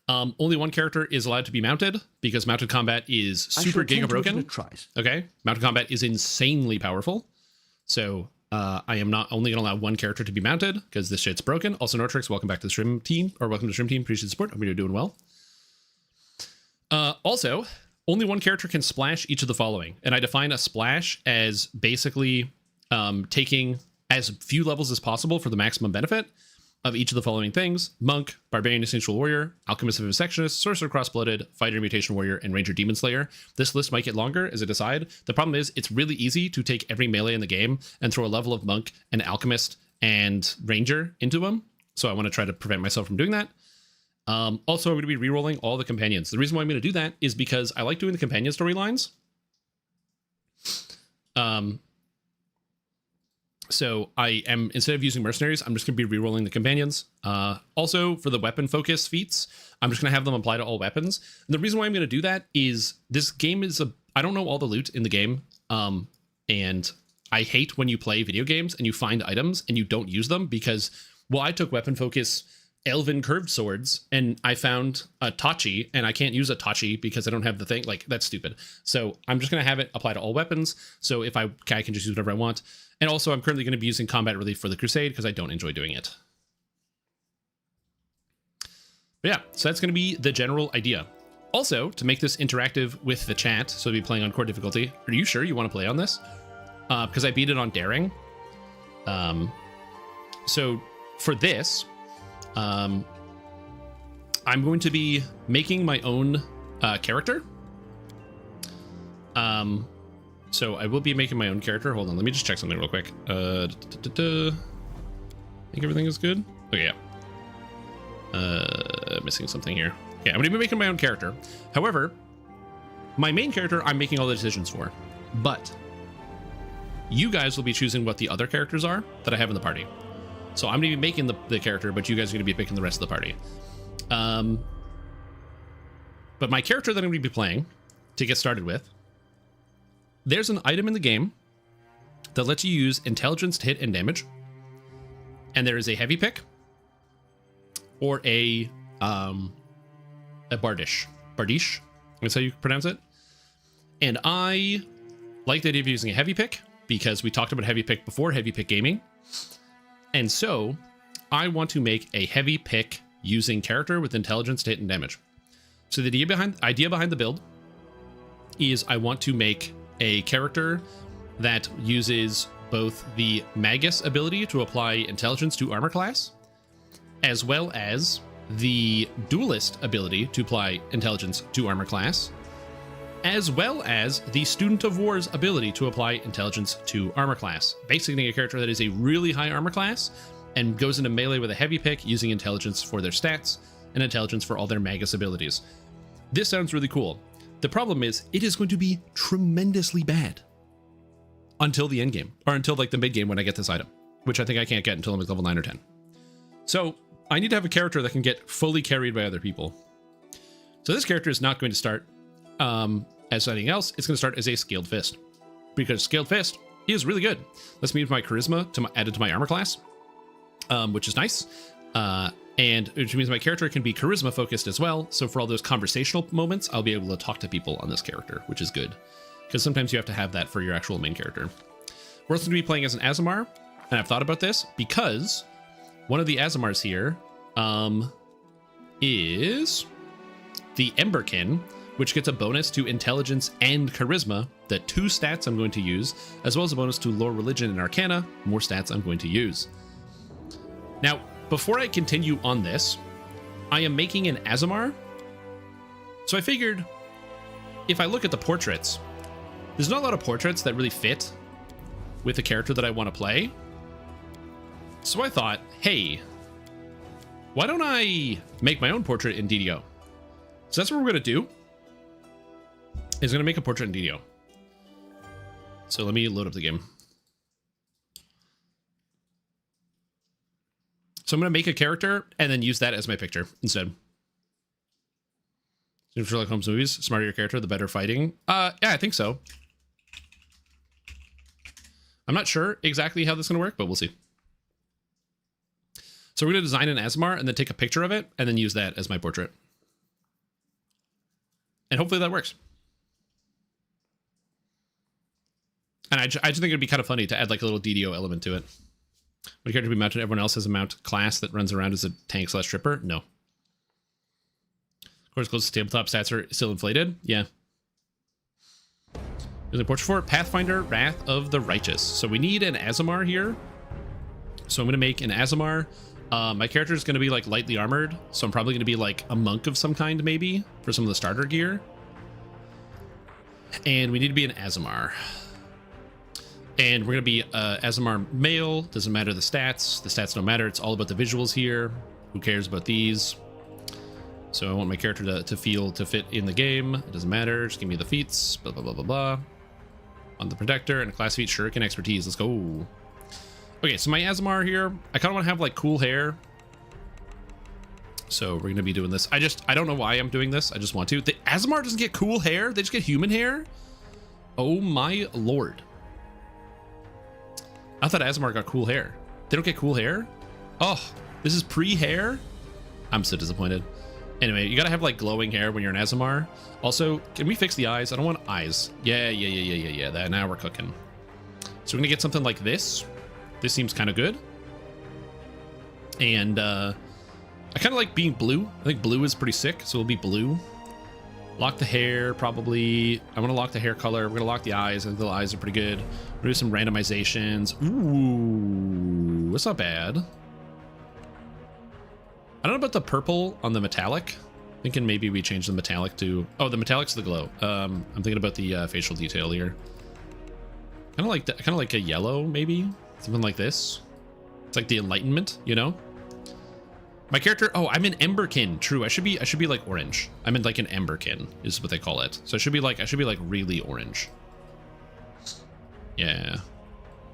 Only one character is allowed to be mounted because mounted combat is super giga broken. Okay. Mounted combat is insanely powerful. So I am not only going to allow one character to be mounted because this shit's broken. Also, Nortrix, welcome back to the stream team, or welcome to the stream team. Appreciate the support. Hope you're doing well. Also, only one character can splash each of the following. And I define a splash as basically taking as few levels as possible for the maximum benefit of each of the following things: Monk, Barbarian Instinctual Warrior, Alchemist Vivisectionist, Sorcerer Cross-Blooded, Fighter Mutation Warrior, and Ranger Demon Slayer. This list might get longer as I decide. The problem is it's really easy to take every melee in the game and throw a level of Monk and Alchemist and Ranger into them. So I want to try to prevent myself from doing that. Also, I'm going to be re-rolling all the companions. The reason why I'm going to do that is because I like doing the companion storylines. So I am, instead of using mercenaries, I'm just going to be re-rolling the companions. Also, for the weapon focus feats, I'm just going to have them apply to all weapons. And the reason why I'm going to do that is this game is I don't know all the loot in the game. And I hate when you play video games and you find items and you don't use them because, well, I took weapon focus elven curved swords and I found a Tachi and I can't use a Tachi because I don't have the thing. Like, that's stupid. So I'm just going to have it apply to all weapons. So if I can just use whatever I want. And also I'm currently going to be using combat relief for the crusade because I don't enjoy doing it. But yeah, so that's going to be the general idea. Also, to make this interactive with the chat, so we'll be playing on core difficulty. Are you sure you want to play on this? Because I beat it on daring. So for this, I'm going to be making my own character. So I will be making my own character. Hold on, let me just check something real quick. I think everything is good. Okay, yeah. Missing something here. Okay, I'm gonna be making my own character. However, my main character I'm making all the decisions for, but you guys will be choosing what the other characters are that I have in the party. So I'm going to be making the character, but you guys are going to be picking the rest of the party. But my character that I'm going to be playing, to get started with, there's an item in the game that lets you use intelligence to hit and damage. And there is a heavy pick or a bardish. Bardish, that's how you pronounce it. And I like the idea of using a heavy pick because we talked about heavy pick before, heavy pick gaming. And so I want to make a heavy pick using character with intelligence to hit and damage. So the idea behind the build is I want to make a character that uses both the Magus ability to apply intelligence to armor class, as well as the Duelist ability to apply intelligence to armor class, as well as the Student of War's ability to apply intelligence to armor class. Basically a character that is a really high armor class and goes into melee with a heavy pick using intelligence for their stats and intelligence for all their Magus abilities. This sounds really cool. The problem is it is going to be tremendously bad until the end game, or until like the mid game when I get this item, which I think I can't get until I'm like level 9 or 10. So I need to have a character that can get fully carried by other people. So this character is not going to start as anything else. It's going to start as a Scaled Fist, because Scaled Fist is really good. Let's move my charisma to added to my armor class, which is nice. And which means my character can be charisma focused as well. So for all those conversational moments, I'll be able to talk to people on this character, which is good, because sometimes you have to have that for your actual main character. We're also going to be playing as an Aasimar, and I've thought about this because one of the Aasimars here is the Emberkin, which gets a bonus to intelligence and charisma, the 2 stats I'm going to use, as well as a bonus to lore, religion, and arcana, more stats I'm going to use. Now, before I continue on this, I am making an Aasimar. So I figured, if I look at the portraits, there's not a lot of portraits that really fit with the character that I want to play. So I thought, hey, why don't I make my own portrait in DDO? So that's what we're going to do. Is going to make a portrait in DDO. So let me load up the game. So I'm going to make a character and then use that as my picture instead. Sherlock Holmes movies, smarter your character, the better fighting. Yeah, I think so. I'm not sure exactly how this is going to work, but we'll see. So we're going to design an Azamar and then take a picture of it and then use that as my portrait. And hopefully that works. And I just think it'd be kind of funny to add like a little DDO element to it. My character be mounted, everyone else has a mount class that runs around as a tank / tripper? No. Of course, closest tabletop stats are still inflated. Yeah. There's a portrait for Pathfinder, Wrath of the Righteous. So we need an Azamar here. So I'm going to make an Azamar. My character is going to be like lightly armored. So I'm probably going to be like a monk of some kind, maybe, for some of the starter gear. And we need to be an Azamar. And we're going to be Azamar male. Doesn't matter the stats. The stats don't matter. It's all about the visuals here. Who cares about these? So I want my character to fit in the game. It doesn't matter. Just give me the feats. Blah, blah, blah, blah, blah. On the protector and a class feat. Shuriken expertise. Let's go. Okay, so my Azamar here. I kind of want to have like cool hair. So we're going to be doing this. I don't know why I'm doing this. I just want to. The Azamar doesn't get cool hair. They just get human hair. Oh my lord. I thought Azamar got cool hair. They don't get cool hair? Oh, this is pre-hair? I'm so disappointed. Anyway, you gotta have like glowing hair when you're an Azamar. Also, can we fix the eyes? I don't want eyes. Yeah. That, now we're cooking. So we're gonna get something like this. This seems kind of good. And I kind of like being blue. I think blue is pretty sick, so we'll be blue. Lock the hair, probably. I want to lock the hair color. We're going to lock the eyes. I think the eyes are pretty good. We're going to do some randomizations. Ooh, that's not bad. I don't know about the purple on the metallic. Thinking maybe we change the metallic to... Oh, the metallic's the glow. I'm thinking about the facial detail here. Kind of like a yellow, maybe? Something like this. It's like the enlightenment, you know? My character, oh, I'm an Emberkin. True, I should be like orange. I'm in like an Emberkin is what they call it. So I should be like really orange. Yeah.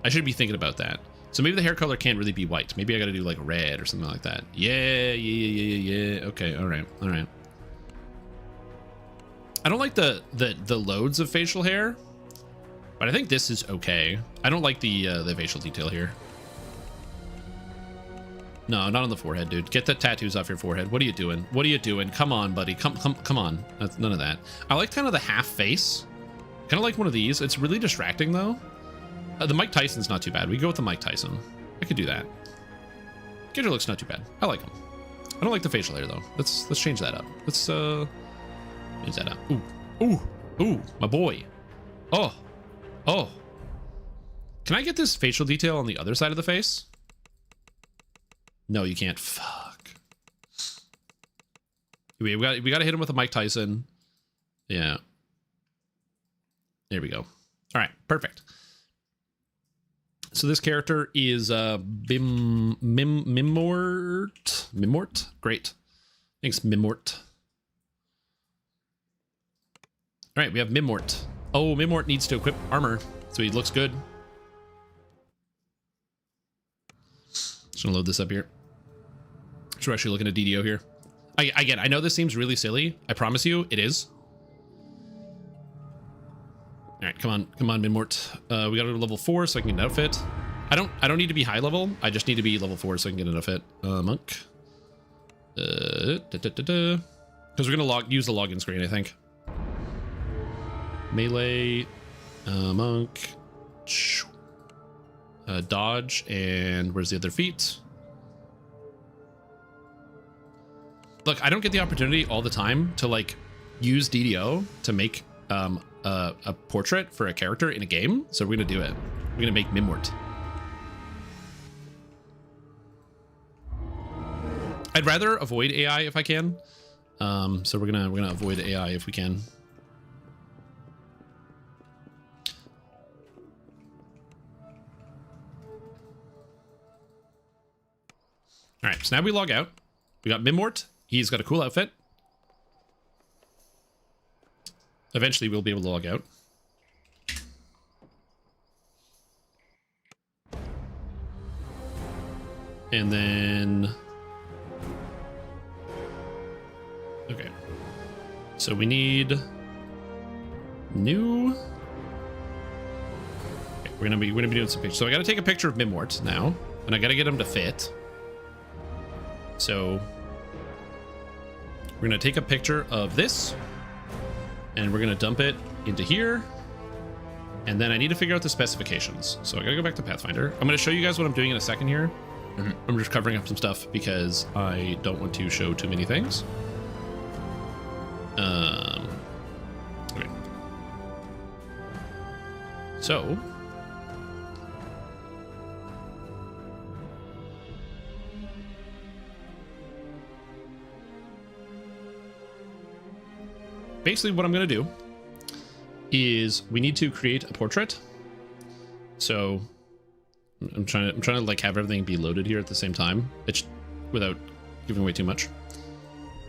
I should be thinking about that. So maybe the hair color can't really be white. Maybe I got to do like red or something like that. Yeah. Okay, all right. I don't like the loads of facial hair, but I think this is okay. I don't like the facial detail here. No, not on the forehead, dude. Get the tattoos off your forehead. What are you doing? What are you doing? Come on, buddy. Come on. That's none of that. I like kind of the half face. Kind of like one of these. It's really distracting though. The Mike Tyson's not too bad. We go with the Mike Tyson. I could do that. Character looks not too bad. I like him. I don't like the facial hair though. Let's change that up. Let's change that up. Ooh, my boy. Oh. Can I get this facial detail on the other side of the face? No, you can't. Fuck. We got to hit him with a Mike Tyson. Yeah. There we go. All right, perfect. So this character is Mimort. Great. Thanks, Mimort. All right, we have Mimort. Oh, Mimort needs to equip armor, so he looks good. Just gonna load this up here. So we're actually looking at DDO here. Again, I know this seems really silly. I promise you, it is. All right, come on, Mimort. We gotta go to level 4 so I can get an outfit. I don't need to be high level. I just need to be level 4 so I can get an outfit. Monk. Because we're gonna use the login screen, I think. Melee, monk, dodge, and where's the other feat? Look, I don't get the opportunity all the time to like use DDO to make a portrait for a character in a game, so we're gonna do it. We're gonna make Mimort. I'd rather avoid AI if I can, so we're gonna avoid AI if we can. All right, so now we log out. We got Mimort. He's got a cool outfit. Eventually, we'll be able to log out. And then... Okay. So we need... New... Okay, we're gonna be doing some pictures. So I gotta take a picture of Mimort now. And I gotta get him to fit. So... We're gonna take a picture of this. And we're gonna dump it into here. And then I need to figure out the specifications. So I gotta go back to Pathfinder. I'm gonna show you guys what I'm doing in a second here. I'm just covering up some stuff because I don't want to show too many things. Okay. So basically what I'm going to do is we need to create a portrait. So I'm trying to like have everything be loaded here at the same time, without giving away too much.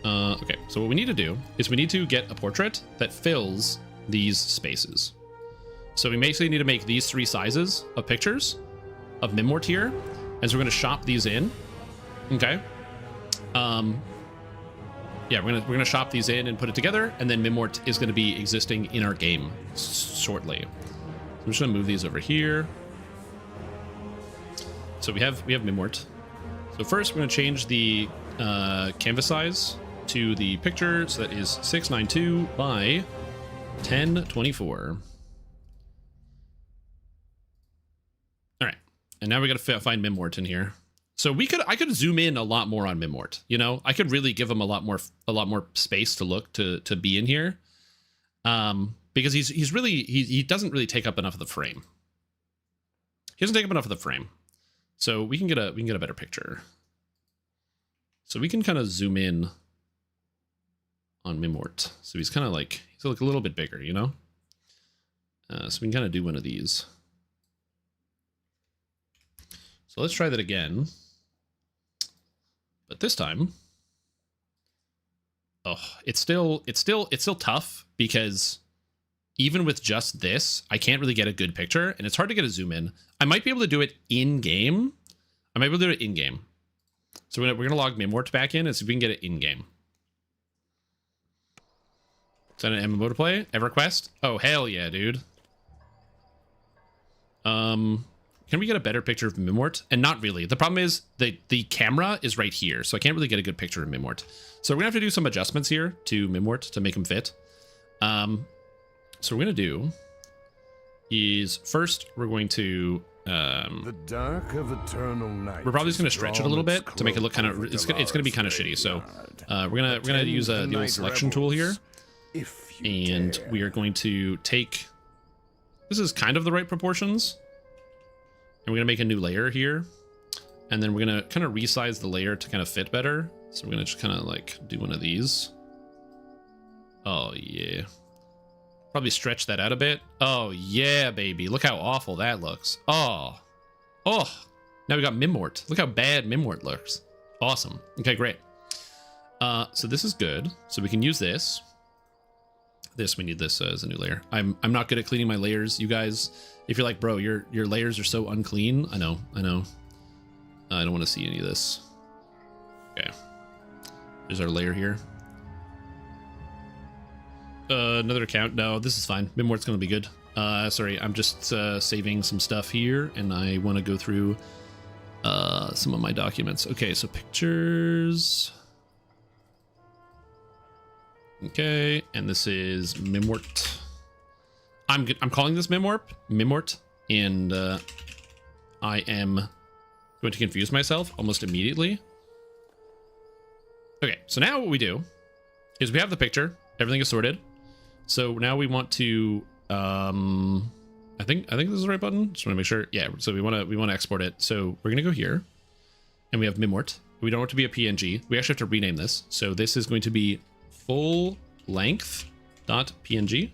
Okay, so what we need to do is we need to get a portrait that fills these spaces. So we basically need to make these 3 sizes of pictures of Mimort here, and so we're going to shop these in. Okay. Yeah, we're gonna shop these in and put it together, and then Mimort is going to be existing in our game shortly. I'm just going to move these over here. So we have Mimort. So first we're going to change the canvas size to the picture, so that is 692 by 1024. All right, and now we got to find Mimort in here. So I could zoom in a lot more on Mimort. You know, I could really give him a lot more space to look to be in here, because he doesn't really take up enough of the frame. He doesn't take up enough of the frame. So we can get a better picture. So we can kind of zoom in on Mimort. So he's kind of like, he's like a little bit bigger, you know? So we can kind of do one of these. So let's try that again. But this time, oh, it's still tough, because even with just this, I can't really get a good picture, and it's hard to get a zoom in. I might be able to do it in game. So we're gonna log Mimort back in and see if we can get it in game. Is that an MMO to play? EverQuest? Oh, hell yeah, dude. Can we get a better picture of Mimort? And not really. The problem is the camera is right here, so I can't really get a good picture of Mimort. So we're gonna have to do some adjustments here to Mimort to make him fit. So what we're gonna do is first we're going to the dark of eternal night. We're probably just gonna stretch it a little bit to make it look kind of. It's gonna be kind of shitty. So we're gonna use the old selection tool here, and we are going to take. This is kind of the right proportions. And we're gonna make a new layer here, and then we're gonna kind of resize the layer to kind of fit better. So we're gonna just kind of like do one of these. Oh yeah. Probably stretch that out a bit. Oh yeah, baby. Look how awful that looks. Oh. Now we got Mimort. Look how bad Mimort looks. Awesome. Okay, great. So this is good. So we can use this. We need this as a new layer. I'm not good at cleaning my layers, you guys. If you're like, bro, your layers are so unclean. I know. I don't want to see any of this. Okay. There's our layer here. Another account. No, this is fine. Mimort's gonna be good. Sorry, I'm just saving some stuff here, and I want to go through some of my documents. Okay, so pictures. Okay, and this is Mimort. I'm calling this Mimort, and I am going to confuse myself almost immediately. Okay, so now what we do is we have the picture. Everything is sorted. So now we want to I think this is the right button. Just want to make sure. Yeah, so we want to export it. So we're going to go here, and we have Mimort. We don't want it to be a PNG. We actually have to rename this. So this is going to be full length.png.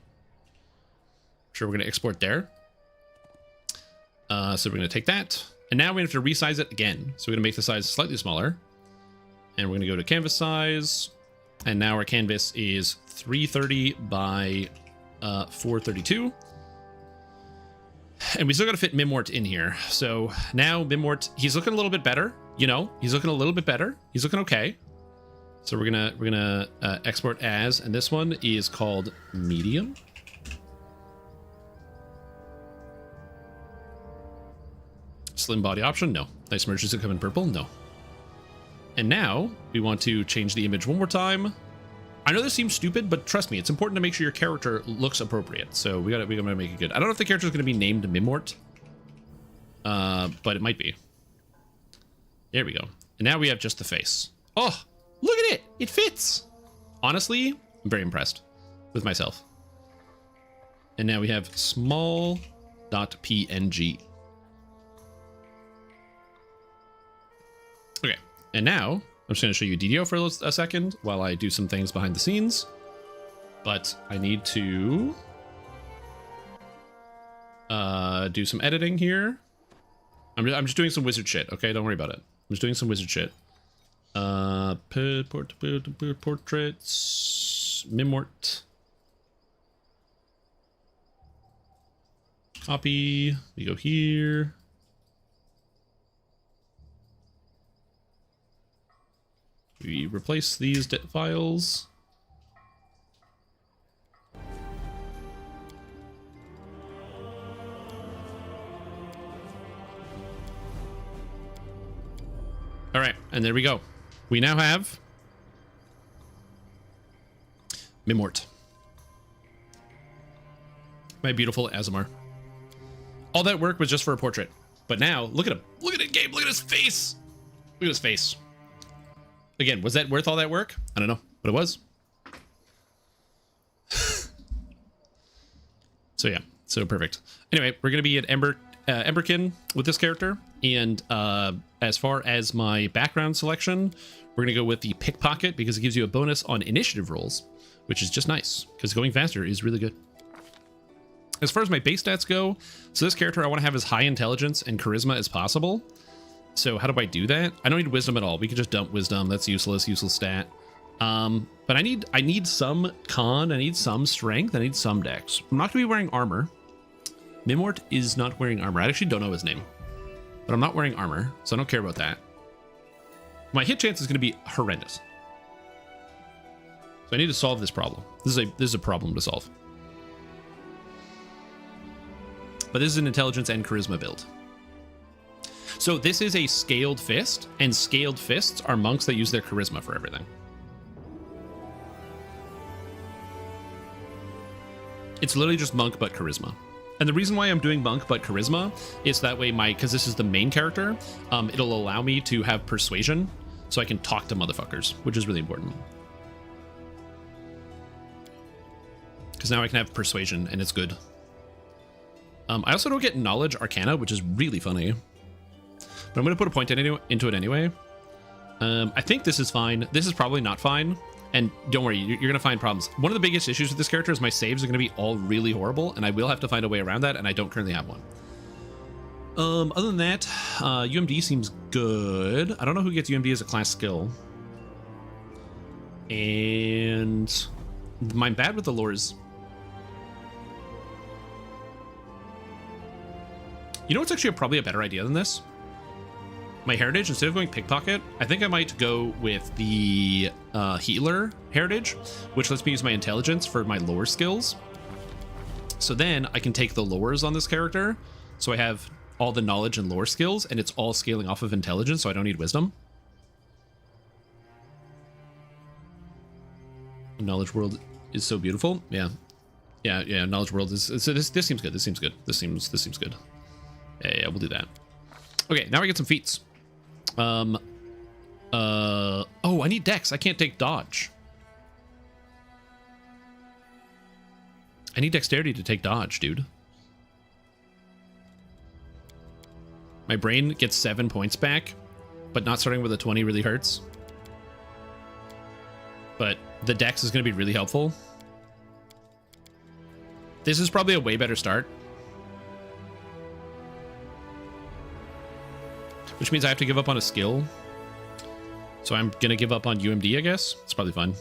Sure, we're going to export there. So we're going to take that, and now we have to resize it again. So we're going to make the size slightly smaller, And we're going to go to canvas size. And now our canvas is 330 by 432. And we still got to fit Mimort in here. So now Mimort, he's looking a little bit better. You know, he's looking a little bit better. He's looking okay. So we're gonna export as, and this one is called medium. Slim body option, no. Nice merchants that come in purple, no. And now we want to change the image one more time. I know this seems stupid, but trust me, it's important to make sure your character looks appropriate. So we gotta make it good. I don't know if the character is gonna be named Mimort, but it might be. There we go. And now we have just the face. Oh, look at it! It fits! Honestly, I'm very impressed with myself. And now we have small.png. Okay, and now I'm just going to show you DDO for a second while I do some things behind the scenes. But I need to do some editing here. I'm just doing some wizard shit, okay? Don't worry about it. I'm just doing some wizard shit. Portraits, Mimort. Copy. We go here. We replace these files. All right, and there we go. We now have Mimort. My beautiful Azamar. All that work was just for a portrait. But now, look at him. Look at it, Gabe. Look at his face. Look at his face. Again, was that worth all that work? I don't know, but it was. So yeah, so perfect. Anyway, we're gonna be at Emberkin with this character, and as far as my background selection, we're gonna go with the pickpocket because it gives you a bonus on initiative rolls, which is just nice because going faster is really good. As far as my base stats go, so this character I want to have as high intelligence and charisma as possible. So how do I do that? I don't need wisdom at all. We can just dump wisdom. That's useless stat. But I need some con. I need some strength. I need some dex. I'm not gonna be wearing armor. Mimort is not wearing armor. I actually don't know his name, but I'm not wearing armor, so I don't care about that. My hit chance is gonna be horrendous. So I need to solve this problem. This is a problem to solve. But this is an intelligence and charisma build. So this is a scaled fist, and scaled fists are monks that use their charisma for everything. It's literally just monk but charisma. And the reason why I'm doing monk but charisma is that way because this is the main character, it'll allow me to have persuasion so I can talk to motherfuckers, which is really important. Because now I can have persuasion and it's good. I also don't get knowledge arcana, which is really funny. But I'm going to put a point into it anyway. I think this is fine. This is probably not fine. And don't worry, you're going to find problems. One of the biggest issues with this character is my saves are going to be all really horrible, and I will have to find a way around that, and I don't currently have one. Other than that, UMD seems good. I don't know who gets UMD as a class skill. And I'm bad with the lures. You know what's actually probably a better idea than this? My heritage, instead of going pickpocket, I think I might go with the healer heritage, which lets me use my intelligence for my lore skills. So then I can take the lores on this character. So I have all the knowledge and lore skills, and it's all scaling off of intelligence, so I don't need wisdom. Knowledge world is so beautiful. Yeah. Knowledge world is so this seems good. This seems good. This seems good. Yeah, we'll do that. Okay, now we get some feats. Oh, I need dex. I can't take dodge. I need dexterity to take dodge, dude. My brain gets 7 points back, but not starting with a 20 really hurts. But the dex is going to be really helpful. This is probably a way better start. Which means I have to give up on a skill. So I'm gonna give up on UMD, I guess. It's probably fine.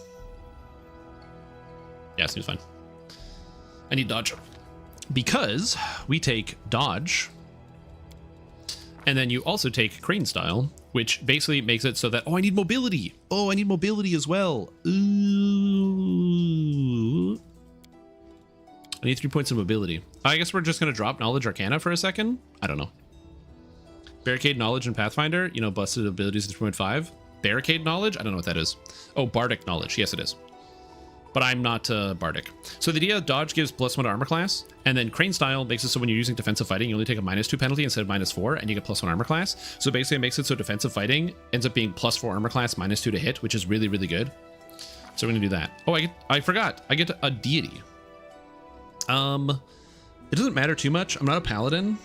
Yeah, seems fine. I need dodge. Because we take dodge. And then you also take crane style, which basically makes it so that, oh, I need mobility. Oh, I need mobility as well. Ooh. I need 3 points of mobility. I guess we're just going to drop Knowledge Arcana for a second. I don't know. Barricade Knowledge and Pathfinder, you know, busted abilities at 3.5. Barricade Knowledge? I don't know what that is. Oh, Bardic Knowledge. Yes, it is. But I'm not Bardic. So the idea of dodge gives +1 to armor class, and then crane style makes it so when you're using defensive fighting, you only take a -2 penalty instead of -4, and you get +1 armor class. So basically it makes it so defensive fighting ends up being +4 armor class, -2 to hit, which is really, really good. So we're gonna do that. Oh, I forgot. I get a deity. It doesn't matter too much. I'm not a paladin.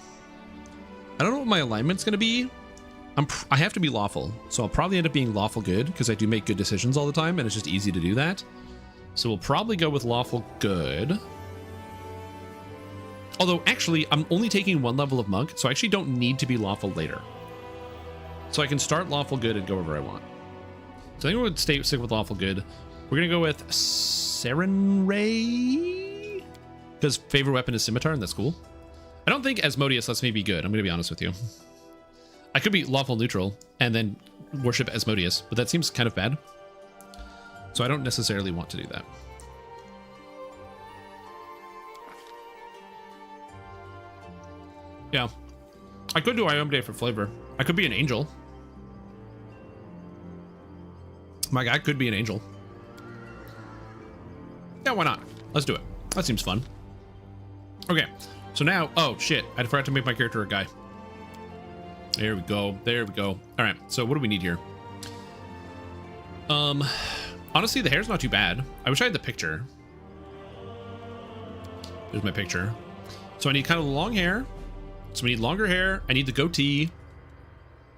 I don't know what my alignment's gonna be. I have to be lawful, so I'll probably end up being lawful good because I do make good decisions all the time, and it's just easy to do that. So we'll probably go with lawful good. Although, actually, I'm only taking 1 level of monk, so I actually don't need to be lawful later. So I can start lawful good and go wherever I want. So I think we're going to stick with lawful good. We're going to go with Seren Ray, because favorite weapon is scimitar, and that's cool. I don't think Asmodeus lets me be good. I'm going to be honest with you. I could be lawful neutral and then worship Asmodeus, but that seems kind of bad. So I don't necessarily want to do that. Yeah. I could do Iomde for flavor. I could be an angel. My guy could be an angel. Yeah, why not? Let's do it. That seems fun. Okay. So now, oh shit, I forgot to make my character a guy. There we go. There we go. All right. So what do we need here? Honestly, the hair's not too bad. I wish I had the picture. There's my picture. So I need kind of long hair. So we need longer hair. I need the goatee.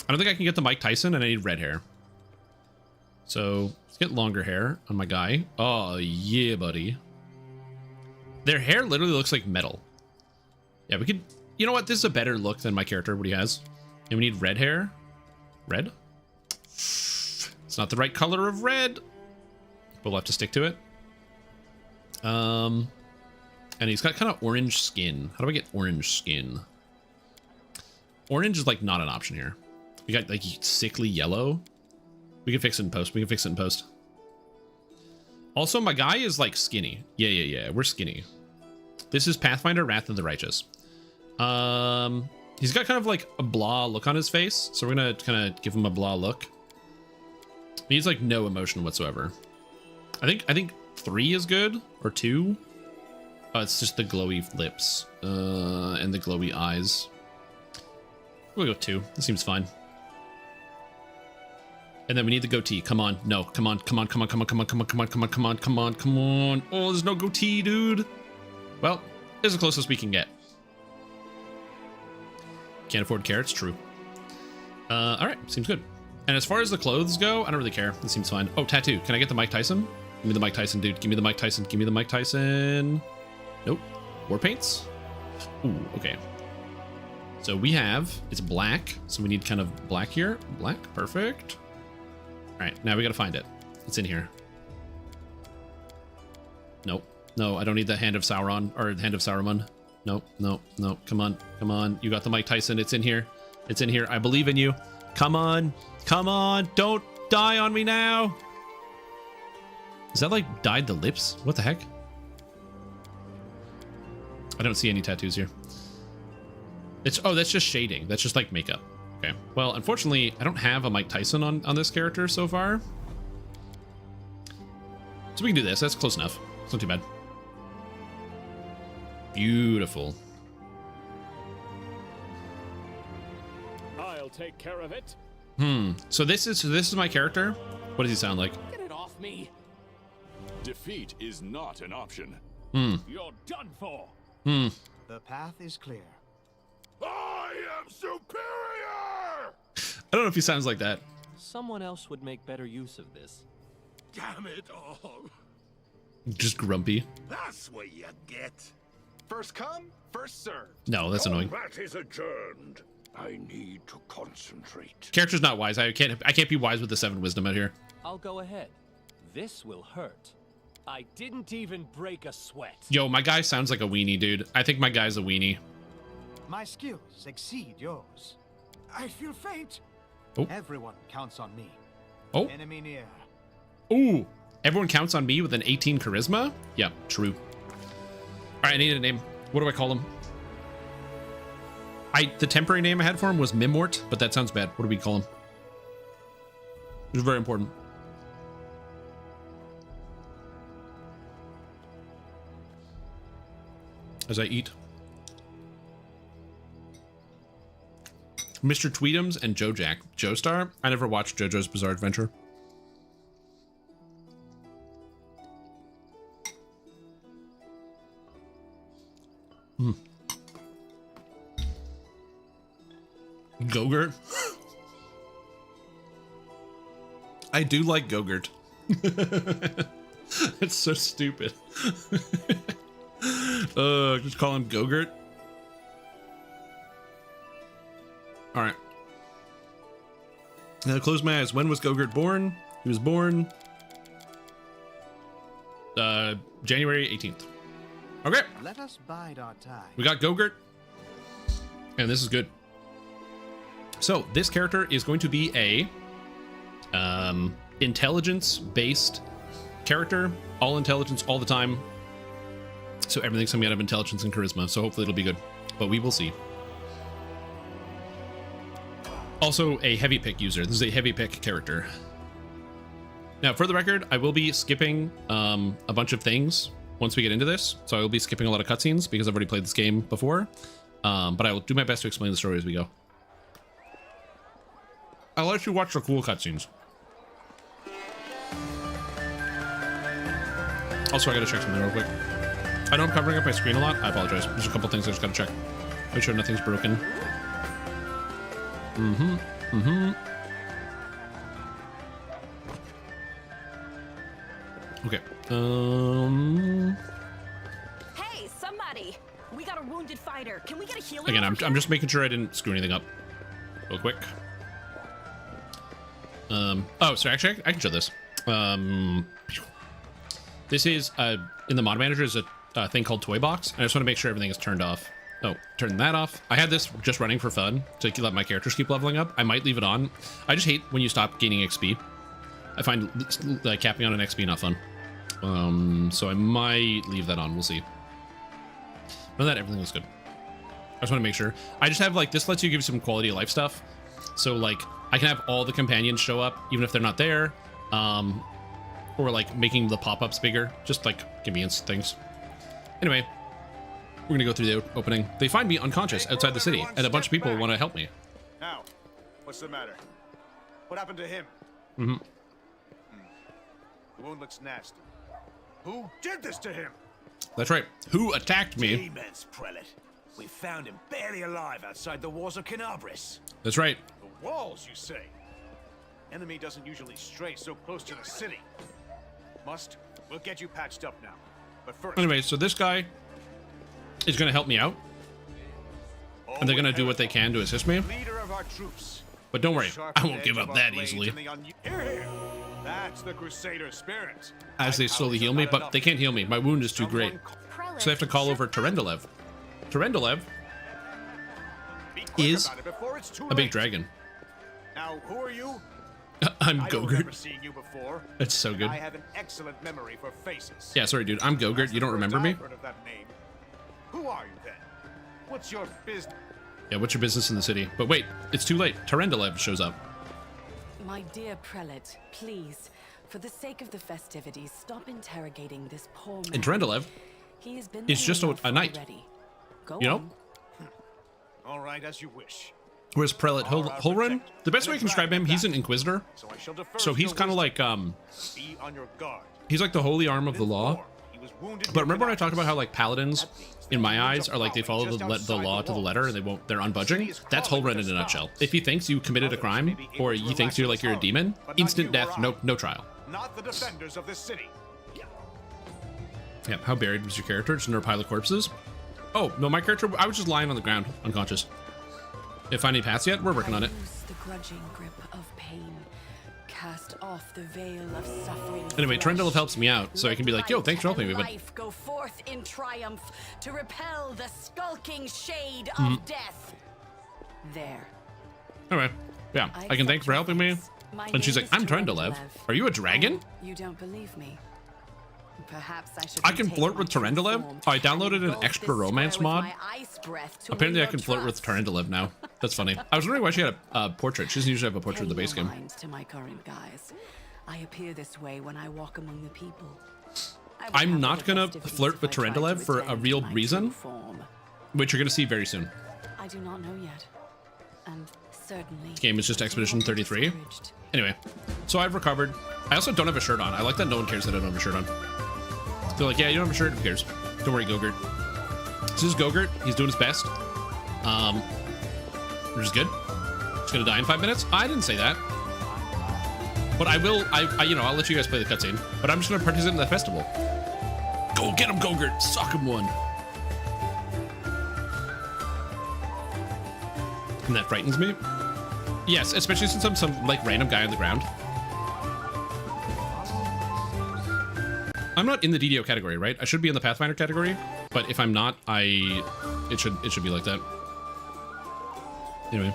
I don't think I can get the Mike Tyson, and I need red hair. So let's get longer hair on my guy. Oh, yeah, buddy. Their hair literally looks like metal. Yeah, we could... You know what? This is a better look than my character, what he has. And we need red hair. Red? It's not the right color of red. We'll have to stick to it. And he's got kind of orange skin. How do I get orange skin? Orange is like not an option here. We got like sickly yellow. We can fix it in post. We can fix it in post. Also, my guy is like skinny. Yeah. We're skinny. This is Pathfinder, Wrath of the Righteous. He's got kind of like a blah look on his face. So we're gonna kind of give him a blah look. He has like no emotion whatsoever. I think 3 is good, or 2. Oh, it's just the glowy lips and the glowy eyes. We'll go 2. This seems fine. And then we need the goatee. Come on, no, come on. Oh, there's no goatee, dude. Well, this is the closest we can get. Can't afford carrots, true. All right, seems good. And as far as the clothes go, I don't really care. This seems fine. Oh, tattoo. Can I get the Mike Tyson? Give me the Mike Tyson, dude. Give me the Mike Tyson. Give me the Mike Tyson. Nope. War paints? Ooh, okay. So we have, it's black. So we need kind of black here. Black, perfect. All right, now we got to find it. It's in here. Nope. No, I don't need the Hand of Sauron or Hand of Saruman. Nope. Come on. You got the Mike Tyson. It's in here. I believe in you. Come on. Don't die on me now. Is that like dyed the lips? What the heck? I don't see any tattoos here. Oh, that's just shading. That's just like makeup. Okay. Well, unfortunately, I don't have a Mike Tyson on this character so far. So we can do this. That's close enough. It's not too bad. Beautiful. I'll take care of it. So this is my character. What does he sound like? Get it off me. Defeat is not an option. You're done for. The path is clear. I am superior! I don't know if he sounds like that. Someone else would make better use of this. Damn it all. Just grumpy. That's what you get. First come, first served. No, that's annoying. Combat is adjourned. I need to concentrate. Character's not wise. I can't be wise with the 7 wisdom out here. I'll go ahead. This will hurt. I didn't even break a sweat. Yo, my guy sounds like a weenie, dude. I think my guy's a weenie. My skills exceed yours. I feel faint. Oh. Everyone counts on me. Oh. Enemy near. Ooh. Everyone counts on me with an 18 charisma? Yeah, true. All right, I need a name. What do I call him? The temporary name I had for him was Mimort, but that sounds bad. What do we call him? It's very important. As I eat. Mr. Tweedums and Joe-Jack. Joestar? I never watched JoJo's Bizarre Adventure. Hmm. Gogurt? I do like Gogurt. It's so stupid. Just call him Gogurt. All right. Now close my eyes. When was Gogurt born? He was born January 18th. Okay. Let us bide our time. We got Gogurt. And this is good. So this character is going to be a intelligence-based character. All intelligence all the time. So everything's coming out of intelligence and charisma. So hopefully it'll be good. But we will see. Also a heavy pick user. This is a heavy pick character. Now, for the record, I will be skipping a bunch of things once we get into this. So I will be skipping a lot of cutscenes because I've already played this game before. But I will do my best to explain the story as we go. I'll let you watch the cool cutscenes. Also, I gotta check something real quick. I know I'm covering up my screen a lot. I apologize. There's a couple things I just gotta check. Make sure nothing's broken. Okay. Hey, somebody! We got a wounded fighter. Can we get a healer? Again, I'm just making sure I didn't screw anything up. Real quick. Oh, sorry. Actually, I can show this. This is in the mod manager is a thing called Toy Box. I just want to make sure everything is turned off. Oh, turn that off. I had this just running for fun to let my characters keep leveling up. I might leave it on. I just hate when you stop gaining XP. I find like capping on an XP not fun. So I might leave that on. We'll see. Know that everything looks good. I just want to make sure. I just have like this lets you give some quality of life stuff. So like I can have all the companions show up even if they're not there. Or like making the pop-ups bigger, just like convenience things. Anyway, we're gonna go through the opening. They find me unconscious outside the city, and a bunch of people want to help me. Now, what's the matter? What happened to him? Mm-hmm. The wound looks nasty. Who did this to him? That's right. Who attacked me? Demons, Prelate. We found him barely alive outside the walls of Canabris. That's right. The walls, you say? Enemy doesn't usually stray so close to the city. We'll get you patched up now. But first. Anyway, so this guy is going to help me out. And they're going to do what they can to assist me. Leader of our troops. But don't worry, I won't give up that easily. That's the Crusader spirit. As they slowly heal me, but they can't heal me. My wound is too great. So they have to call over Terendelev. Terendelev is a big dragon. Now, who are you? I'm I don't remember Gogurt. seeing you before. That's so good. I have an excellent memory for faces. Yeah, sorry, dude. I'm Gogurt. You don't remember me? I've heard of that name. Who are you then? What's your business? Yeah, what's your business in the city? But wait, it's too late. Terendelev shows up. My dear prelate, please, for the sake of the festivities, stop interrogating this poor man. And Terendelev He has been is just a knight. Go You know? on. All right, as you wish. Whereas Prelate Holrun, the best way I can describe him, he's an inquisitor. So he's kind of like Be on your guard. he's like the holy arm of the law. But remember when I talked about how like paladins, in my eyes, are like they follow the law to the letter and they're unbudging? That's Holrun in a nutshell. If he thinks you committed a crime or he thinks you're a demon, instant death, no trial. Not the defenders of this city. Yeah, how buried was your character? Just under a pile of corpses? Oh, no, my character, I was just lying on the ground, unconscious. If I need paths yet, we're working on it. Loose the grudging grip of pain. Cast off the veil of suffering. Anyway, Trendilf helps me out, so I can be like, yo, thanks for helping me, but Life go forth in triumph to repel the skulking shade of death. There. Alright. Yeah, I can thank you for helping me. And she's like, I'm Trendilf. Are you a dragon? You don't believe me? Perhaps I can flirt with Trendilf? Oh, I downloaded an extra romance mod. Apparently I can flirt with Trendilf now. That's funny. I was wondering why she had a portrait. She doesn't usually have a portrait in the base game. To my current guise. I appear this way when I walk among the people. I'm not gonna flirt with Trendilf for a real reason, which you're gonna see very soon. I do not know yet. And certainly This game is just Expedition 33. Anyway, so I've recovered. I also don't have a shirt on. I like that no one cares that I don't have a shirt on. They're like, yeah, you don't have a shirt, who cares? Don't worry, Gogurt. This is Gogurt. He's doing his best. Which is good. He's gonna die in 5 minutes. I didn't say that. But I will, you know, I'll let you guys play the cutscene. But I'm just gonna participate in the festival. Go get him, Gogurt. Suck him one. And that frightens me. Yes, especially since I'm some like random guy on the ground. I'm not in the DDO category, right? I should be in the Pathfinder category, but if I'm not, it should be like that. Anyway.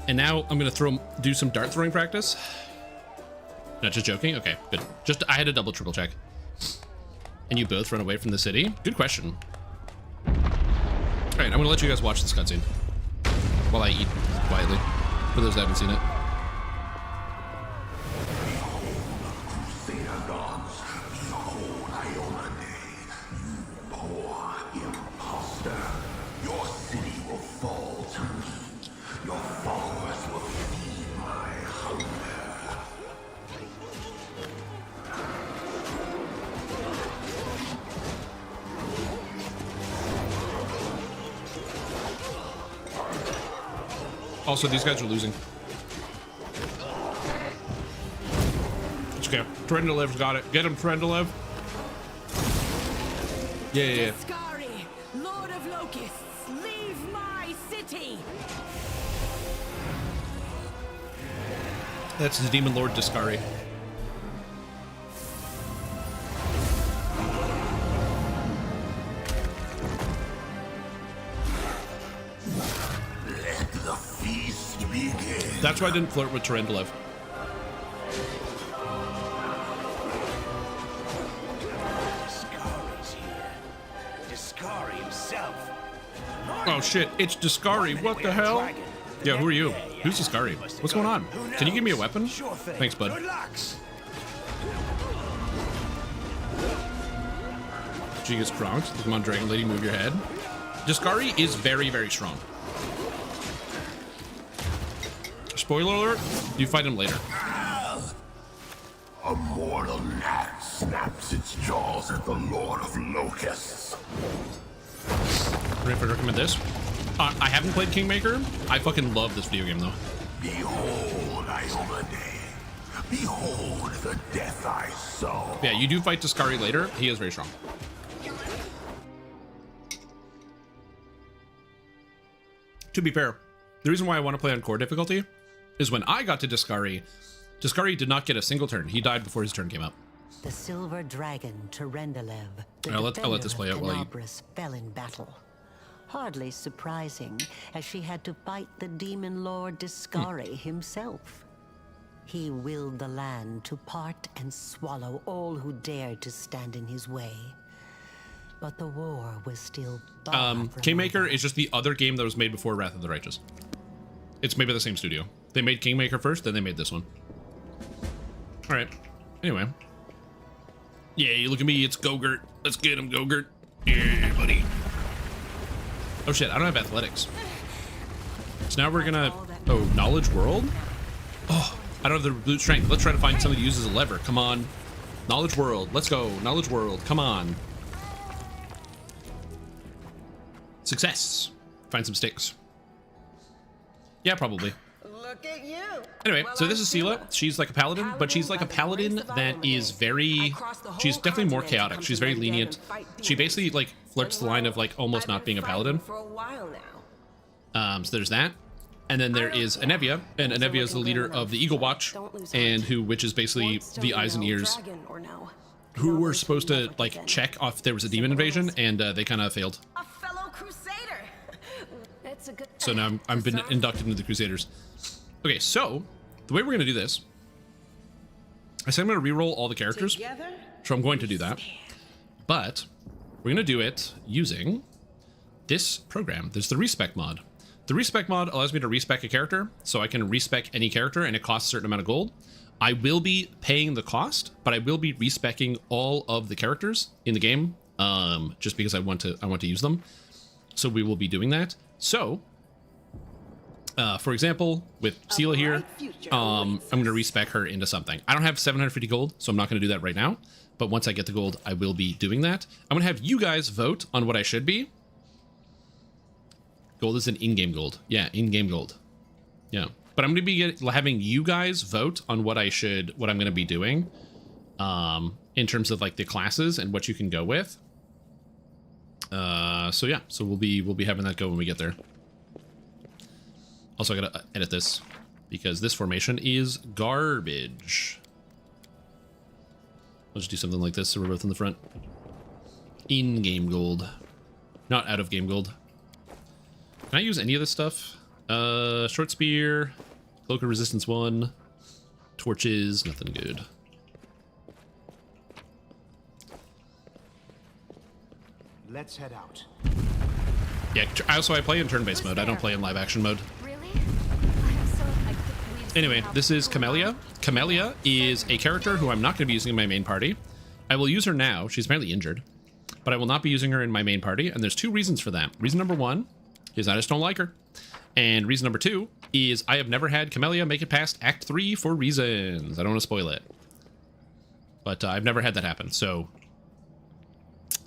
And now I'm gonna do some dart throwing practice. Not just joking? Okay, good. I had a double triple check. And you both run away from the city? Good question. Alright, I'm gonna let you guys watch this cutscene while I eat quietly, for those that haven't seen it. Also, these guys are losing. It's okay. Trendilev's got it. Get him, Trendilef. Yeah. Discari, Lord of Locusts, leave my city. That's the Demon Lord Discari. That's why I didn't flirt with Trendilef. Discari's here. Discari himself. Oh shit, it's Discari. What the hell? Yeah, who are you? Who's Discari? What's going on? Can you give me a weapon? Sure thing. Thanks, bud. Good luck. She gets strong. Come on, Dragon Lady, move your head. Discari is very, very strong. Spoiler alert, you fight him later. A mortal gnat snaps its jaws at the Lord of Locusts. Ready for recommend this? I haven't played Kingmaker. I fucking love this video game though. Behold, Iomade. Behold the death I sow. Yeah, you do fight Discari later. He is very strong. To be fair, the reason why I want to play on core difficulty is when I got to Discari, Discari did not get a single turn. He died before his turn came up. The silver dragon Terendelev, the I'll let this play out while I eat. Canabras, fell in battle. Hardly surprising, as she had to fight the demon lord Discari himself. He willed the land to part and swallow all who dared to stand in his way. But the war was still Kingmaker is just the other game that was made before Wrath of the Righteous. It's made by the same studio. They made Kingmaker first, then they made this one. Alright. Anyway. Yeah, look at me, it's Gogurt. Let's get him, Gogurt. Yeah, buddy. Oh shit, I don't have athletics. So now we're gonna... Oh, Knowledge World? Oh, I don't have the blue strength. Let's try to find something to use as a lever. Come on. Knowledge World. Let's go. Knowledge World. Come on. Success. Find some sticks. Yeah, probably. Look at you. Anyway, so this is Sela. She's like a paladin, but she's like a paladin that is very... She's definitely more chaotic. She's very lenient. She basically like flirts the line of like almost not being a paladin. For a while now. So there's that. And then there is Anevia, and Anevia is the leader of the Eagle Watch, and which is basically the eyes and ears, who were supposed to like check if there was a demon invasion, and they kind of failed. A fellow crusader. It's a good. So now I've been inducted into the Crusaders. Okay, so the way we're gonna do this, I said I'm gonna re-roll all the characters, so I'm going to do that, but we're gonna do it using this program. There's the respec mod. The respec mod allows me to respec a character, so I can respec any character, and it costs a certain amount of gold. I will be paying the cost, but I will be respecing all of the characters in the game, just because I want to use them. So we will be doing that. So, for example, with Sela here, I'm going to respec her into something. I don't have 750 gold, so I'm not going to do that right now. But once I get the gold, I will be doing that. I'm going to have you guys vote on what I should be. Gold is an in-game gold. Yeah, in-game gold. Yeah. But I'm going to be having you guys vote on what I'm going to be doing in terms of like the classes and what you can go with. So yeah, so we'll be having that go when we get there. Also, I got to edit this because this formation is garbage. I'll just do something like this so we're both in the front. In-game gold. Not out-of-game gold. Can I use any of this stuff? Short spear, cloak of resistance 1, torches, nothing good. Let's head out. Yeah, I play in turn-based mode. I don't play in live action mode. Anyway, this is Camellia. Camellia is a character who I'm not going to be using in my main party. I will use her now. She's apparently injured, but I will not be using her in my main party, and there's two reasons for that. Reason number one is I just don't like her. And reason number two is I have never had Camellia make it past Act 3 for reasons. I don't want to spoil it. But I've never had that happen, so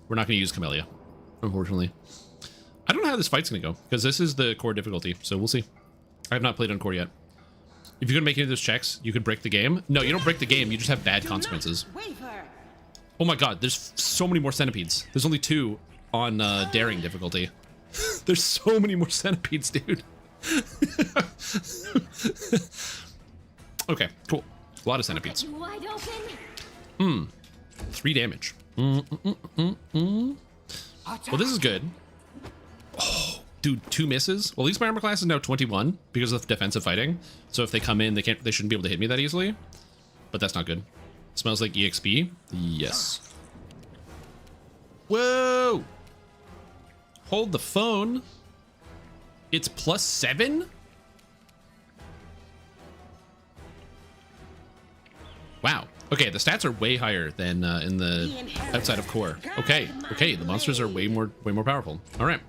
we're not going to use Camellia, unfortunately. I don't know how this fight's going to go, because this is the core difficulty, so we'll see. I have not played on core yet. If you're going to make any of those checks, you could break the game. No, you don't break the game, you just have bad consequences. Oh my god, there's so many more centipedes. There's only 2 on daring difficulty. There's so many more centipedes, dude. Okay, cool. A lot of centipedes. 3 damage. Well, this is good. Oh, dude, 2 misses. Well, at least my armor class is now 21 because of defensive fighting. So if they come in, they shouldn't be able to hit me that easily. But that's not good. Smells like EXP. Yes. Whoa! Hold the phone. It's +7? Wow. Okay, the stats are way higher than in the outside of core. Okay, the monsters are way more powerful. All right.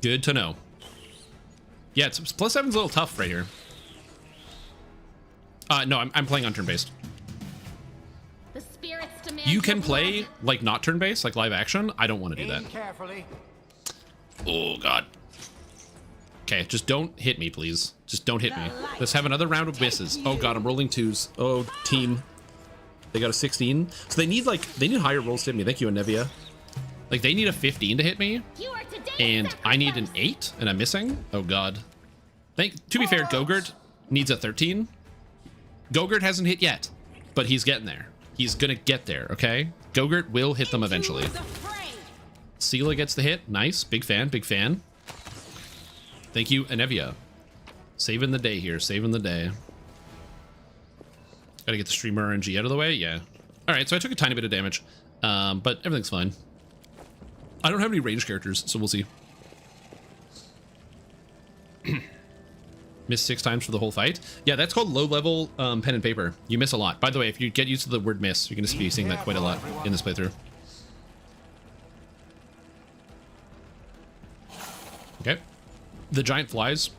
Good to know. Yeah, it's +7's a little tough right here. No, I'm playing on turn-based. You can play like not turn-based, like live action. I don't want to do that. Oh god. Okay, just don't hit me, please. Just don't hit me. Let's have another round of misses. Oh god, I'm rolling 2s. Oh, team. They got a 16. So they need higher rolls to hit me. Thank you, Anevia. Like they need a 15 to hit me. And I need an 8 and I'm missing. Oh god. To be fair, Gogurt needs a 13. Gogurt hasn't hit yet, but he's getting there. He's gonna get there, okay? Gogurt will hit them eventually. Sela gets the hit. Nice. Big fan, big fan. Thank you, Anevia. Saving the day here, saving the day. Gotta get the streamer RNG out of the way, yeah. Alright, so I took a tiny bit of damage, but everything's fine. I don't have any range characters, so we'll see. Missed 6 times for the whole fight. Yeah, that's called low-level pen and paper. You miss a lot. By the way, if you get used to the word miss, you're going to be seeing that quite a lot in this playthrough. Okay. The giant flies,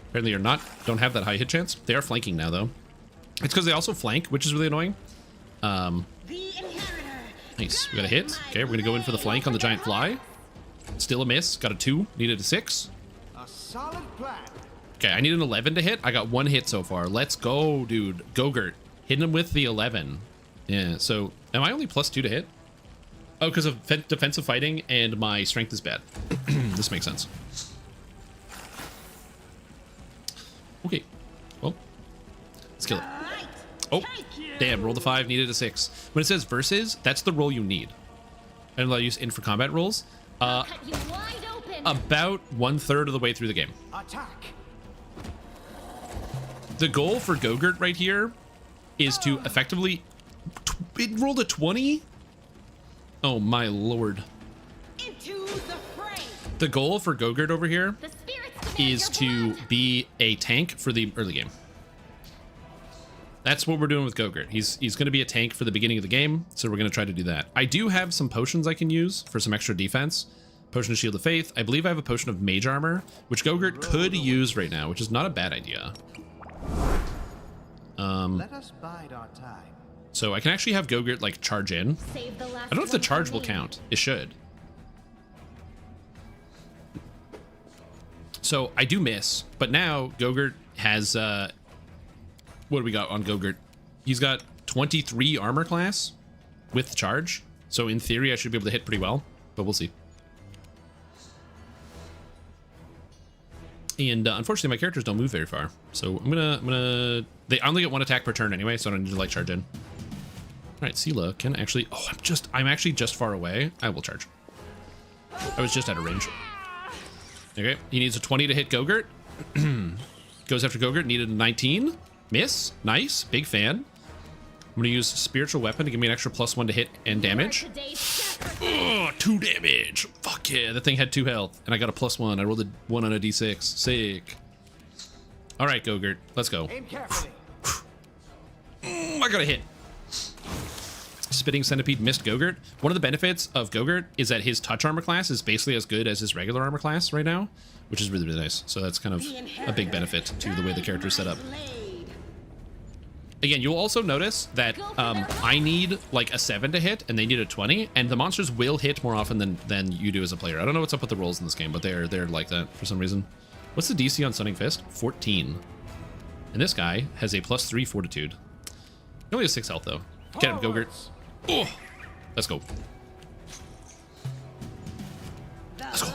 apparently don't have that high hit chance. They are flanking now, though. It's because they also flank, which is really annoying. Nice. We got a hit. Okay, we're going to go in for the flank on the giant fly. Still a miss. Got a 2. Needed a 6. A solid plan. Okay, I need an 11 to hit. I got 1 hit so far. Let's go, dude. Gogurt. Hitting him with the 11. Yeah, so am I only +2 to hit? Oh, because of defensive fighting and my strength is bad. This makes sense. Okay. Well, let's kill it. Oh, damn. Rolled a 5, needed a 6. When it says versus, that's the roll you need. I don't know how to use in for combat rolls. About 1/3 of the way through the game. Attack. The goal for Gogurt right here is to effectively... It rolled a 20? Oh my lord. Into the fray. The goal for Gogurt over here is to be a tank for the early game. That's what we're doing with Gogurt. He's going to be a tank for the beginning of the game, so we're going to try to do that. I do have some potions I can use for some extra defense. Potion of Shield of Faith. I believe I have a potion of Mage Armor, which Gogurt could use right now, which is not a bad idea. Let us bide our time. So I can actually have Gogurt like charge in. I don't know if the charge will count. It should. So I do miss, but now Gogurt has what do we got on Gogurt? He's got 23 armor class with charge. So in theory, I should be able to hit pretty well, but we'll see. And unfortunately, my characters don't move very far. So they only get 1 attack per turn anyway, so I don't need to like charge in. All right, Sela can actually, oh, I'm actually just far away. I will charge. I was just out of range. Okay, he needs a 20 to hit Gogurt. Goes after Gogurt, needed a 19. Miss, nice, big fan. I'm gonna use Spiritual Weapon to give me an extra +1 to hit and damage. Oh, 2 damage. Fuck yeah, that thing had 2 health, and I got a +1. I rolled a 1 on a d6. Sick. All right, Gogurt, let's go. Aim carefully. I got a hit. Spitting Centipede missed Gogurt. One of the benefits of Gogurt is that his touch armor class is basically as good as his regular armor class right now, which is really, really nice. So that's kind of a big benefit to the way the character is set up. Again, you'll also notice that I need like a 7 to hit and they need a 20, and the monsters will hit more often than you do as a player. I don't know what's up with the rolls in this game, but they're like that for some reason. What's the DC on Stunning Fist? 14. And this guy has a +3 fortitude. He only has 6 health though. Get him, Gogurt. Oh, let's go. Let's go.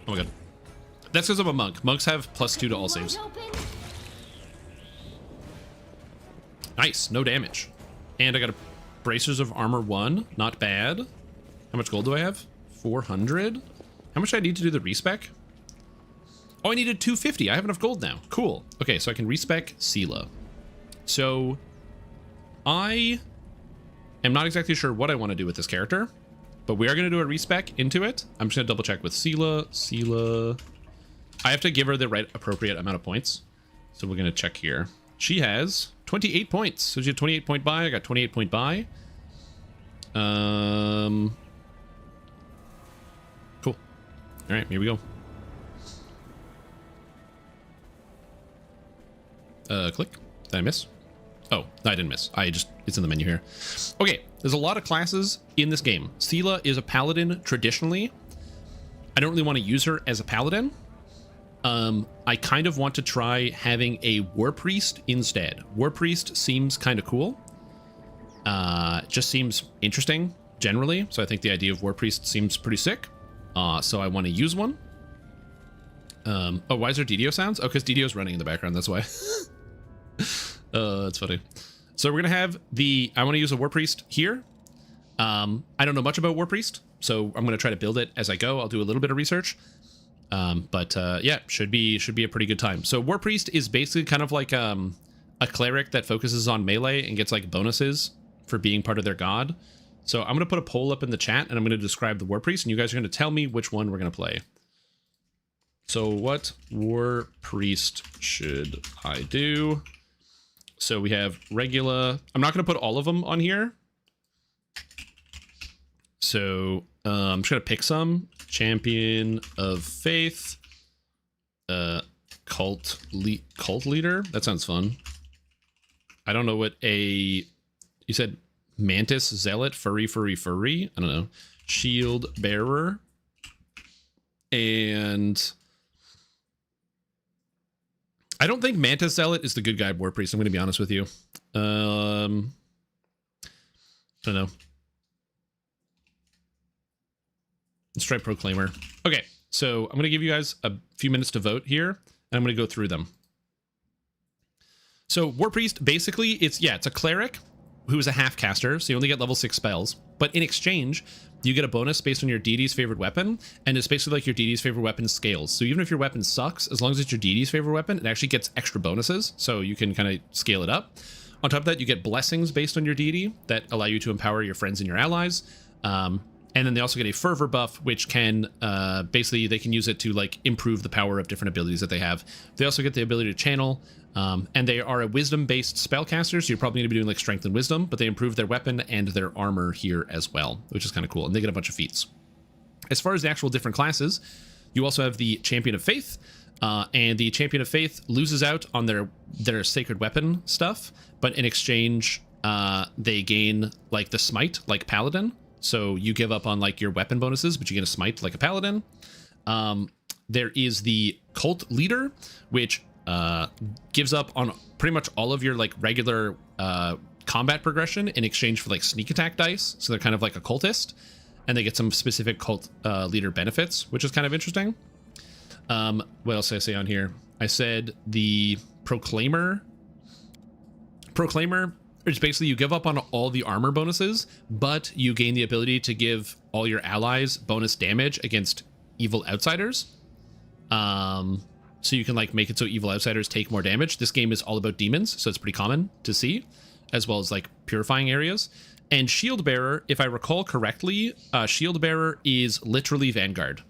Oh my god. That's because I'm a monk. Monks have +2 to all saves. Nice, no damage. And I got a Bracers of Armor 1, not bad. How much gold do I have? 400. How much do I need to do the respec? Oh, I needed 250. I have enough gold now. Cool. Okay, so I can respec Sela. So I am not exactly sure what I want to do with this character, but we are going to do a respec into it. I'm just going to double check with Sela. I have to give her the right appropriate amount of points. So we're going to check here. She has 28 points. So she had 28 point buy. I got 28 point buy. Cool. All right, here we go. Click. Did I miss? Oh, no, I didn't miss. It's in the menu here. Okay, there's a lot of classes in this game. Sela is a paladin traditionally. I don't really want to use her as a paladin. I kind of want to try having a war priest instead. War priest seems kind of cool. Just seems interesting generally. So I think the idea of war priest seems pretty sick. So I want to use one. Oh, why is there DDO sounds? Oh, because DDO is running in the background. That's why. That's funny. So we're going to have I want to use a war priest here. I don't know much about war priest, so I'm going to try to build it as I go. I'll do a little bit of research. Yeah, should be a pretty good time. So war priest is basically kind of like a cleric that focuses on melee and gets like bonuses for being part of their god. So I'm going to put a poll up in the chat and I'm going to describe the war priest and you guys are going to tell me which one we're going to play. So what war priest should I do? So we have regular. I'm not going to put all of them on here. So I'm just going to pick some. Champion of Faith. Cult leader. That sounds fun. I don't know what you said. Mantis Zealot. Furry. I don't know. Shield Bearer. And I don't think Mantis Zealot is the good guy war priest. I'm going to be honest with you. I don't know. Let's try Proclaimer. Okay, so I'm going to give you guys a few minutes to vote here, and I'm going to go through them. So War Priest, basically, it's a cleric who is a half caster, so you only get level 6 spells. But in exchange, you get a bonus based on your deity's favorite weapon, and it's basically like your deity's favorite weapon scales. So even if your weapon sucks, as long as it's your deity's favorite weapon, it actually gets extra bonuses, so you can kind of scale it up. On top of that, you get blessings based on your deity that allow you to empower your friends and your allies. And then they also get a fervor buff, which can basically they can use it to like improve the power of different abilities that they have. They also get the ability to channel, and they are a wisdom-based spellcaster, so you're probably going to be doing like strength and wisdom, but they improve their weapon and their armor here as well, which is kind of cool. And they get a bunch of feats. As far as the actual different classes, you also have the Champion of Faith, and the Champion of Faith loses out on their sacred weapon stuff, but in exchange, they gain like the smite, like Paladin. So you give up on like your weapon bonuses, but you get a smite like a paladin. There is the cult leader, which gives up on pretty much all of your like regular combat progression in exchange for like sneak attack dice. So they're kind of like a cultist, and they get some specific cult leader benefits, which is kind of interesting. What else did I say on here? I said the Proclaimer. It's basically you give up on all the armor bonuses, but you gain the ability to give all your allies bonus damage against evil outsiders. So you can like make it so evil outsiders take more damage. This game is all about demons, so it's pretty common to see, as well as like purifying areas. And Shield Bearer, if I recall correctly, Shield Bearer is literally Vanguard.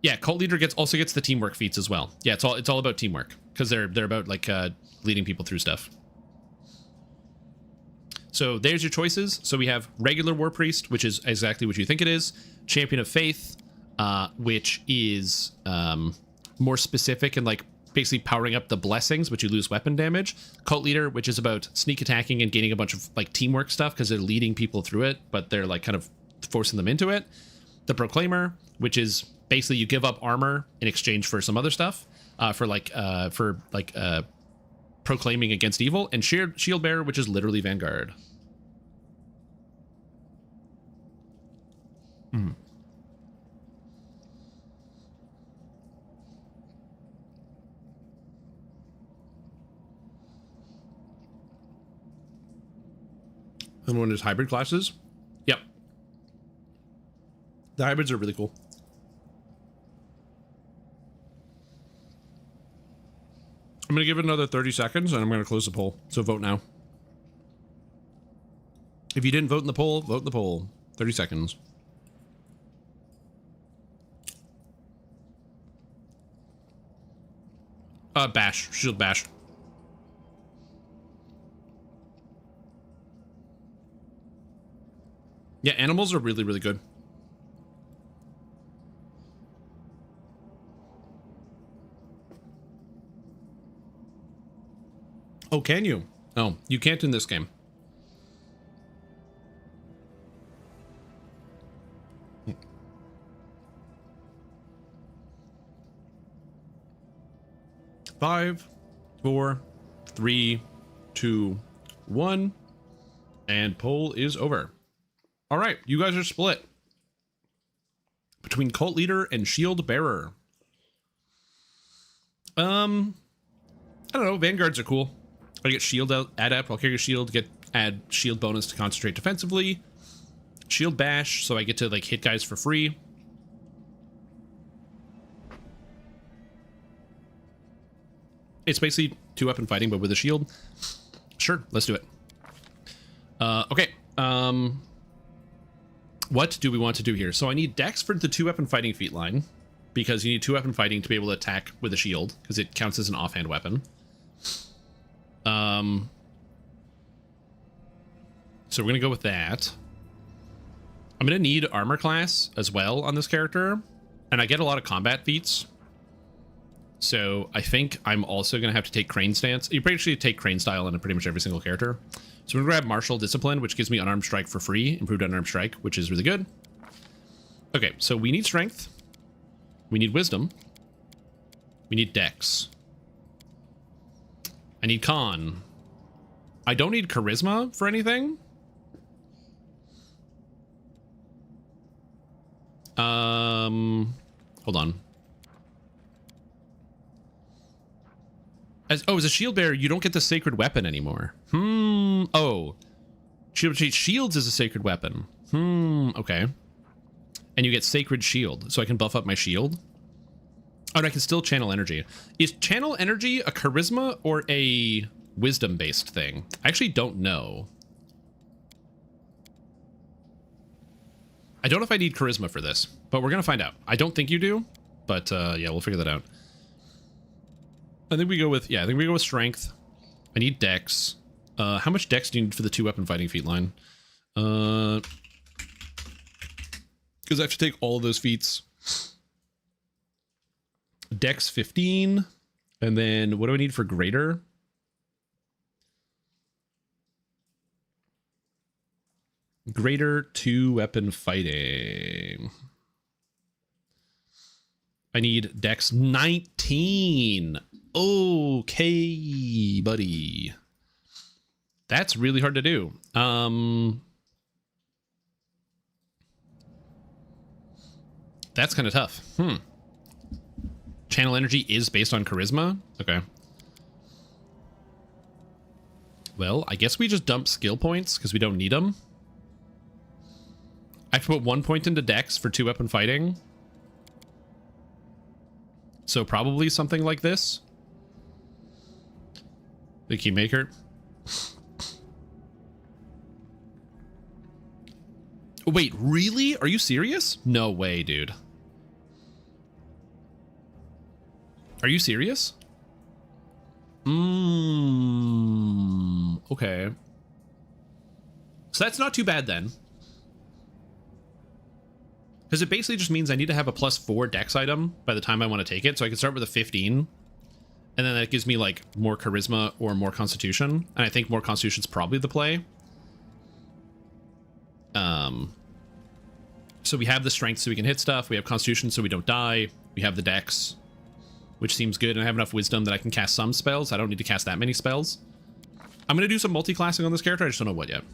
Yeah, Cult Leader also gets the teamwork feats as well. Yeah, it's all about teamwork, because they're about like leading people through stuff. So there's your choices. So we have regular War Priest, which is exactly what you think it is. Champion of Faith, which is more specific and like basically powering up the blessings, but you lose weapon damage. Cult Leader, which is about sneak attacking and gaining a bunch of like teamwork stuff because they're leading people through it, but they're like kind of forcing them into it. The Proclaimer, which is basically you give up armor in exchange for some other stuff, for proclaiming against evil. And Shield Bearer, which is literally Vanguard. Mm. And one is hybrid classes. Yep. The hybrids are really cool. I'm going to give it another 30 seconds and I'm going to close the poll. So vote now. If you didn't vote in the poll, vote in the poll. 30 seconds. Bash. Shield Bash. Yeah, animals are really, really good. Oh, can you? Oh, you can't in this game. Five, 4, 3, 2, 1, and poll is over. All right, you guys are split between Cult Leader and Shield Bearer. I don't know. Vanguards are cool. I get shield adept. I'll carry a shield. Add shield bonus to concentrate defensively. Shield bash, so I get to like hit guys for free. It's basically 2-weapon fighting, but with a shield. Sure, let's do it. Okay. What do we want to do here? So I need Dex for the 2-weapon fighting feat line, because you need 2-weapon fighting to be able to attack with a shield, because it counts as an offhand weapon. So we're gonna go with that. I'm gonna need armor class as well on this character, and I get a lot of combat feats. So I think I'm also gonna have to take Crane Stance. You pretty much take Crane Style on pretty much every single character. So we're gonna grab Martial Discipline, which gives me Unarmed Strike for free, improved Unarmed Strike, which is really good. Okay, so we need Strength. We need Wisdom. We need Dex. I need Con. I don't need Charisma for anything. Hold on. As a shield bearer, you don't get the sacred weapon anymore. Oh. Shields is a sacred weapon. Okay. And you get sacred shield, so I can buff up my shield. Oh, and I can still channel energy. Is channel energy a charisma or a wisdom-based thing? I actually don't know. I don't know if I need charisma for this, but we're gonna find out. I don't think you do, but yeah, we'll figure that out. I think we go with strength. I need dex. How much dex do you need for the 2-weapon fighting feat line? Because I have to take all of those feats. Dex 15, and then what do I need for greater? Greater 2-weapon fighting. I need Dex 19. Okay, buddy. That's really hard to do. That's kind of tough. Channel energy is based on charisma? Okay. Well, I guess we just dump skill points because we don't need them. I have to put 1 point into Dex for 2-weapon fighting. So probably something like this. The Keymaker. Wait, really? Are you serious? No way, dude. Are you serious? Okay. So that's not too bad then. Because it basically just means I need to have a +4 dex item by the time I want to take it. So I can start with a 15. And then that gives me like more charisma or more constitution. And I think more constitution's probably the play. So we have the strength so we can hit stuff. We have constitution so we don't die. We have the dex, which seems good. And I have enough wisdom that I can cast some spells. I don't need to cast that many spells. I'm going to do some multi-classing on this character. I just don't know what yet.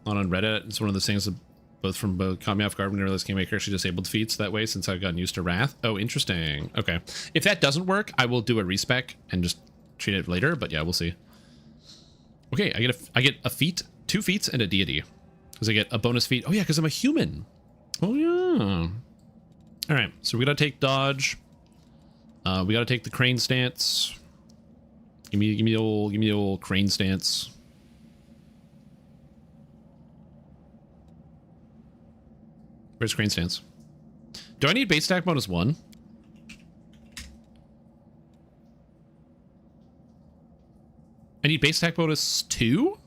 On Reddit, it's one of those things that both caught me off guard when I realized Kingmaker actually disabled feats that way since I've gotten used to Wrath. Oh, interesting. Okay. If that doesn't work, I will do a respec and just treat it later, but yeah, we'll see. Okay, I get a feat, 2 feats, and a deity. Because I get a bonus feat. Oh yeah, because I'm a human. Oh yeah. Alright, so we gotta take dodge. We gotta take the crane stance. Give me the old crane stance. Where's crane stance? Do I need base stack bonus 1? I need base stack bonus 2?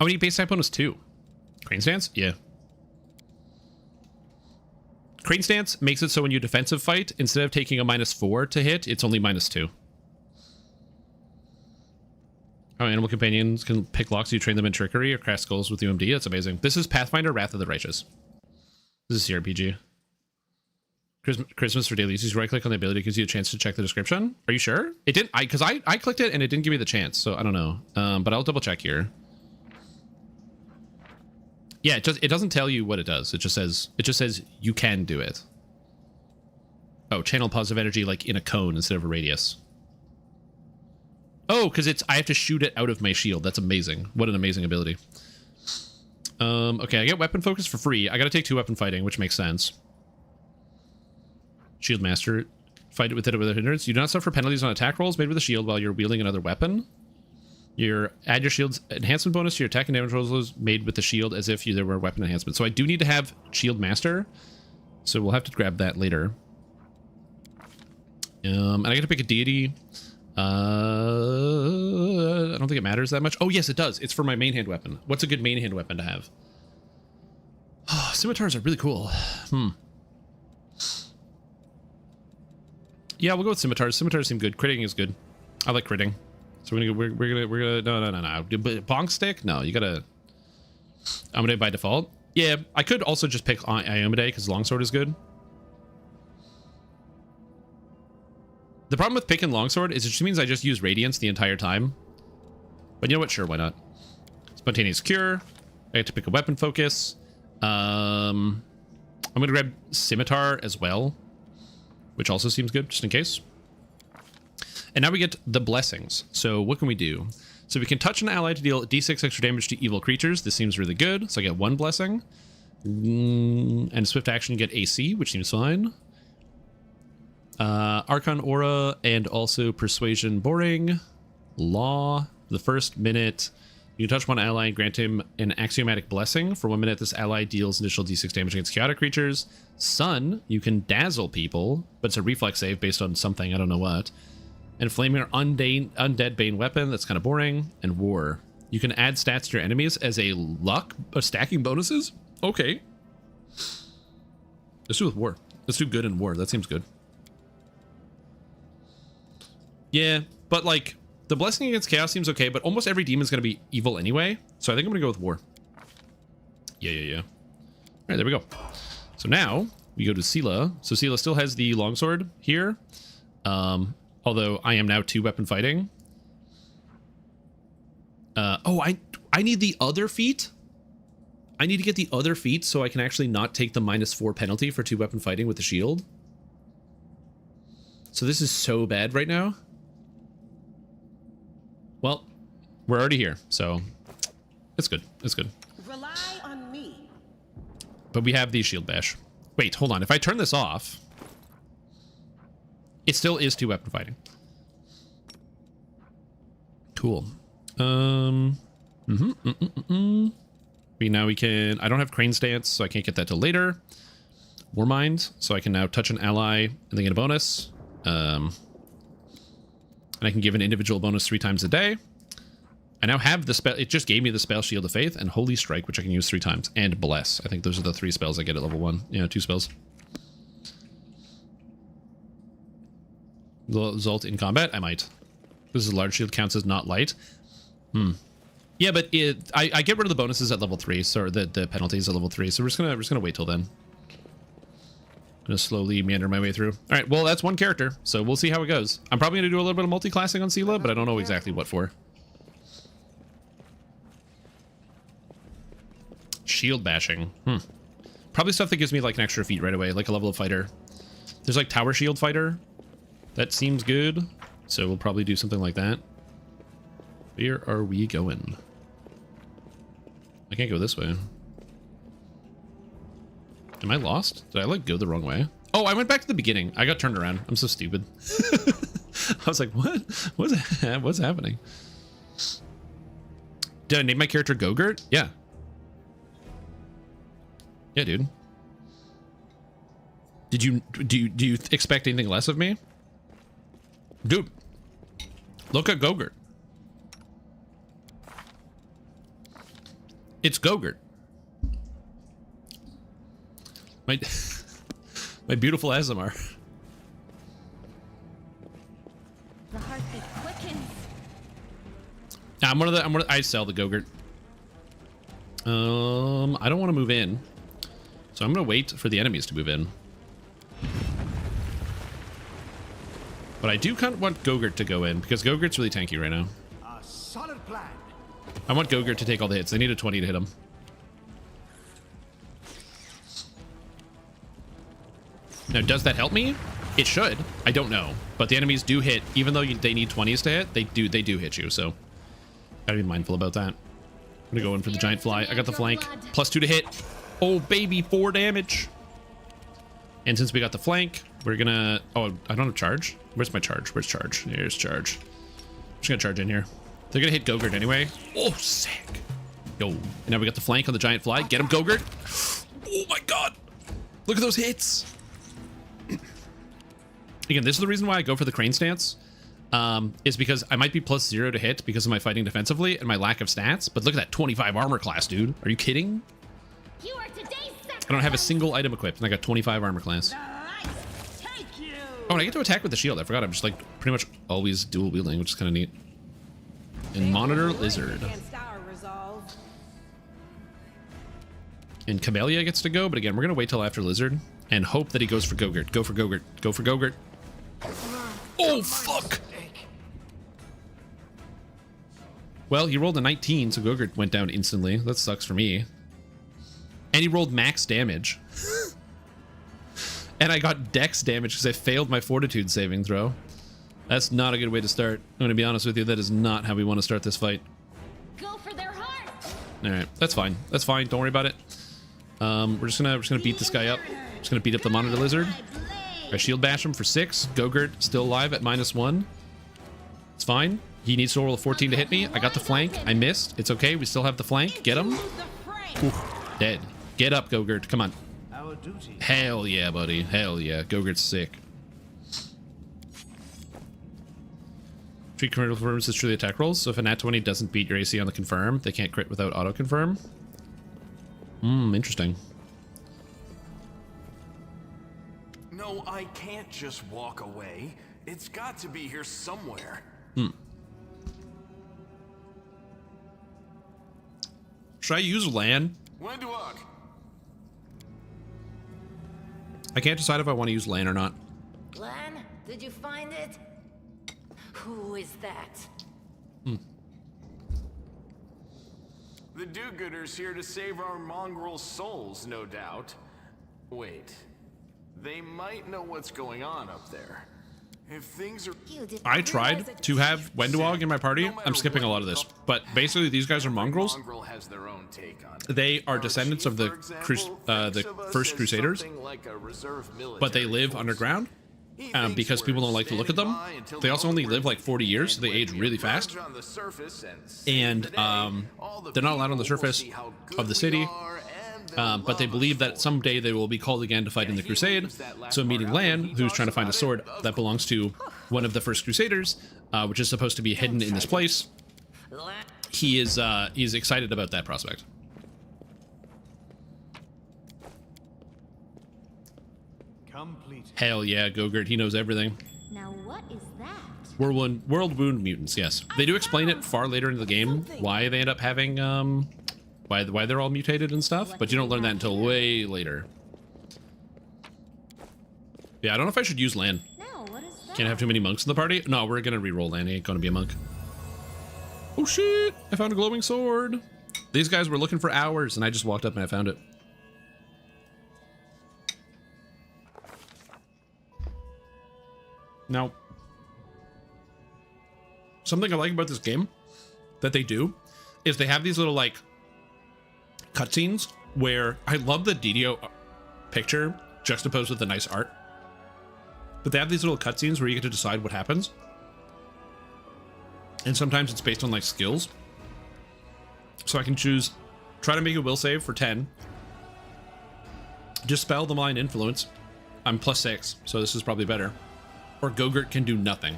Oh, I need base stack bonus 2. Crane stance? Yeah. Crane stance makes it so when you defensive fight, instead of taking a -4 to hit, it's only -2. Oh, animal companions can pick locks. You train them in trickery or crash skulls with UMD. That's amazing. This is Pathfinder Wrath of the Righteous. This is CRPG. Christmas for daily use. Right click on the ability gives you a chance to check the description. Are you sure? It didn't. Because I clicked it and it didn't give me the chance. So I don't know. But I'll double check here. Yeah, it doesn't tell you what it does. It just says you can do it. Oh, channel positive energy like in a cone instead of a radius. Oh, because I have to shoot it out of my shield. That's amazing. What an amazing ability. Okay, I get weapon focus for free. I gotta take 2-weapon fighting, which makes sense. Shield master. Fight it with a hindrance. You do not suffer penalties on attack rolls made with a shield while you're wielding another weapon. Add your shield's enhancement bonus to your attack and damage rolls made with the shield as if there were a weapon enhancement. So I do need to have shield master. So we'll have to grab that later. And I get to pick a deity. I don't think it matters that much. Oh, yes, it does. It's for my main hand weapon. What's a good main hand weapon to have? Oh, scimitars are really cool. Yeah, we'll go with scimitars. Scimitars seem good. Critting is good. I like critting. So we're gonna no. Bonk stick? No, you gotta Iomedae by default. Yeah, I could also just pick Iomedae because longsword is good. The problem with picking longsword is it just means I just use radiance the entire time. But you know what? Sure, why not? Spontaneous Cure. I get to pick a weapon focus. I'm going to grab Scimitar as well, which also seems good, just in case. And now we get the blessings. So what can we do? So we can touch an ally to deal d6 extra damage to evil creatures. This seems really good. So I get 1 blessing. And swift action, get AC, which seems fine. Archon Aura and also Persuasion boring. Law. The first minute, you can touch one ally and grant him an axiomatic blessing. For 1 minute, this ally deals initial d6 damage against chaotic creatures. Sun, you can dazzle people, but it's a reflex save based on something, I don't know what. And Flaming Undead Bane weapon, that's kind of boring. And War. You can add stats to your enemies as a luck, stacking bonuses? Okay. Let's do with War. Let's do good in War. That seems good. Yeah, but like, the blessing against chaos seems okay, but almost every demon is going to be evil anyway. So I think I'm going to go with War. Yeah. All right, there we go. So now we go to Sela. So Sela still has the longsword here. Although I am now 2-weapon fighting. I need the other feat. I need to get the other feat so I can actually not take the -4 penalty for 2-weapon fighting with the shield. So this is so bad right now. Well, we're already here, so it's good. It's good. Rely on me. But we have the shield bash. Wait, hold on. If I turn this off, it still is 2-weapon fighting. Cool. Now we can... I don't have Crane Stance, so I can't get that till later. Warmind, so I can now touch an ally and then get a bonus. And I can give an individual bonus 3 times a day. I now have the spell. It just gave me the spell Shield of Faith and Holy Strike, which I can use 3 times. And Bless. I think those are the 3 spells I get at level 1. Yeah, 2 spells. Result in combat? I might. This is a large shield, counts as not light. Yeah, but I get rid of the bonuses at level 3, so the penalties at level 3. So we're just gonna wait till then. Gonna slowly meander my way through. All right, well, that's 1 character, so we'll see how it goes. I'm probably gonna do a little bit of multi-classing on Sela, but I don't know exactly what for. Shield bashing. Probably stuff that gives me like an extra feat right away, like a level of fighter. There's like Tower Shield Fighter. That seems good, so we'll probably do something like that. Where are we going? I can't go this way. Am I lost? Did I like go the wrong way? Oh, I went back to the beginning. I got turned around. I'm so stupid. I was like, what? What's happening? Did I name my character Gogurt? Yeah. Yeah, dude. Do you expect anything less of me? Dude, look at Gogurt. It's Gogurt. My beautiful Azamar. The heartbeat quickens. I sell the Gogurt. I don't want to move in, so I'm gonna wait for the enemies to move in. But I do kind of want Gogurt to go in because Gogurt's really tanky right now. A solid plan. I want Gogurt to take all the hits. They need a 20 to hit him. Now, does that help me? It should. I don't know. But the enemies do hit. Even though they need 20s to hit, they do hit you. So, gotta be mindful about that. I'm gonna go in for the giant fly. I got the flank. +2 to hit. Oh, baby, 4 damage. And since we got the flank, we're gonna... Oh, I don't have charge. Where's my charge? Where's charge? Here's charge. I'm just gonna charge in here. They're gonna hit Gogurt anyway. Oh, sick. Yo. And now we got the flank on the giant fly. Get him, Gogurt. Oh my god. Look at those hits. Again, this is the reason why I go for the Crane Stance. Is because I might be +0 to hit because of my fighting defensively and my lack of stats. But look at that 25 armor class, dude. Are you kidding? You are today's I don't have a single item equipped, and I got 25 armor class. Oh, and I get to attack with the shield. I forgot. I'm just like pretty much always dual wielding, which is kind of neat. And Monitor Lizard. And Camellia gets to go, but again, we're gonna wait till after Lizard and hope that he goes for Gogurt. Go for Gogurt. Go for Gogurt. Oh fuck! Well, he rolled a 19, so Gogurt went down instantly. That sucks for me. And he rolled max damage. And I got dex damage because I failed my fortitude saving throw. That's not a good way to start. I'm going to be honest with you. That is not how we want to start this fight. Go for their heart. All right, that's fine. That's fine. Don't worry about it. We're just gonna beat this guy up. Just gonna beat up the monitor lizard. I shield bash him for 6. Gogurt still alive at -1. It's fine. He needs to roll a 14 to hit me. I got the flank. I missed. It's okay. We still have the flank. Get him. Oof, dead. Get up, Gogurt. Come on. Hell yeah, buddy. Hell yeah. Gogurt's sick. Treat critical confirms as truly attack rolls. So if a nat 20 doesn't beat your AC on the confirm, they can't crit without auto confirm. Interesting. No, I can't just walk away. It's got to be here somewhere. Should I use land? Wendwalk. I can't decide if I want to use land or not. Lan, did you find it? Who is that? The do-gooders here to save our mongrel souls, no doubt. Wait, they might know what's going on up there. If things are... I tried to have Wendwog in my party. I'm skipping a lot of this, but basically these guys are mongrels. Has their own take on it. They are descendants of the first Crusaders, but they live underground because people don't like to look at them. They also only live like 40 years, so they age really fast, and they're not allowed on the surface of the city. But they believe that someday they will be called again to fight in the Crusade. So meeting Lan, who's trying to find a sword that belongs to one of the first Crusaders, which is supposed to be hidden in this place, he's excited about that prospect. Complete. Hell yeah, Gogurt, he knows everything. Now what is that? World wound mutants, yes. They do explain it far later in the game, why they end up having, why they're all mutated and stuff, but you don't learn that until way later. Yeah, I don't know if I should use Lan. No, what is that? Can't have too many monks in the party. No, we're gonna re-roll Lan. He ain't gonna be a monk. Oh shit! I found a glowing sword. These guys were looking for hours, and I just walked up and I found it. Now, something I like about this game that they do is they have these little like cutscenes where I love the DDO picture juxtaposed with the nice art, but they have these little cutscenes where you get to decide what happens, and sometimes it's based on like skills. So I can choose, try to make a will save for 10, dispel the malign influence. I'm +6, so this is probably better. Or Gogurt can do nothing.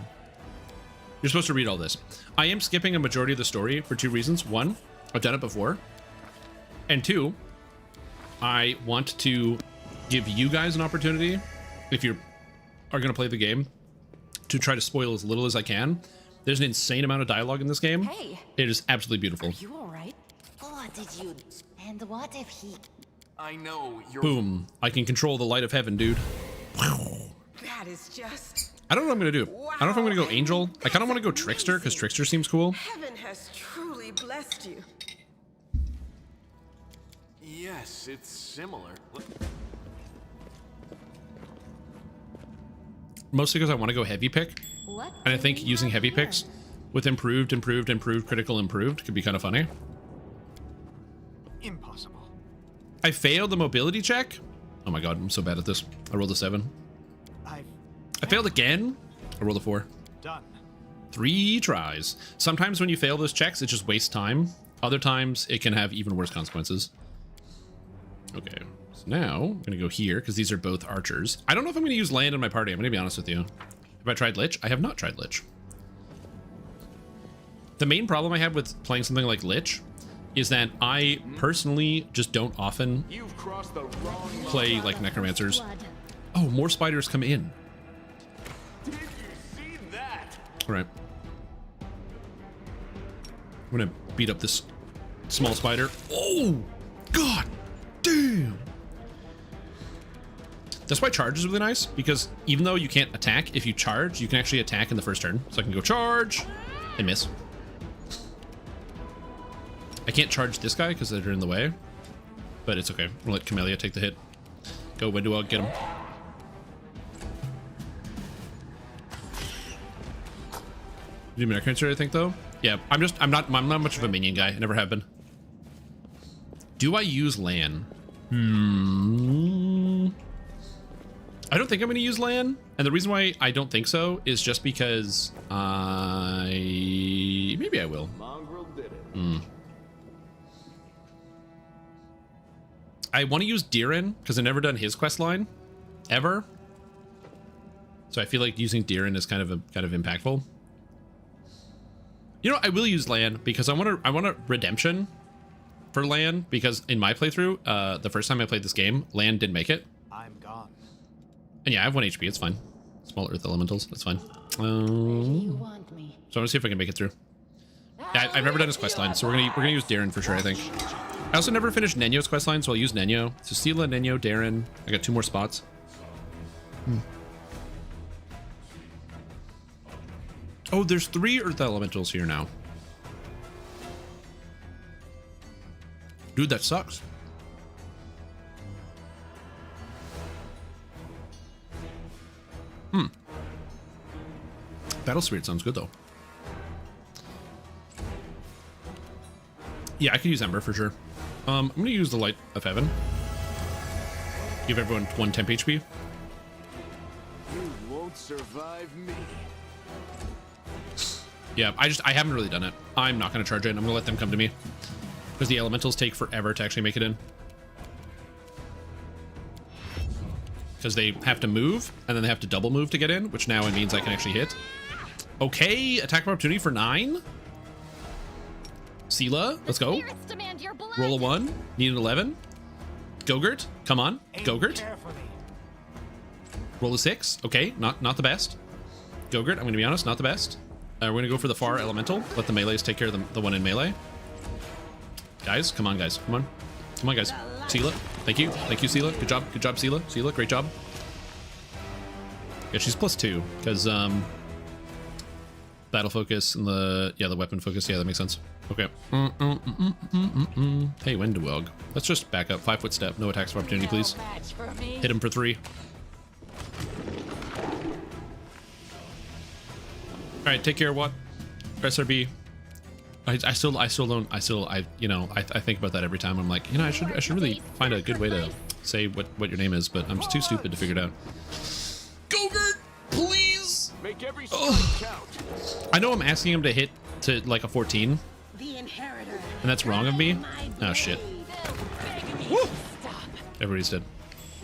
You're supposed to read all this. I am skipping a majority of the story for 2 reasons. 1, I've done it before. And 2, I want to give you guys an opportunity, if you are going to play the game, to try to spoil as little as I can. There's an insane amount of dialogue in this game. Hey. It is absolutely beautiful. Are you all right? What did you... And what if he... I know you're... Boom. I can control the light of heaven, dude. That is just... I don't know what I'm going to do. I don't know if I'm going to go Angel. I kind of want to go Trickster, because Trickster seems cool. Heaven has truly blessed you. Yes, it's similar. Mostly because I want to go heavy pick. What? And I think using heavy picks with improved, critical improved could be kind of funny. Impossible. I failed the mobility check. Oh my god, I'm so bad at this. I rolled a 7. I failed again. I rolled a 4. Done. 3 tries. Sometimes when you fail those checks, it just wastes time. Other times, it can have even worse consequences. Okay, so now I'm gonna go here because these are both archers. I don't know if I'm gonna use land in my party. I'm gonna be honest with you. Have I tried Lich? I have not tried Lich. The main problem I have with playing something like Lich is that I personally just don't often play like necromancers. Oh, more spiders come in. Did you see that? All right. I'm gonna beat up this small spider. Oh, god damn. That's why charge is really nice, because even though you can't attack, if you charge, you can actually attack in the first turn. So I can go charge and miss. I can't charge this guy because they're in the way, but it's okay. We'll let Camellia take the hit. Go, Wenduog, get him. Do Necromancer, I think, though. Yeah, I'm not much of a minion guy. I never have been. Do I use Lan? I don't think I'm going to use Lan, and the reason why I don't think so is just because maybe I will. Mongrel did it. I want to use Diren because I've never done his quest line ever, so I feel like using Diren is kind of impactful. You know, I will use Lan because I want a redemption for Lan, because in my playthrough, the first time I played this game, Lan didn't make it. I'm gone. And yeah, I have 1 HP. It's fine. Small Earth Elementals. That's fine. So I'm gonna see if I can make it through. Yeah, I've never done his quest line, so we're gonna use Darren for sure, I think. I also never finished Nenyo's quest line, so I'll use Nenyo. So Sela, Nenyo, Darren. I got 2 more spots. Oh, there's 3 Earth Elementals here now. Dude, that sucks. Battle Spirit sounds good, though. Yeah, I could use Ember for sure. I'm going to use the Light of Heaven. Give everyone 1 temp HP. You won't survive me. Yeah, I haven't really done it. I'm not going to charge it. I'm going to let them come to me. Because the elementals take forever to actually make it in. Because they have to move, and then they have to double move to get in, which now it means I can actually hit. Okay, attack of opportunity for 9. Sela, let's go. Roll a 1. Need an 11. Gogurt, come on. Gogurt. Roll a 6. Okay, not the best. Gogurt, I'm going to be honest, not the best. We're going to go for the far elemental. Let the melees take care of the one in melee. Guys, come on, guys. Come on. Come on, guys. Sela, thank you. Thank you, Sela. Good job. Good job, Sela. Sela, great job. Yeah, she's +2 because battle focus and the weapon focus. Yeah, that makes sense. Okay. Hey, Wenduog. Let's just back up. 5-foot step. No attacks of opportunity, please. Hit him for 3. All right, take care. What? SRB. I think about that every time. I'm like, I should really find a good way to say what your name is, but I'm too stupid to figure it out. Gogurt, please. Make every count. I know I'm asking him to hit to like a 14, and that's wrong of me. Oh shit. Woo! Everybody's dead.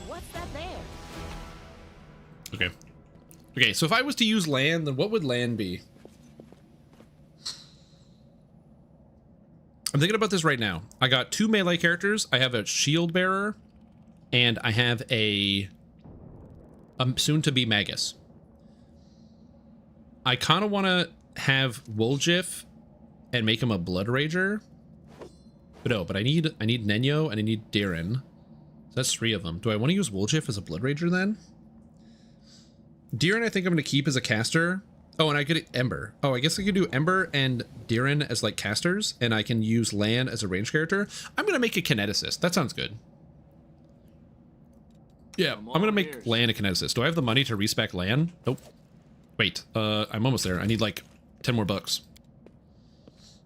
What's that there? Okay. Okay, so if I was to use land, then what would land be? I'm thinking about this right now. I got 2 melee characters. I have a shield bearer, and I have a soon-to-be Magus. I kind of want to have Woljif and make him a Blood Rager. But no, but I need Nenyo and I need Darren. So that's 3 of them. Do I want to use Woljif as a Blood Rager then? Darren I think I'm going to keep as a caster. Oh, and I could Ember. Oh, I guess I could do Ember and Darren as like casters, and I can use Lan as a range character. I'm going to make a Kineticist. That sounds good. Yeah, I'm going to make Lan a Kineticist. Do I have the money to respec Lan? Nope. Wait, I'm almost there. I need like 10 more bucks.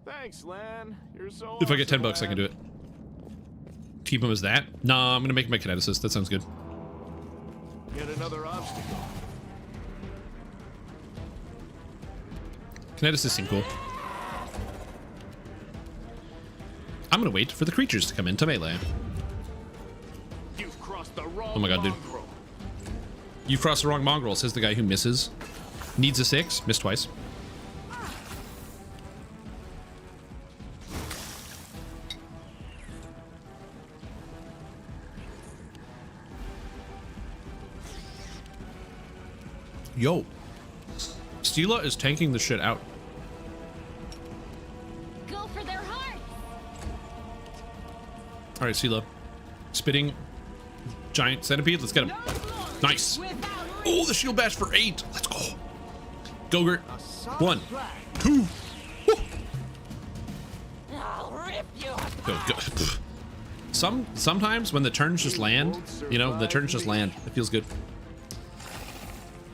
Thanks, Lan. You're so If I get 10 bucks, I can do it. Keep him as that? Nah, I'm going to make him a Kineticist. That sounds good. Yet another obstacle. Kineticists seem cool. I'm gonna wait for the creatures to come into melee. You've crossed the wrong Oh my god, dude. mongrel. You've crossed the wrong mongrel, says the guy who misses. Needs a 6, missed twice. Yo. Sela is tanking the shit out. Go for their heart. All right, Sela. Spitting giant centipede. Let's get him. Nice. Oh, the shield bash for 8. Let's go. Gogurt. 1, 2. Woo. Go, go. Sometimes when the turns just land, you know, the turns just land. It feels good.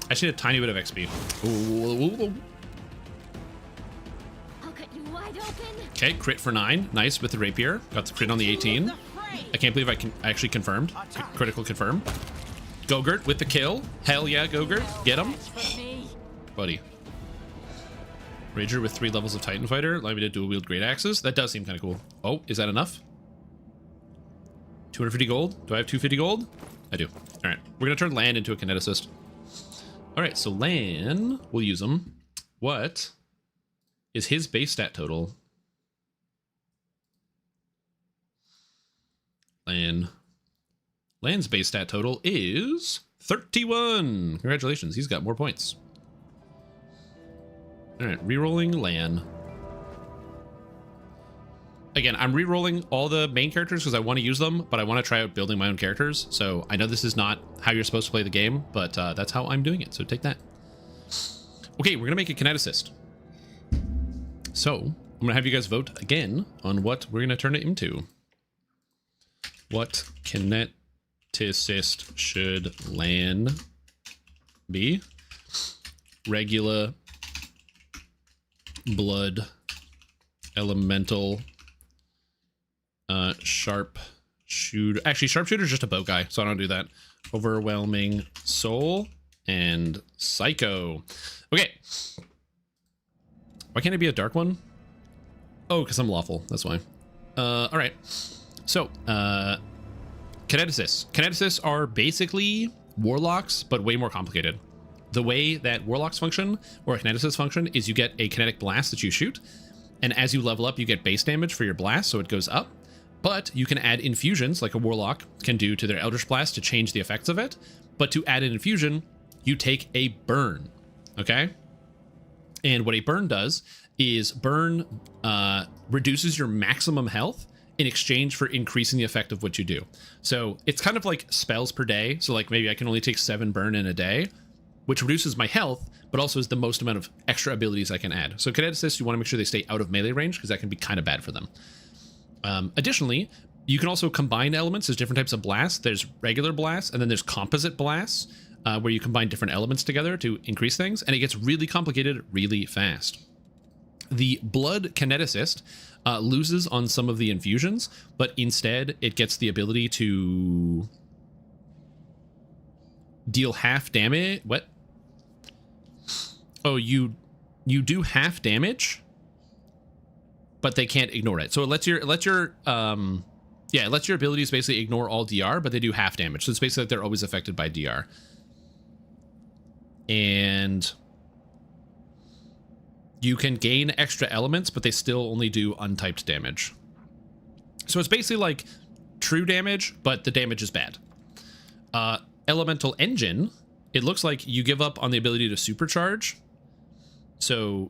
I just need a tiny bit of XP. Ooh. I'll cut you wide open. Okay, crit for 9. Nice with the rapier. Got the crit on the 18. I can't believe I actually confirmed. Critical confirm. Gogurt with the kill. Hell yeah, Gogurt. Get him. Buddy. Rager with 3 levels of Titan Fighter. Allow me to dual wield great axes. That does seem kind of cool. Oh, is that enough? 250 gold. Do I have 250 gold? I do. All right. We're going to turn Lan into a kineticist. All right. So Lan, we'll use him. What is his base stat total? Lan's base stat total is 31. Congratulations. He's got more points. All right. Rerolling Lan. Again, I'm re-rolling all the main characters because I want to use them, but I want to try out building my own characters. So I know this is not how you're supposed to play the game, but that's how I'm doing it. So take that. Okay, we're going to make a kineticist. So I'm going to have you guys vote again on what we're going to turn it into. What kineticist should Lan be? Regular, blood, elemental, sharp shooter. Actually, sharpshooter is just a bow guy, so I don't do that. Overwhelming soul and psycho. Okay. Why can't it be a dark one? Oh, because I'm lawful. That's why. All right. So, kineticists. Kineticists are basically warlocks, but way more complicated. The way that warlocks function, or a kineticist function, is you get a kinetic blast that you shoot, and as you level up, you get base damage for your blast, so it goes up. But you can add infusions, like a warlock can do to their Eldritch Blast to change the effects of it. But to add an infusion, you take a burn, okay? And what a burn does is burn reduces your maximum health in exchange for increasing the effect of what you do. So it's kind of like spells per day. So like maybe I can only take 7 burn in a day, which reduces my health, but also is the most amount of extra abilities I can add. So kineticists, you want to make sure they stay out of melee range because that can be kind of bad for them. Additionally, you can also combine elements. There's different types of blasts. There's regular blasts, and then there's composite blasts, where you combine different elements together to increase things, and it gets really complicated really fast. The blood kineticist loses on some of the infusions, but instead it gets the ability to deal half damage. What? Oh, you do half damage, but they can't ignore it. So it lets your abilities basically ignore all DR, but they do half damage. So it's basically like they're always affected by DR. And you can gain extra elements, but they still only do untyped damage. So it's basically like true damage, but the damage is bad. Elemental engine, it looks like you give up on the ability to supercharge. So,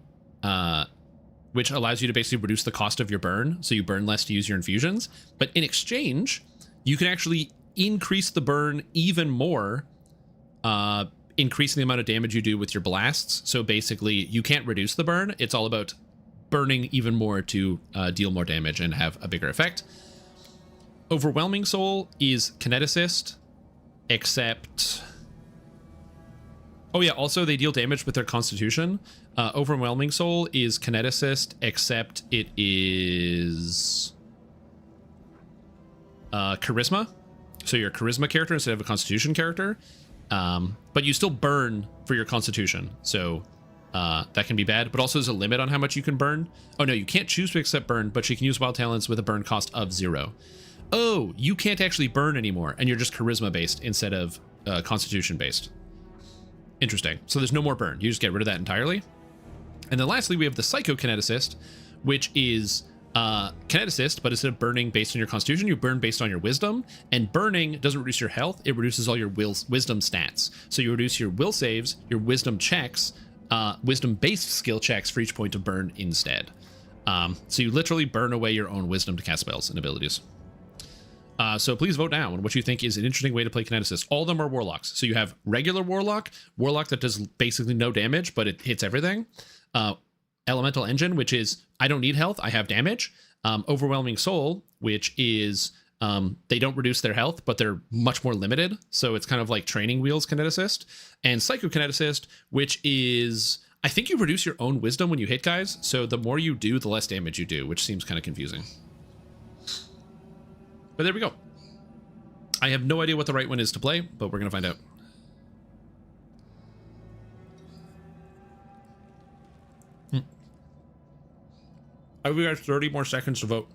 which allows you to basically reduce the cost of your burn, so you burn less to use your infusions. But in exchange, you can actually increase the burn even more, increasing the amount of damage you do with your blasts. So basically, you can't reduce the burn. It's all about burning even more to deal more damage and have a bigger effect. Overwhelming Soul is kineticist, except... Oh yeah, also they deal damage with their constitution. Overwhelming Soul is kineticist, except it is charisma. So you're a charisma character instead of a constitution character. But you still burn for your constitution. So that can be bad, but also there's a limit on how much you can burn. Oh no, you can't choose to accept burn, but you can use wild talents with a burn cost of 0. Oh, you can't actually burn anymore, and you're just charisma based instead of constitution based. Interesting. So there's no more burn. You just get rid of that entirely. And then lastly, we have the psychokineticist, which is kineticist, but instead of burning based on your constitution, you burn based on your wisdom. And burning doesn't reduce your health. It reduces all your wisdom stats. So you reduce your will saves, your wisdom checks, wisdom-based skill checks for each point of burn instead. So you literally burn away your own wisdom to cast spells and abilities. So please vote now on what you think is an interesting way to play kineticist. All of them are warlocks. So you have regular warlock that does basically no damage, but it hits everything. Elemental Engine, which is I don't need health, I have damage. Overwhelming Soul, which is they don't reduce their health, but they're much more limited. So it's kind of like Training Wheels Kineticist. And Psychokineticist, which is, I think you reduce your own wisdom when you hit guys. So the more you do, the less damage you do, which seems kind of confusing. But there we go. I have no idea what the right one is to play, but we're going to find out. I have you guys 30 more seconds to vote.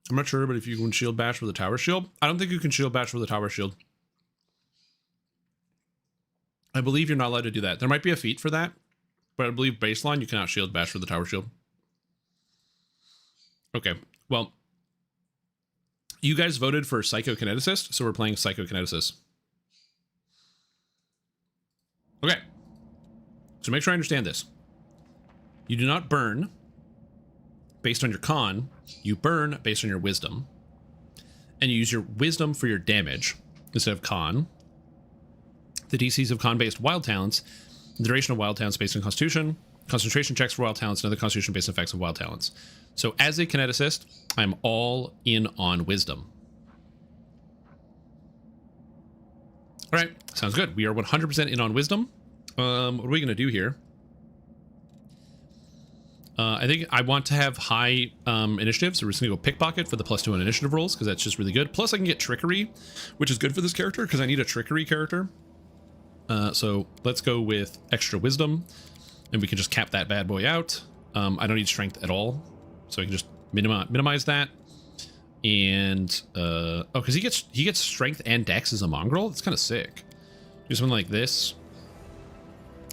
I'm not sure, but if you can shield bash with a tower shield, I don't think you can shield bash with a tower shield. I believe you're not allowed to do that. There might be a feat for that, but I believe baseline you cannot shield bash with the tower shield. Okay, well, you guys voted for Psychokineticist, so we're playing Psychokineticist. Okay, so make sure I understand this. You do not burn based on your con, you burn based on your wisdom. And you use your wisdom for your damage instead of con. The DCs of con-based wild talents, the duration of wild talents based on constitution, concentration checks for wild talents, and other constitution-based effects of wild talents. So as a kineticist, I'm all in on wisdom. All right, sounds good. We are 100% in on wisdom. What are we going to do here? I think I want to have high initiative, so we're just going to go pickpocket for the +2 on initiative rolls, because that's just really good. Plus I can get trickery, which is good for this character, because I need a trickery character. So let's go with extra wisdom, and we can just cap that bad boy out. I don't need strength at all, so I can just minimize that. And oh, because he gets strength and dex as a mongrel. It's kind of sick. Do something like this.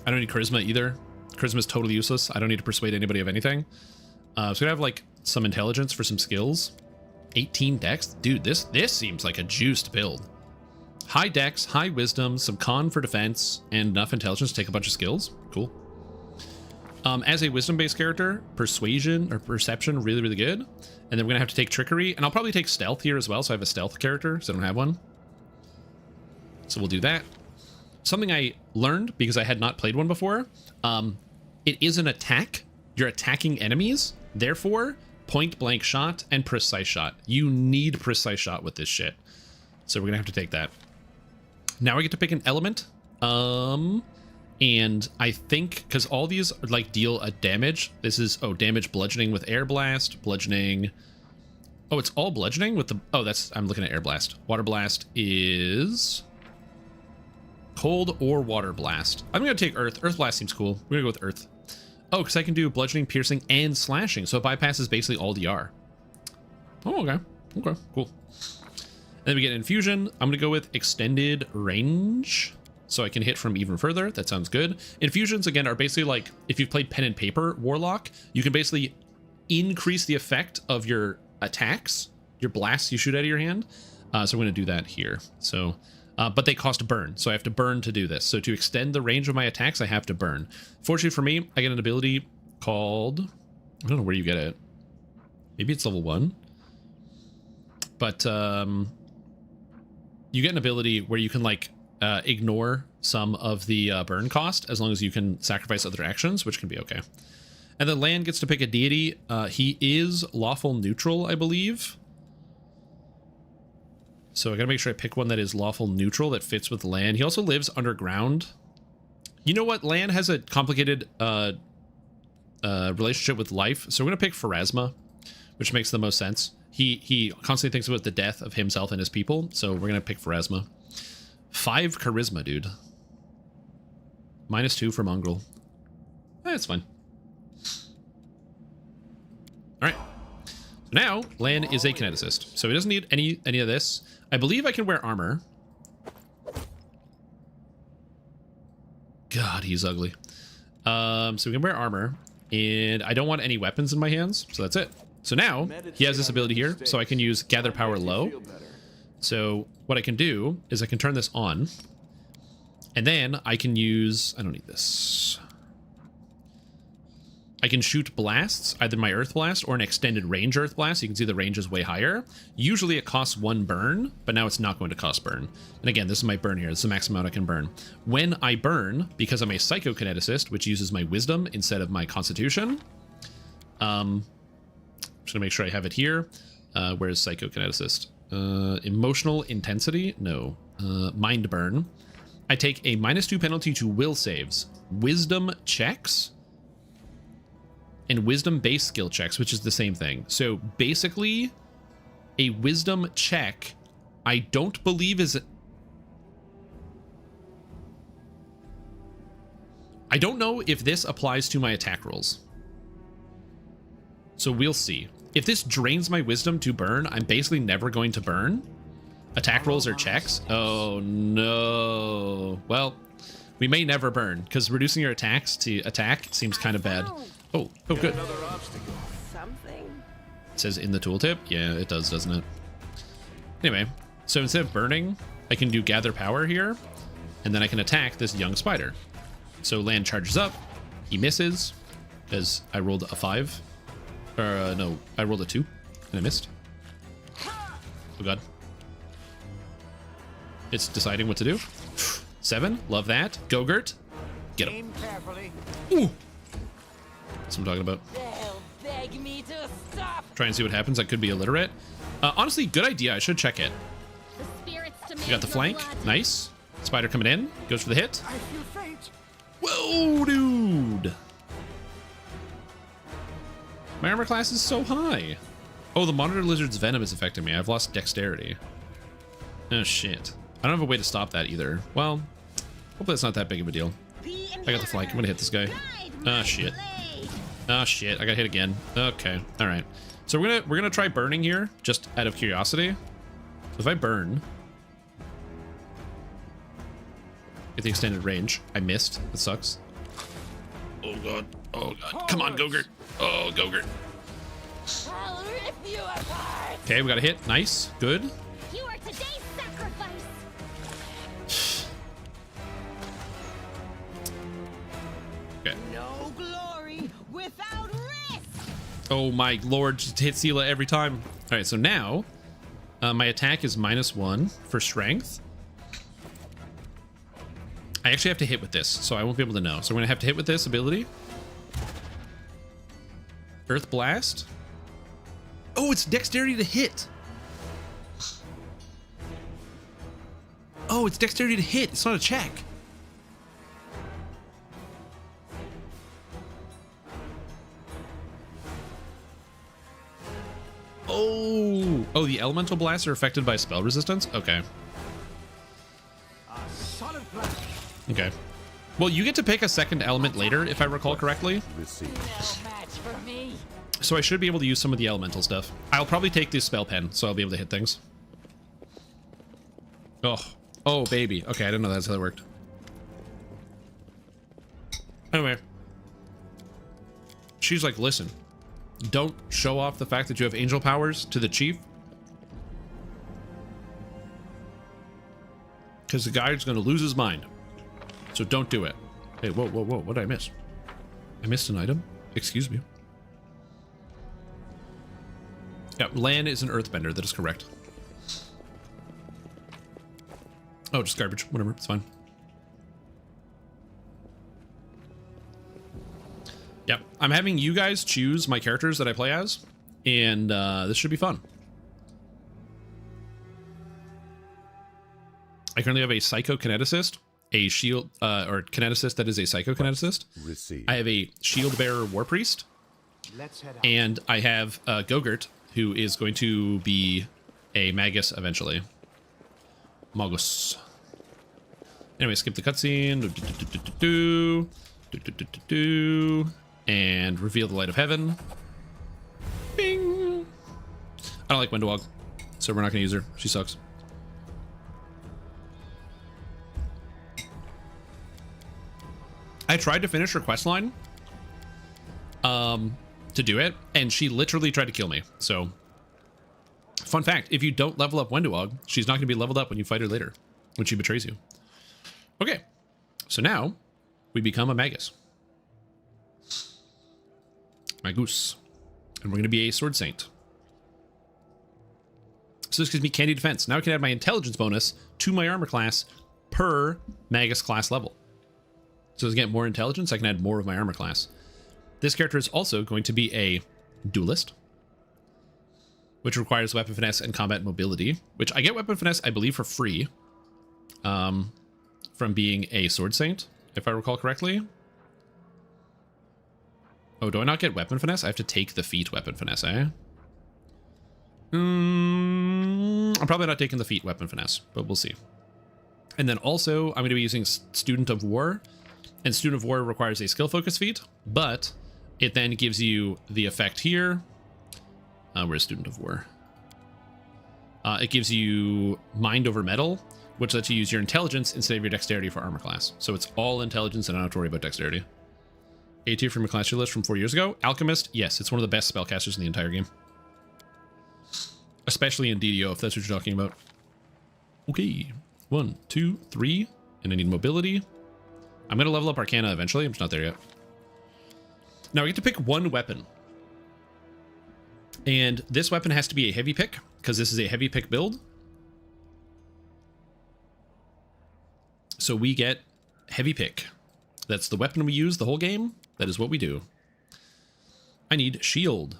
I don't need charisma either. Charisma is totally useless. I don't need to persuade anybody of anything. So we have like some intelligence for some skills. 18 dex, dude. This seems like a juiced build. High dex, high wisdom, some con for defense, and enough intelligence to take a bunch of skills. Cool. As a wisdom-based character, persuasion or perception, really, really good. And then we're gonna have to take trickery, and I'll probably take stealth here as well. So I have a stealth character, so I don't have one. So we'll do that. Something I learned because I had not played one before. It is an attack. You're attacking enemies. Therefore, point blank shot and precise shot. You need precise shot with this shit. So we're gonna have to take that. Now I get to pick an element. And I think because all these like deal a damage. This is damage bludgeoning with air blast, bludgeoning. Oh, it's all bludgeoning with the I'm looking at air blast. Water blast is cold or water blast. I'm gonna take earth. Earth blast seems cool. We're gonna go with earth. Oh, because I can do bludgeoning, piercing, and slashing. So it bypasses basically all DR. Oh, okay. Okay, cool. And then we get infusion. I'm gonna go with extended range, so I can hit from even further. That sounds good. Infusions, again, are basically like, if you've played pen and paper warlock, you can basically increase the effect of your attacks, your blasts you shoot out of your hand. So I'm going to do that here. So, but they cost burn, so I have to burn to do this. So to extend the range of my attacks, I have to burn. Fortunately for me, I get an ability called, I don't know where you get it. Maybe it's level 1. But you get an ability where you can like ignore some of the burn cost as long as you can sacrifice other actions, which can be okay. And then land gets to pick a deity. He is lawful neutral, I believe. So I gotta make sure I pick one that is lawful neutral that fits with land. He also lives underground. You know what? Land has a complicated relationship with life, so we're gonna pick Pharasma, which makes the most sense. He constantly thinks about the death of himself and his people, so we're gonna pick Pharasma. 5 charisma, dude. -2 for mongrel. That's fine. All right. So now Lan is a kineticist, so he doesn't need any of this. I believe I can wear armor. God, he's ugly. So we can wear armor, and I don't want any weapons in my hands, so that's it. So now he has this ability here, so I can use gather power low. So what I can do is I can turn this on, and then I can use, I don't need this. I can shoot blasts, either my Earth Blast or an extended range Earth Blast. You can see the range is way higher. Usually it costs 1 burn, but now it's not going to cost burn. And again, this is my burn here. This is the maximum amount I can burn. When I burn, because I'm a Psychokineticist, which uses my Wisdom instead of my Constitution, I'm just gonna make sure I have it here. Where's Psychokineticist? Emotional Intensity? No. Mind Burn. I take a -2 penalty to will saves, Wisdom checks, and Wisdom base skill checks, which is the same thing. So basically, a Wisdom check, I don't believe is... I don't know if this applies to my attack rolls. So we'll see. If this drains my Wisdom to burn, I'm basically never going to burn. Attack rolls or checks? Oh no. Well, we may never burn, because reducing your attacks to attack seems kind of bad. Oh, good. Something? It says in the tooltip? Yeah, it does, doesn't it? Anyway, so instead of burning, I can do Gather Power here, and then I can attack this young spider. So Land charges up, he misses, because I rolled a 5. Or, no, I rolled a 2, and I missed. Oh god. It's deciding what to do. 7, love that. Go-Gurt, get him. Ooh! That's what I'm talking about. They'll beg me to stop. Try and see what happens. That could be illiterate. Honestly, good idea. I should check it. We got the flank. Nice. Spider coming in. Goes for the hit. I feel faint. Whoa, dude. My armor class is so high. Oh, the monitor lizard's venom is affecting me. I've lost dexterity. Oh, shit. I don't have a way to stop that either. Well, hopefully that's not that big of a deal. I got the flank. I'm gonna hit this guy. Ah, shit. Ah, shit. I got hit again. Okay. All right. So we're gonna try burning here, just out of curiosity. If I burn, get the extended range. I missed. That sucks. Oh god. Oh god. Come on, Go-Gurt. Oh, Go-Gurt. I'll rip you apart. Okay, we got a hit. Nice. Good. You are today's sacrifice. Okay. No glory without risk. Oh my lord, just hit Sela every time. All right, so now my attack is -1 for strength. I actually have to hit with this, so I won't be able to know. So we're gonna have to hit with this ability. Earth Blast. Oh, it's dexterity to hit. Oh, it's dexterity to hit. It's not a check. Oh, the elemental blasts are affected by spell resistance? Okay. Okay. Well, you get to pick a second element later, if I recall correctly. No match for me. So I should be able to use some of the elemental stuff. I'll probably take this spell pen, so I'll be able to hit things. Oh, baby. Okay, I didn't know that's how that worked. Anyway. She's like, listen, don't show off the fact that you have angel powers to the chief. Because the guy's going to lose his mind. So don't do it. Hey, whoa. What did I miss? I missed an item? Excuse me. Yeah, Lan is an earthbender. That is correct. Oh, just garbage. Whatever. It's fine. Yep. I'm having you guys choose my characters that I play as. And this should be fun. I currently have a Psychokineticist, a shield, or Kineticist that is a Psychokineticist. I have a Shield Bearer War Priest. And I have Go-Gurt, who is going to be a Magus eventually. Magus. Anyway, skip the cutscene. And reveal the Light of Heaven. Bing! I don't like Windowog, so we're not going to use her. She sucks. I tried to finish her questline to do it, and she literally tried to kill me. So, fun fact, if you don't level up Windowog, she's not going to be leveled up when you fight her later, when she betrays you. Okay, so now we become a Magus. my goose. And we're going to be a sword saint. So this gives me candy defense. Now I can add my intelligence bonus to my armor class per Magus class level. So as I get more intelligence, I can add more of my armor class. This character is also going to be a duelist, which requires weapon finesse and combat mobility, which I get weapon finesse, I believe, for free from being a sword saint, if I recall correctly. Oh, do I not get weapon finesse? I have to take the feat weapon finesse, eh? I'm probably not taking the feat weapon finesse, but we'll see. And then also, I'm going to be using Student of War, and Student of War requires a skill focus feat, but it then gives you the effect here. Where's Student of War? It gives you Mind over Metal, which lets you use your intelligence instead of your dexterity for armor class. So it's all intelligence and I don't have to worry about dexterity. A tier from your class list from 4 years ago. Alchemist, yes, it's one of the best spellcasters in the entire game. Especially in DDO, if that's what you're talking about. Okay, 1, 2, 3, and I need mobility. I'm going to level up Arcana eventually. I'm just not there yet. Now I get to pick one weapon. And this weapon has to be a heavy pick, because this is a heavy pick build. So we get heavy pick. That's the weapon we use the whole game. That is what we do. I need shield.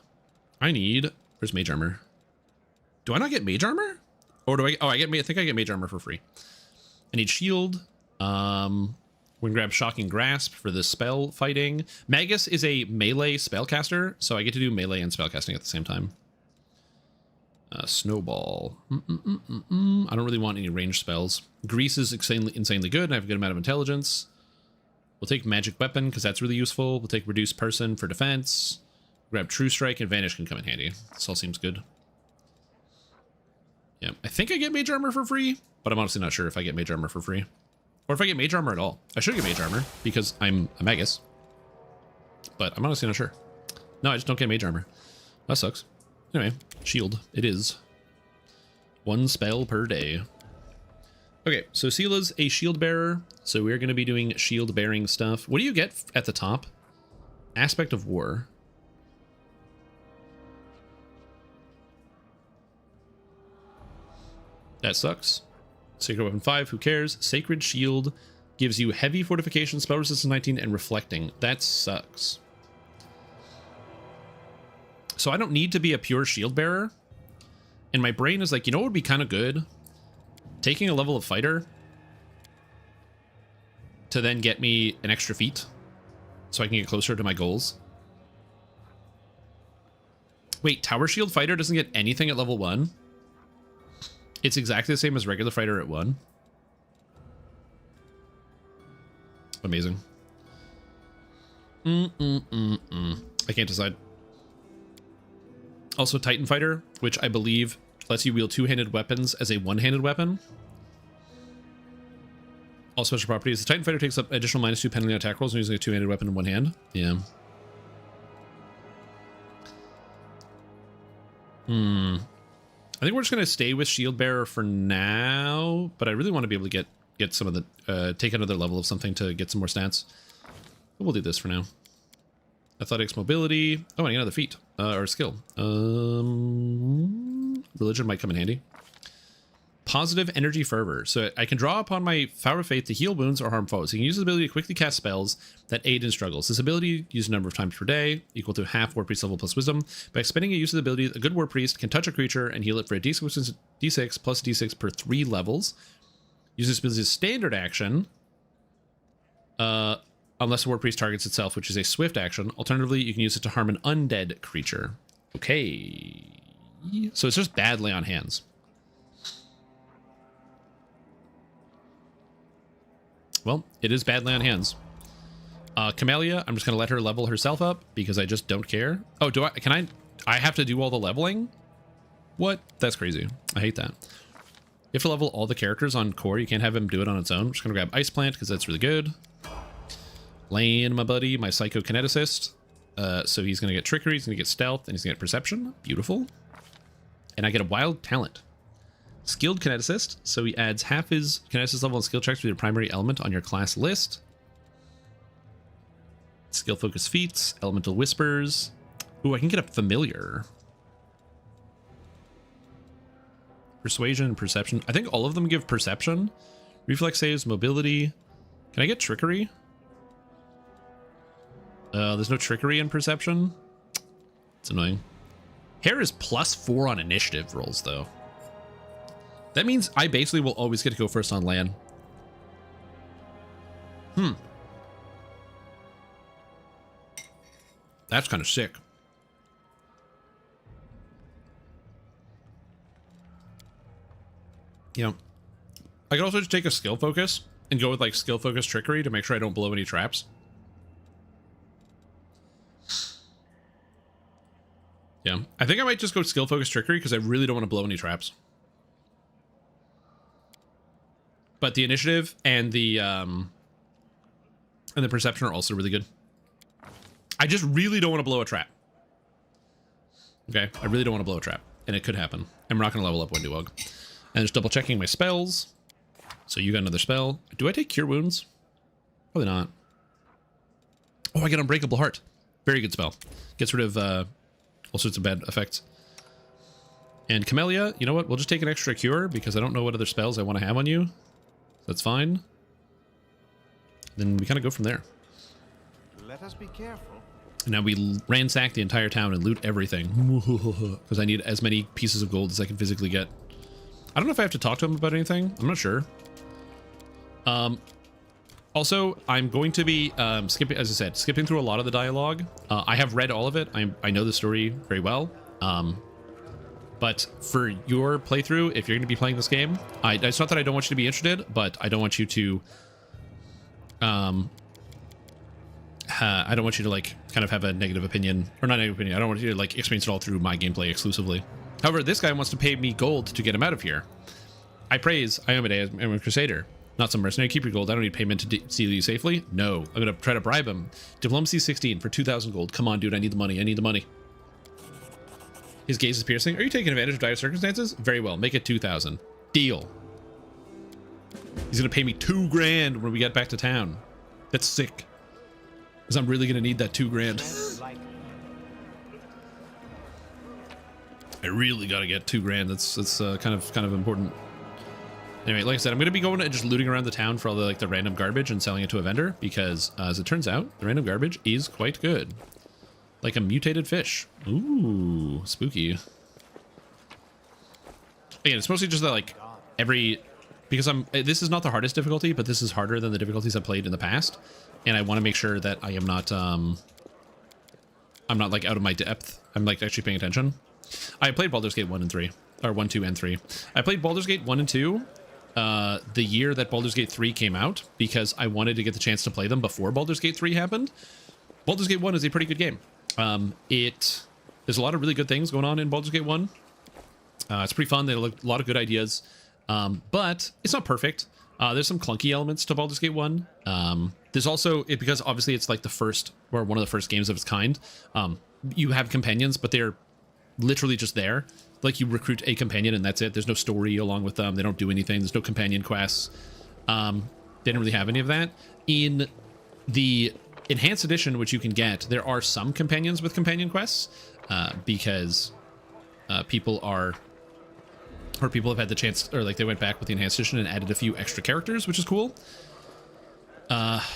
I need... Where's mage armor? Do I not get mage armor? Or do I... Oh, I think I get mage armor for free. I need shield. We're going to grab Shocking Grasp for the spell fighting. Magus is a melee spellcaster, so I get to do melee and spellcasting at the same time. Snowball. I don't really want any ranged spells. Grease is insanely good, and I have a good amount of intelligence. We'll take Magic Weapon, because that's really useful. We'll take Reduced Person for defense. Grab True Strike, and Vanish can come in handy. This all seems good. Yeah, I think I get Mage Armor for free, but I'm honestly not sure if I get Mage Armor for free. Or if I get Mage Armor at all. I should get Mage Armor, because I'm a Magus. But I'm honestly not sure. No, I just don't get Mage Armor. That sucks. Anyway, shield. It is. 1 spell per day. Okay, so Sela's a shield bearer, so we're going to be doing shield bearing stuff. What do you get at the top? Aspect of War. That sucks. Sacred Weapon 5, who cares? Sacred Shield gives you heavy fortification, spell resistance 19, and reflecting. That sucks. So I don't need to be a pure shield bearer. And my brain is like, you know what would be kind of good? Taking a level of fighter to then get me an extra feat so I can get closer to my goals. Wait, Tower Shield Fighter doesn't get anything at level 1? It's exactly the same as regular fighter at 1. Amazing. I can't decide. Also Titan Fighter, which I believe lets you wield 2-handed weapons as a 1-handed weapon. All special properties. The Titan Fighter takes up additional -2 penalty on attack rolls when using a 2-handed weapon in 1 hand. Yeah. I think we're just going to stay with Shield Bearer for now, but I really want to be able to get some of the... take another level of something to get some more stats. But we'll do this for now. Athletics, mobility. Oh, I need another feat. Or skill. Religion might come in handy. Positive Energy Fervor. So I can draw upon my Flower of Faith to heal wounds or harm foes. You can use the ability to quickly cast spells that aid in struggles. This ability used a number of times per day, equal to half War Priest level plus Wisdom. By expending a use of the ability, a good War Priest can touch a creature and heal it for a D6 plus D6 per 3 levels. Use this ability as standard action, unless the War Priest targets itself, which is a swift action. Alternatively, you can use it to harm an undead creature. Okay. So it's just badly on hands. Well, it is badly on hands. Camellia, I'm just going to let her level herself up because I just don't care. Oh, I have to do all the leveling? What? That's crazy. I hate that. You have to level all the characters on core. You can't have him do it on its own. I'm just going to grab Ice Plant because that's really good. Lane, my buddy, my Psychokineticist. So he's going to get Trickery, he's going to get Stealth, and he's going to get Perception. Beautiful. And I get a Wild Talent. Skilled Kineticist, so he adds half his Kineticist level and skill checks with your primary element on your class list. Skill Focus Feats, Elemental Whispers. Ooh, I can get a familiar. Persuasion and perception. I think all of them give perception. Reflex saves, mobility. Can I get trickery? There's no trickery in perception. It's annoying. Hair is +4 on initiative rolls, though. That means I basically will always get to go first on land. That's kind of sick. You know, I could also just take a skill focus and go with like skill focus trickery to make sure I don't blow any traps. Yeah, I think I might just go skill focus trickery because I really don't want to blow any traps. But the initiative and the perception are also really good. I just really don't want to blow a trap. Okay, I really don't want to blow a trap, and it could happen. And we're not going to level up Windywog. And just double checking my spells. So you got another spell. Do I take Cure Wounds? Probably not. Oh, I get Unbreakable Heart. Very good spell. Gets rid of all sorts of bad effects. And Camellia, you know what? We'll just take an extra cure because I don't know what other spells I want to have on you. That's fine. Then we kind of go from there. Let us be careful. And now we ransack the entire town and loot everything. Because I need as many pieces of gold as I can physically get. I don't know if I have to talk to him about anything. I'm not sure. Also, I'm going to be skipping, as I said, skipping through a lot of the dialogue. I have read all of it. I know the story very well. But for your playthrough, if you're going to be playing this game, it's not that I don't want you to be interested, but I don't want you to I don't want you to like kind of have a negative opinion, or not negative opinion. I don't want you to like experience it all through my gameplay exclusively. However, this guy wants to pay me gold to get him out of here. I praise Iomade, I'm a crusader, not some mercenary. Keep your gold. I don't need payment to seal you safely. No, I'm gonna try to bribe him. Diplomacy 16 for 2,000 gold. Come on, dude. I need the money. I need the money. His gaze is piercing. Are you taking advantage of dire circumstances? Very well. Make it 2,000. Deal. He's gonna pay me 2 grand when we get back to town. That's sick. Because I'm really gonna need that 2 grand. I really gotta get 2 grand. That's kind of important. Anyway, like I said, I'm gonna be going and just looting around the town for all the random garbage and selling it to a vendor because, as it turns out, the random garbage is quite good. Like a mutated fish. Ooh, spooky. Again, it's mostly just that like because this is not the hardest difficulty, but this is harder than the difficulties I've played in the past, and I want to make sure that I am not I'm not like out of my depth. I'm like actually paying attention. I played Baldur's Gate 1 and 3, or 1, 2, and 3. I played Baldur's Gate 1 and 2 the year that Baldur's Gate 3 came out because I wanted to get the chance to play them before Baldur's Gate 3 happened. Baldur's Gate 1 is a pretty good game. There's a lot of really good things going on in Baldur's Gate 1. It's pretty fun. They have a lot of good ideas, but it's not perfect. There's some clunky elements to Baldur's Gate 1. There's also, because obviously it's like the first, or one of the first games of its kind, you have companions, but they're literally just there. Like you recruit a companion and that's it. There's no story along with them. They don't do anything. There's no companion quests. They didn't really have any of that. In the Enhanced Edition, which you can get, there are some companions with companion quests, because people have had the chance, or like they went back with the Enhanced Edition and added a few extra characters, which is cool.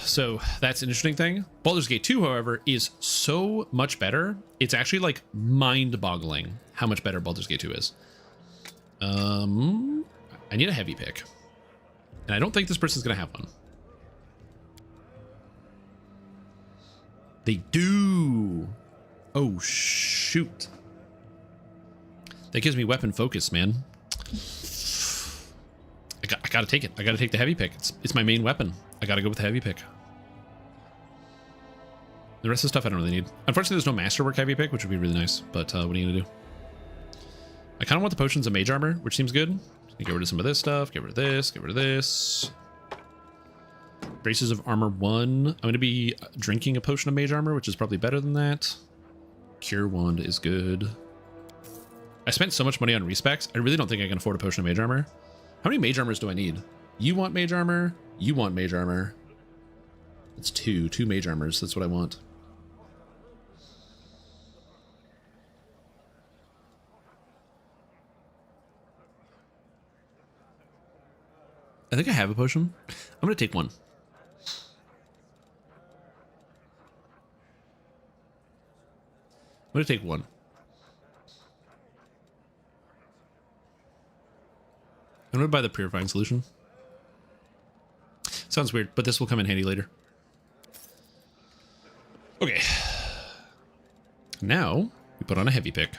So that's an interesting thing. Baldur's Gate 2, however, is so much better. It's actually like mind-boggling how much better Baldur's Gate 2 is. I need a heavy pick, and I don't think this person's gonna have one. They do. Oh shoot. That gives me weapon focus, man. I gotta take it. I gotta take the heavy pick. It's my main weapon. I gotta go with the heavy pick. The rest of the stuff I don't really need. Unfortunately, there's no masterwork heavy pick, which would be really nice. But what are you gonna do? I kind of want the potions of mage armor, which seems good. Get rid of some of this stuff. Get rid of this. Get rid of this. Braces of armor 1. I'm going to be drinking a potion of mage armor, which is probably better than that. Cure wand is good. I spent so much money on respecs. I really don't think I can afford a potion of mage armor. How many mage armors do I need? You want mage armor? You want mage armor? It's 2 mage armors. That's what I want. I think I have a potion. I'm going to take one. I'm going to take one. I'm going to buy the purifying solution. Sounds weird, but this will come in handy later. Okay. Now, we put on a heavy pick.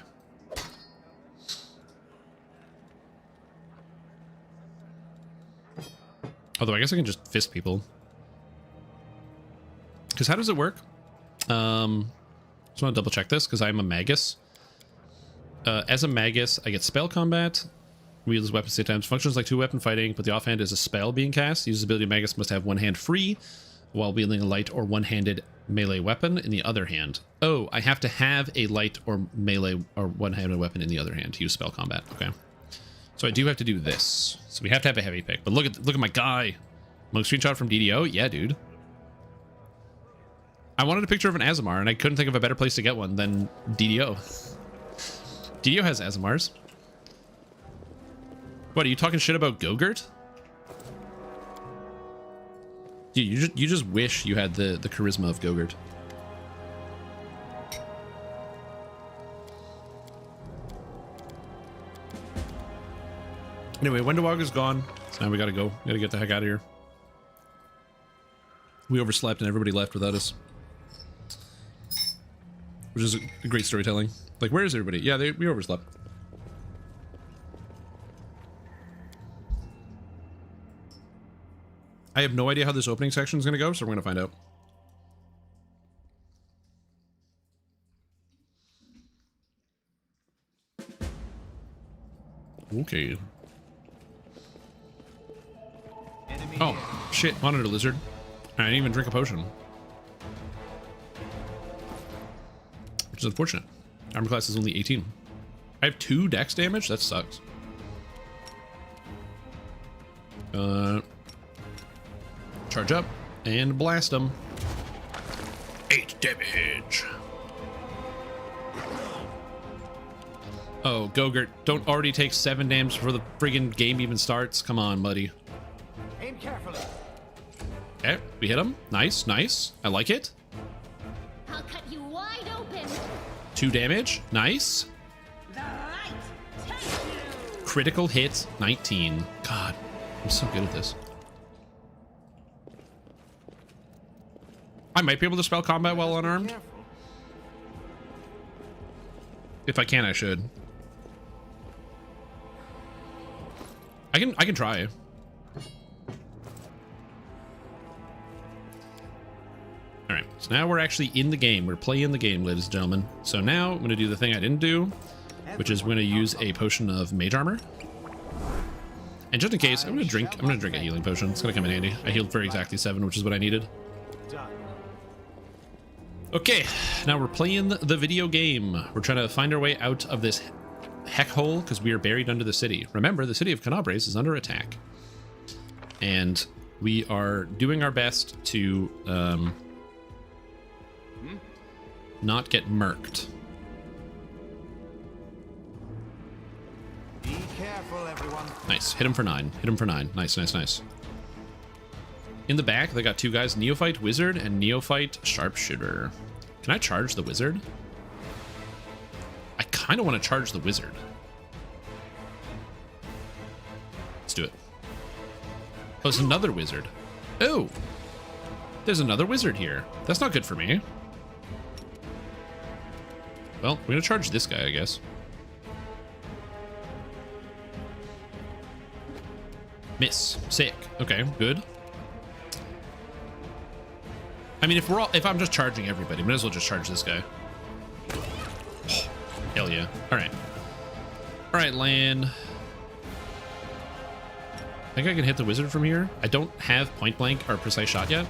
Although I guess I can just fist people. Because how does it work? Just want to double check this because I'm a magus. As a magus, I get spell combat. Wields weapons 8 times. Functions like 2-weapon fighting, but the offhand is a spell being cast. Uses ability magus must have one hand free while wielding a light or one-handed melee weapon in the other hand. Oh, I have to have a light or melee or one-handed weapon in the other hand to use spell combat. Okay. So I do have to do this. So we have to have a heavy pick. But look at my guy. Monk screenshot from DDO? Yeah, dude. I wanted a picture of an Azamar, and I couldn't think of a better place to get one than DDO. DDO has Azamars. What, are you talking shit about Gogurt? Dude, you just wish you had the charisma of Gogurt. Anyway, Wendiwogger's gone, so now we gotta go. We gotta get the heck out of here. We overslept and everybody left without us. Which is a great storytelling. Like, where is everybody? Yeah, we overslept. I have no idea how this opening section is going to go, so we're going to find out. Okay. Oh, shit. Monitor lizard. I didn't even drink a potion. Which is unfortunate. Armor class is only 18. I have 2 dex damage? That sucks. Charge up and blast them. 8 damage. Oh, Gogurt, don't already take 7 damage before the friggin' game even starts. Come on, buddy. Aim carefully. Okay, we hit him. Nice, nice. I like it. I'll cut you wide open. 2 damage. Nice. Critical hit, 19. God, I'm so good at this. I might be able to spell combat while unarmed. If I can, I should. I can try. Alright, so now we're actually in the game. We're playing the game, ladies and gentlemen. So now I'm going to do the thing I didn't do, which is we're going to use a potion of mage armor. And just in case, I'm going to drink a healing potion. It's going to come in handy. I healed for exactly 7, which is what I needed. Okay, now we're playing the video game. We're trying to find our way out of this heck hole because we are buried under the city. Remember, the city of Canabres is under attack. And we are doing our best to not get murked. Be careful, everyone. Nice. Hit him for 9. Hit him for 9. Nice, nice, nice. In the back, they got 2 guys, Neophyte Wizard and Neophyte Sharpshooter. Can I charge the Wizard? I kind of want to charge the Wizard. Let's do it. Oh, there's another Wizard. Oh! There's another Wizard here. That's not good for me. Well, we're going to charge this guy, I guess. Miss. Sick. Okay, good. I mean, if I'm just charging everybody, might as well just charge this guy. Oh, hell yeah. All right. All right, Lan. I think I can hit the Wizard from here. I don't have point blank or precise shot yet.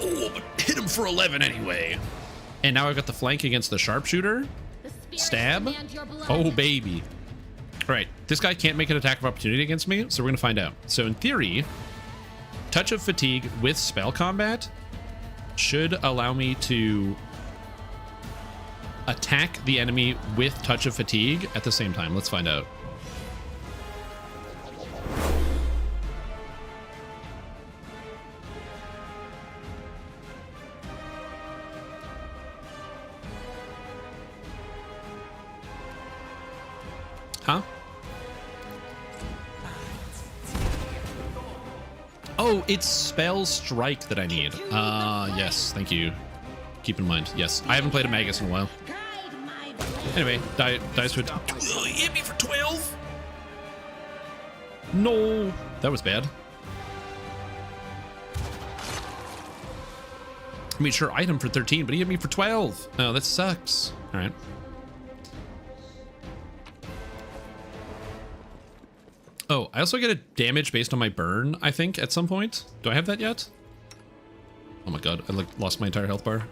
Oh, but hit him for 11 anyway. And now I've got the flank against the Sharpshooter. Stab. Oh, baby. All right. This guy can't make an attack of opportunity against me, so we're going to find out. So in theory, Touch of Fatigue with spell combat should allow me to attack the enemy with Touch of Fatigue at the same time. Let's find out. Huh? Oh, it's Spell Strike that I need. Yes, thank you. Keep in mind. Yes, I haven't played a Magus in a while. Anyway, dice with. He hit me for 12. No, that was bad. I mean, sure, item for 13, but he hit me for 12. Oh, that sucks. All right. Oh, I also get a damage based on my burn, I think, at some point. Do I have that yet? Oh my god, I lost my entire health bar.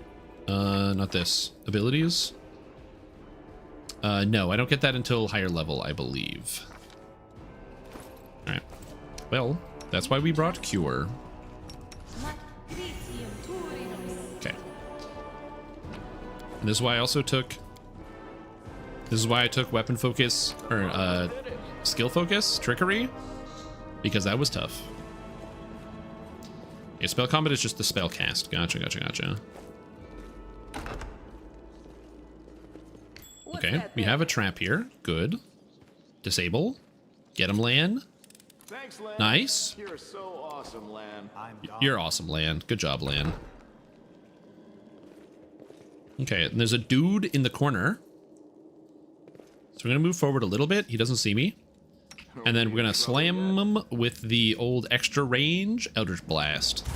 Not this. Abilities? No, I don't get that until higher level, I believe. Alright. Well, that's why we brought Cure. Okay. And this is why I also took... This is why I took Weapon Focus, or, Skill Focus, Trickery, because that was tough. Okay, Spell Combat is just the spell cast. Gotcha, gotcha, gotcha. Okay, we have a trap here. Good. Disable. Get him, Lan. Thanks, Lan. Nice. You're so awesome, Lan. You're awesome, Lan. Good job, Lan. Okay, and there's a dude in the corner. So we're gonna move forward a little bit. He doesn't see me. And then we're gonna slam him with the old extra range Eldritch Blast.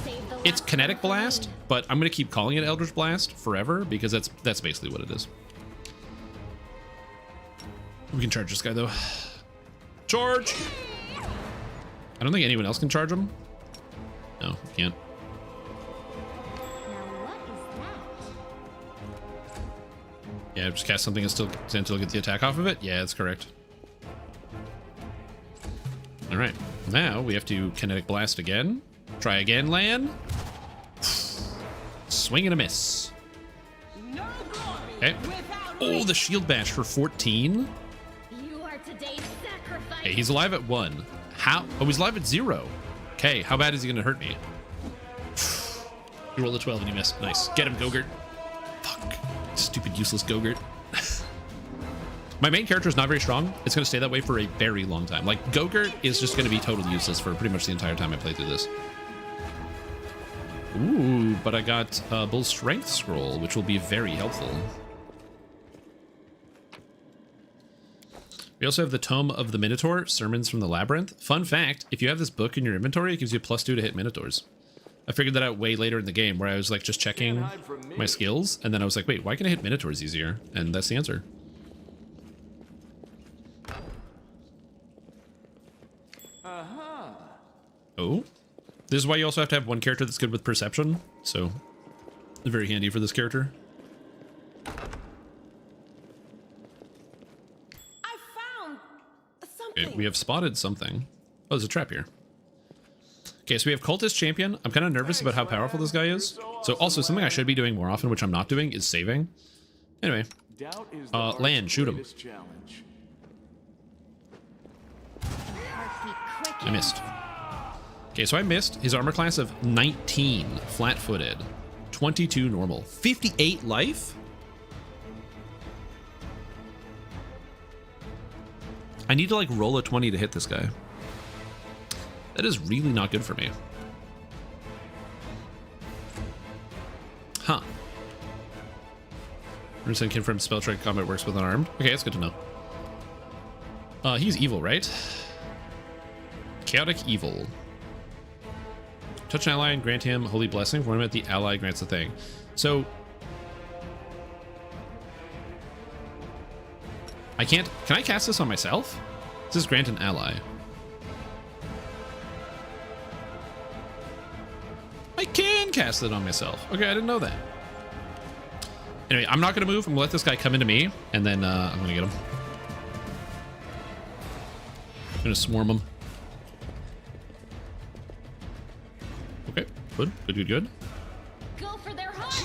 It's Kinetic Blast, but I'm gonna keep calling it Eldritch Blast forever because that's basically what it is. We can charge this guy though. Charge! I don't think anyone else can charge him. No, we can't. Yeah, just cast something and still get the attack off of it. Yeah, that's correct. All right, now we have to Kinetic Blast again. Try again, Lan. Swing and a miss. Okay. Oh, the Shield Bash for 14. You are today's sacrifice. Hey, he's alive at 1. How? Oh, he's alive at 0. Okay, how bad is he gonna hurt me? You roll a 12 and you miss. Nice. Get him, Gogurt. Fuck. Stupid, useless Gogurt. My main character is not very strong. It's going to stay that way for a very long time. Like, Gogurt is just going to be totally useless for pretty much the entire time I play through this. Ooh, but I got Bull's Strength Scroll, which will be very helpful. We also have the Tome of the Minotaur, Sermons from the Labyrinth. Fun fact, if you have this book in your inventory, it gives you a +2 to hit Minotaurs. I figured that out way later in the game where I was like just checking my skills, and then I was like, wait, why can I hit Minotaurs easier? And that's the answer. Oh, this is why you also have to have one character that's good with perception. So, it's very handy for this character. I found something. Okay, we have spotted something. Oh, there's a trap here. Okay, so we have Cultist Champion. I'm kind of nervous about how powerful this guy is. So also something I should be doing more often, which I'm not doing, is saving. Anyway, Lan, shoot him. I missed. Okay, so I missed his armor class of 19, flat-footed, 22 normal, 58 life. I need to like roll a 20 to hit this guy. That is really not good for me. Huh. Recent confirmed spell strike combat works with unarmed. Okay, that's good to know. He's evil, right? Chaotic evil. Touch an ally and grant him holy blessing. For him, the ally grants the thing. So I can't. Can I cast this on myself? This is grant an ally. I can cast it on myself. Okay, I didn't know that. Anyway, I'm not going to move. I'm going to let this guy come into me, and then I'm going to get him. I'm going to swarm him. Okay, good, good, good, good. Go for their heart.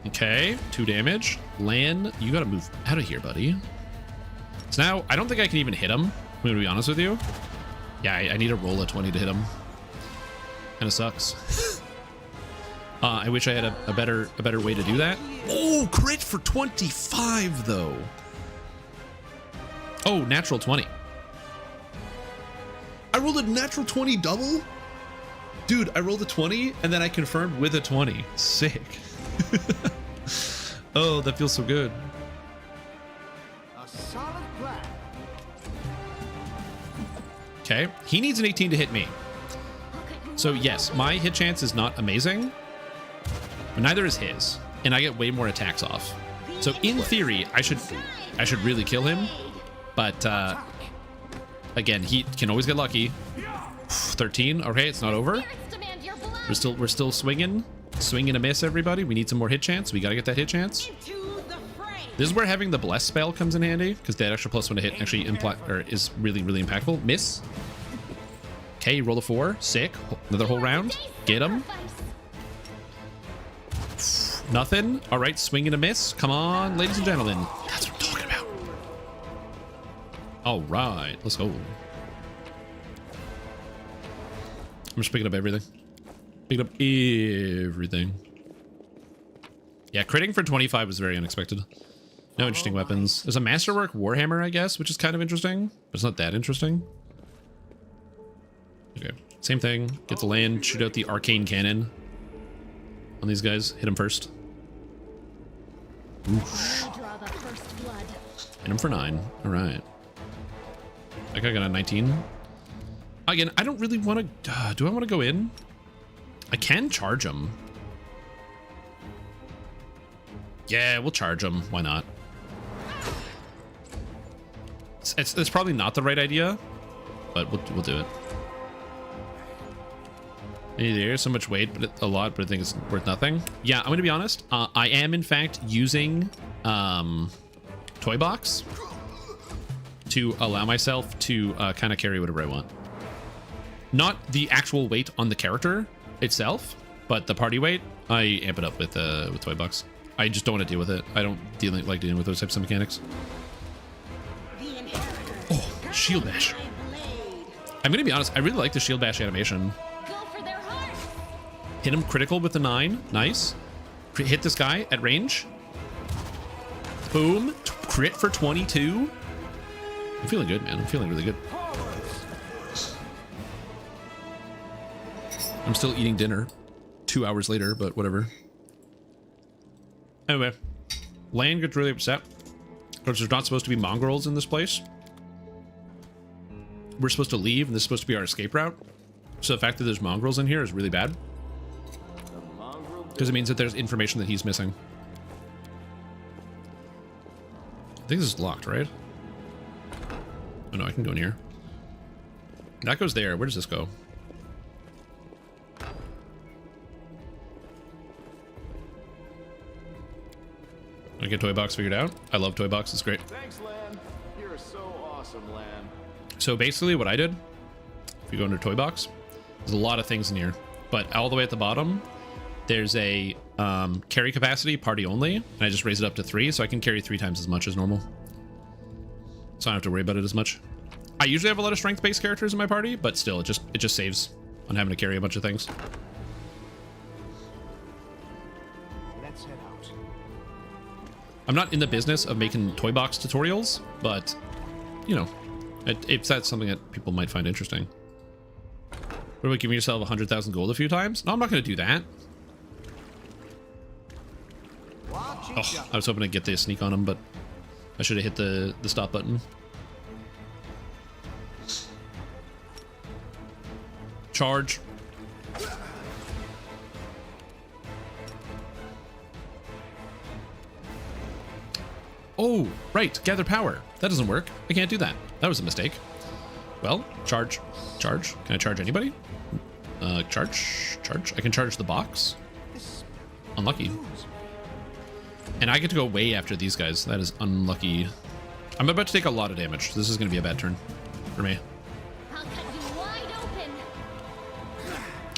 Okay, 2 damage. Lan, you got to move out of here, buddy. So now, I don't think I can even hit him. I'm going to be honest with you. Yeah, I need to roll a 20 to hit him. Kind of sucks. I wish I had a better way to do that. Oh, crit for 25 though. Oh, natural 20. I rolled a natural 20 double? Dude, I rolled a 20 and then I confirmed with a 20. Sick. Oh, that feels so good. A solid plan. Okay, he needs an 18 to hit me. So yes, my hit chance is not amazing, but neither is his, and I get way more attacks off. So in theory, I should really kill him, but again, he can always get lucky. 13. Okay, it's not over. We're still swinging a miss. Everybody, we need some more hit chance. We gotta get that hit chance. This is where having the bless spell comes in handy, because that extra +1 to hit actually is really impactful. Miss. Okay, roll a 4. Sick. Another whole round. Get him. Nothing. All right, swing and a miss. Come on, ladies and gentlemen. That's what I'm talking about. All right, let's go. I'm just picking up everything. Picking up everything. Yeah, critting for 25 was very unexpected. No interesting weapons. There's a Masterwork Warhammer, I guess, which is kind of interesting, but it's not that interesting. Okay, same thing. Get the land, shoot out the arcane cannon on these guys. Hit them first. Oof. Hit him for 9. All right. That guy got a 19. Again, I don't really want to... do I want to go in? I can charge him. Yeah, we'll charge him. Why not? It's probably not the right idea, but we'll do it. There's so much weight, but a lot, but I think it's worth nothing. Yeah, I'm going to be honest. I am, in fact, using Toy Box to allow myself to kind of carry whatever I want. Not the actual weight on the character itself, but the party weight, I amp it up with Toy Box. I just don't want to deal with it. I don't like dealing with those types of mechanics. Oh, Shield Bash. I'm going to be honest. I really like the Shield Bash animation. Hit him critical with the 9. Nice. Hit this guy at range. Boom. Crit for 22. I'm feeling good, man. I'm feeling really good. I'm still eating dinner 2 hours later, but whatever. Anyway, Lane gets really upset because there's not supposed to be mongrels in this place. We're supposed to leave, and this is supposed to be our escape route. So the fact that there's mongrels in here is really bad, because it means that there's information that he's missing. I think this is locked, right? Oh no, I can go in here. That goes there. Where does this go? I get Toy Box figured out. I love Toy Box. It's great. Thanks, Lan. You're so awesome, Lan. So basically what I did, if you go under Toy Box, there's a lot of things in here, but all the way at the bottom, there's a carry capacity, party only, and I just raised it up to 3, so I can carry 3 times as much as normal. So I don't have to worry about it as much. I usually have a lot of strength-based characters in my party, but still, it just saves on having to carry a bunch of things. Let's head out. I'm not in the business of making Toy Box tutorials, but, you know, if that's something that people might find interesting. What about giving yourself 100,000 gold a few times? No, I'm not going to do that. Oh, I was hoping to get the sneak on him, but I should have hit the stop button. Charge. Oh, right. Gather power. That doesn't work. I can't do that. That was a mistake. Well, charge. Charge. Can I charge anybody? Charge. Charge. I can charge the box. Unlucky. And I get to go way after these guys. That is unlucky. I'm about to take a lot of damage. This is going to be a bad turn for me. I'll cut you wide open.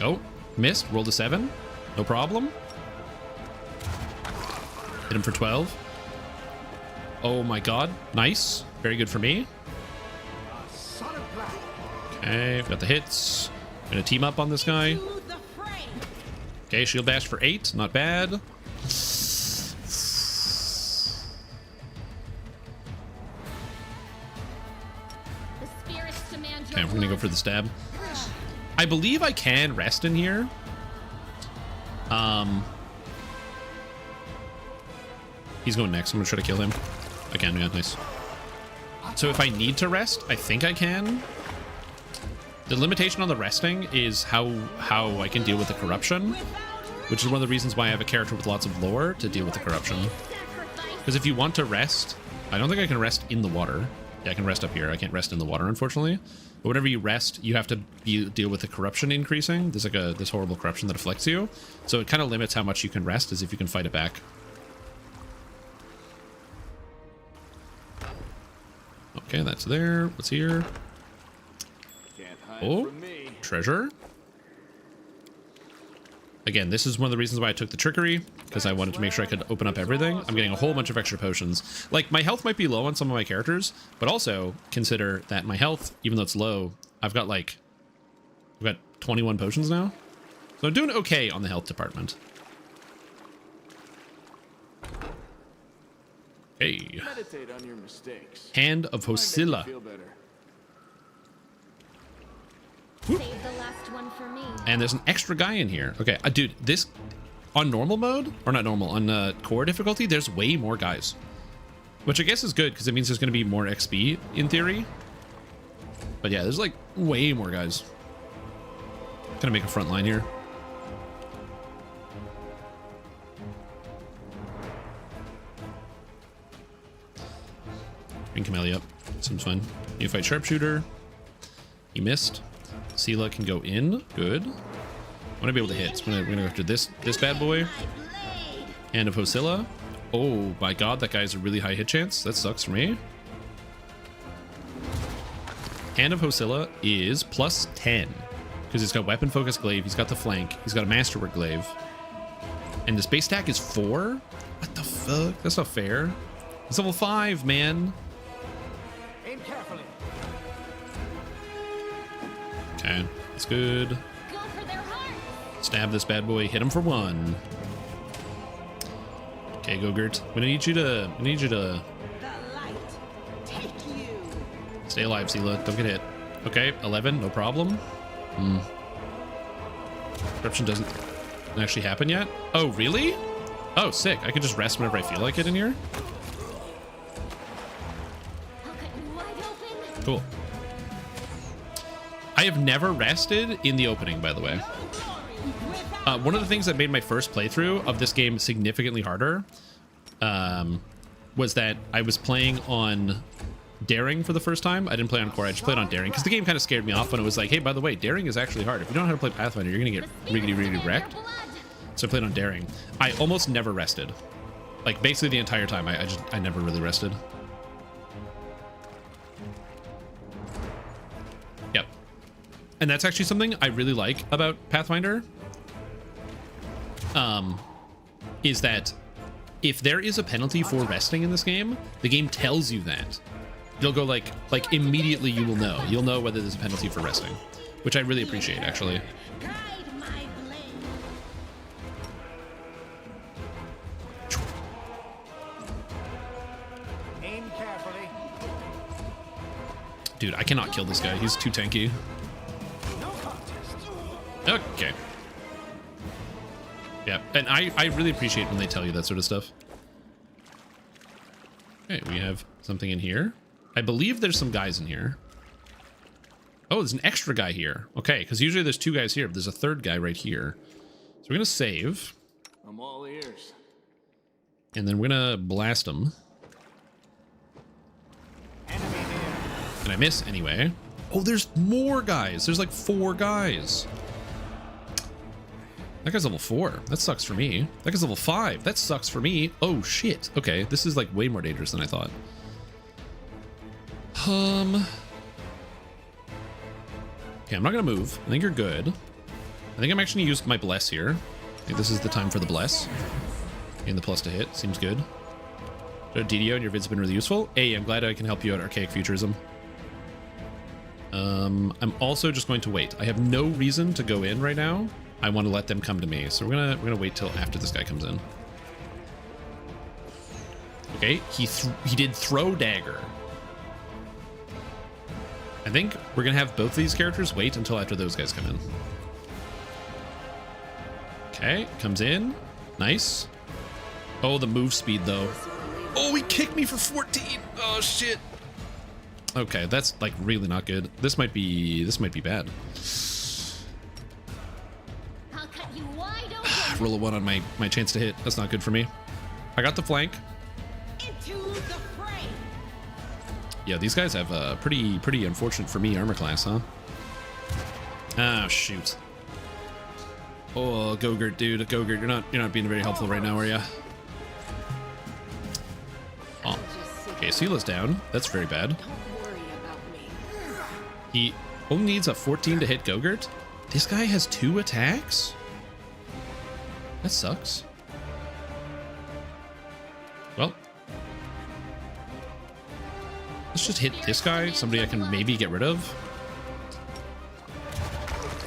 Oh, missed. Rolled a 7. No problem. Hit him for 12. Oh my god. Nice. Very good for me. Okay, I've got the hits. I'm going to team up on this guy. Okay, shield bash for 8. Not bad. we're gonna go for the stab. I believe I can rest in here. He's going next. I'm gonna try to kill him. I can, yeah, nice. So if I need to rest, I think I can. The limitation on the resting is how I can deal with the corruption, which is one of the reasons why I have a character with lots of lore to deal with the corruption. Because if you want to rest, I don't think I can rest in the water. Yeah, I can rest up here. I can't rest in the water, unfortunately. But whenever you rest, you have to deal with the corruption increasing. There's like this horrible corruption that afflicts you. So it kind of limits how much you can rest, as if you can fight it back. Okay, that's there. What's here? Oh, treasure. Again, this is one of the reasons why I took the trickery, because I wanted to make sure I could open up everything. I'm getting a whole bunch of extra potions. Like, my health might be low on some of my characters, but also consider that my health, even though it's low, I've got 21 potions now. So I'm doing okay on the health department. Hey. Meditate on your mistakes. Hand of Hosilla. Save the last one for me. And there's an extra guy in here. Okay, dude, this on normal mode, or not normal, on core difficulty, there's way more guys, which I guess is good because it means there's going to be more XP in theory. But yeah, there's like way more guys. Gonna make a front line here. Bring Camellia up. Seems fine. You fight sharpshooter. He missed. Sela can go in. Good. I want to be able to hit. So we're gonna go after this bad boy. Hand of Hosilla. Oh my god, that guy's a really high hit chance. That sucks for me. Hand of Hosilla is plus 10 because he's got weapon focus glaive. He's got the flank. He's got a masterwork glaive. And this base attack is 4? What the fuck? That's not fair. It's level 5, man. Aim carefully. Okay, that's good. Go for their heart. Stab this bad boy. Hit him for 1. Okay, Gogurt. I need you to. The light take you. Stay alive, Sela. Don't get hit. Okay, 11. No problem. Corruption doesn't actually happen yet. Oh, really? Oh, sick. I can just rest whenever I feel like it in here. Cool. I have never rested in the opening, by the way. One of the things that made my first playthrough of this game significantly harder was that I was playing on Daring for the first time. I didn't play on Core, I just played on Daring because the game kind of scared me off when it was like, hey, by the way, Daring is actually hard. If you don't know how to play Pathfinder, you're going to get really wrecked. So I played on Daring. I almost never rested. Like, basically the entire time, I never really rested. Yep. And that's actually something I really like about Pathfinder. Is that if there is a penalty for resting in this game, the game tells you that. You'll go like immediately you will know. You'll know whether there's a penalty for resting, which I really appreciate, actually. Aim carefully. Dude, I cannot kill this guy. He's too tanky. Okay. Yeah, and I really appreciate when they tell you that sort of stuff. Okay, we have something in here. I believe there's some guys in here. Oh, there's an extra guy here. Okay, because usually there's 2 guys here, but there's a 3rd guy right here. So we're going to save. I'm all ears. And then we're going to blast him. And I miss anyway. Oh, there's more guys. There's like 4 guys. That guy's level 4. That sucks for me. That guy's level 5. That sucks for me. Oh, shit. Okay, this is like way more dangerous than I thought. Okay, I'm not gonna move. I think you're good. I think I'm actually gonna use my bless here. I think this is the time for the bless. And the plus to hit. Seems good. So DDO and your vids have been really useful. Hey, I'm glad I can help you out, Archaic Futurism. I'm also just going to wait. I have no reason to go in right now. I want to let them come to me, so we're gonna wait till after this guy comes in. Okay, he did throw dagger. I think we're gonna have both of these characters wait until after those guys come in. Okay, comes in. Nice. Oh, the move speed though. Oh, he kicked me for 14. Oh shit. Okay, that's like really not good. This might be bad. I'll cut you wide open. Roll a 1 on my chance to hit. That's not good for me. I got the flank. Into the fray. Yeah, these guys have a pretty unfortunate for me armor class, huh? Ah, shoot. Oh, Gogurt, dude, Gogurt, you're not being very helpful right now, are ya? Oh, okay, Seela's down. That's very bad. He only needs a 14 to hit Gogurt. This guy has 2 attacks? That sucks. Well, let's just hit this guy, somebody I can maybe get rid of.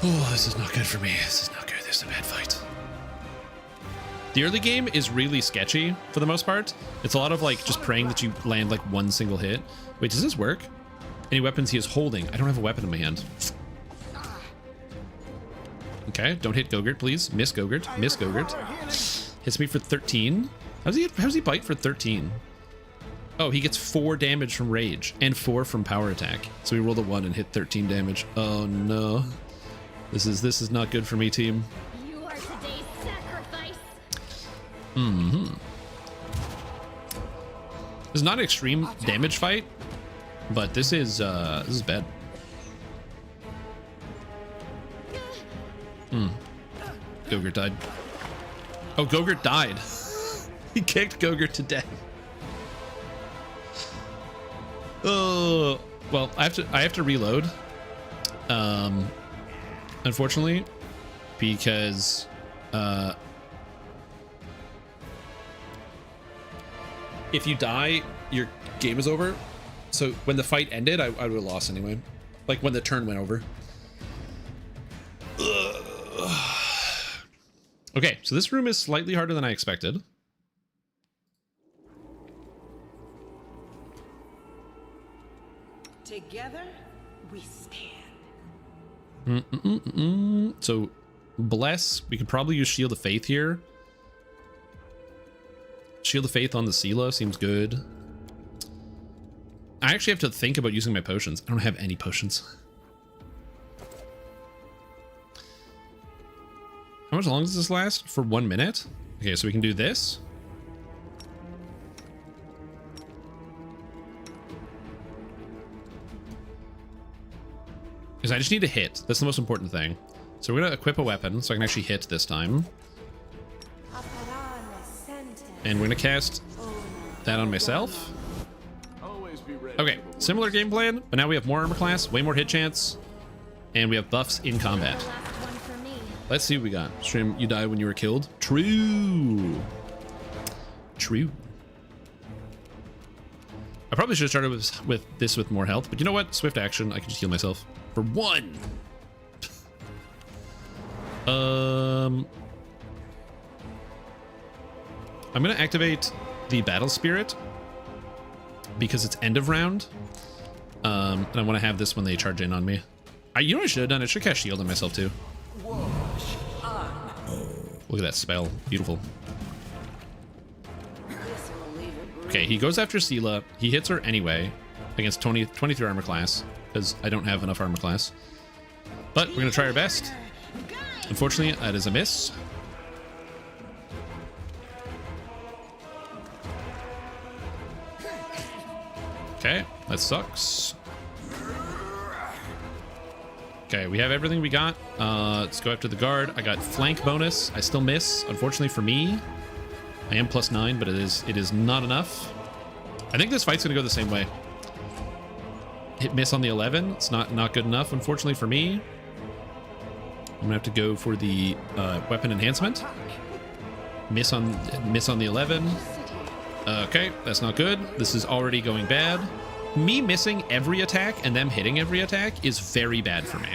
Oh, this is not good for me. This is not good. This is a bad fight. The early game is really sketchy for the most part. It's a lot of like just praying that you land like 1 single hit. Wait, does this work? Any weapons he is holding? I don't have a weapon in my hand. Okay, don't hit Gogurt, please. Miss Gogurt. Miss Gogurt. Hits me for 13. How's he bite for 13? Oh, he gets 4 damage from rage and 4 from power attack. So we rolled a 1 and hit 13 damage. Oh no. This is not good for me, team. You are today's sacrifice. Mm-hmm. This is not an extreme damage fight, but this is bad. Gogurt died. Oh, Gogurt died. He kicked Gogurt to death. Oh, well, I have to reload. Unfortunately, because if you die, your game is over. So when the fight ended, I would have lost anyway. Like when the turn went over. Okay, so this room is slightly harder than I expected. Together, we stand. So, bless. We could probably use Shield of Faith here. Shield of Faith on the Seela seems good. I actually have to think about using my potions. I don't have any potions. How much long does this last? For 1 minute? Okay, so we can do this. Because I just need to hit. That's the most important thing. So we're going to equip a weapon so I can actually hit this time. And we're going to cast that on myself. Okay, similar game plan, but now we have more armor class, way more hit chance, and we have buffs in combat. Let's see what we got. Stream, you died when you were killed? True. True. I probably should have started with more health, but you know what? Swift action, I can just heal myself. For 1. I'm gonna activate the battle spirit because it's end of round. And I want to have this when they charge in on me. You know what I should have done? I should cast shield on myself too. Look at that spell. Beautiful. Okay, he goes after Seela. He hits her anyway against 23 armor class because I don't have enough armor class. But we're going to try our best. Unfortunately, that is a miss. Okay, that sucks. Okay, we have everything we got. Let's go after the guard. I got flank bonus. I still miss, unfortunately for me. I am +9, but it is not enough. I think this fight's gonna go the same way. Hit miss on the 11. It's not good enough, unfortunately for me. I'm gonna have to go for the weapon enhancement. Miss on the 11. Okay, that's not good. This is already going bad. Me missing every attack and them hitting every attack is very bad for me.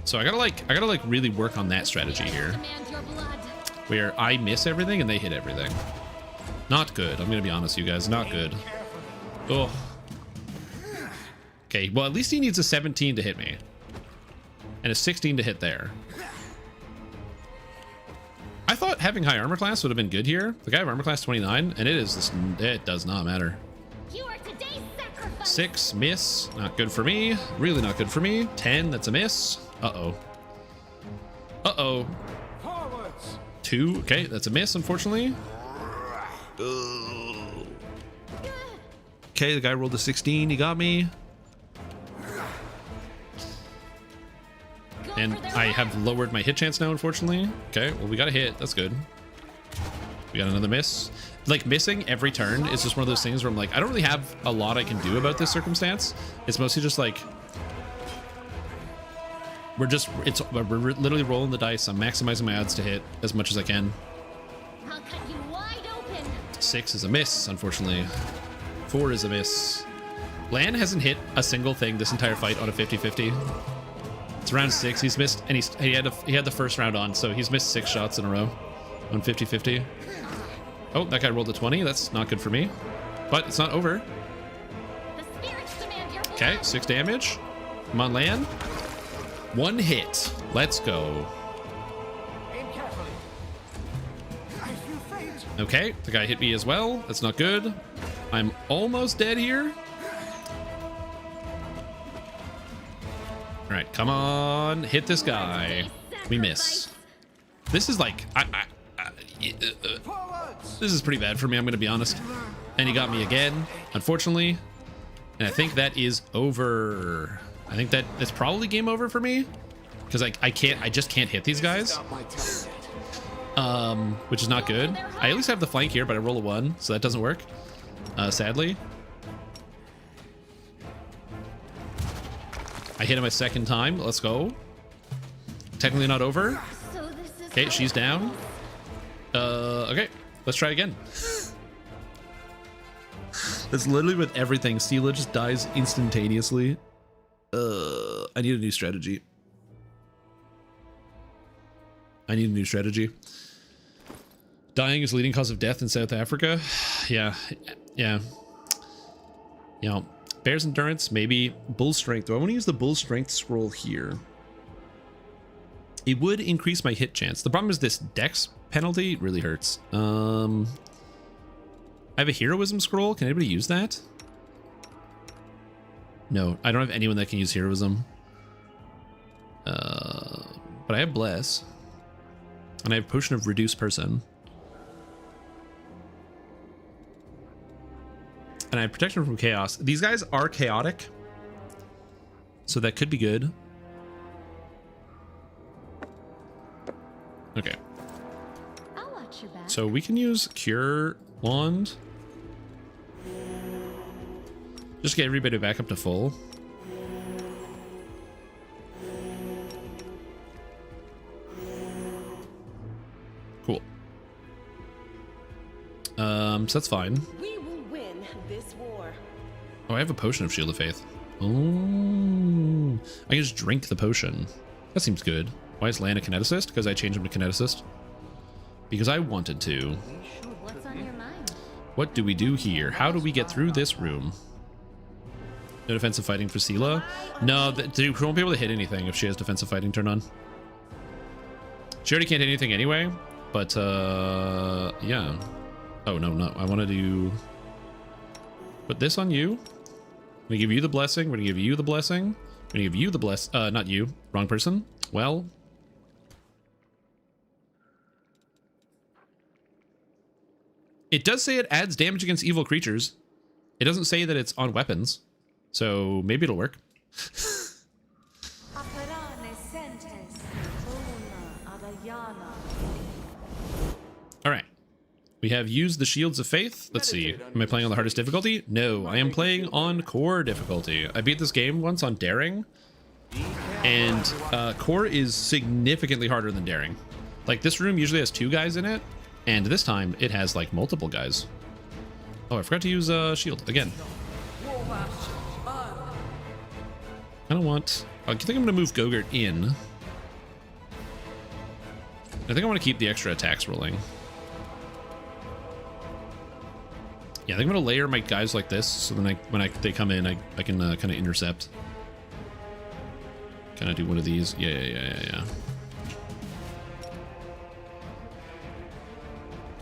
So I gotta really work on that strategy here, where I miss everything and they hit everything. Not good. I'm gonna be honest, you guys. Not good. Oh. Okay, well, at least he needs a 17 to hit me. And a 16 to hit there. I thought having high armor class would have been good here. The guy have armor class 29, and it does not matter. You are today's sacrifice. 6, miss. Not good for me. Really not good for me. 10, that's a miss. Uh-oh. Uh-oh. 2, okay, that's a miss, unfortunately. Okay, the guy rolled a 16, he got me. And I have lowered my hit chance now, unfortunately. Okay, well, we got a hit. That's good. We got another miss. Like, missing every turn is just one of those things where I'm like, I don't really have a lot I can do about this circumstance. It's mostly just like, we're literally rolling the dice. I'm maximizing my odds to hit as much as I can. I'll cut you wide open. 6 is a miss, unfortunately. 4 is a miss. Lan hasn't hit a single thing this entire fight on a 50-50. It's round 6. He's missed, and he had the first round on, so he's missed 6 shots in a row on 50-50. Oh, that guy rolled a 20. That's not good for me, but it's not over. Okay, 6 damage. Come on, Lan. 1 hit. Let's go. Okay, the guy hit me as well. That's not good. I'm almost dead here. All right, come on, hit this guy. We miss. This is like, this is pretty bad for me, I'm gonna be honest. And he got me again, unfortunately. And I think that is over. I think that's probably game over for me, because I just can't hit these guys. Which is not good. I at least have the flank here, but I roll a 1, so that doesn't work. Sadly. I hit him a second time. Let's go. Technically not over. Okay, she's down. Okay, let's try again. That's literally with everything. Stila just dies instantaneously. I need a new strategy. Dying is leading cause of death in South Africa. Yeah. You know, Bear's Endurance, maybe. Bull Strength. Do I want to use the Bull Strength scroll here? It would increase my hit chance. The problem is this Dex penalty really hurts. I have a Heroism scroll. Can anybody use that? No, I don't have anyone that can use Heroism. But I have Bless. And I have Potion of Reduced Person. And I have Protection from Chaos. These guys are chaotic, so that could be good. Okay. I'll watch your back. So we can use Cure Wand. Just get everybody back up to full. Cool. So that's fine. We will win this war. Oh, I have a Potion of Shield of Faith. Oh, I can just drink the potion. That seems good. Why is Lan a Kineticist? Because I changed him to Kineticist. Because I wanted to. What's on your mind? What do we do here? How do we get through this room? No defensive fighting for Sela? No, she won't be able to hit anything if she has defensive fighting turned on. She already can't hit anything anyway, but yeah. Oh, no. I want to do... Put this on you. I'm going to give you the blessing. We're going to give you the blessing. I'm going to give you the not you. Wrong person. Well... It does say it adds damage against evil creatures. It doesn't say that it's on weapons. So maybe it'll work. All right. We have used the Shields of Faith. Let's see. Am I playing on the hardest difficulty? No, I am playing on Core difficulty. I beat this game once on Daring. And Core is significantly harder than Daring. Like, this room usually has 2 guys in it. And this time, it has, like, multiple guys. Oh, I forgot to use Shield again. I don't want... I think I'm going to move Gogurt in. I think I want to keep the extra attacks rolling. Yeah, I think I'm gonna layer my guys like this, so then when they come in, I can kind of intercept. Can I do one of these? Yeah.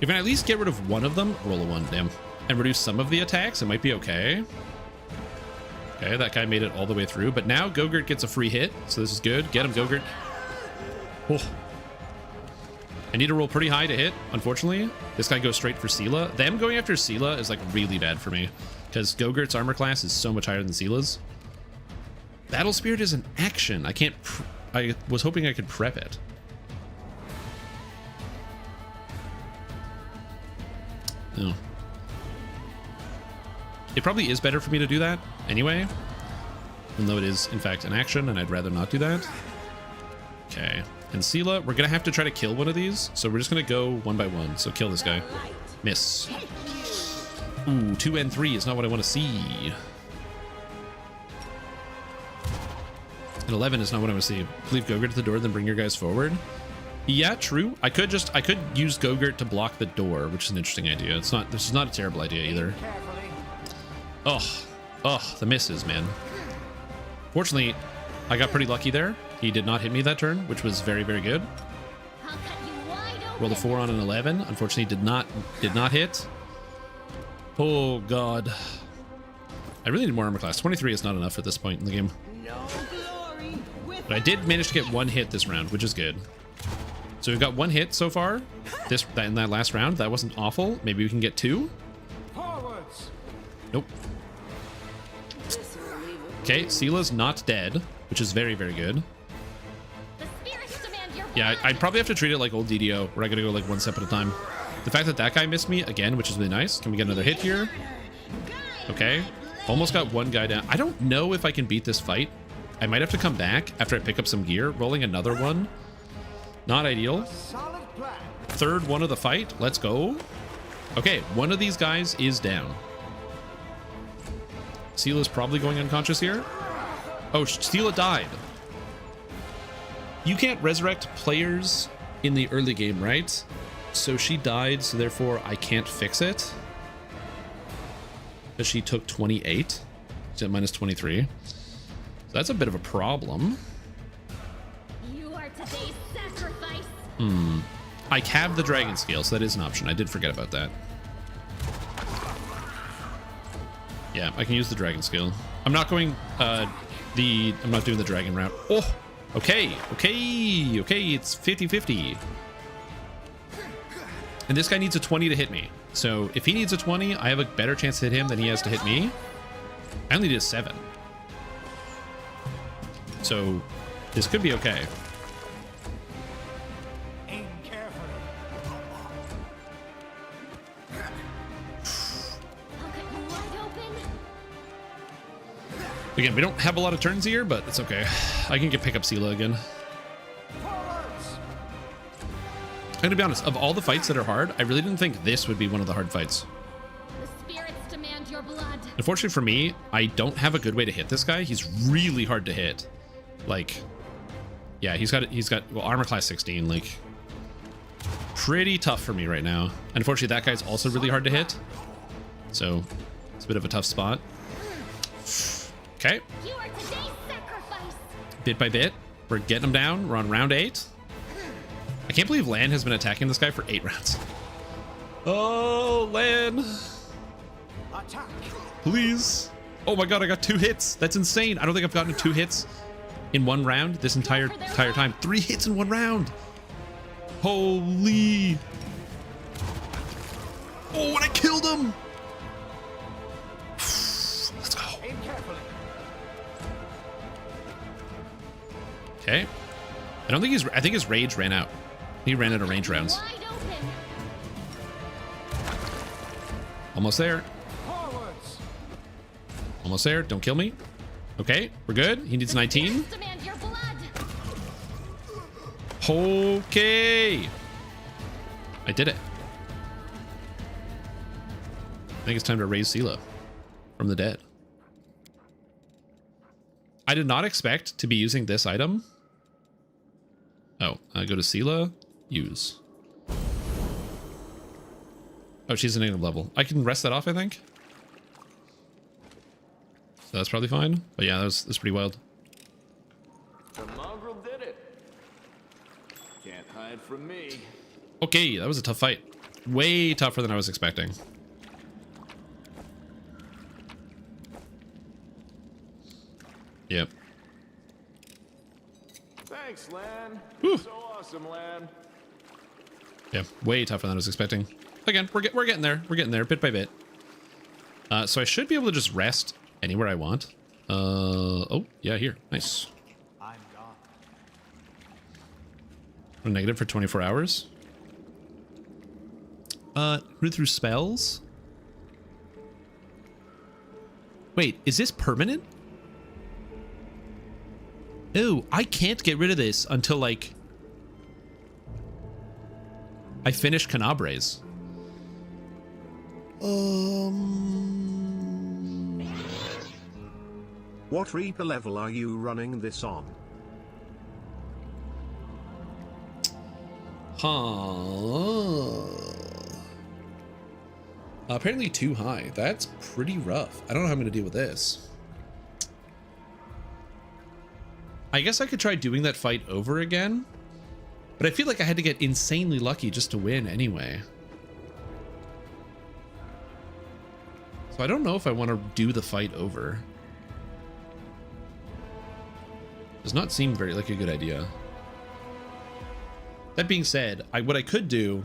If I at least get rid of one of them, roll a 1, damn, and reduce some of the attacks, it might be okay. Okay, that guy made it all the way through, but now Gogurt gets a free hit, so this is good. Get him, Gogurt. Oh. I need to roll pretty high to hit, unfortunately. This guy goes straight for Sela. Them going after Sela is like really bad for me, because Gogurt's armor class is so much higher than Sela's. Battle Spirit is an action. I can't... I was hoping I could prep it. No. It probably is better for me to do that anyway, even though it is in fact an action, and I'd rather not do that. Okay, and Sela, we're gonna have to try to kill one of these, so we're just gonna go one by one. So kill this guy. Miss. Ooh, 2 and 3 is not what I want to see. And 11 is not what I want to see. Leave Gogurt at the door, then bring your guys forward. Yeah, true. I could use Gogurt to block the door, which is an interesting idea. This is not a terrible idea either. Oh, the misses, man. Fortunately, I got pretty lucky there. He did not hit me that turn, which was very, very good. Rolled a 4 on an 11. Unfortunately, did not hit. Oh god. I really need more armor class. 23 is not enough at this point in the game. But I did manage to get 1 hit this round, which is good. So we've got 1 hit so far. In that last round, that wasn't awful. Maybe we can get 2. Nope. Okay, Sela's not dead, which is very, very good. Yeah, I'd probably have to treat it like old DDO, where I gotta go like 1 step at a time. The fact that that guy missed me again, which is really nice. Can we get another hit here? Okay. Almost got 1 guy down. I don't know if I can beat this fight. I might have to come back after I pick up some gear. Rolling another 1. Not ideal. 3rd one of the fight. Let's go. Okay, 1 of these guys is down. Sela's probably going unconscious here. Oh, Sela died. You can't resurrect players in the early game, right? So she died, so therefore I can't fix it. Because she took 28. She's at minus 23. So that's a bit of a problem. You are today's sacrifice. I have the dragon scale, so that is an option. I did forget about that. Yeah, I can use the dragon skill. I'm not going I'm not doing the dragon route. Oh, okay, it's 50-50. And this guy needs a 20 to hit me. So if he needs a 20, I have a better chance to hit him than he has to hit me. I only did a 7. So this could be okay. Again, we don't have a lot of turns here, but it's okay. I can pick up Sela again. And to be honest, of all the fights that are hard, I really didn't think this would be one of the hard fights. The spirits demand your blood. Unfortunately for me, I don't have a good way to hit this guy. He's really hard to hit. Like, yeah, he's got well, armor class 16, like pretty tough for me right now. Unfortunately, that guy's also really hard to hit. So it's a bit of a tough spot. Okay. You are today's sacrifice. Bit by bit, we're getting him down. We're on round 8. I can't believe Lan has been attacking this guy for 8 rounds. Oh, Lan. Please. Oh my god, I got 2 hits. That's insane. I don't think I've gotten 2 hits in 1 round this entire time. 3 hits in 1 round. Holy. Oh, and I killed him. Let's go. Okay. I think his rage ran out. He ran out of range rounds. Almost there. Almost there. Don't kill me. Okay, we're good. He needs 19. Okay. I did it. I think it's time to raise Sela from the dead. I did not expect to be using this item. Oh, I go to Sela, use. Oh, she's a negative level. I can rest that off, I think. So that's probably fine. But yeah, that's pretty wild. The mongrel did it. Can't hide from me. Okay, that was a tough fight. Way tougher than I was expecting. Yep. Thanks, Lan. Whew. So awesome, Lan. Yeah, way tougher than I was expecting. Again, we're getting there. We're getting there bit by bit. So I should be able to just rest anywhere I want. Oh, yeah, here. Nice. I'm gone. A negative for 24 hours. Read through spells. Wait, is this permanent? Ew, I can't get rid of this until, like, I finish Canabres. What Reaper level are you running this on? Apparently too high. That's pretty rough. I don't know how I'm going to deal with this. I guess I could try doing that fight over again, but I feel like I had to get insanely lucky just to win anyway. So I don't know if I want to do the fight over. Does not seem very like a good idea. That being said, what I could do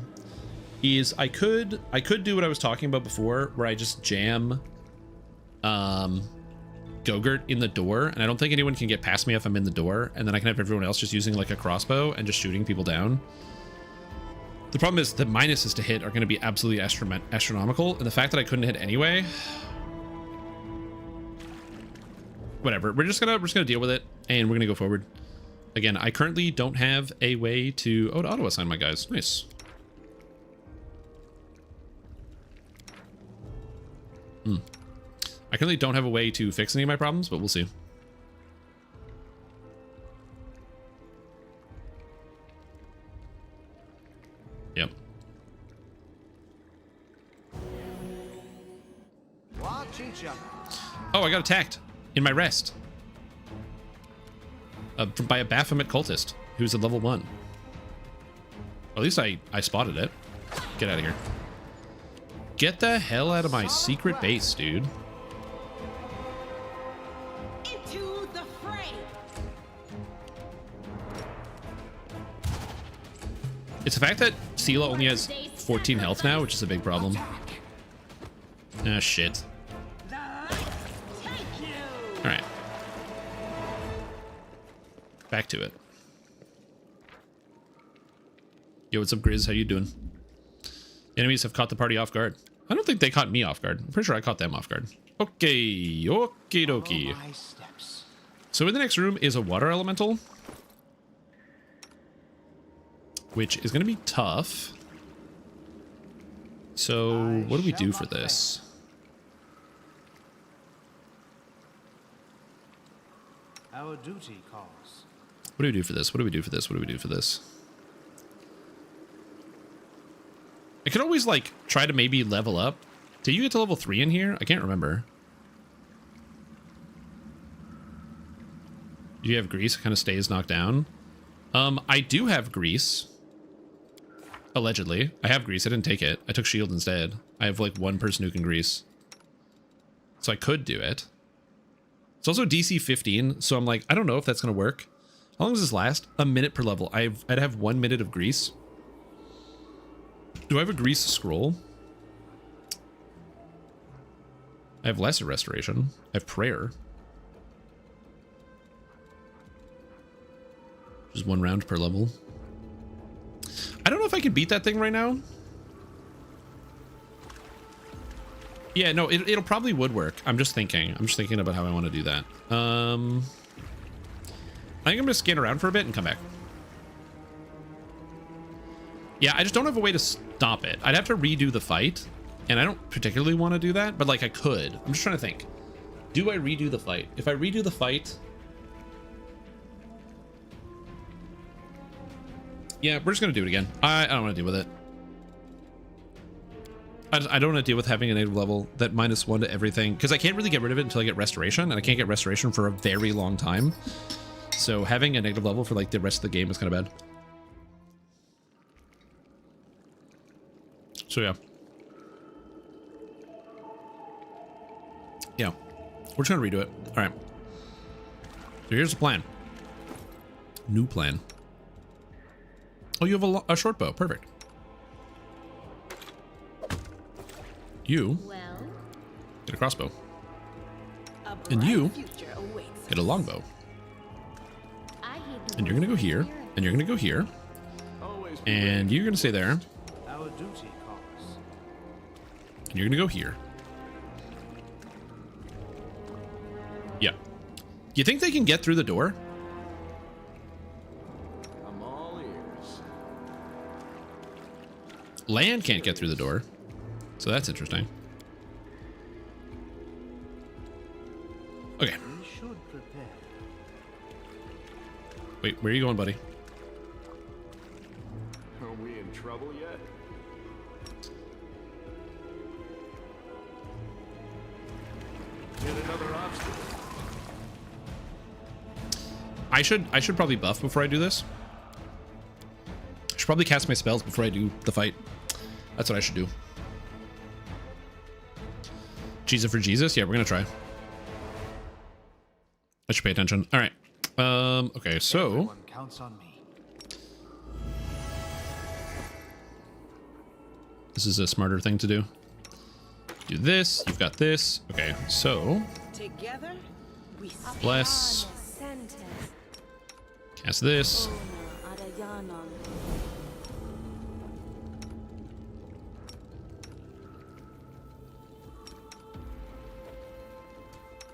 is I could do what I was talking about before, where I just jam Gogurt in the door, and I don't think anyone can get past me if I'm in the door, and then I can have everyone else just using like a crossbow and just shooting people down. The problem is the minuses to hit are going to be absolutely astronomical, and the fact that I couldn't hit anyway, whatever. We're just gonna deal with it, and we're gonna go forward. Again, I currently don't have a way to to auto assign my guys. Nice. I currently don't have a way to fix any of my problems, but we'll see. Yep. Watch each other. Oh, I got attacked in my rest. By a Baphomet cultist who's at level 1. Well, at least I spotted it. Get out of here. Get the hell out of my secret base, dude. Into the fray. It's the fact that Sela only has 14 health now, which is a big problem. Ah, shit. Alright. Back to it. Yo, what's up, Grizz? How you doing? Enemies have caught the party off guard. I don't think they caught me off guard. I'm pretty sure I caught them off guard. Okay, okie dokie. So in the next room is a water elemental, which is going to be tough. So what do we do for this? Our duty calls. What do we do for this? What do we do for this? What do we do for this? I could always, like, try to maybe level up. Did you get to level 3 in here? I can't remember. Do you have grease? It kind of stays knocked down. I do have grease. Allegedly. I have grease. I didn't take it. I took shield instead. I have, like, one person who can grease. So I could do it. It's also DC 15, so I'm like, I don't know if that's going to work. How long does this last? A minute per level. I'd have 1 minute of grease. Do I have a grease scroll? I have lesser restoration. I have prayer. Just 1 round per level. I don't know if I can beat that thing right now. Yeah, no, it'll probably would work. I'm just thinking about how I want to do that. I think I'm gonna scan around for a bit and come back. Yeah, I just don't have a way to stop it. I'd have to redo the fight, and I don't particularly want to do that, but like I could. I'm just trying to think. Do I redo the fight? If I redo the fight... Yeah, we're just going to do it again. I don't want to deal with it. I don't want to deal with having a negative level that -1 to everything, because I can't really get rid of it until I get restoration, and I can't get restoration for a very long time. So having a negative level for like the rest of the game is kind of bad. So yeah. Yeah. We're trying to redo it. All right. So here's the plan. New plan. Oh, you have a short bow. Perfect. You get a crossbow. And you get a longbow. And you're going to go here. And you're going to go here. And you're going to stay there. Our duty calls. And you're going to go here. Yeah. You think they can get through the door? I'm all ears. Land can't get through the door. So that's interesting. Okay. We should prepare. Wait, where are you going, buddy? Are we in trouble yet? Get another obstacle. I should probably buff before I do this. I should probably cast my spells before I do the fight. That's what I should do. Jesus for Jesus? Yeah, we're gonna try. I should pay attention. All right. Okay, so Everyone counts on me. this is a smarter thing to do. Do this. You've got this. Okay, so Together, we bless. Cast this.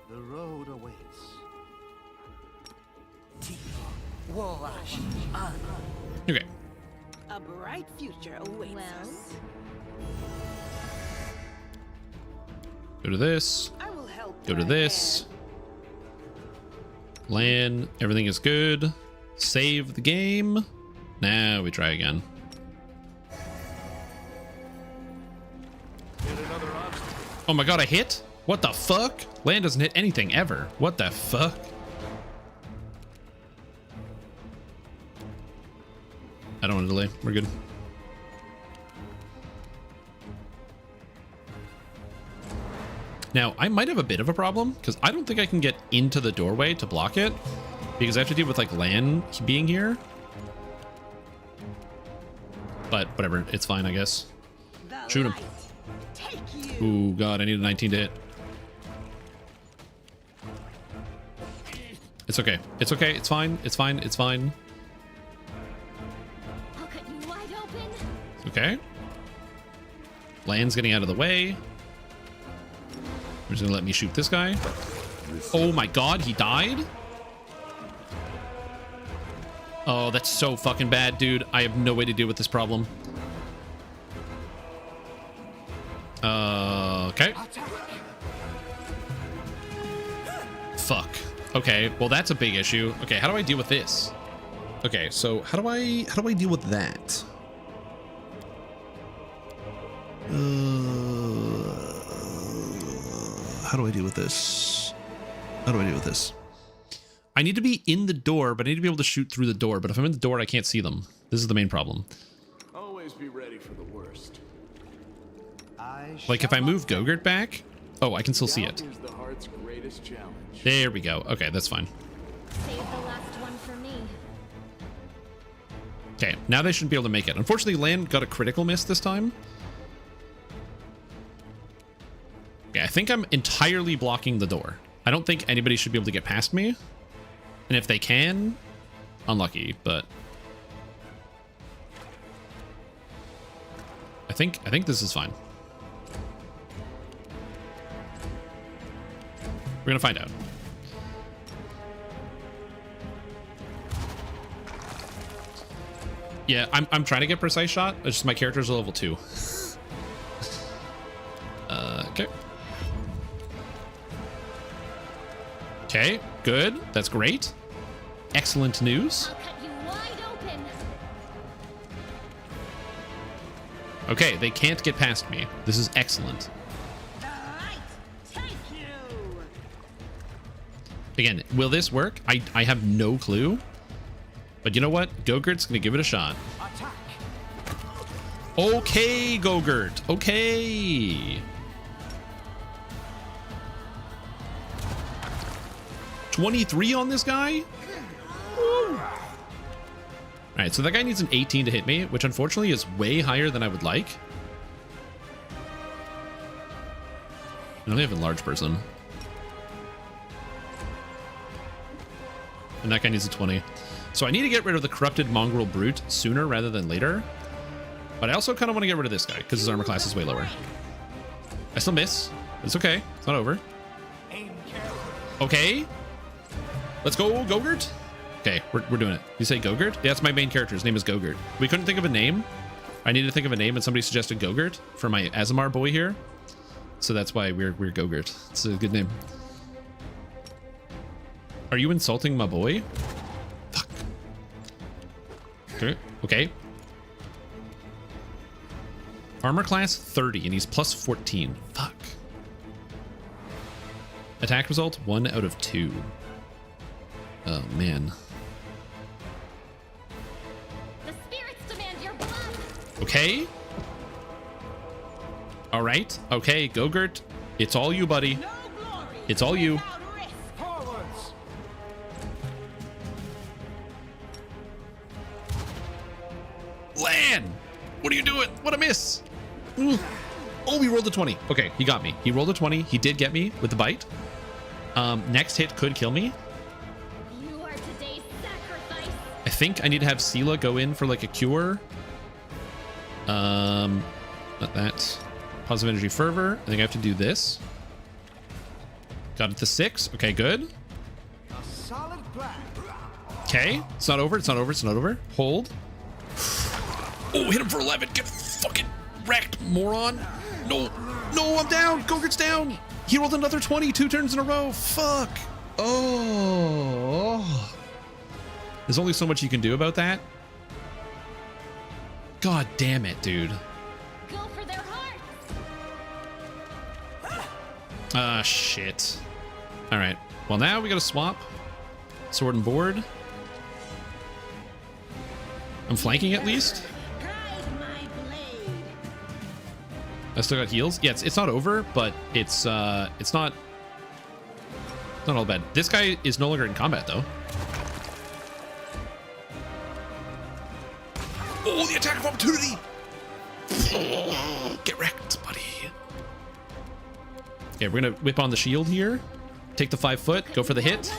The road awaits. Okay. a bright future awaits us. Go to this. I will help. Go to this. Land. Everything is good. Save the game. Now we try again. Oh my god, I hit? What the fuck? Land doesn't hit anything ever. What the fuck? I don't want to delay. We're good. Now, I might have a bit of a problem because I don't think I can get into the doorway to block it because I have to deal with like land being here. But whatever, it's fine, I guess. Shoot him. Ooh, God, I need a 19 to hit. It's okay. It's okay. It's fine. It's fine. It's fine. I'll cut you wide open. Okay. Land's getting out of the way. You're just gonna let me shoot this guy. Oh my god, he died? Oh, that's so fucking bad, dude. I have no way to deal with this problem. Okay. Fuck. Okay, well that's a big issue. Okay, how do I deal with this? Okay, so how do I deal with that? How do I deal with this? How do I deal with this? I need to be in the door, but I need to be able to shoot through the door. But if I'm in the door, I can't see them. This is the main problem. Always be ready for the worst. Like if I move Gogurt back, oh, I can still see it. Is the heart's greatest challenge. There we go. Okay, that's fine. Save the last one for me. Okay, now they shouldn't be able to make it. Unfortunately, Land got a critical miss this time. Okay, I think I'm entirely blocking the door. I don't think anybody should be able to get past me. And if they can, unlucky, but I think this is fine. We're gonna find out. Yeah, I'm trying to get precise shot. It's just my character's a level 2. Okay. Okay, good. That's great. Excellent news. I'll cut you wide open. Okay, they can't get past me. This is excellent. Again, will this work? I have no clue. But you know what? Gogurt's gonna give it a shot. Okay, Gogurt. Okay. 23 on this guy? Woo. Alright, so that guy needs an 18 to hit me, which unfortunately is way higher than I would like. I only have a large person. And that guy needs a 20. So I need to get rid of the corrupted mongrel brute sooner rather than later. But I also kind of want to get rid of this guy because his armor class is way lower. I still miss. It's okay. It's not over. Okay. Let's go, Gogurt. Okay, we're doing it. You say Gogurt? Yeah, that's my main character. His name is Gogurt. We couldn't think of a name. I needed to think of a name, and somebody suggested Gogurt for my Azamar boy here. So that's why we're Gogurt. It's a good name. Are you insulting my boy? Fuck. Okay. Okay. Armor class 30, and he's plus 14. Fuck. Attack result 1 out of 2. Oh man. The spirits demand your blood. Okay. All right. Okay, Gogurt. It's all you, buddy. It's all you. Lan! What are you doing? What a miss! Ooh. Oh, he rolled a 20. Okay, he got me. He rolled a 20. He did get me with the bite. Next hit could kill me. You are today's sacrifice. I think I need to have Sela go in for like a cure. Not that. Positive energy fervor. I think I have to do this. Got it to 6. Okay, good. A solid plan. Okay, it's not over. It's not over. It's not over. Hold. Oh, hit him for 11. Get fucking wrecked, moron. No, no, I'm down. Gogurt's down. He rolled another 20 2 turns in a row. Fuck. Oh. There's only so much you can do about that. God damn it, dude. Go for their hearts. Ah, shit. All right. Well, now we got to swap. Sword and board. I'm flanking at least. I still got heals. Yeah, it's not over, but it's not all bad. This guy is no longer in combat though. Oh, the attack of opportunity! Get wrecked, buddy. Okay, we're gonna whip on the shield here. Take the 5 foot. Go for the hit.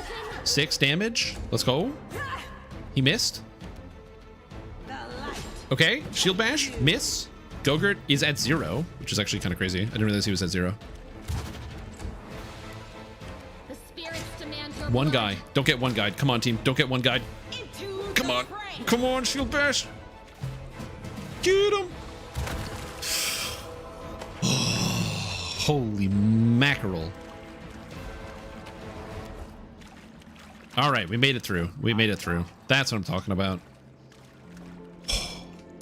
6 damage. Let's go. He missed. Okay, shield bash. Miss. Gogurt is at 0, which is actually kind of crazy. I didn't realize he was at 0. The spirits demand your One blood. guy. Don't get one guide. Come on, team. Don't get one guide. Come on. Come on, shield bash. Get him. Holy mackerel. All right, we made it through. We made it through. That's what I'm talking about.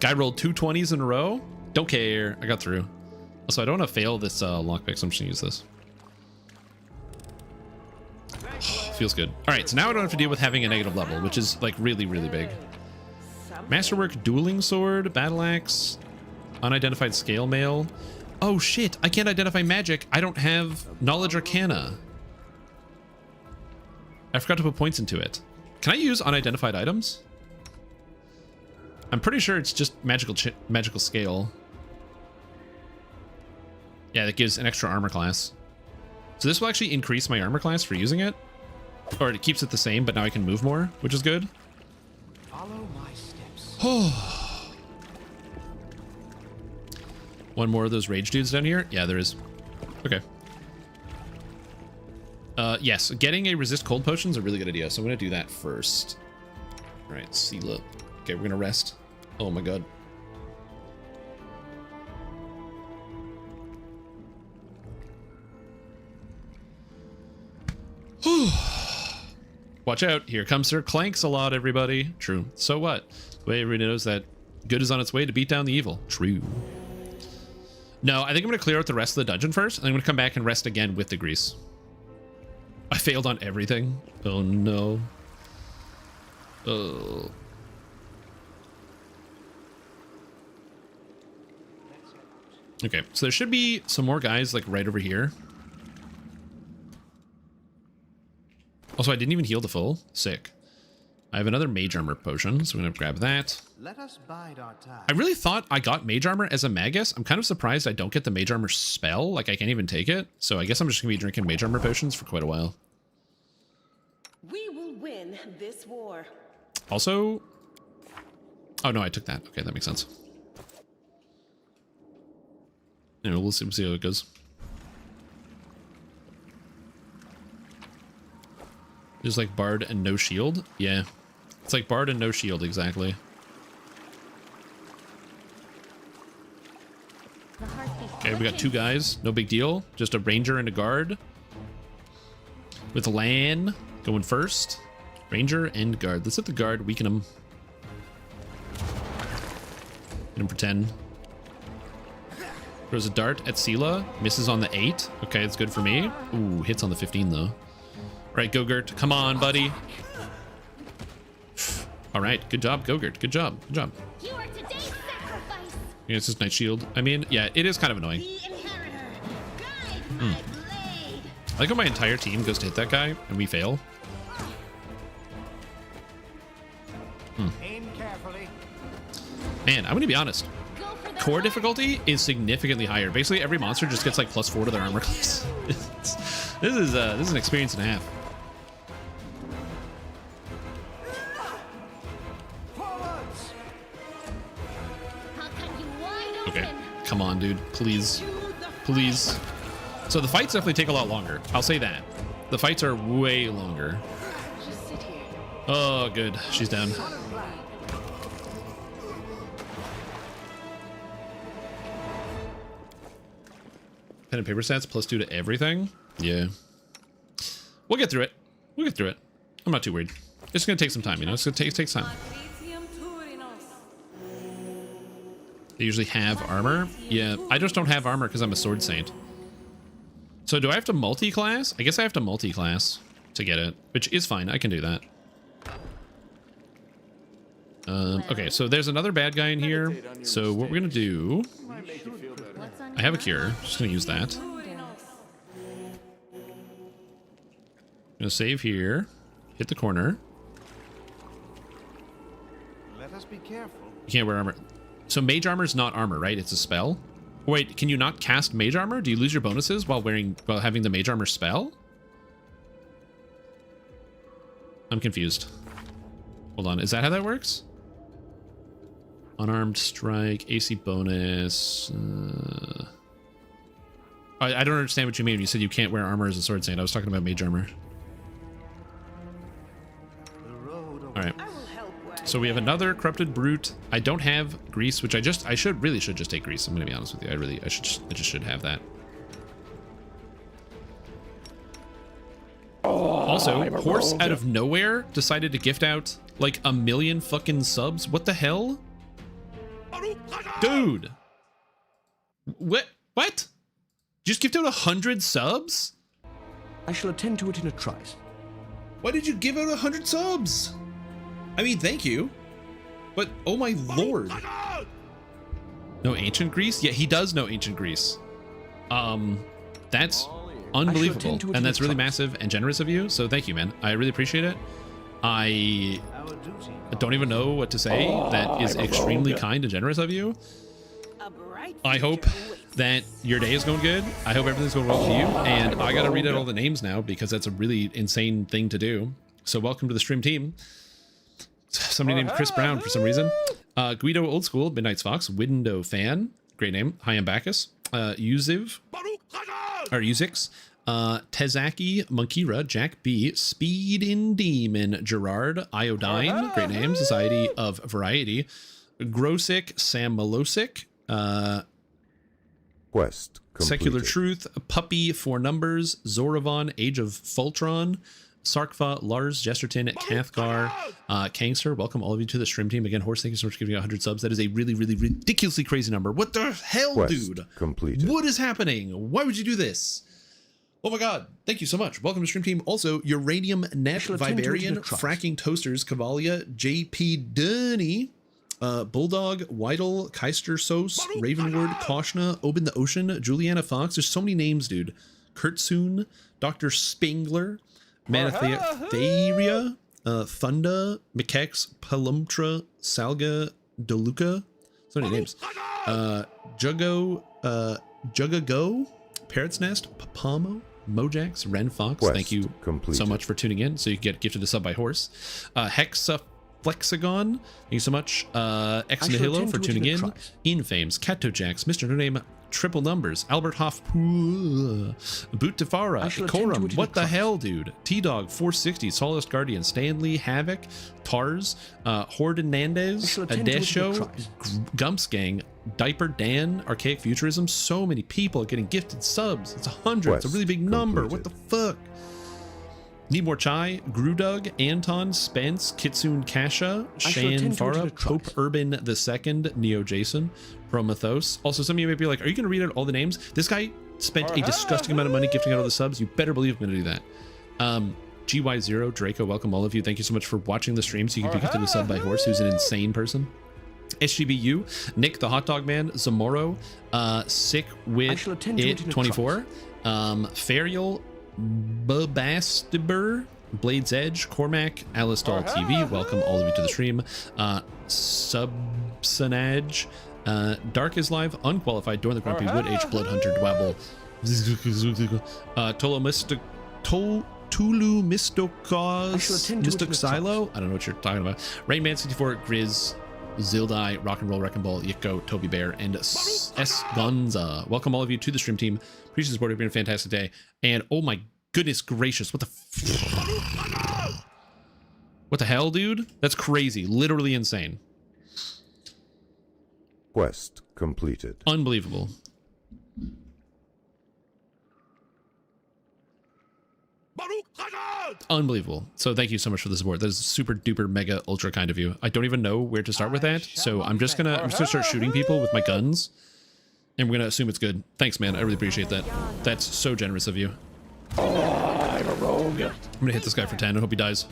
Guy rolled 2 20s in a row. Don't care. I got through. Also, I don't want to fail this lockpick, so I'm just going to use this. Feels good. All right, so now I don't have to deal with having a negative level, which is like really, really big. Masterwork dueling sword, battle axe, unidentified scale mail. Oh shit, I can't identify magic. I don't have knowledge arcana. I forgot to put points into it. Can I use unidentified items? I'm pretty sure it's just magical scale. Yeah, that gives an extra armor class. So this will actually increase my armor class for using it. Or it keeps it the same, but now I can move more, which is good. Follow my steps. One more of those rage dudes down here? Yeah, there is. Okay. Yes, getting a resist cold potion is a really good idea, so I'm going to do that first. All right, Sela. Okay, we're going to rest. Oh my god. Watch out, here comes Sir Clanks-a-lot, everybody. True. So what? The way everybody knows that good is on its way to beat down the evil. True. No, I think I'm going to clear out the rest of the dungeon first, and I'm going to come back and rest again with the grease. I failed on everything. Oh, no. Oh. Okay, so there should be some more guys, like, right over here. Also, I didn't even heal the full. Sick. I have another mage armor potion, so I'm going to grab that. Let us bide our time. I really thought I got mage armor as a magus. I'm kind of surprised I don't get the mage armor spell. Like, I can't even take it. So I guess I'm just going to be drinking mage armor potions for quite a while. We will win this war. Also... Oh, no, I took that. Okay, that makes sense. Anyway, we'll see how it goes. Just like Bard and no shield? Yeah. It's like Bard and no shield, exactly. Okay, we got two guys. No big deal. Just a ranger and a guard. With Lan going first. Ranger and guard. Let's hit the guard, weaken him. Hit him for 10. Throws a dart at Sela. Misses on the 8. Okay, it's good for me. Ooh, hits on the 15 though. Right, Gogurt. Come on, buddy. All right, good job, Gogurt. Good job. Good job. You are today's sacrifice. Yeah, it's just Night Shield. I mean, yeah, it is kind of annoying. I like how my entire team goes to hit that guy and we fail. Aim carefully. Man, I'm gonna be honest. Core difficulty is significantly higher. Basically, every monster just gets like +4 to their armor class. This is an experience and a half. Okay, come on, dude. Please. Please. So the fights definitely take a lot longer. I'll say that. The fights are way longer. Oh, good. She's down. Pen and paper stats +2 to everything? Yeah. We'll get through it. We'll get through it. I'm not too worried. It's going to take some time, you know? It's going to take time. They usually have armor. Yeah, I just don't have armor because I'm a sword saint. So do I have to multi-class? I guess I have to multi-class to get it, which is fine. I can do that. Okay, so there's another bad guy in here. So what we're going to do... I have a cure. Just going to use that. Gonna save here. Hit the corner. Let us be careful. You can't wear armor. So mage armor is not armor, right? It's a spell. Wait, can you not cast mage armor? Do you lose your bonuses while having the mage armor spell? I'm confused. Hold on, is that how that works? Unarmed strike, AC bonus. I don't understand what you mean when you said you can't wear armor as a sword saint. I was talking about mage armor. All right. So we have another corrupted brute. I don't have grease, which I really should just take grease. I'm gonna be honest with you. I just should have that. Also, Horse out of nowhere decided to gift out like 1 million fucking subs. What the hell? Dude. What? Just gift out 100 subs? I shall attend to it in a trice. Why did you give out 100 subs? I mean, thank you. But, oh my lord. No ancient Greece? Yeah, he does know ancient Greece. That's unbelievable. And that's really massive and generous of you. So thank you, man. I really appreciate it. I don't even know what to say. That is extremely kind and generous of you. I hope that your day is going good. I hope everything's going well for you. And I got to read out all the names now because that's a really insane thing to do. So welcome to the stream team. Somebody named Chris Brown for some reason. Guido Old School, Midnight's Fox, Window Fan, great name. Hi, Bacchus. Yuziv, or Yuzix. Tezaki, Monkira, Jack B, Speed in Demon, Gerard, Iodine, great name. Society of Variety, Grosick, Sam Malosic, Quest completed. Secular Truth, Puppy, 4 Numbers, Zoravon, Age of Fultron, Sarkfa, Lars, Jesterton, Cathgar, Kangster. Welcome all of you to the stream team. Again, Horse, thank you so much for giving 100 subs. That is a really, really ridiculously crazy number. What the hell, Quest dude? completed. What is happening? Why would you do this? Oh my god, thank you so much. Welcome to stream team. Also, Uranium Net, Vibarian, Fracking Toasters, Cavalia, JP Dunny, Bulldog, Weidel, Keister Sos, Ravenward, Koshna, Open the Ocean, Juliana Fox. There's so many names, dude. Kurtsoon, Dr. Spangler, Manatheria, Thunda, Mikex, Palumtra, Salga, Doluca. So many names. Jugago, Parrot's Nest, Papamo, Mojax, Ren Fox. Quest thank you so much for tuning in. So you can get gifted a sub by Horse. Hexa Flexagon, thank you so much. Ex Nihilo for tuning in. Infames, Catojax, Mr. No Name, Triple Numbers, Albert Hoff, Boot Tefara, Ikorum, what the hell, dude? T-Dog, 460, Solace Guardian, Stanley, Havoc, Tars, Horde Nandez, Adesho, Gumps Gang, Diaper Dan, Archaic Futurism. So many people are getting gifted subs. It's 100. It's a really big number. What the fuck? Need More Chai, Grudug, Anton, Spence, Kitsune Kasha, Shane Farah, Pope Urban II, Neo Jason, Prometheus. Also, some of you may be like, are you going to read out all the names? This guy spent a disgusting amount of money gifting out all the subs. You better believe I'm going to do that. GY0, Draco, welcome all of you. Thank you so much for watching the stream. So you can be gifted a sub by Horse, who's an insane person. SGBU, Nick the Hot Dog Man, Zamoro, Sick Wit It 24, Ferial, Bubastiber, Blades Edge, Cormac, Alistal TV, welcome all of you to the stream. Subsanage, Dark is Live, Unqualified, Dorn the Grumpy, Wood H, Blood Hunter, Dwabble, Tulu Mistocause, Mystic Silo, I don't know what you're talking about. Rainman 64, Grizz, Zildai, Rock and Roll, Wrecking Ball, Yiko, Toby Bear, and S. Gonza. Welcome all of you to the stream team. Appreciate the support. It's been a fantastic day. And oh my goodness gracious, what the hell, dude? That's crazy. Literally insane. Quest completed. Unbelievable. Unbelievable. So thank you so much for the support. That is super duper mega ultra kind of you. I don't even know where to start with that. So I'm just gonna start shooting people with my guns. And we're gonna assume it's good. Thanks, man. I really appreciate that. That's so generous of you. Oh, I'm a rogue. I'm gonna hit this guy for 10. I hope he dies.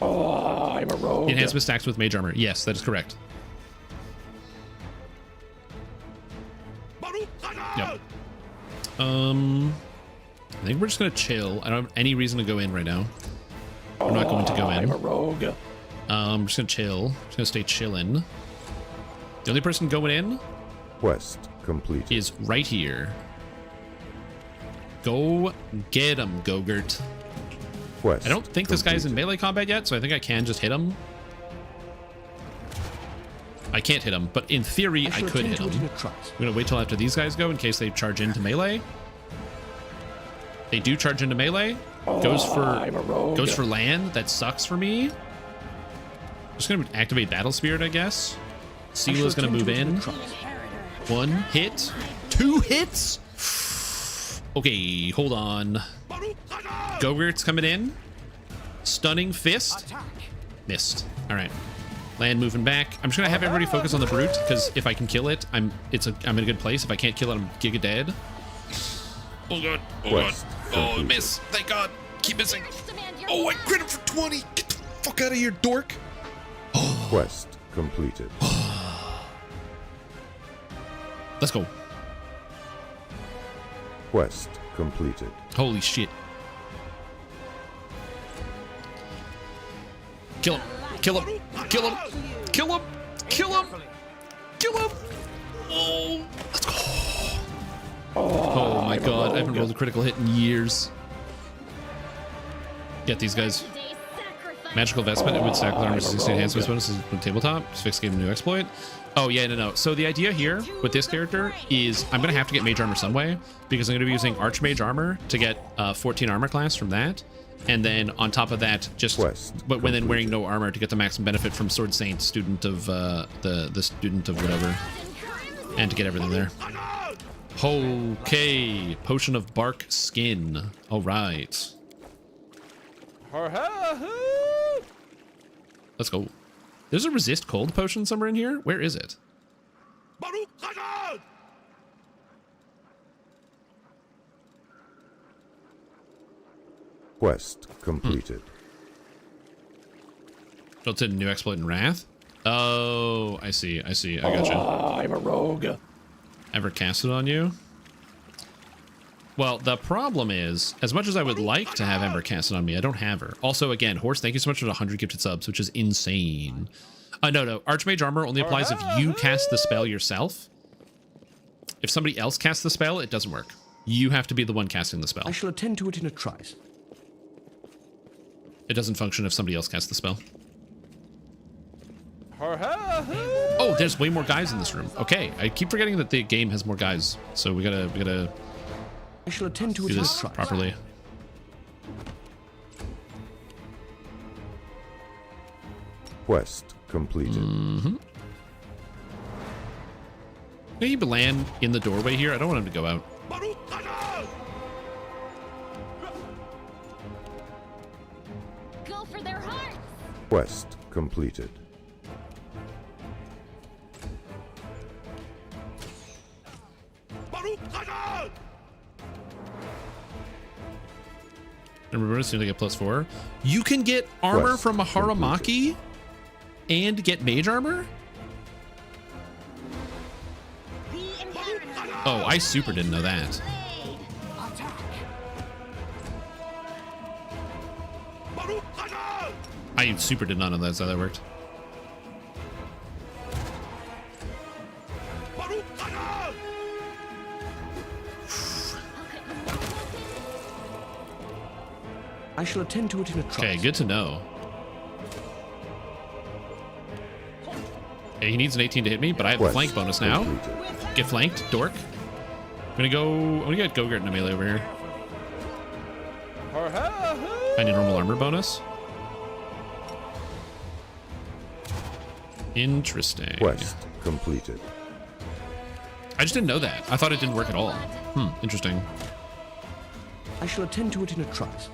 Oh, I'm a rogue. Enhancement stacks with mage armor. Yes, that is correct. Yep. I think we're just gonna chill. I don't have any reason to go in right now. I'm not going to go in. I'm a rogue. I'm just gonna chill. Just gonna stay chilling. The only person going in Quest complete is right here. Go get him, Gogurt. Quest I don't think this guy's in melee combat yet, so I think I can just hit him. I can't hit him, but in theory I could hit him. I'm gonna wait till after these guys go in case they charge into melee. They do charge into melee. Goes for land. That sucks for me. Just gonna activate Battle Spirit, I guess. Seela's gonna move in. 1 hit. 2 hits. Okay, hold on. Gogurt's coming in. Stunning Fist. Missed. All right. Land moving back. I'm just gonna have everybody focus on the brute because if I can kill it, I'm in a good place. If I can't kill it, I'm giga dead. Oh god. Oh god. Oh, miss. Thank god. Keep missing. Oh, I crit him for 20. Get the fuck out of here, dork. Quest completed. Let's go. Quest completed. Holy shit. Kill him. Kill him. Kill him. Kill him. Kill him. Kill him. Oh, let's go. Oh my god. I haven't rolled a critical hit in years. Get these guys. Magical Vestment, it would stack with armor 16 enhancements bonus on tabletop. Just fix game new exploit. Oh, yeah, no. So the idea here with this character is I'm going to have to get Mage Armor some way because I'm going to be using Archmage Armor to get 14 armor class from that. And then on top of that, just but when then wearing no armor to get the maximum benefit from Sword Saint, student of the student of whatever, and to get everything there. Okay, potion of bark skin. All right. Let's go. There's a resist cold potion somewhere in here. Where is it? Quest completed. Built in new exploit in Wrath. Oh, I see. I see. I gotcha. I'm a rogue. Ever cast it on you? Well, the problem is, as much as I would like to have Ember cast it on me, I don't have her. Also, again, Horse, thank you so much for the 100 gifted subs, which is insane. No. Archmage Armor only applies if you cast the spell yourself. If somebody else casts the spell, it doesn't work. You have to be the one casting the spell. I shall attend to it in a trice. It doesn't function if somebody else casts the spell. Oh, there's way more guys in this room. Okay, I keep forgetting that the game has more guys, so we gotta I shall attend to do it in a this trice. properly. Quest completed. Maybe land in the doorway here. I don't want him to go out. Go for their hearts. Quest completed. Remember, as soon as I get +4, you can get armor Quest from a Haramaki and get mage armor? Oh, I super didn't know that. I super did not know that's how that worked. I shall attend to it in a trice. Okay, good to know. Okay, he needs an 18 to hit me, but I have the flank bonus now. Get flanked, dork. I'm gonna get Gogurt in a melee over here. I need normal armor bonus. Interesting. Quest completed. I just didn't know that. I thought it didn't work at all. Interesting. I shall attend to it in a trice.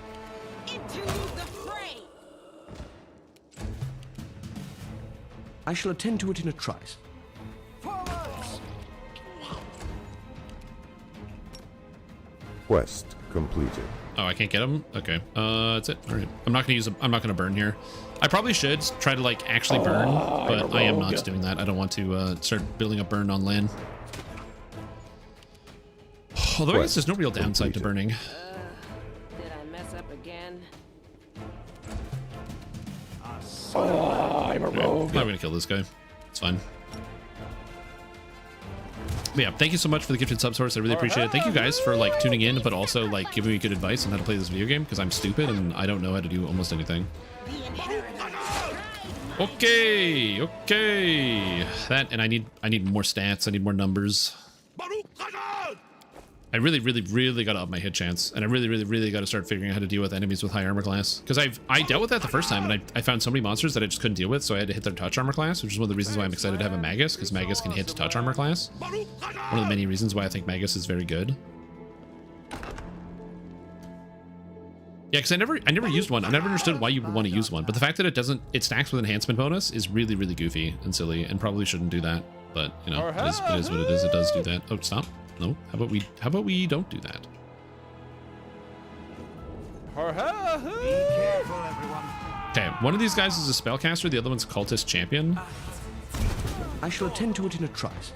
I shall attend to it in a trice. Quest completed. Oh, I can't get him? Okay. That's it. All right. I'm not gonna burn here. I probably should try to like actually burn, but I am not doing that. I don't want to start building a burn on land. Although I guess there's no real downside to burning. Did I mess up again? I'm a rogue. I'm gonna kill this guy. It's fine. But yeah, thank you so much for the gifted sub source. I really appreciate it. Thank you guys for like tuning in, but also like giving me good advice on how to play this video game, because I'm stupid and I don't know how to do almost anything. Okay. That, and I need more stats. I need more numbers. I really gotta up my hit chance, and I really gotta start figuring out how to deal with enemies with high armor class, because I dealt with that the first time, and I found so many monsters that I just couldn't deal with, so I had to hit their touch armor class, which is one of the reasons why I'm excited to have a Magus, because Magus can hit touch armor class. One of the many reasons why I think Magus is very good. Yeah, because I never used one. I never understood why you would want to use one, but the fact that it stacks with enhancement bonus is really goofy and silly, and probably shouldn't do that. But you know, it is what it is. It does do that. Oh, stop. No. How about we don't do that? Be careful, everyone. Okay, one of these guys is a spellcaster, the other one's cultist champion. I shall attend to it in a trice.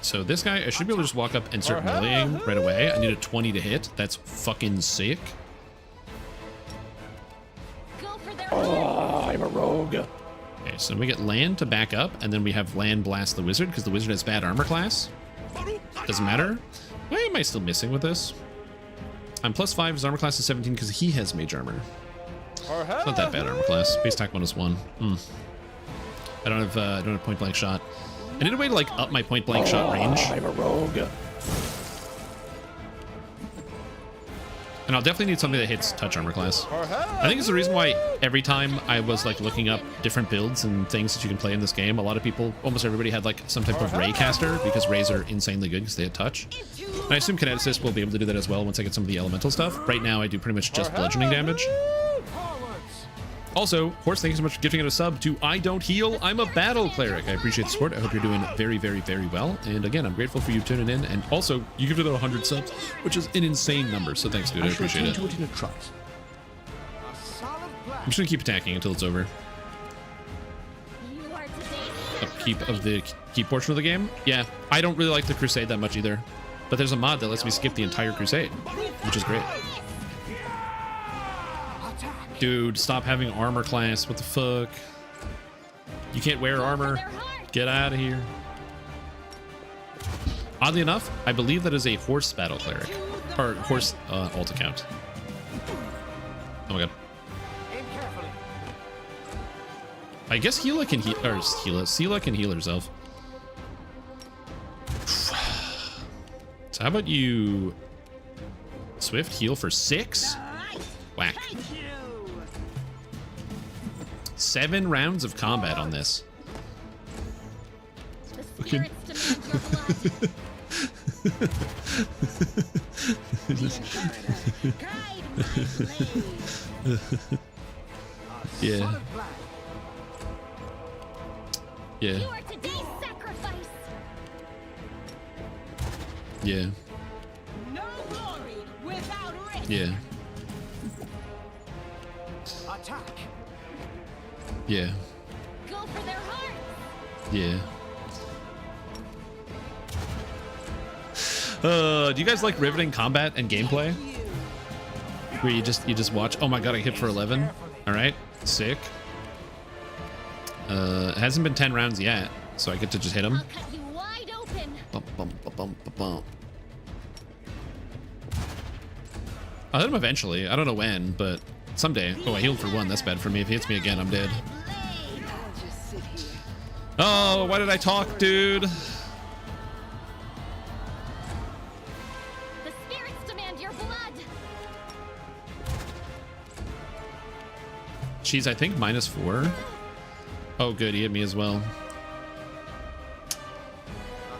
So this guy, I should be able to just walk up and start meleeing right away. I need a 20 to hit. That's fucking sick. I'm a rogue. Okay, so we get land to back up, and then we have land blast the wizard, because the wizard has bad armor class. Doesn't matter. Why am I still missing with this? I'm +5, his armor class is 17 because he has mage armor. It's not that bad armor class. Base attack -1. I don't have point blank shot. I need a way to like up my point blank shot range. I'm a rogue. And I'll definitely need something that hits touch armor class. I think it's the reason why every time I was like looking up different builds and things that you can play in this game, a lot of people, almost everybody had like some type of ray caster because rays are insanely good because they hit touch. And I assume Kineticist will be able to do that as well once I get some of the elemental stuff. Right now I do pretty much just bludgeoning damage. Also, Horse, thank you so much for gifting it a sub to I Don't Heal. I'm a battle cleric. I appreciate the support. I hope you're doing very, very, very well. And again, I'm grateful for you tuning in. And also, you gifted it 100 subs, which is an insane number. So thanks, dude. I appreciate it. I'm just gonna keep attacking until it's over. Upkeep of the keep portion of the game. Yeah, I don't really like the Crusade that much either. But there's a mod that lets me skip the entire Crusade, which is great. Dude, stop having armor class. What the fuck? You can't wear armor. Get out of here. Oddly enough, I believe that is a horse battle cleric. Or horse alt account. Oh my god. I guess Hela can heal, or Sela can heal herself. So how about you Swift heal for 6? Whack. 7 rounds of combat on this. Okay. Yeah. Yeah. Yeah. Yeah. Attack. Yeah. Go for their heart. Yeah. Do you guys like riveting combat and gameplay? Where you just watch. Oh my god, I hit for 11. All right, sick. It hasn't been 10 rounds yet, so I get to just hit him. I'll cut you wide open. Bump, bump, bump, bump, bump. I'll hit him eventually. I don't know when, but someday. Oh, I healed for 1. That's bad for me. If he hits me again, I'm dead. Oh, why did I talk, dude? The spirits demand your blood. She's, I think, -4. Oh, good. He hit me as well.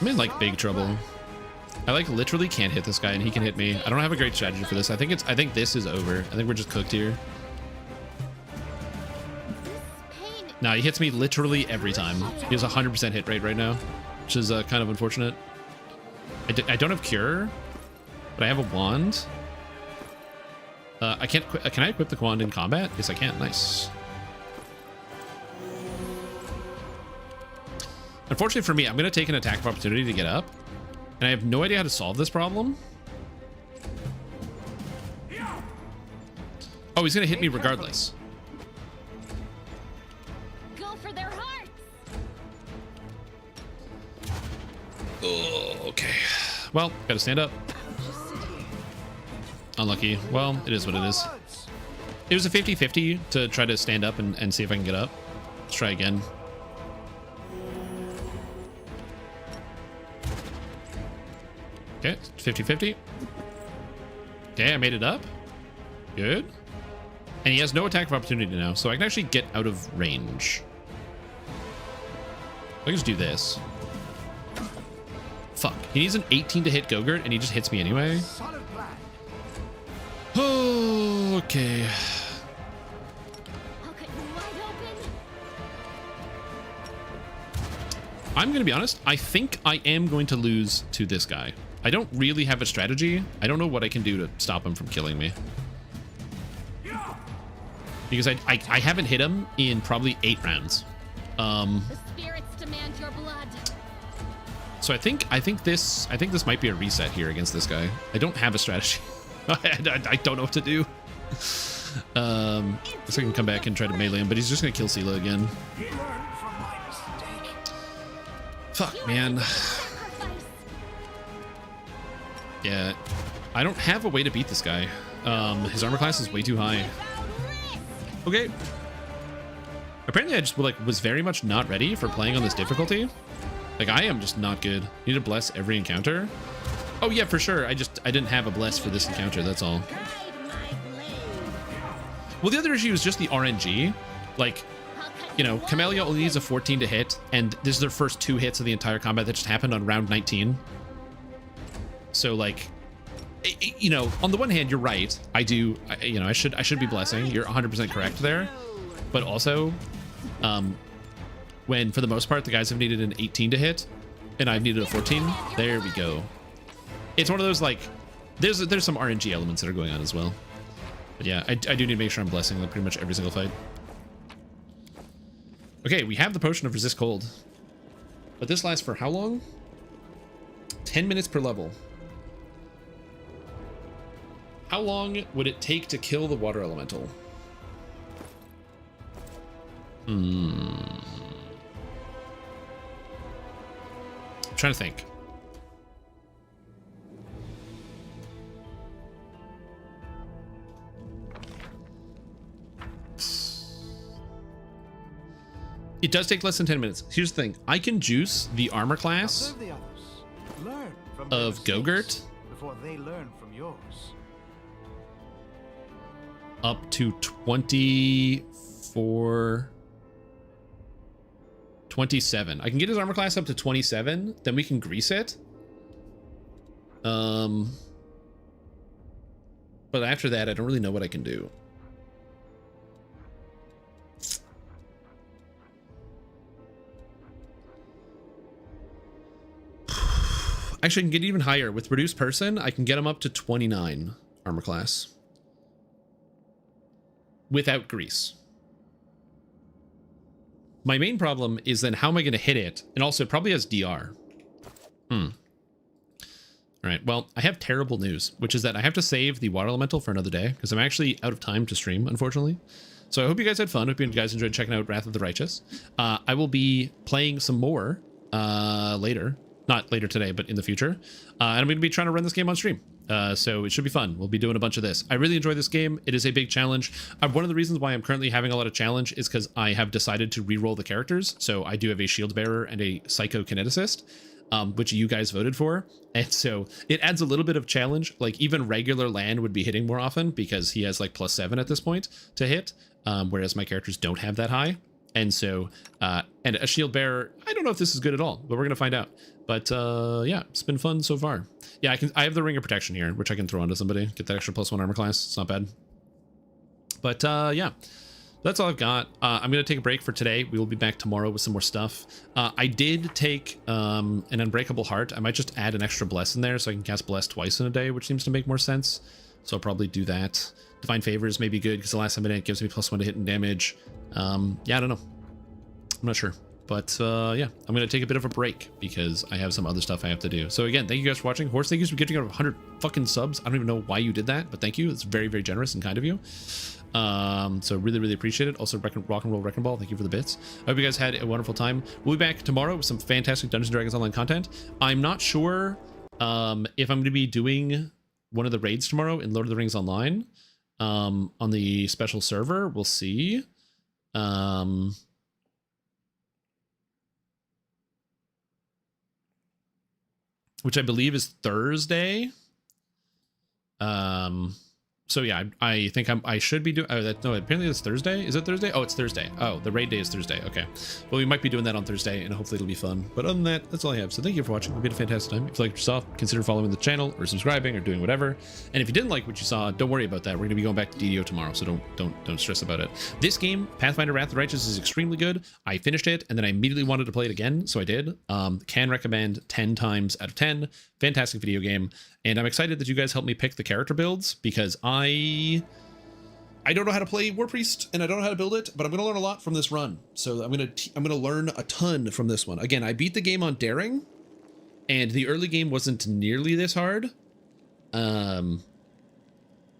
I'm in, like, big trouble. I, like, literally can't hit this guy, and he can hit me. I don't have a great strategy for this. I think this is over. I think we're just cooked here. No, he hits me literally every time. He has a 100% hit rate right now, which is kind of unfortunate. I don't have Cure, but I have a wand. I can't. Can I equip the wand in combat? Yes, I can. Nice. Unfortunately for me, I'm going to take an attack of opportunity to get up, and I have no idea how to solve this problem. Oh, he's going to hit me regardless. Go for their hearts. Oh, okay. Well, gotta stand up. Unlucky. Well, it is what it is. It was a 50-50 to try to stand up and see if I can get up. Let's try again. Okay, 50-50. Okay, I made it up. Good. And he has no attack of opportunity now, so I can actually get out of range. I can just do this. Fuck. He needs an 18 to hit Gogurt, and he just hits me anyway. Oh, okay. I'm going to be honest. I think I am going to lose to this guy. I don't really have a strategy. I don't know what I can do to stop him from killing me. Because I haven't hit him in probably 8 rounds. The spirits demand your blood. So I think this might be a reset here against this guy. I don't have a strategy. I don't know what to do. So I can come back and try to melee him, but he's just gonna kill Sela again. Fuck, man. Yeah, I don't have a way to beat this guy. His armor class is way too high. Okay. Apparently I just was very much not ready for playing on this difficulty. Like, I am just not good. Need to bless every encounter. Oh yeah, for sure. I didn't have a bless for this encounter, that's all. Well, the other issue is just the RNG. Like, you know, Camellia only needs a 14 to hit, and this is their first 2 hits of the entire combat that just happened on round 19. So, like, you know, on the one hand, you're right. I should be blessing. You're 100% correct there. But also, when for the most part the guys have needed an 18 to hit, and I've needed a 14, there we go. It's one of those, like, there's some RNG elements that are going on as well. But yeah, I do need to make sure I'm blessing like pretty much every single fight. Okay, we have the potion of resist cold, but this lasts for how long? 10 minutes per level. How long would it take to kill the water elemental? I'm trying to think. It does take less than 10 minutes. Here's the thing. I can juice the armor class of Gogurt before they learn from yours. Up to 24, 27. I can get his armor class up to 27, then we can grease it. But after that, I don't really know what I can do. Actually, I can get even higher. With reduced person, I can get him up to 29 armor class. Without grease. My main problem is then how am I going to hit it? And also, it probably has DR. All right, well, I have terrible news, which is that I have to save the water elemental for another day because I'm actually out of time to stream, unfortunately. So I hope you guys had fun. Hope you guys enjoyed checking out Wrath of the Righteous. I will be playing some more later. Not later today, but in the future. And I'm going to be trying to run this game on stream. So it should be fun. We'll be doing a bunch of this. I really enjoy this game. It is a big challenge. One of the reasons why I'm currently having a lot of challenge is because I have decided to re-roll the characters. So I do have a shield bearer and a psychokineticist, which you guys voted for. And so it adds a little bit of challenge. Like even regular land would be hitting more often because he has like +7 at this point to hit. Whereas my characters don't have that high. And so, and a shield bearer, I don't know if this is good at all, but we're going to find out. But yeah, it's been fun so far. Yeah, I have the Ring of Protection here, which I can throw onto somebody. Get that extra +1 armor class. It's not bad. But yeah, that's all I've got. I'm going to take a break for today. We will be back tomorrow with some more stuff. I did take an Unbreakable Heart. I might just add an extra Bless in there so I can cast Bless twice in a day, which seems to make more sense. So I'll probably do that. Divine Favors may be good because the last time it gives me +1 to hit and damage. Yeah, I don't know. I'm not sure. But yeah, I'm going to take a bit of a break because I have some other stuff I have to do. So again, thank you guys for watching. Horse, thank you for getting out of 100 fucking subs. I don't even know why you did that, but thank you. It's very, very generous and kind of you. So really, really appreciate it. Also, Rock and Roll Wrecking Ball, thank you for the bits. I hope you guys had a wonderful time. We'll be back tomorrow with some fantastic Dungeons & Dragons Online content. I'm not sure if I'm going to be doing one of the raids tomorrow in Lord of the Rings Online on the special server. We'll see. Which I believe is Thursday. So yeah, I think I should be doing. Oh, no, apparently it's Thursday. Is it Thursday? Oh, it's Thursday. Oh, the raid day is Thursday. Okay. Well, we might be doing that on Thursday, and hopefully it'll be fun. But other than that, that's all I have. So thank you for watching. It's been a fantastic time. If you liked yourself, consider following the channel or subscribing or doing whatever. And if you didn't like what you saw, don't worry about that. We're gonna be going back to DDO tomorrow, so don't stress about it. This game, Pathfinder: Wrath of the Righteous, is extremely good. I finished it, and then I immediately wanted to play it again, so I did. Can recommend 10 times out of 10. Fantastic video game. And I'm excited that you guys helped me pick the character builds because I don't know how to play War Priest and I don't know how to build it, but I'm going to learn a lot from this run. So I'm going to learn a ton from this one. Again, I beat the game on daring and the early game wasn't nearly this hard.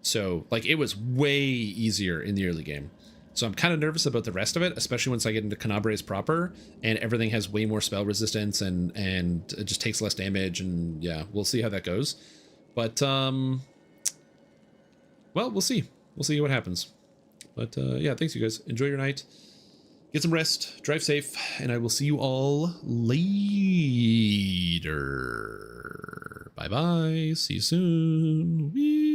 So like it was way easier in the early game. So I'm kind of nervous about the rest of it, especially once I get into Canabres proper and everything has way more spell resistance and it just takes less damage. And yeah, we'll see how that goes. But, well, we'll see. We'll see what happens. But yeah, thanks you guys. Enjoy your night. Get some rest. Drive safe. And I will see you all later. Bye-bye. See you soon. Whee!